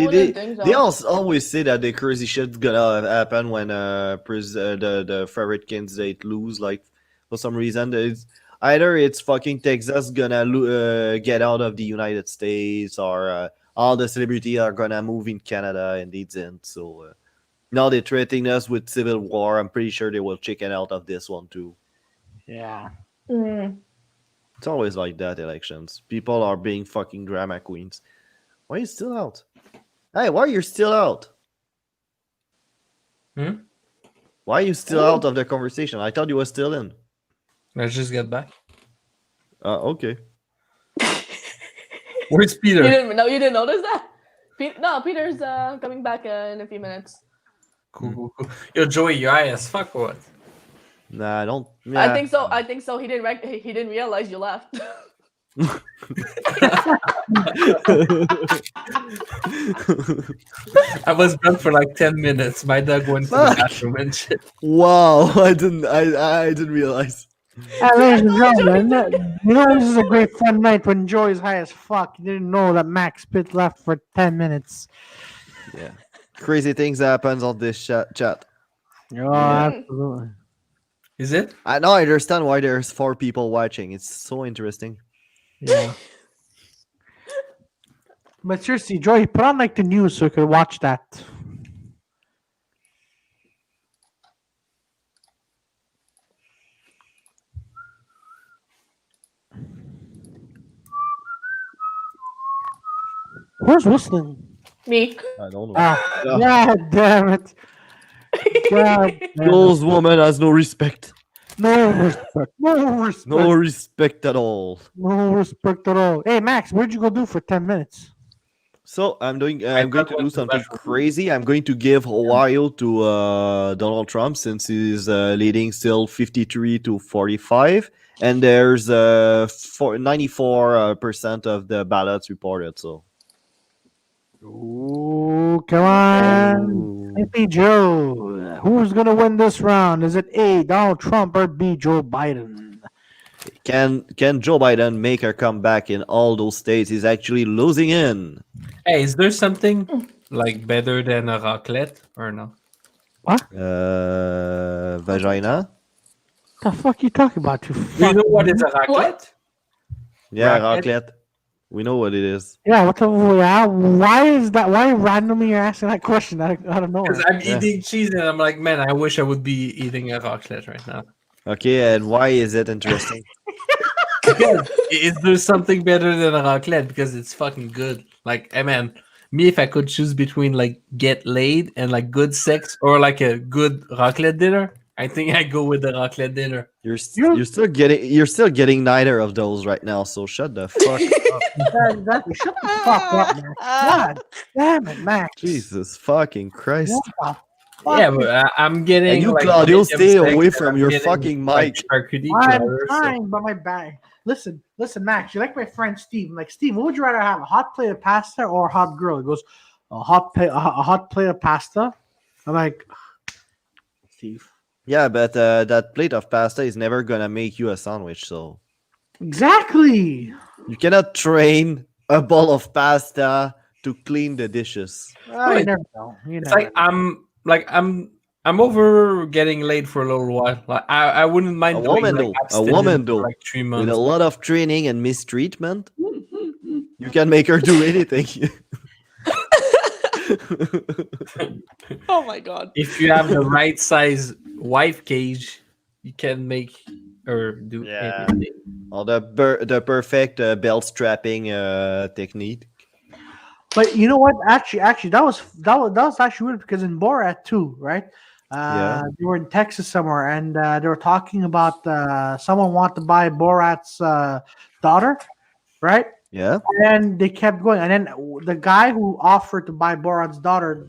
wouldn't think so. They always say that the crazy shit's gonna happen when the favorite candidate lose. Like for some reason, it's fucking Texas gonna get out of the United States, or all the celebrities are gonna move in Canada, and they didn't. So now they're threatening us with civil war. I'm pretty sure they will chicken out of this one too. Yeah. Mm. It's always like that. Elections, people are being fucking drama queens. Why are you still out? Hey, why are you still out? Why are you still out of the conversation? I thought you were still in. Let's just get back. Okay. Where's Peter? You didn't notice that? Peter's coming back in a few minutes. Cool. Yo, Joey, your eye as fuck or what? Nah, I don't. I think so. He didn't realize you left. I was gone for like 10 minutes. My dog went to the bathroom and shit. Wow, I didn't realize. Ladies and gentlemen, you know this is a great fun night when Joey's high as fuck. You didn't know that Max Pitt left for 10 minutes. Yeah, crazy things happens on this chat. Oh, absolutely. Is it? I now I understand why there's 4 people watching. It's so interesting. Yeah. But seriously, Joey, put on like the news so we could watch that. Who's whistling? Me. I don't know. Ah, Yeah. God damn it. God damn it. Those woman has no respect. No respect. No respect. No respect at all. No respect at all. Hey, Max, where'd you go do for 10 minutes? So I'm going to do something crazy. I'm going to give Ohio to Donald Trump since he's leading still 53-45, and there's 94% of the ballots reported. So, Ooh, come on. Hey, Joe. Who's going to win this round? Is it A, Donald Trump, or B, Joe Biden? can Joe Biden make a comeback in all those states? He's actually losing in. Hey, is there something like better than a raclette or no? Vagina. The fuck you talking about? You Do you know what is a raclette? What? Yeah, Raclette? raclette. We know what it is. Yeah, what the? Yeah, why is that? Why randomly you're asking that question? I don't know. Because I'm eating cheese and I'm like, man, I wish I would be eating a raclette right now. Okay, and why is it interesting? Because is there something better than a raclette? Because it's fucking good. Like, hey man, me if I could choose between like get laid and like good sex or like a good raclette dinner, I think I go with the raclette dinner. You're still getting neither of those right now. So shut the fuck up. Exactly. Shut the fuck up, Max. God damn it, Max. Jesus fucking Christ. What the fuck Yeah, is- but I'm getting. And you, like, Claudio, medium stay sex away and from I'm your getting, fucking like, mic. charcuterie I'm platter, so- trying, but my bag. Listen, Max. You like my friend Steve? Like Steve, what would you rather have, a hot plate of pasta or a hot grill? He goes, a hot plate of pasta. I'm like, Steve. Yeah, but that plate of pasta is never gonna make you a sandwich, so Exactly. you cannot train a bowl of pasta to clean the dishes. Well, you Wait, never know. You It's never know. I'm over getting laid for a little while. Like I wouldn't A mind doing woman like though, a abstinence woman for though, like 3 with a months. lot of training and mistreatment, you can make her do anything. Oh my god. If you have the right size wife cage, you can make her do Yeah. anything. Or the perfect belt strapping technique. But you know what? Actually, that was actually weird because in Borat too, right? Yeah. They were in Texas somewhere, and they were talking about someone wanted to buy Borat's daughter, right? Yeah. And they kept going, and then the guy who offered to buy Borat's daughter,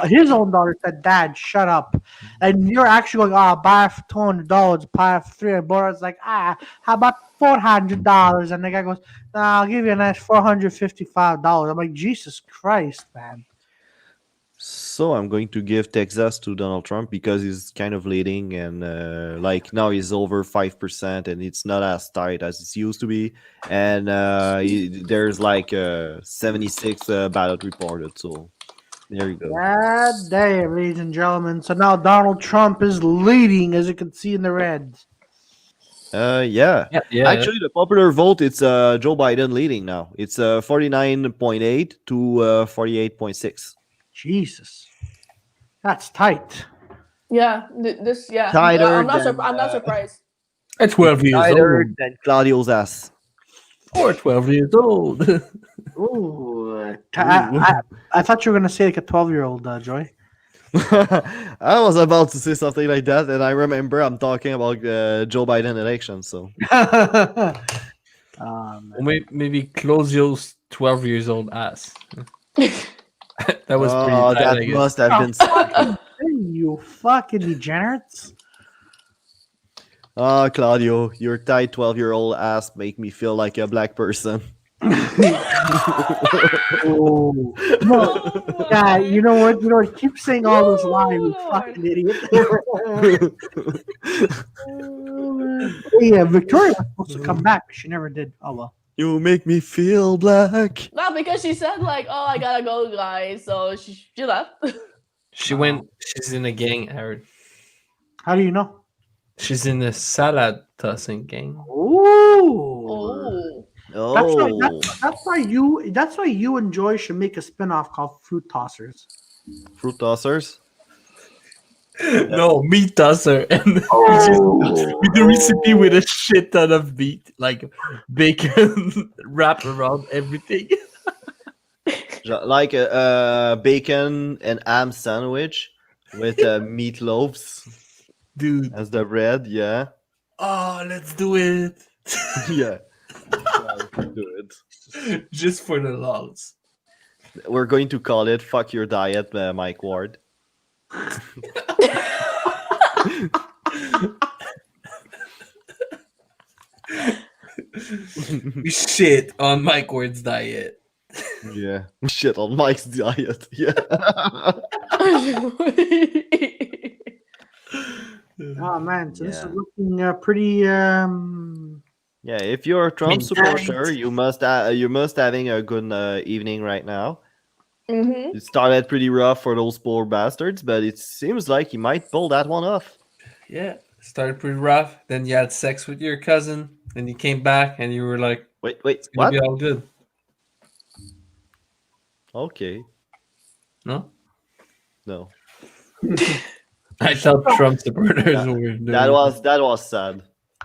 his own daughter said, "Dad, shut up." And you're actually going, "Ah, buy for $200, buy for 300." Borat's like, "Ah, how about $400?" And the guy goes, "Nah, I'll give you a nice $455." I'm like, Jesus Christ, man. So I'm going to give Texas to Donald Trump because he's kind of leading, and like now he's over 5%, and it's not as tight as it used to be. And there's like 76 ballot reported. So there you go. God damn, ladies and gentlemen. So now Donald Trump is leading, as you can see in the red. Yeah. Yeah. Actually, the popular vote, it's Joe Biden leading now. It's 49.8 to 48.6. Jesus, that's tight. Yeah, this yeah. Tighter I'm not surprised. At 12 years Tighter old. than Claudio's ass. Or 12 years old. Ooh, I thought you were gonna say like a 12-year-old, Joy. I was about to say something like that, and I remember I'm talking about Joe Biden election. So Or maybe Claudio's 12 years old ass. That was pretty tight, that I guess. must have been. Hey, you fucking degenerates. Claudio, your tight 12-year-old ass make me feel like a black person. Oh, no. Yeah, you know what? You know what? Keep saying all those lies, you Lord. fucking idiot. Yeah, Victoria was supposed to come back, but she never did. Oh well. You make me feel black. No, because she said like, "Oh, I gotta go, guys." So she left. She's in a gang, Aaron. How do you know? She's in the salad tossing gang. Ooh. Oh. That's why you and Joy should make a spin-off called Fruit Tossers. Fruit tossers. No, meat tosser. And with the recipe with a shit ton of meat, like bacon wrapped around everything. Like a bacon and ham sandwich with meatloaves Dude. as the bread. Yeah. Oh, let's do it. Yeah. Do it. Just for the lols. We're going to call it "Fuck Your Diet," Mike Ward. We shit on Mike Ward's diet. Yeah. Shit on Mike's diet. Yeah. Oh man, so this is Yeah. looking pretty. Yeah. If you're a Trump Midnight. supporter, you must having a good evening right now. Mm-hmm. It started pretty rough for those poor bastards, but it seems like he might pull that one off. Yeah. Started pretty rough. Then you had sex with your cousin. Then you came back and you were like, Wait, it's gonna what? be all good. Okay. No? No. I thought Trump supporters were doing That was sad.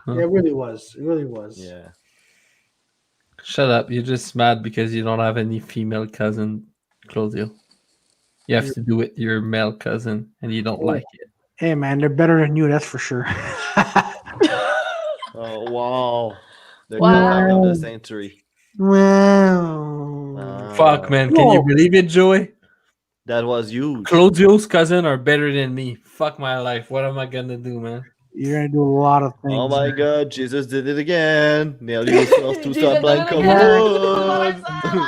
Yeah, it really was. It really was. Yeah. Shut up. You're just mad because you don't have any female cousin, Claudio. You have to do with your male cousin and you don't like it. Hey man, they're better than you. That's for sure. Oh wow. The Wow. comeback of the century. Well, Fuck, man. Can you believe it, Joey? That was huge. Claudio's cousin are better than me. Fuck my life. What am I gonna do, man? you're gonna do a lot of things. Oh my man. god, Jesus did it again. Nail yourself to Jesus some did plank it of again. wood.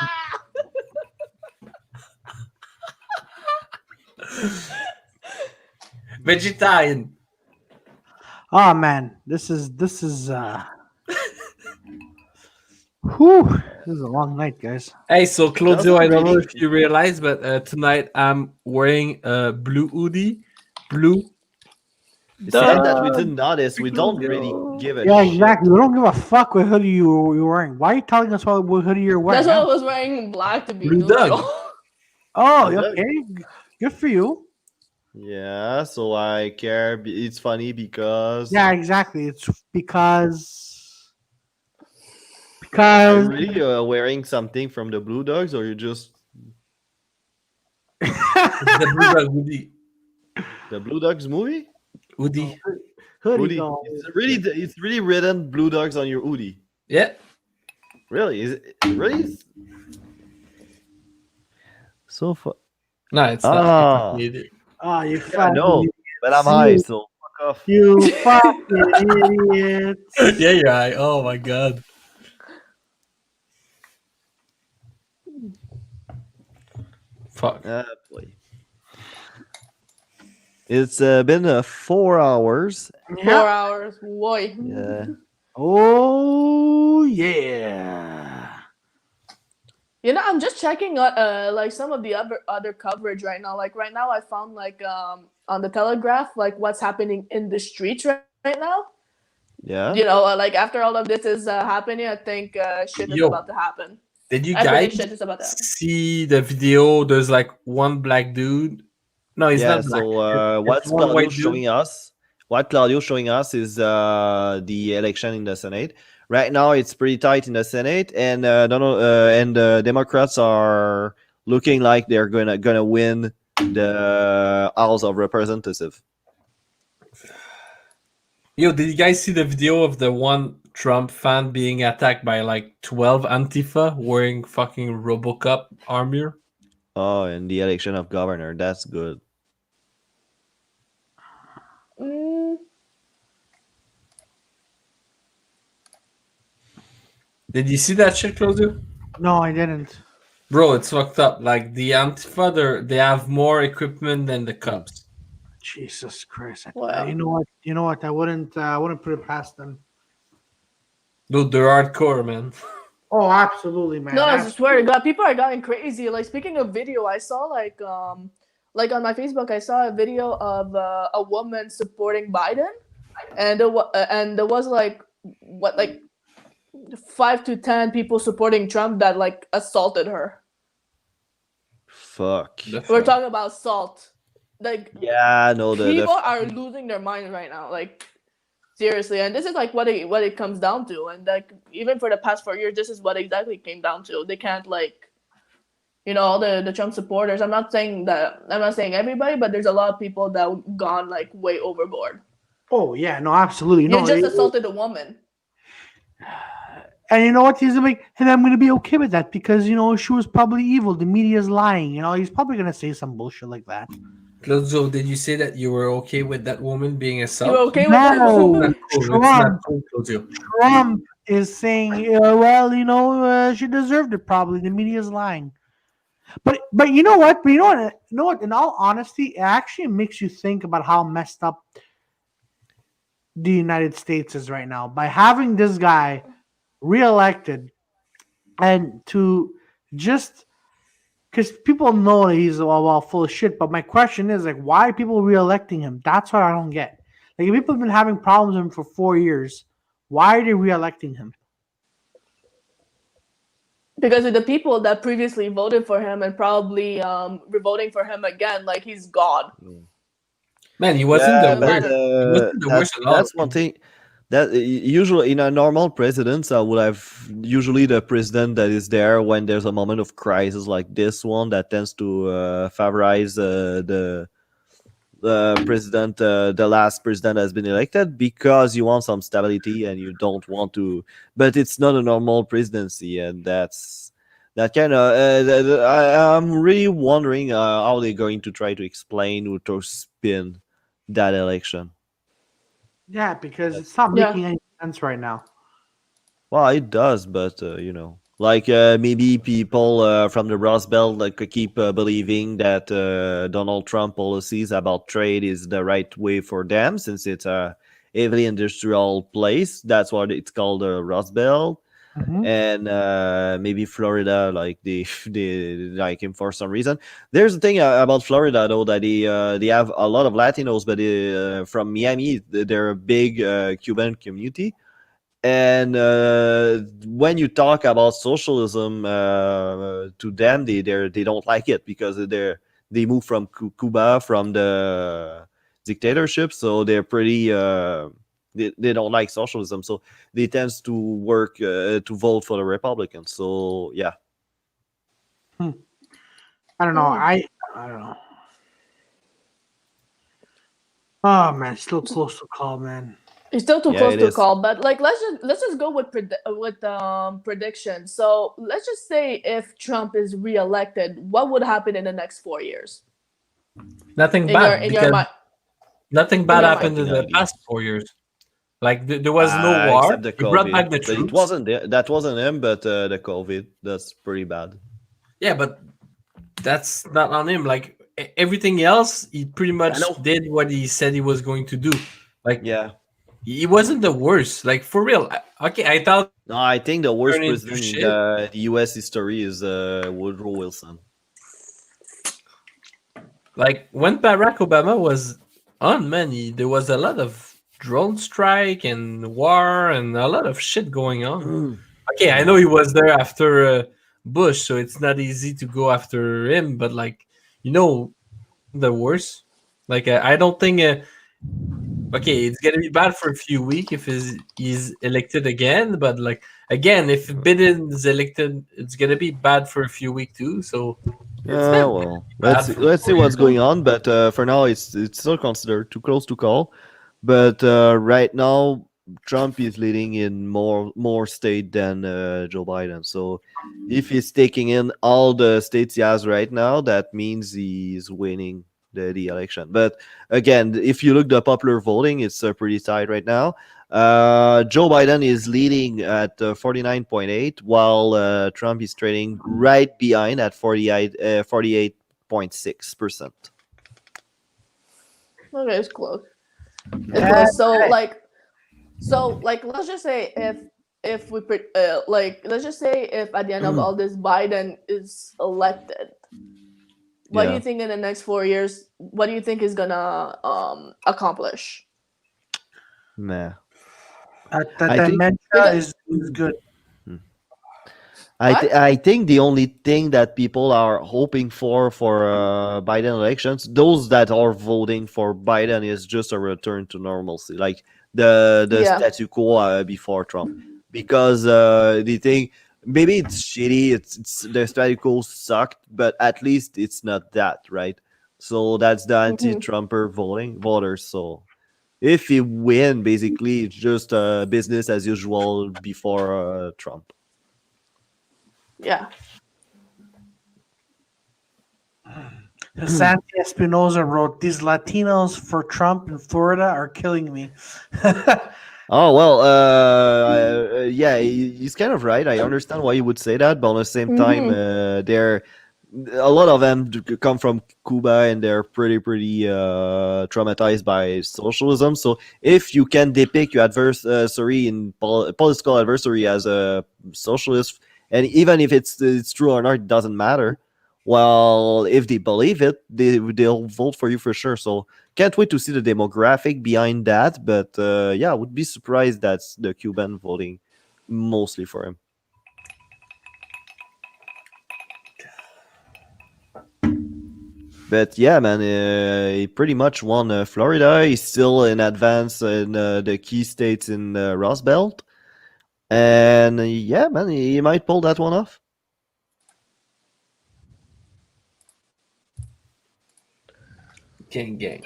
Vegetarian. Oh man, whew, this is a long night, guys. Hey, so Claudio, doesn't I don't know really. if you realize, but tonight I'm wearing a blue hoodie. Blue. It's not that Duh. we didn't notice. We don't really Claudio. give a Yeah, shit. exactly. We don't give a fuck what hoodie you're wearing. Why are you telling us what hoodie you're wearing? That's why I Huh? was wearing black to be Blue dog. neutral. Oh, Blue dog. okay. Good for you. Yeah, so I care. It's funny because Yeah, exactly. It's because are you because really wearing something from the Blue Dogs, or you just It's the blue dog hoodie. the Blue Dogs movie? Hoodie. hoodie Hoodie. go. It's really written Blue Dogs on your hoodie. Yeah. Really? Is it really? So far. No, it's not. Ah, It's Oh, you I fucking know, but I'm high, so fuck off. you fucking idiots. yeah, you're right. Oh my god. Fuck. Boy. It's been 4 hours. 4 hours. Boy. Yeah. Oh yeah. I'm just checking out like some of the other coverage right now. Like right now, I found like on the Telegraph like what's happening in the streets right now. Yeah. Like after all of this is happening, I think shit is Yo. about to happen. Did you I predict guys shit is about to happen. see the video? There's like one black dude. No, he's Yeah. not black. So It's one Claudio white showing dude. us? What Claudio showing us is the election in the Senate. Right now, it's pretty tight in the Senate, and Donald and the Democrats are looking like they're gonna win the House of Representatives. Yo, did you guys see the video of the one Trump fan being attacked by like 12 Antifa wearing fucking Robocop armor? Oh, and the election of governor. That's good. Mm, Did you see that shit, Claudio? No, I didn't. Bro, it's fucked up. Like the Antifa, they have more equipment than the cops. Jesus Christ. Wow. You know what? I wouldn't put it past them. Dude, they're hardcore, man. Oh, absolutely, man. no, I swear to God, people are going crazy. Like speaking of video, I saw like on my Facebook, I saw a video of a woman supporting Biden, and there was like 5 to 10 people supporting Trump that like assaulted her. Fuck. We're talking about assault. Like Yeah, no, people are losing their minds right now. Like seriously, and this is like what it comes down to. And like even for the past 4 years, this is what exactly it came down to. They can't like, all the Trump supporters. I'm not saying everybody, but there's a lot of people that gone like way overboard. Oh yeah, no, absolutely. You No, just assaulted a woman. and you know what? He's like, and I'm gonna be okay with that because she was probably evil. The media's lying. He's probably gonna say some bullshit like that. Claudio, did you say that you were okay with that woman being You assaulted? okay with that? No, It's not Trump. cool, Claudio. Trump is saying, she deserved it. Probably the media's lying. But you know what? But you know what? In all honesty, it actually makes you think about how messed up the United States is right now by having this guy reelected, and to just because people know that he's full of shit. But my question is like, why are people reelecting him? That's what I don't get. Like, if people have been having problems with him for 4 years, why are they reelecting him? Because of the people that previously voted for him and probably voting for him again, like he's God. Man, he wasn't Yeah, the but, worst. He wasn't the worst at all. that's one thing. That usually in a normal presidents, I would have usually the president that is there when there's a moment of crisis like this one that tends to favorize the president, the last president has been elected because you want some stability and you don't want to. But it's not a normal presidency, and that kind of. I'm really wondering how they're going to try to explain or to spin that election. Yeah, because it's not Yeah. making any sense right now. Well, it does, but like maybe people from the Rust Belt could keep believing that Donald Trump policies about trade is the right way for them, since heavily industrial place. That's what it's called, the Rust Belt. Mhm. And maybe Florida, like they like him for some reason. There's the thing about Florida though, that they have a lot of Latinos, but from Miami, they're a big Cuban community. And when you talk about socialism to them, they don't like it, because they moved from Cuba, from the dictatorship, so they're pretty they don't like socialism, so they tends to work to vote for the Republicans. So yeah. I don't know. I don't know. Oh man, still close to call, man. It's still too Yeah, close it to is. call, but like let's just go with prediction. So let's just say if Trump is reelected, what would happen in the next 4 years? Nothing In your bad, in your because mind. nothing bad your happened in mind. the past 4 years. Like there was no war. Except the He brought back COVID, the but troops. it wasn't that wasn't him, but the COVID, that's pretty bad. Yeah, but that's not on him. Like everything else, he pretty much know. did what he said he was going to do. Like Yeah. he wasn't the worst. Like for real. Okay, I thought No, I think the worst turned into president in shit. the U.S. history is Woodrow Wilson. Like when Barack Obama was on, man, there was a lot of drone strike and war and a lot of shit going on. Okay, I know he was there after Bush, so it's not easy to go after him. But like, the worst. Like I don't think. Okay, it's gonna be bad for a few weeks if he's elected again. But like again, if Biden is elected, it's gonna be bad for a few weeks too. So it's not Well, bad for let's see 4 what's years. going on. But for now, it's still considered too close to call. But right now, Trump is leading in more state than Joe Biden. So if he's taking in all the states he has right now, that means he's winning the election. But again, if you look the popular voting, it's pretty tight right now. Joe Biden is leading at 49.8, while Trump is trading right behind at 48.6%. Okay, it's close. It's Yeah, close. So right. like let's just say if we like let's just say if at the end of all this Biden is elected, what do Yeah. you think in the next 4 years? What do you think is gonna accomplish? Nah. That I think dementia is good. What? I think the only thing that people are hoping for Biden elections, those that are voting for Biden, is just a return to normalcy, like the Yeah. status quo before Trump, because they think maybe it's shitty, it's the status quo sucked, but at least it's not that, right? So that's the anti-Trumper voters. So if he win, basically it's just business as usual before Trump. Yeah. Santi Espinoza wrote, "These Latinos for Trump in Florida are killing me." Oh well, yeah, he's kind of right. I understand why you would say that, but at the same time, they're a lot of them come from Cuba, and they're pretty traumatized by socialism. So if you can depict your adversary in political adversary as a socialist, and even if it's true or not, it doesn't matter. Well, if they believe it, they'll vote for you for sure. So can't wait to see the demographic behind that. But yeah, I would be surprised that's the Cuban voting mostly for him. But yeah, man, he pretty much won Florida. He's still in advance in the key states in the Rust Belt. And yeah, man, he might pull that one off. Gang. Gang.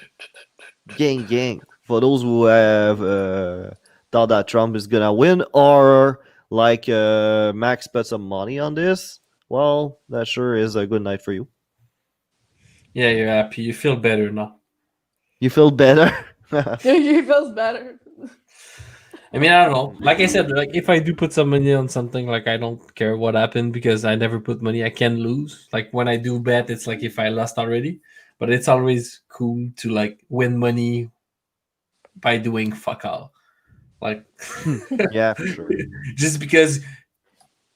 For those who have thought that Trump is gonna win, or like Max put some money on this, well, that sure is a good night for you. Yeah, you're happy. You feel better now. You feel better? He feels better. I mean, I don't know. Like I said, like if I do put some money on something, like I don't care what happened because I never put money. I can lose. Like when I do bet, it's like if I lost already. But it's always cool to like win money by doing fuck all. Like, Yeah, for sure. just because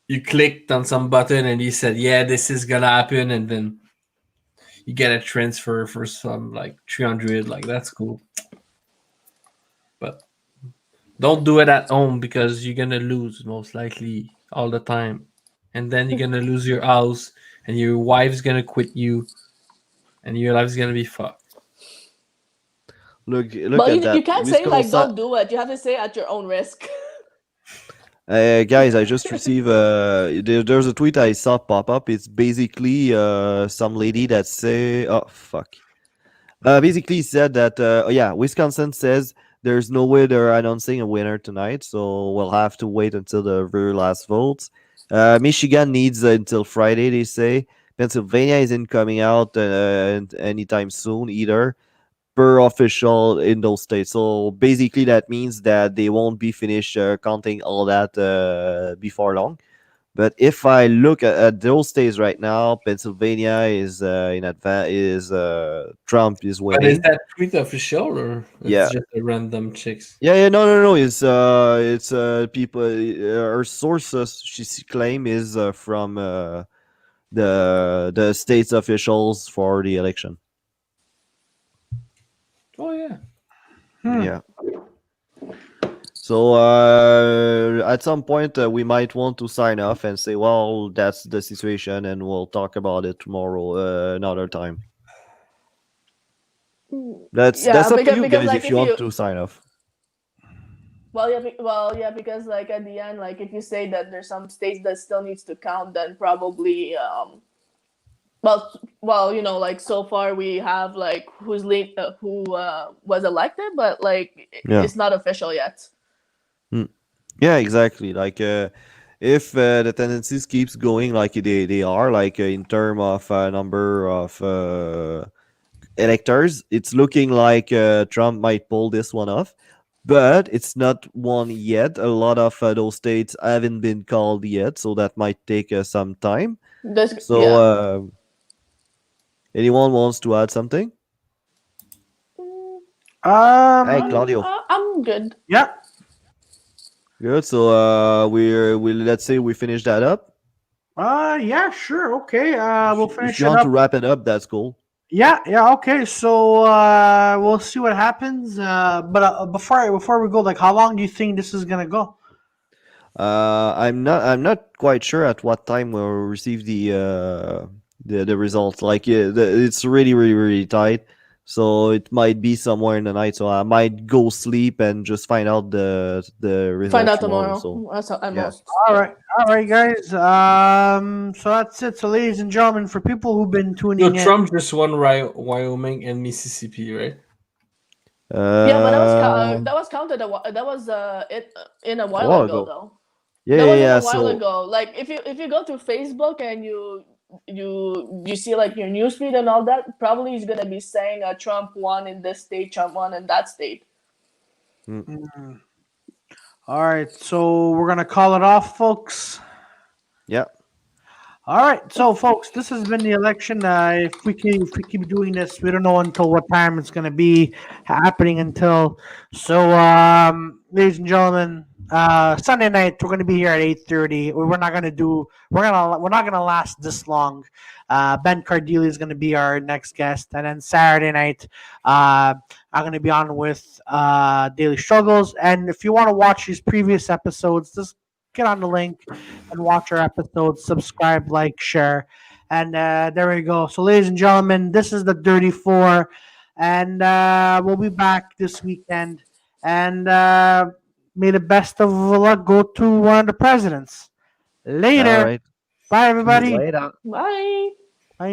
you clicked on some button and you said, "Yeah, this is gonna happen," and then you get a transfer for some like 300. Like, that's cool, but don't do it at home because you're gonna lose most likely all the time, and then you're gonna lose your house, and your wife's gonna quit you, and your life's gonna be fucked. Look But at you that. can't say like Wisconsin. don't do it. You have to say at your own risk. Guys, I just received there's a tweet I saw pop up. It's basically some lady that say, oh fuck. Basically said that yeah, Wisconsin says there's no way they're announcing a winner tonight, so we'll have to wait until the very last votes. Michigan needs until Friday, they say. Pennsylvania isn't coming out anytime soon either, per official in those states. So basically, that means that they won't be finished counting all that before long. But if I look at those states right now, Pennsylvania is in advance. Is Trump is But is winning? that tweet official or Yeah. it's just a random chicks? Yeah, no. It's people. Her sources she claim is from the state's officials for the election. Oh yeah. Yeah. So at some point we might want to sign off and say, well, that's the situation, and we'll talk about it tomorrow, another time. That's Yeah, up to because- you because, guys like, if if you want you- to sign off. Well, yeah, because like at the end, like if you say that there's some states that still needs to count, then probably well, you know, like so far we have like who was elected, but like Yeah. it's not official yet. Yeah, exactly. Like if the tendencies keeps going like they are, like in term of number of electors, it's looking like Trump might pull this one off. But it's not one yet. A lot of those states haven't been called yet, so that might take some time. So, Yeah. anyone wants to add something? Hey, Um, Claudio. I'm good. yeah. Good. So, we let's say we finish that up. Yeah, sure. Okay. We'll If finish you it want up. to wrap it up, that's cool. Yeah, okay. So we'll see what happens. But before we go, like, how long do you think this is gonna go? I'm not quite sure at what time we'll receive the results. Like, it's really, really, really tight. So it might be somewhere in the night. So I might go sleep and just find out the results Find out tomorrow. So That's at yeah. most. All right, guys. So that's it. So, ladies and gentlemen, for people who've been So tuning in, Trump just won Wyoming and Mississippi, right? Yeah, but Um, that was counted that was it in a while while ago ago. though. Yeah, That yeah, was in yeah. a while So ago. Like if you go to Facebook and you see like your newsfeed and all that, probably is gonna be saying Trump won in this state, Trump won in that state. all right. So we're gonna call it off, folks. yeah. All right, so folks, this has been the election. If we keep doing this, we don't know until what time it's going to be happening until. So, ladies and gentlemen, Sunday night we're going to be here at 8:30. We're not going to do. We're not going to last this long. Ben Cardilli is going to be our next guest, and then Saturday night, I'm going to be on with Daily Struggles. And if you want to watch these previous episodes, just get on the link and watch our episodes, subscribe, like, share, and there we go. So, ladies and gentlemen, this is the Dirty Four, and we'll be back this weekend. And may the best of luck go to one of the presidents. Later. All right. Bye, everybody. Later. Bye. Bye.